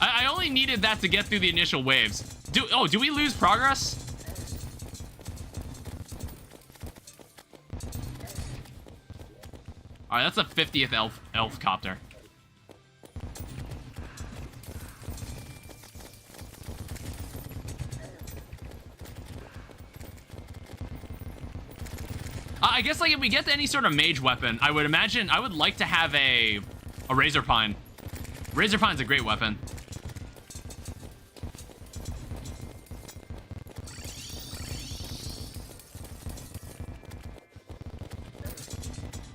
I only needed that to get through the initial waves. Do we lose progress? Alright, that's a 50th elf copter. I guess, like, if we get to any sort of mage weapon, I would imagine, I would like to have a Razor Pine. Razor Pine's a great weapon.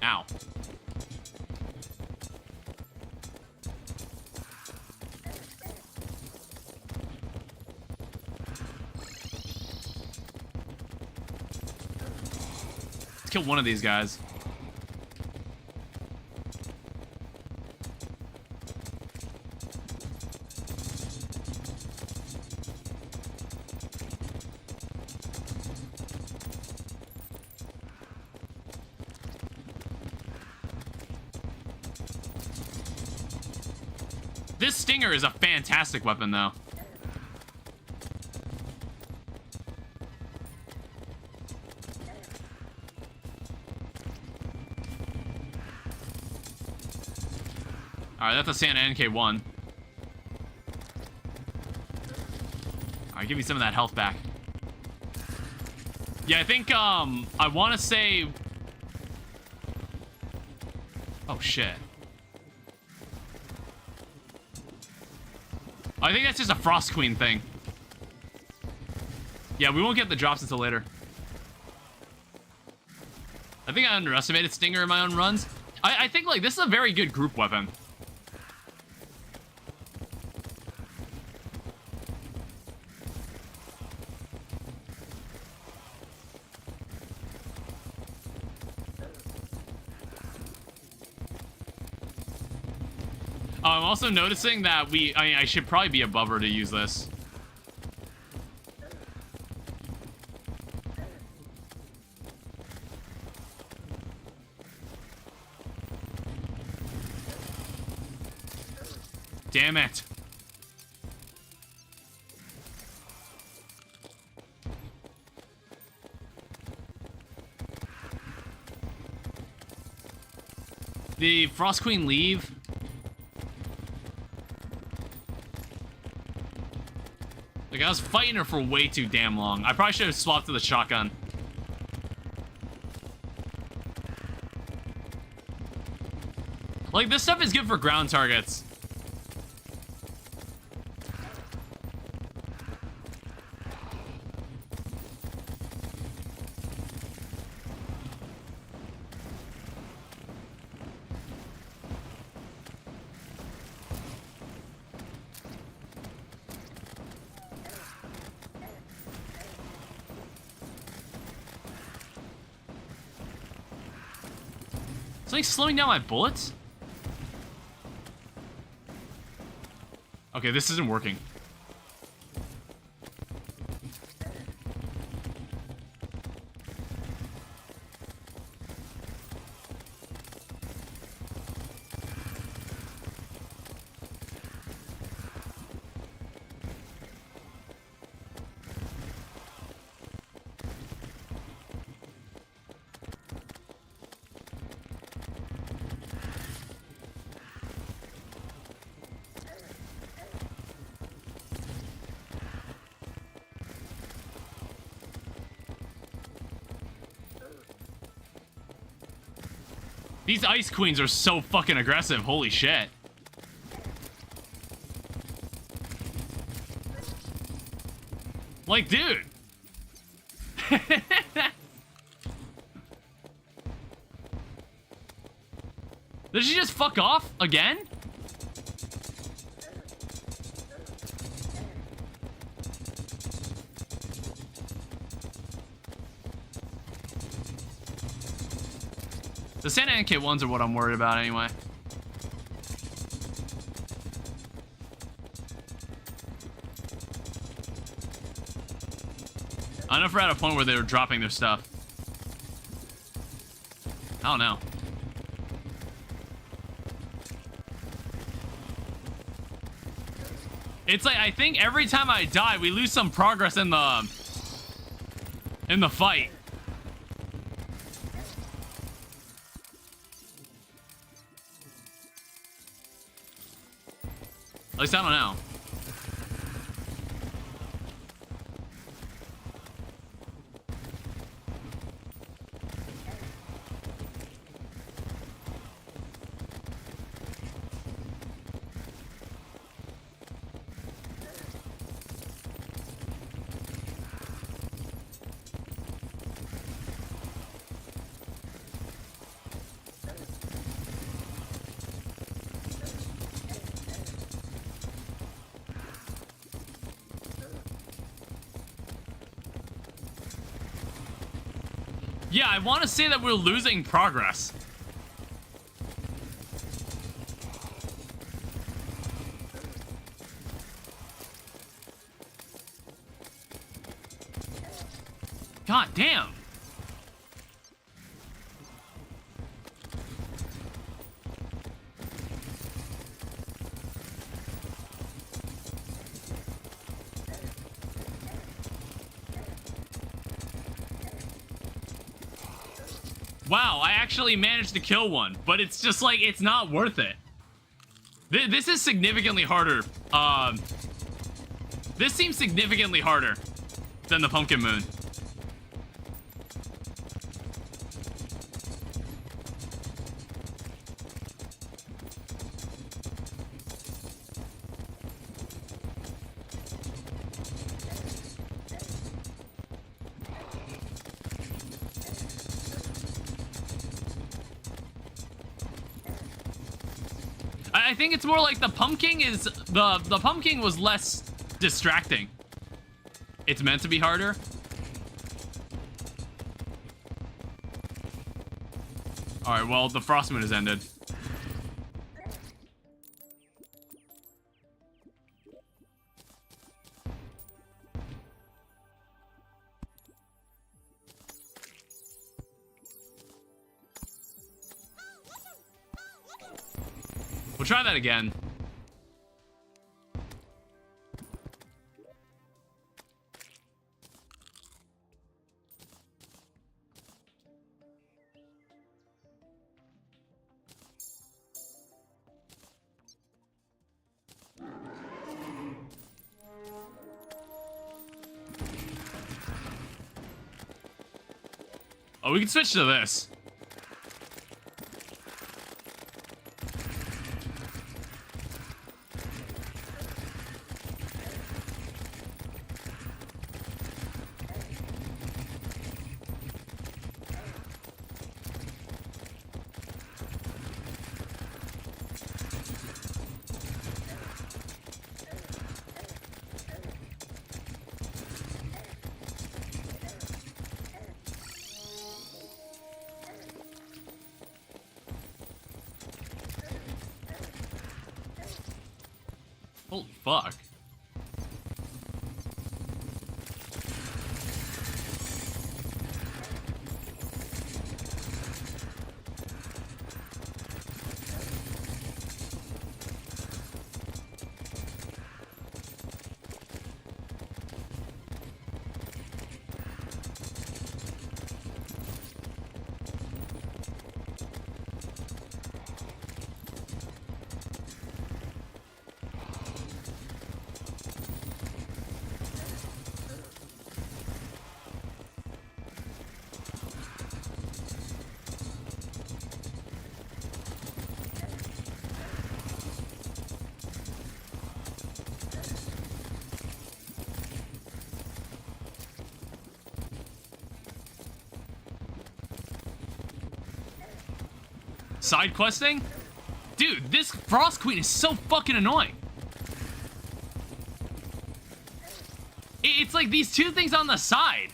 Ow. Let's kill one of these guys. This stinger is a fantastic weapon, though. Alright, that's a Santa NK1. Alright, give me some of that health back. Yeah, I think, I want to say... Oh, shit. I think that's just a Frost Queen thing. Yeah, we won't get the drops until later. I think I underestimated Stinger in my own runs. I think, like, this is a very good group weapon. I'm also noticing that I should probably be above her to use this. Damn it. The Frost Queen leave? Like, I was fighting her for way too damn long. I probably should have swapped to the shotgun. Like, this stuff is good for ground targets. Something slowing down my bullets? Okay, this isn't working. These ice queens are so fucking aggressive. Holy shit. Like, dude. Did she just fuck off again? The Santa and Kit ones are what I'm worried about anyway. I don't know if we're at a point where they're dropping their stuff. I don't know. It's like, I think every time I die, we lose some progress in the fight. At least I don't know. Yeah, I want to say that we're losing progress. God damn. Wow, I actually managed to kill one, but it's just like, it's not worth it. This is significantly harder. This seems significantly harder than the Pumpkin Moon. I think it's more like the pumpkin is the pumpkin was less distracting. It's meant to be harder. All right, well, the Frost Moon has ended. We'll try that again. Oh, we can switch to this. Holy fuck. Side questing? Dude, this Frost Queen is so fucking annoying. It's like these two things on the side.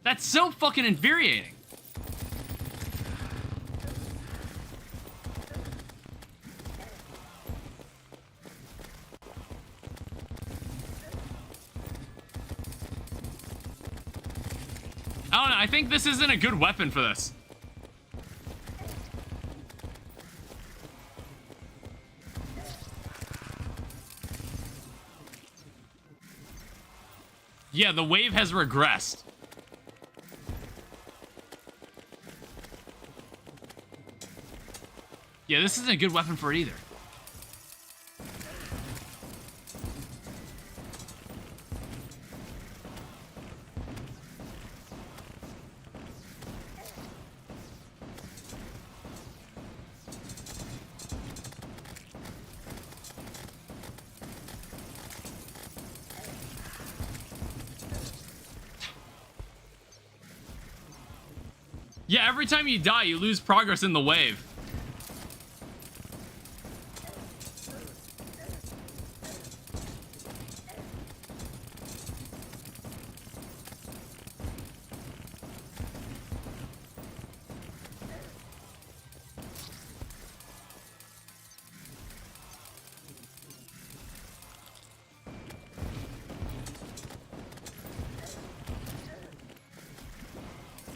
That's so fucking infuriating. I don't know, I think this isn't a good weapon for this. Yeah, the wave has regressed. Yeah, this isn't a good weapon for it either. Yeah, every time you die, you lose progress in the wave.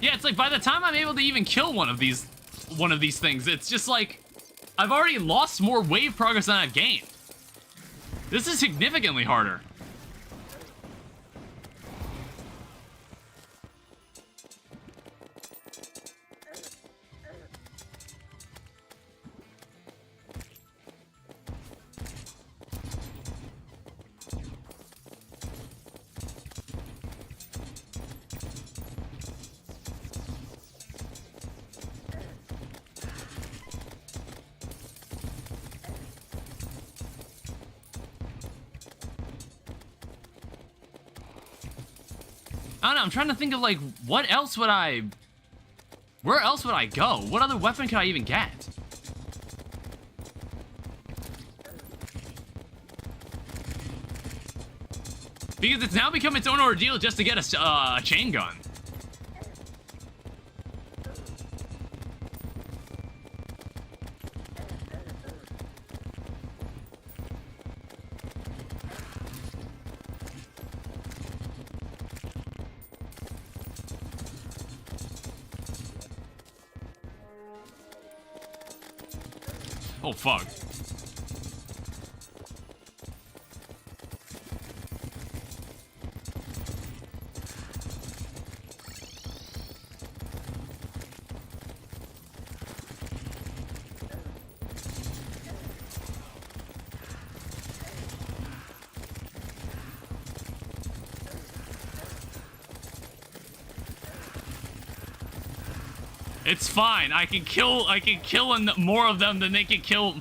Yeah, it's like by the time I'm able to even kill one of these things, it's just like I've already lost more wave progress than I've gained. This is significantly harder. I don't know, I'm trying to think of like, where else would I go? What other weapon could I even get? Because it's now become its own ordeal just to get a chain gun. Oh, fuck. It's fine. I can kill more of them than they can kill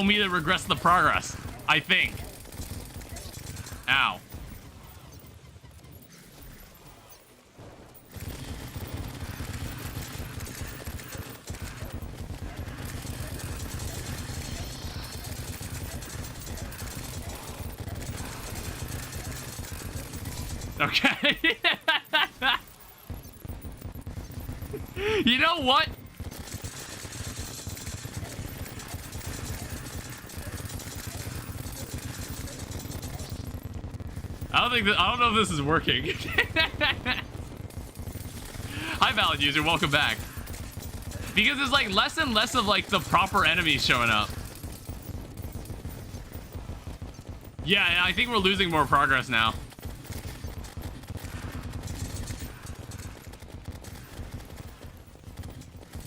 me to regress the progress. I think. Ow. Okay. You know what? I don't know if this is working. Hi, valid user, welcome back. Because there's like less and less of like the proper enemies showing up. Yeah, I think we're losing more progress now.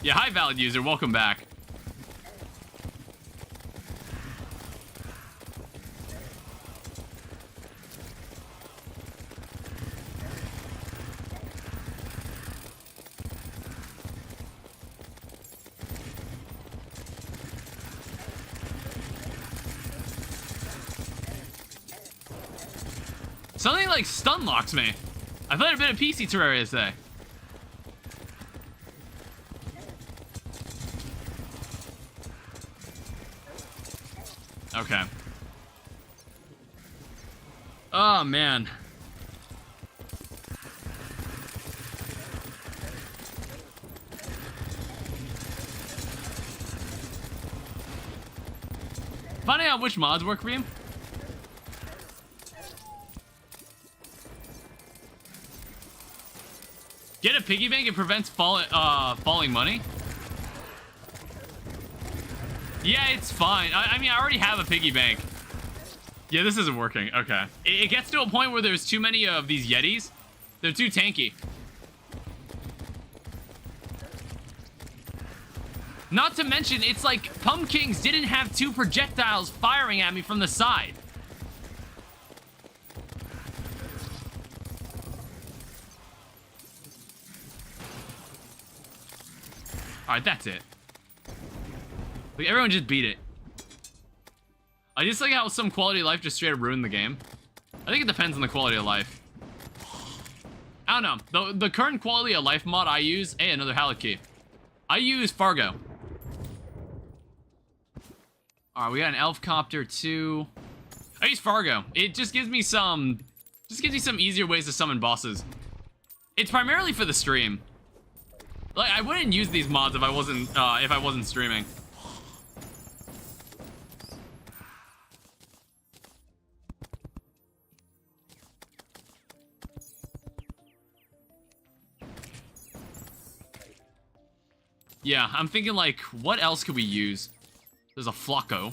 Yeah, hi, valid user, welcome back. Something like stun locks me. I played a bit of PC Terraria today. Okay. Oh, man. Finding out which mods work for you. Get a piggy bank, it prevents falling money. Yeah, it's fine. I mean, I already have a piggy bank. Yeah, this isn't working. Okay. It gets to a point where there's too many of these Yetis. They're too tanky. Not to mention, it's like Pumpkins didn't have 2 projectiles firing at me from the side. Alright, that's it. Like, everyone just beat it. I just like how some quality of life just straight up ruined the game. I think it depends on the quality of life. I don't know. The current quality of life mod I use... Hey, another Hallet key. I use Fargo. Alright, we got an elf copter too. I use Fargo. It just gives me some... easier ways to summon bosses. It's primarily for the stream. Like, I wouldn't use these mods if I wasn't streaming. Yeah, I'm thinking, like, what else could we use? There's a Flacco.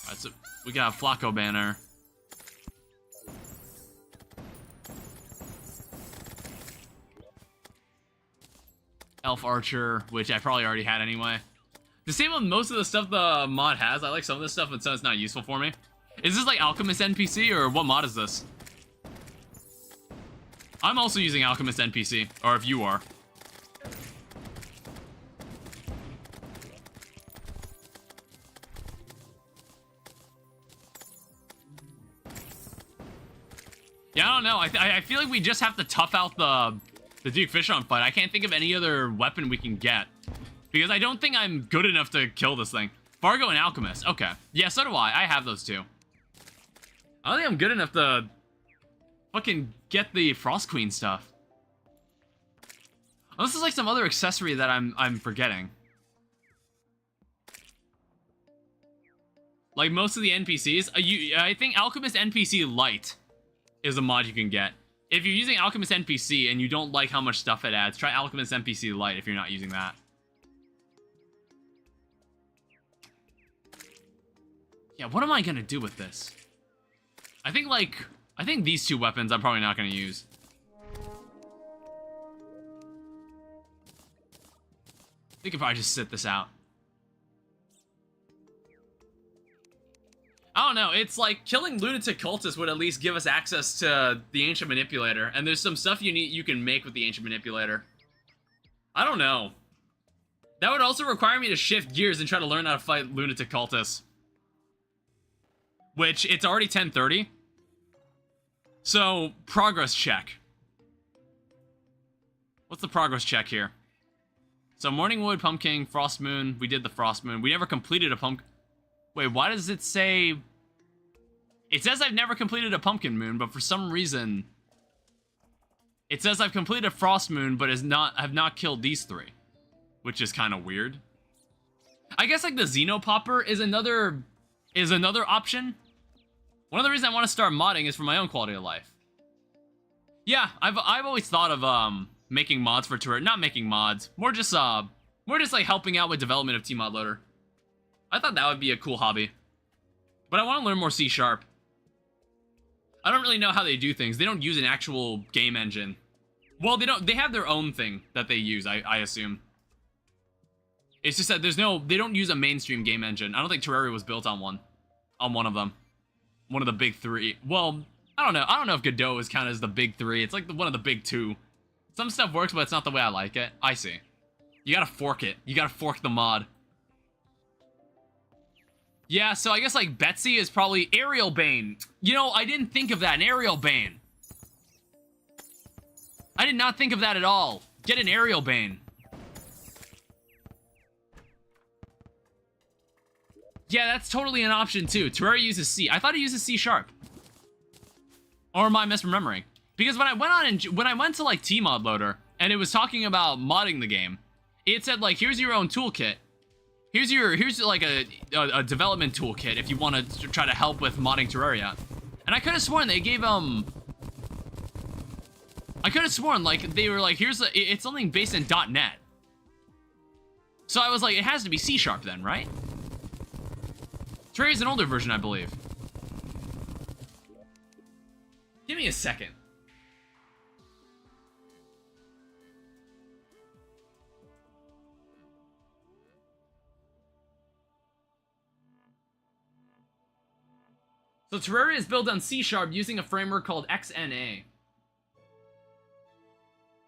Alright, so we got a Flacco banner. Elf Archer, which I probably already had anyway. The same with most of the stuff the mod has. I like some of this stuff, but some it's not useful for me. Is this like Alchemist NPC, or what mod is this? I'm also using Alchemist NPC, or if you are. Yeah, I don't know. I feel like we just have to tough out the Duke Fishon fight. I can't think of any other weapon we can get. Because I don't think I'm good enough to kill this thing. Fargo and Alchemist. Okay. Yeah, so do I. I have those two. I don't think I'm good enough to fucking get the Frost Queen stuff. Oh, this is like some other accessory that I'm forgetting. Like most of the NPCs, I think Alchemist NPC Light is a mod you can get. If you're using Alchemist NPC and you don't like how much stuff it adds, try Alchemist NPC Lite if you're not using that. Yeah, what am I gonna do with this? I think these two weapons I'm probably not gonna use. We could probably just sit this out. I don't know, it's like killing lunatic cultists would at least give us access to the ancient manipulator, and there's some stuff you can make with the ancient manipulator. I don't know. That would also require me to shift gears and try to learn how to fight lunatic cultists. Which, it's already 10:30. So, progress check. What's the progress check here? So, Morningwood, Pumpkin, Frost Moon. We did the Frost Moon. We never completed a pumpkin. Wait, why does it say... It says I've never completed a Pumpkin Moon, but for some reason... It says I've completed a Frost Moon, but have not killed these three. Which is kind of weird. I guess, like, the Xenopopper is another option. One of the reasons I want to start modding is for my own quality of life. Yeah, I've always thought of, making mods for Terraria. Not making mods. More just, like, helping out with development of T-Mod Loader. I thought that would be a cool hobby. But I want to learn more C#. I don't really know how they do things. They don't use an actual game engine. Well, they have their own thing that they use, I assume. It's just that they don't use a mainstream game engine. I don't think Terraria was built on one of them. One of the big three. Well, I don't know. I don't know if Godot is counted as the big three. It's like one of the big two. Some stuff works, but it's not the way I like it. I see. You gotta fork it. You gotta fork the mod. Yeah, so I guess, like, Betsy is probably Aerial Bane. You know, I didn't think of that, an Aerial Bane. I did not think of that at all. Get an Aerial Bane. Yeah, that's totally an option too. Terraria uses C. I thought it uses C#. Or am I misremembering? Because when I went on and when I went to like Tmod Loader and it was talking about modding the game, it said like, here's your own toolkit. Here's like a development toolkit if you want to try to help with modding Terraria. And I could have sworn they gave I could have sworn like they were like, it's something based in .NET. So I was like, it has to be C# then, right? Terraria's an older version, I believe. Give me a second. So Terraria is built on C# using a framework called XNA.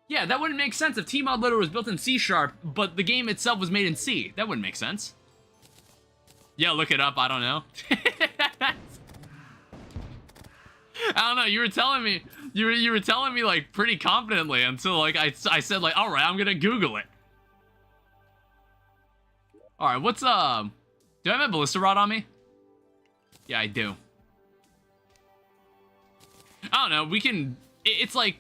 Yeah, that wouldn't make sense if Tmod Loader was built in C#, but the game itself was made in C. That wouldn't make sense. Yeah, look it up. I don't know. I don't know. You were telling me. You were telling me like pretty confidently until like I said like, all right, I'm gonna Google it. All right, what's do I have a ballista rod on me? Yeah, I do. I don't know. We can. It's like.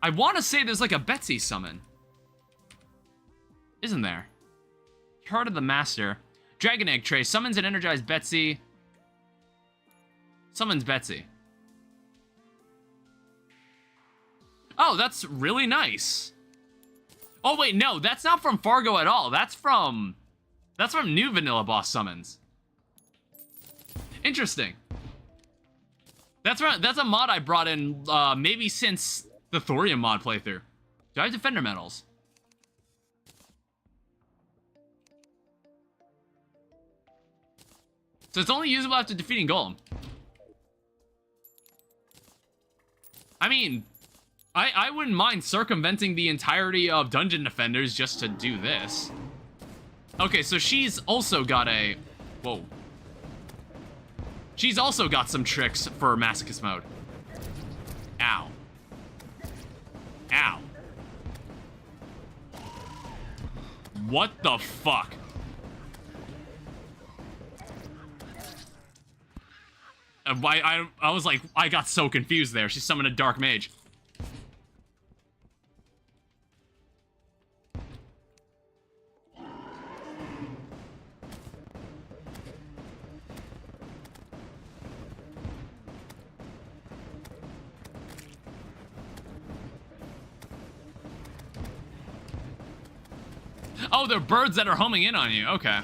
I want to say there's like a Betsy summon. Isn't there? Heart of the Master. Dragon Egg Tray. Summons and energized Betsy. Summons Betsy. Oh, that's really nice. Oh, wait, no. That's not from Fargo at all. That's from new vanilla boss summons. Interesting. That's a mod I brought in maybe since the Thorium mod playthrough. Do I have Defender medals? So it's only usable after defeating Golem. I mean, I wouldn't mind circumventing the entirety of Dungeon Defenders just to do this. Okay, so she's also got a... Whoa. She's also got some tricks for Masochist mode. Ow. Ow. What the fuck? I was like, I got so confused there. She summoned a Dark Mage. Oh, they're birds that are homing in on you. Okay. I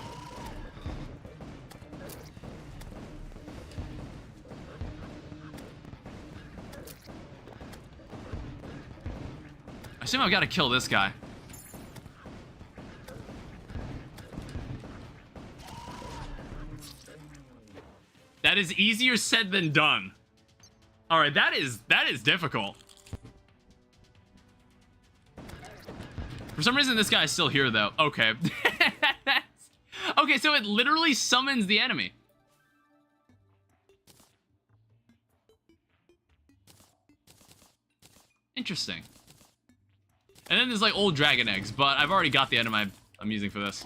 assume I've got to kill this guy. That is easier said than done. All right, that is difficult. For some reason, this guy is still here, though. Okay. Okay, so it literally summons the enemy. Interesting. And then there's, like, old dragon eggs, but I've already got the item I'm using for this.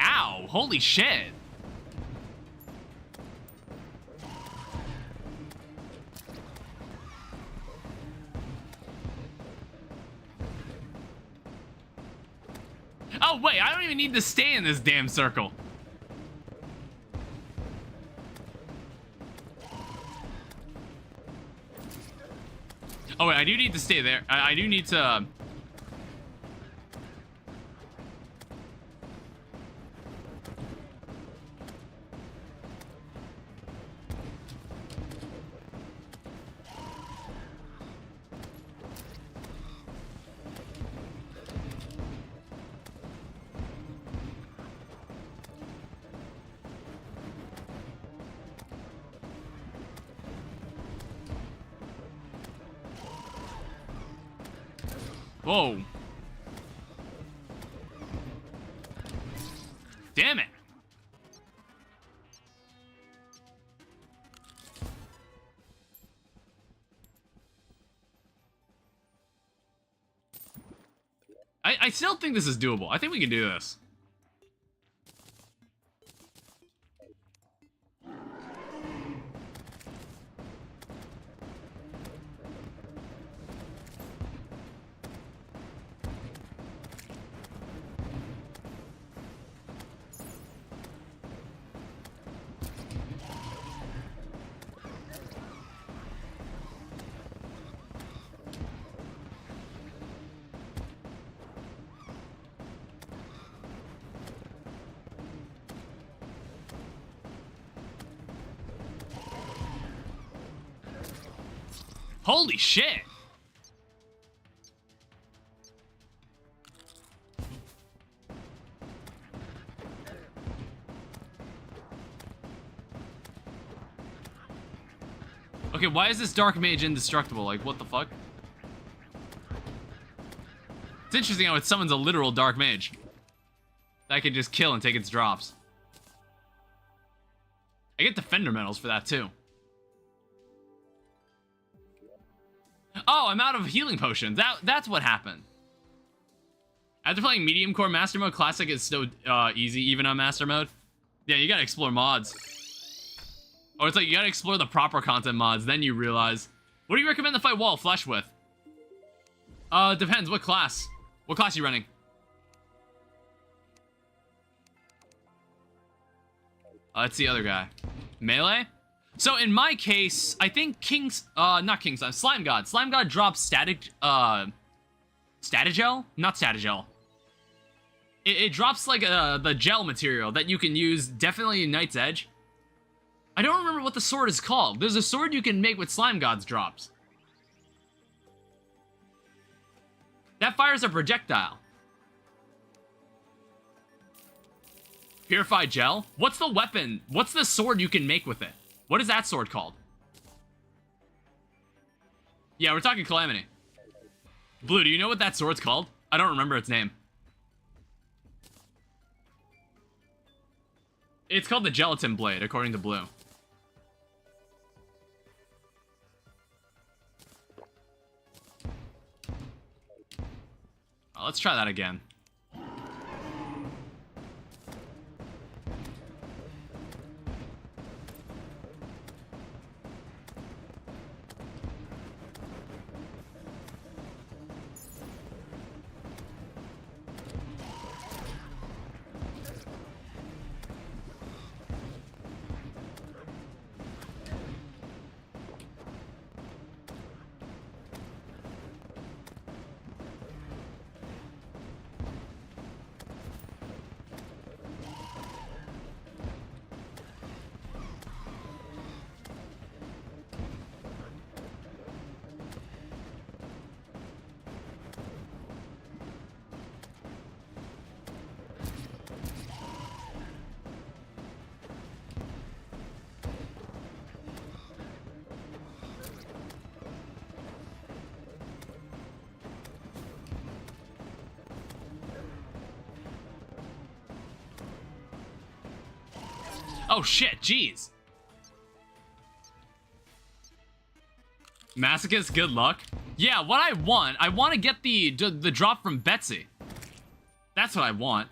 Ow! Holy shit! Oh, wait, I don't even need to stay in this damn circle. Oh, wait, I do need to stay there. I do need to... Whoa. Damn it. I still think this is doable. I think we can do this. Holy shit! Okay, why is this dark mage indestructible? Like, what the fuck? It's interesting how it summons a literal dark mage that I can just kill and take its drops. I get defender medals for that too. Oh, I'm out of healing potions. That's what happened. After playing medium core master mode, classic is still easy even on master mode. Yeah, you gotta explore mods. Or it's like you gotta explore the proper content mods, then you realize. What do you recommend to fight wall flesh with? Depends. What class? What class are you running? It's the other guy. Melee? So in my case, I think Slime God. Slime God drops Statagel? Not Statagel. It drops like the gel material that you can use definitely in Knight's Edge. I don't remember what the sword is called. There's a sword you can make with Slime God's drops. That fires a projectile. Purified gel? What's the weapon? What's the sword you can make with it? What is that sword called? Yeah, we're talking Calamity. Blue, do you know what that sword's called? I don't remember its name. It's called the Gelatin Blade, according to Blue. Let's try that again. Oh shit, jeez. Masochist, good luck. Yeah, what I want to get the drop from Betsy. That's what I want.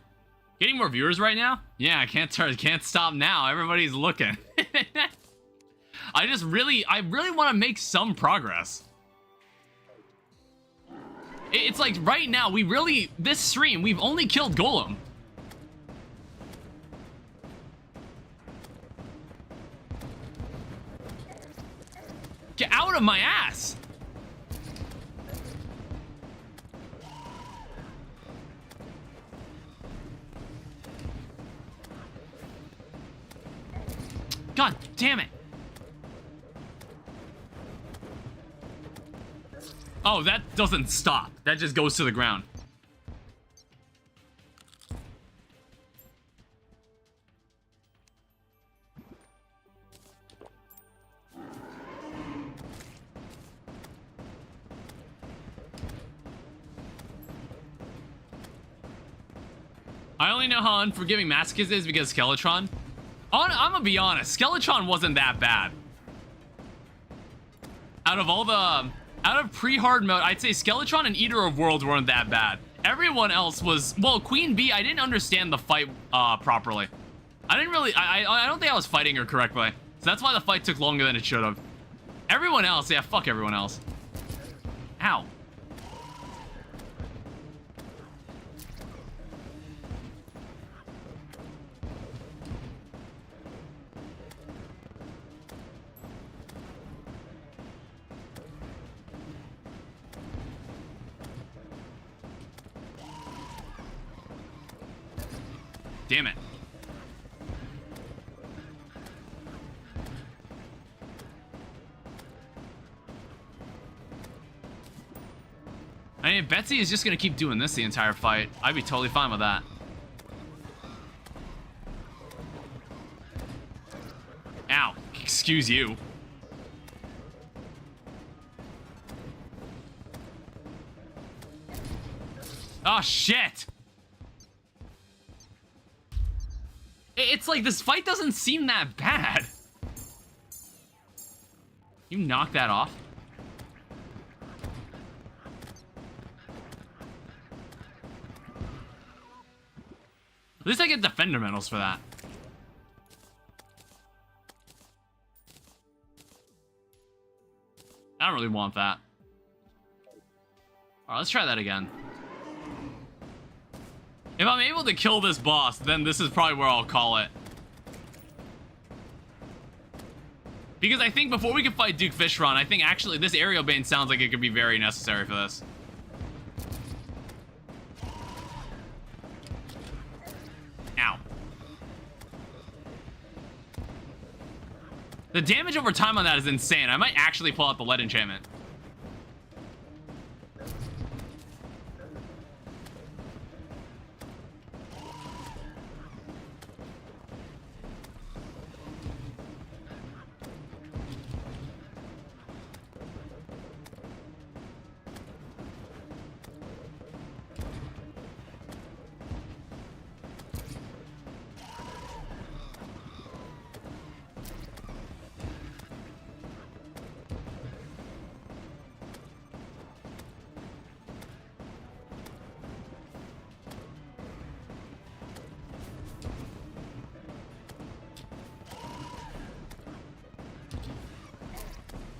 Getting more viewers right now? Yeah, I can't stop now. Everybody's looking. I really want to make some progress. It's like right now, this stream, we've only killed Golem. Get out of my ass! God damn it! Oh, that doesn't stop. That just goes to the ground. I only know how unforgiving Masochist is because Skeletron. I'm gonna be honest, Skeletron wasn't that bad. Out of pre-hard mode, I'd say Skeletron and Eater of Worlds weren't that bad. Everyone else was, well, Queen Bee, I didn't understand the fight properly. I didn't really, I don't think I was fighting her correctly. So that's why the fight took longer than it should have. Everyone else, yeah, fuck everyone else. Ow. Damn it. I mean, if Betsy is just gonna keep doing this the entire fight, I'd be totally fine with that. Ow. Excuse you. Oh, shit! It's like this fight doesn't seem that bad. You knock that off? At least I get defender medals for that. I don't really want that. Alright, let's try that again. If I'm able to kill this boss, then this is probably where I'll call it. Because I think before we can fight Duke Fishron, I think actually this aerial bane sounds like it could be very necessary for this. Ow. The damage over time on that is insane. I might actually pull out the lead enchantment.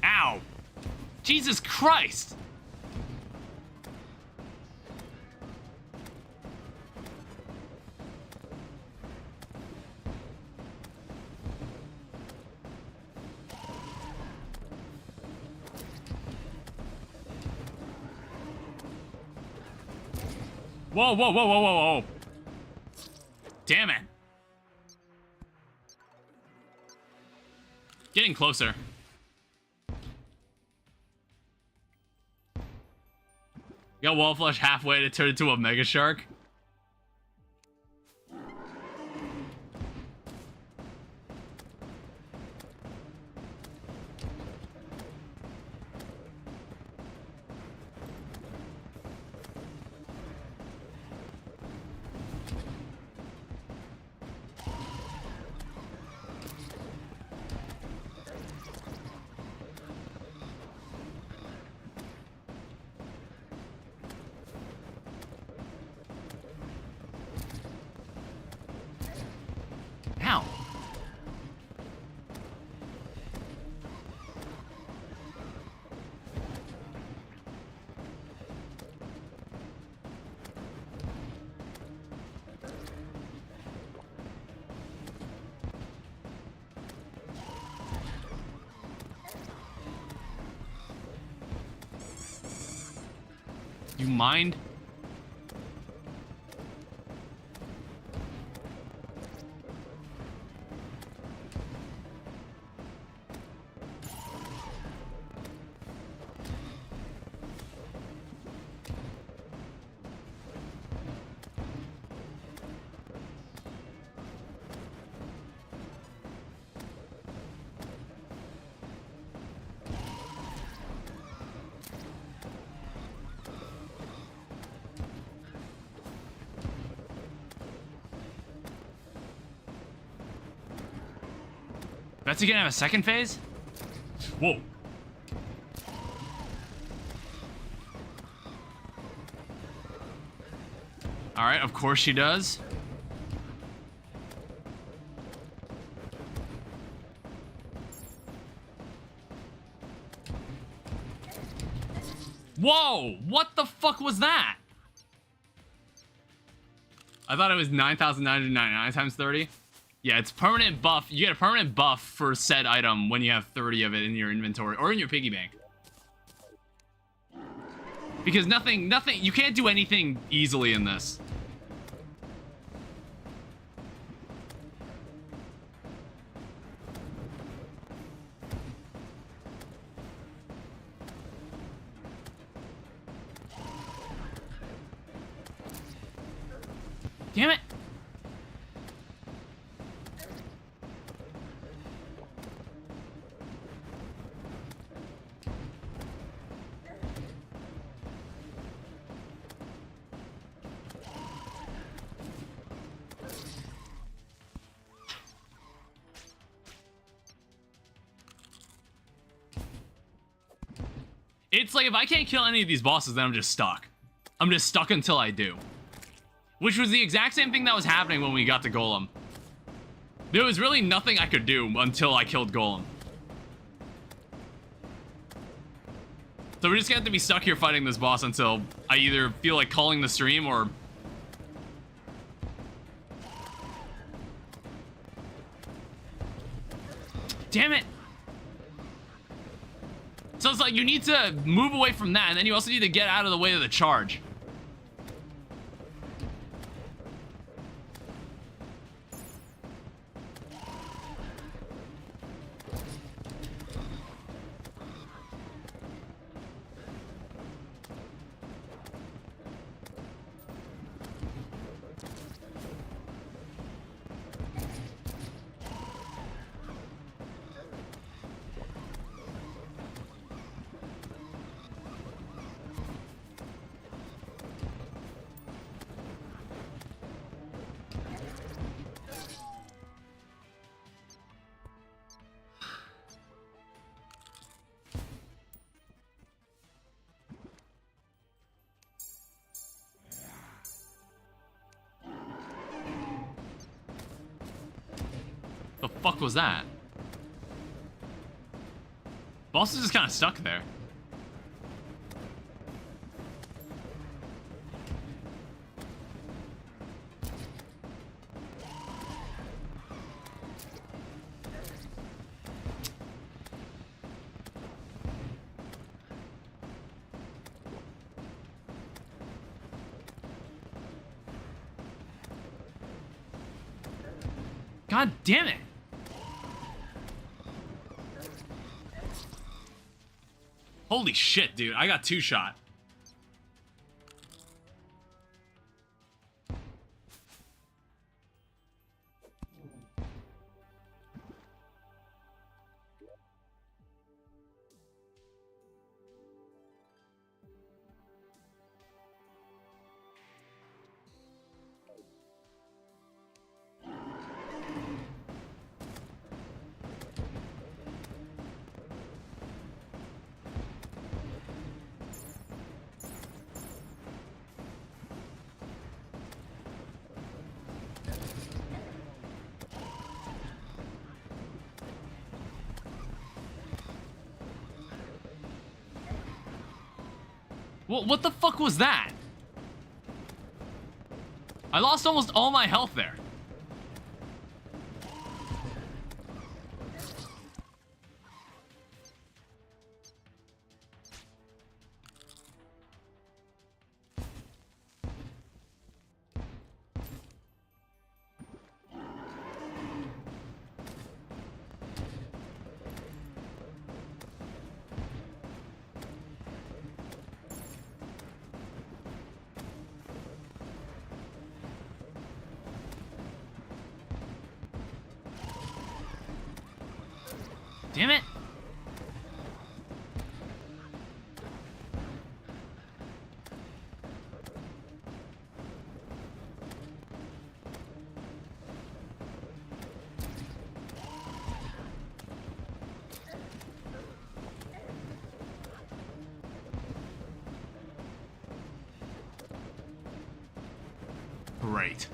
Ow! Jesus Christ! Whoa, whoa, whoa, whoa, whoa, whoa. Damn it. Getting closer. Got Wall Flush halfway to turn into a Mega Shark. Ow. You mind? Betsy gonna have a second phase? Whoa. All right, of course she does. Whoa! What the fuck was that? I thought it was 9,999 times 30. Yeah, it's permanent buff. You get a permanent buff for said item when you have 30 of it in your inventory or in your piggy bank. Because nothing, you can't do anything easily in this. Damn it! It's like if I can't kill any of these bosses, then I'm just stuck. I'm just stuck until I do. Which was the exact same thing that was happening when we got to Golem. There was really nothing I could do until I killed Golem. So we're just gonna have to be stuck here fighting this boss until I either feel like calling the stream or... Damn it! So it's like you need to move away from that, and then you also need to get out of the way of the charge. The fuck was that? Boss is just kind of stuck there. God damn it! Holy shit, dude. I got two-shot. What the fuck was that? I lost almost all my health there. Damn it! great.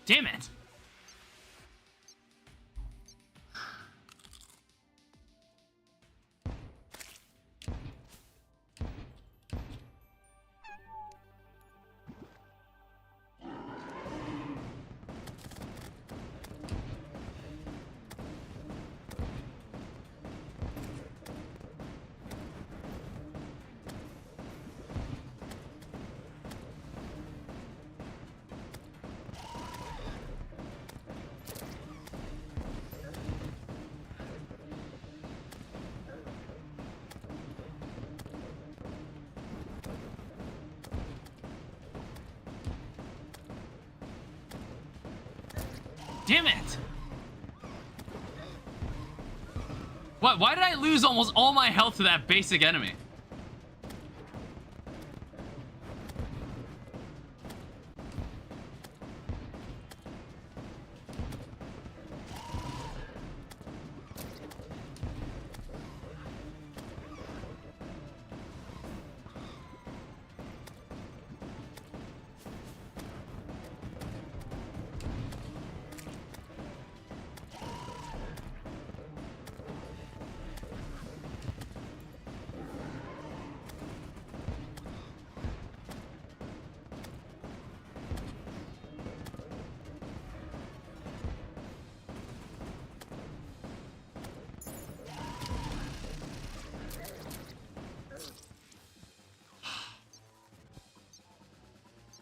Damn it! Damn it! What? Why did I lose almost all my health to that basic enemy?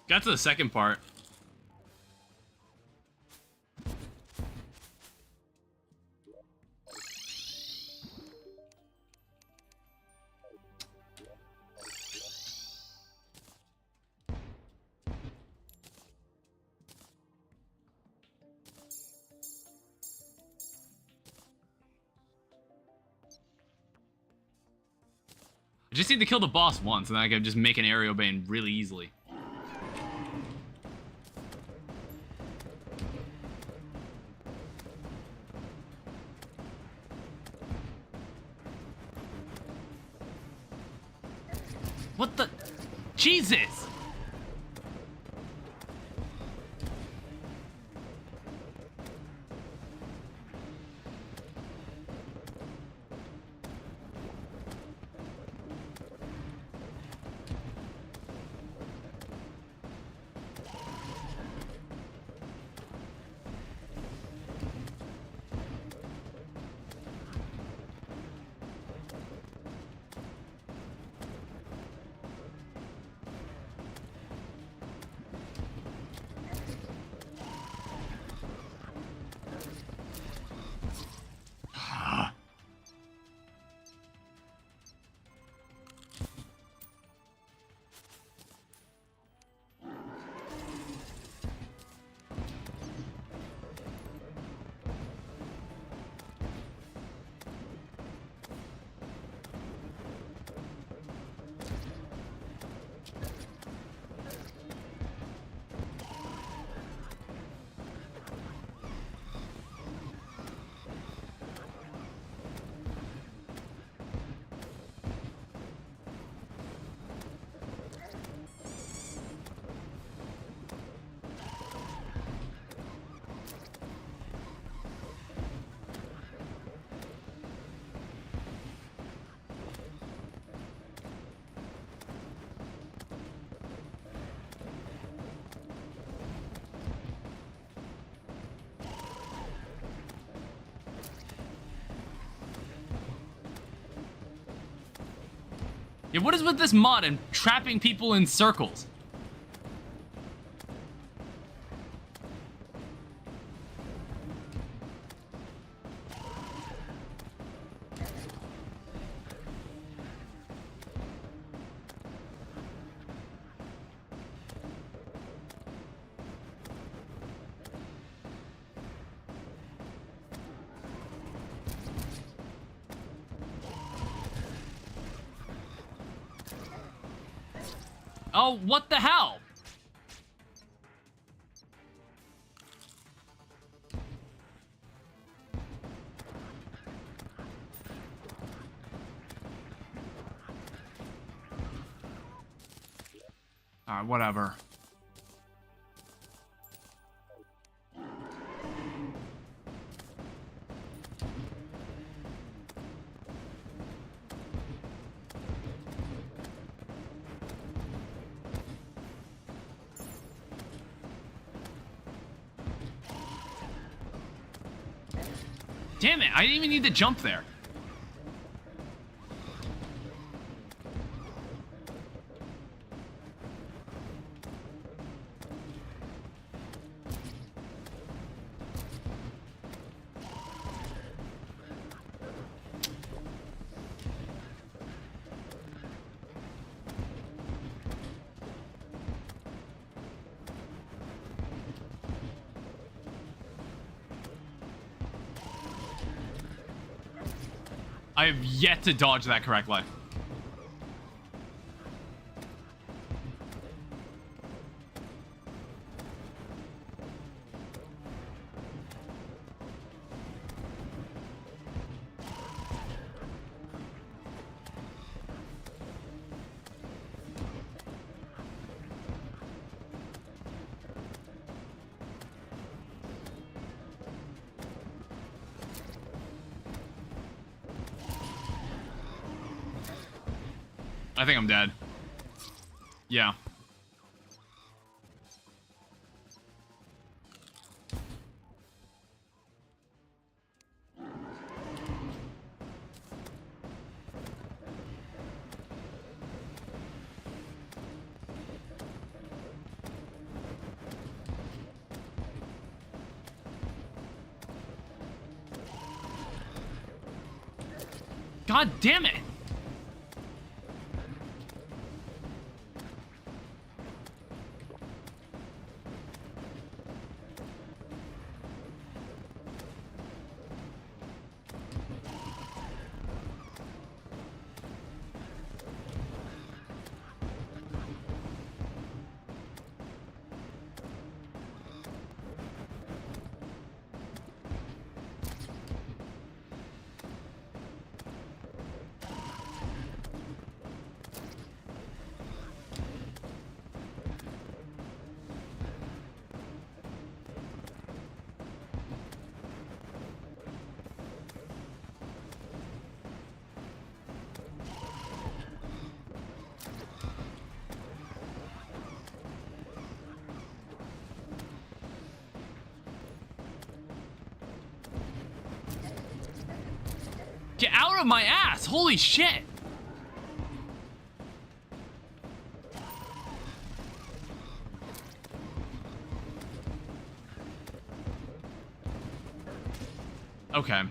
Got to the second part. I just need to kill the boss once, and then I can just make an aerial bane really easily. What the? Jesus! Yeah, what is with this mod and trapping people in circles? Oh, what the hell? Alright, whatever. Damn it, I didn't even need to jump there. I have yet to dodge that correctly. I think I'm dead. Yeah. God damn it! Get out of my ass! Holy shit! Okay.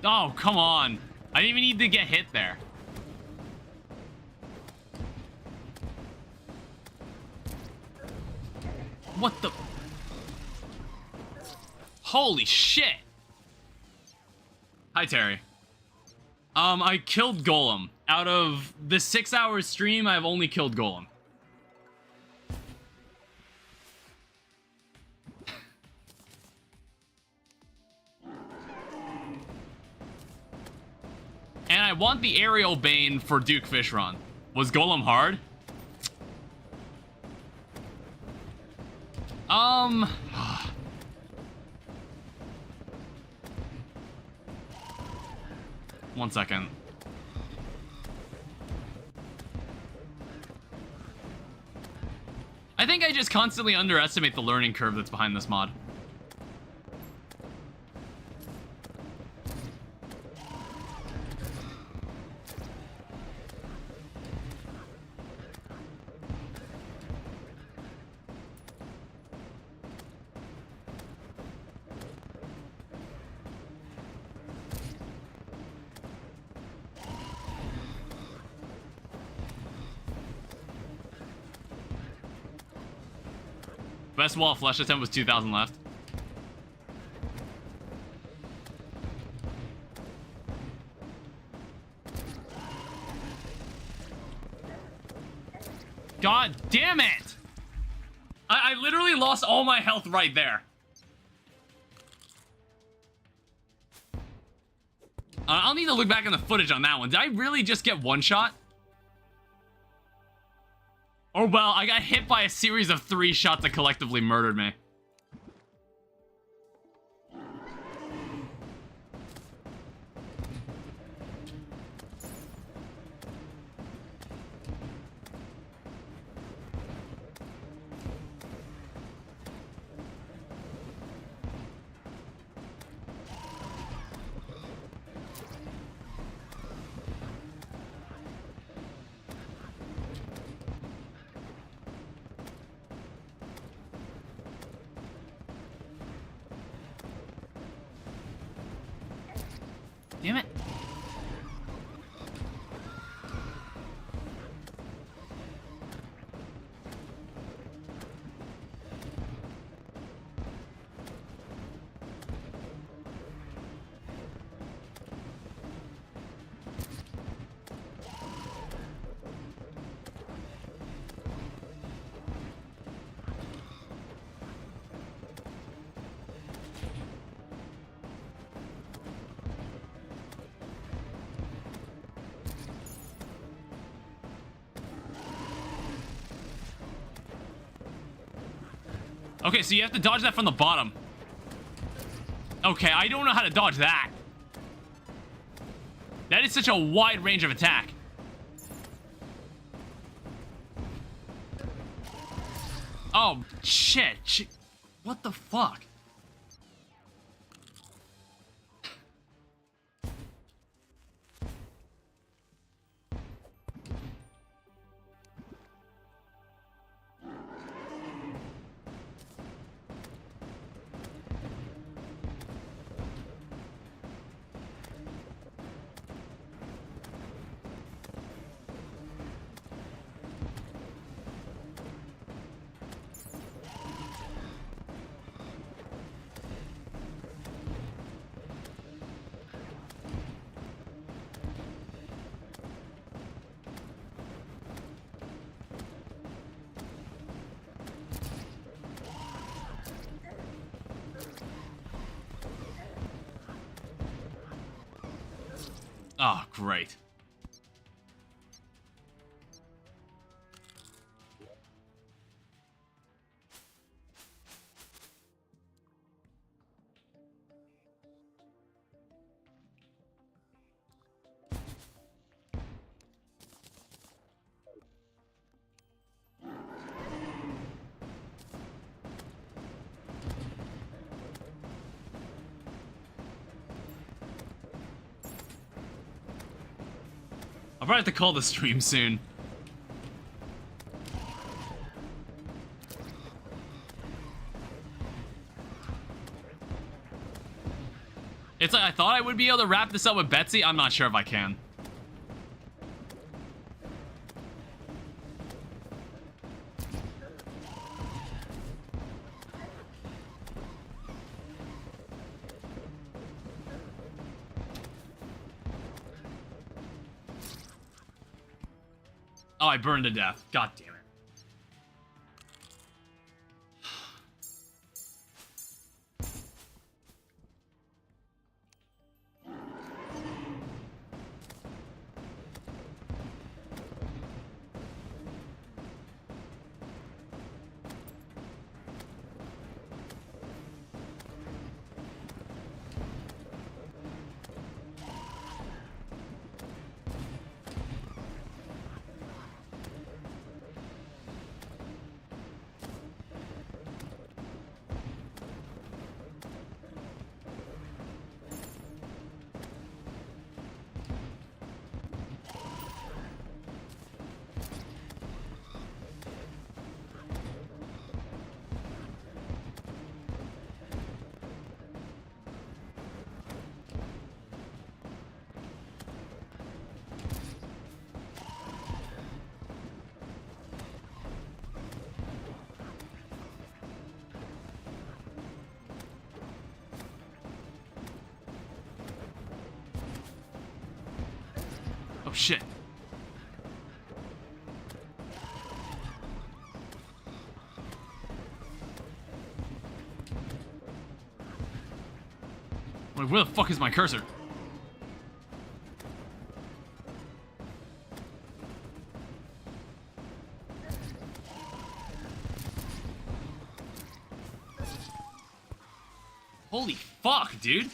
Oh, come on. I didn't even need to get hit there. What the? Holy shit. Hi, Terry. I killed Golem. Out of the 6-hour stream, I've only killed Golem. And I want the aerial bane for Duke Fishron. Was Golem hard? One second. I think I just constantly underestimate the learning curve that's behind this mod. Best wall flush attempt was 2,000 left. God damn it! I literally lost all my health right there. I'll need to look back in the footage on that one. Did I really just get one shot? Or, well, I got hit by a series of 3 shots that collectively murdered me. Damn it. Okay, so you have to dodge that from the bottom. Okay, I don't know how to dodge that. That is such a wide range of attack. Oh, shit. What the fuck? Oh, great. I'll probably have to call the stream soon. It's like I thought I would be able to wrap this up with Betsy. I'm not sure if I can. Oh, I burned to death. God damn it. Oh, shit. Wait, where the fuck is my cursor? Holy fuck, dude.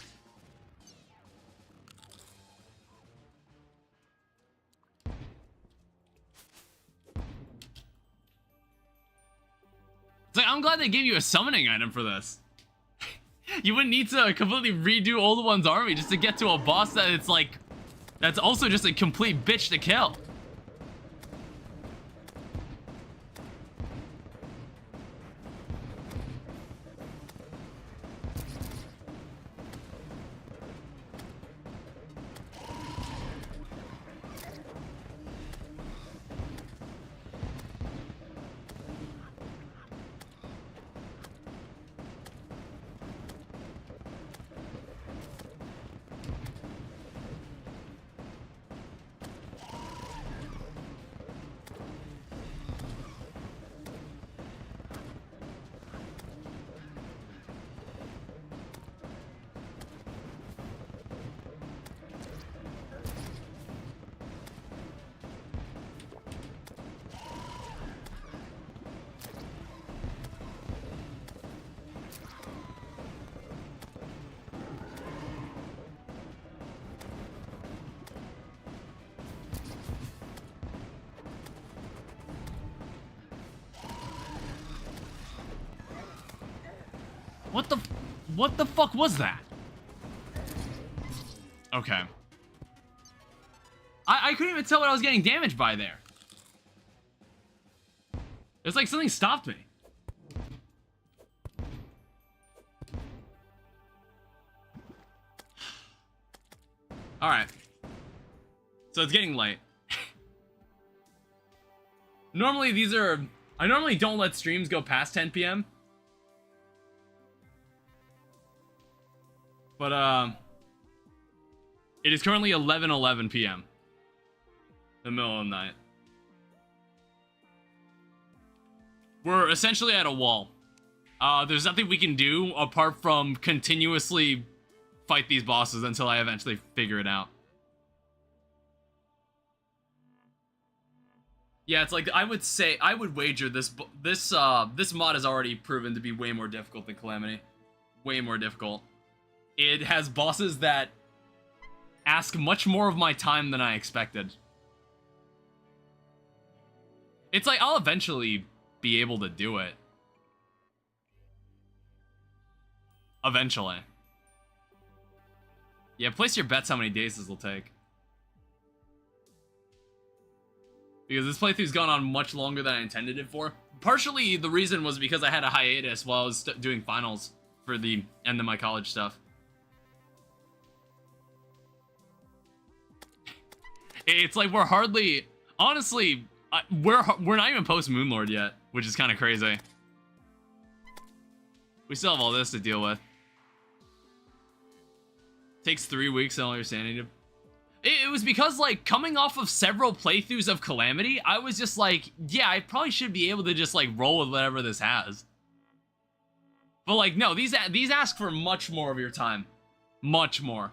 It's like, I'm glad they gave you a summoning item for this. You wouldn't need to completely redo Old One's army just to get to a boss that it's like, that's also just a complete bitch to kill. What the fuck was that? Okay. I couldn't even tell what I was getting damaged by there. It's like something stopped me. Alright. So it's getting late. Normally these are... I normally don't let streams go past 10 p.m. But, it is currently 11:11 p.m. The middle of the night. We're essentially at a wall. There's nothing we can do apart from continuously fight these bosses until I eventually figure it out. Yeah, it's like, I would wager this mod is already proven to be way more difficult than Calamity. Way more difficult. It has bosses that ask much more of my time than I expected. It's like, I'll eventually be able to do it. Eventually. Yeah, place your bets how many days this will take. Because this playthrough's gone on much longer than I intended it for. Partially, the reason was because I had a hiatus while I was doing finals for the end of my college stuff. It's like we're hardly, honestly, we're not even post Moonlord yet, which is kind of crazy. We still have all this to deal with. Takes 3 weeks and all your sanity to... It was because, like, coming off of several playthroughs of Calamity, I was just like, yeah, I probably should be able to just, like, roll with whatever this has. But, like, no, these ask for much more of your time. Much more.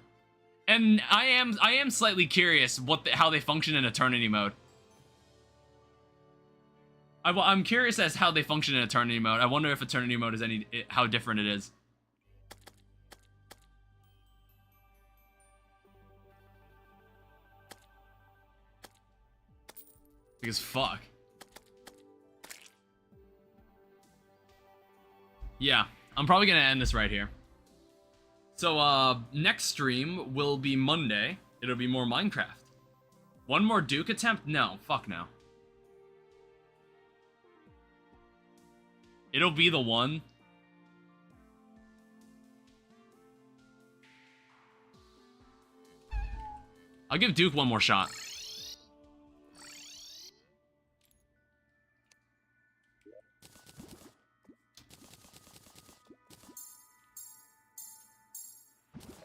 And I am slightly curious how they function in Eternity mode. I'm curious as how they function in Eternity mode. I wonder if Eternity mode is how different it is. Because fuck. Yeah, I'm probably gonna end this right here. So, next stream will be Monday. It'll be more Minecraft. One more Duke attempt? No, fuck no. It'll be the one. I'll give Duke one more shot.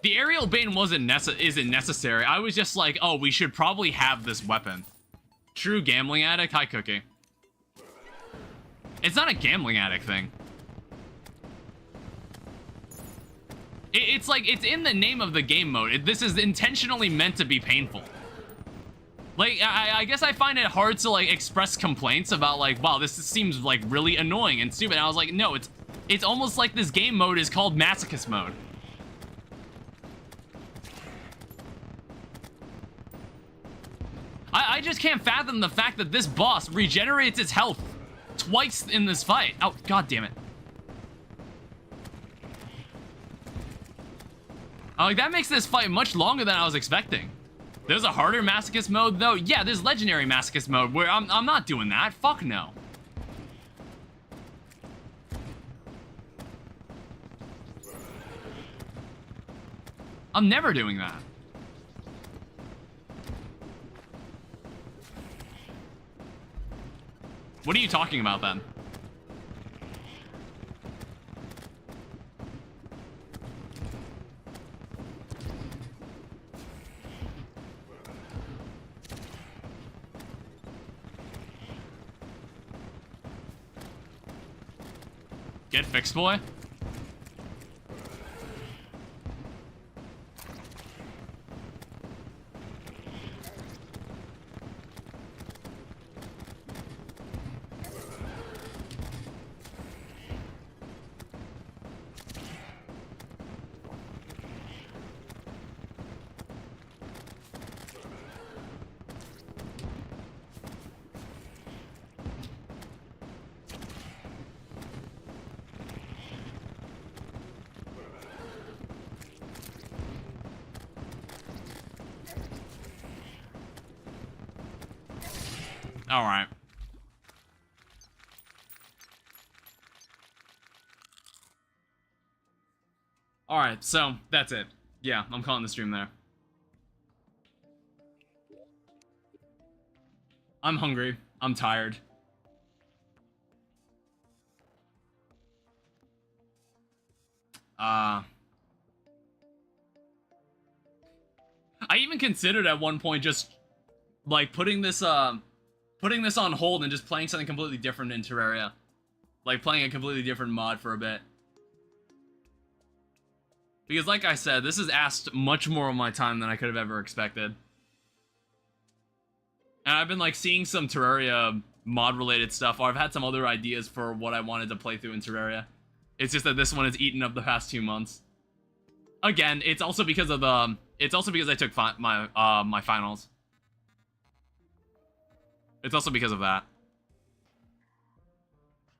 The aerial bane isn't necessary. I was just like, oh, we should probably have this weapon. True gambling addict? Hi, Cookie. It's not a gambling addict thing. It's like, it's in the name of the game mode. This is intentionally meant to be painful. Like, I guess I find it hard to, like, express complaints about, like, wow, this seems, like, really annoying and stupid. And I was like, no, it's almost like this game mode is called Masochist mode. I just can't fathom the fact that this boss regenerates its health twice in this fight. Oh, god damn it. Like, that makes this fight much longer than I was expecting. There's a harder Masochist mode, though. Yeah, there's legendary Masochist mode, where I'm not doing that. Fuck no. I'm never doing that. What are you talking about, then? Get fixed, boy. All right. All right, so that's it. Yeah, I'm calling the stream there. I'm hungry. I'm tired. I even considered at one point just like putting this on hold and just playing something completely different in Terraria. Like playing a completely different mod for a bit. Because like I said, this has asked much more of my time than I could have ever expected. And I've been like seeing some Terraria mod related stuff, or I've had some other ideas for what I wanted to play through in Terraria. It's just that this one has eaten up the past 2 months. Again, it's also because of the I took my finals. It's also because of that.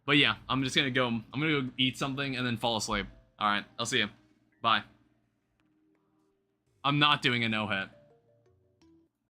But yeah, I'm gonna go eat something and then fall asleep. Alright, I'll see you. Bye. I'm not doing a no-hit.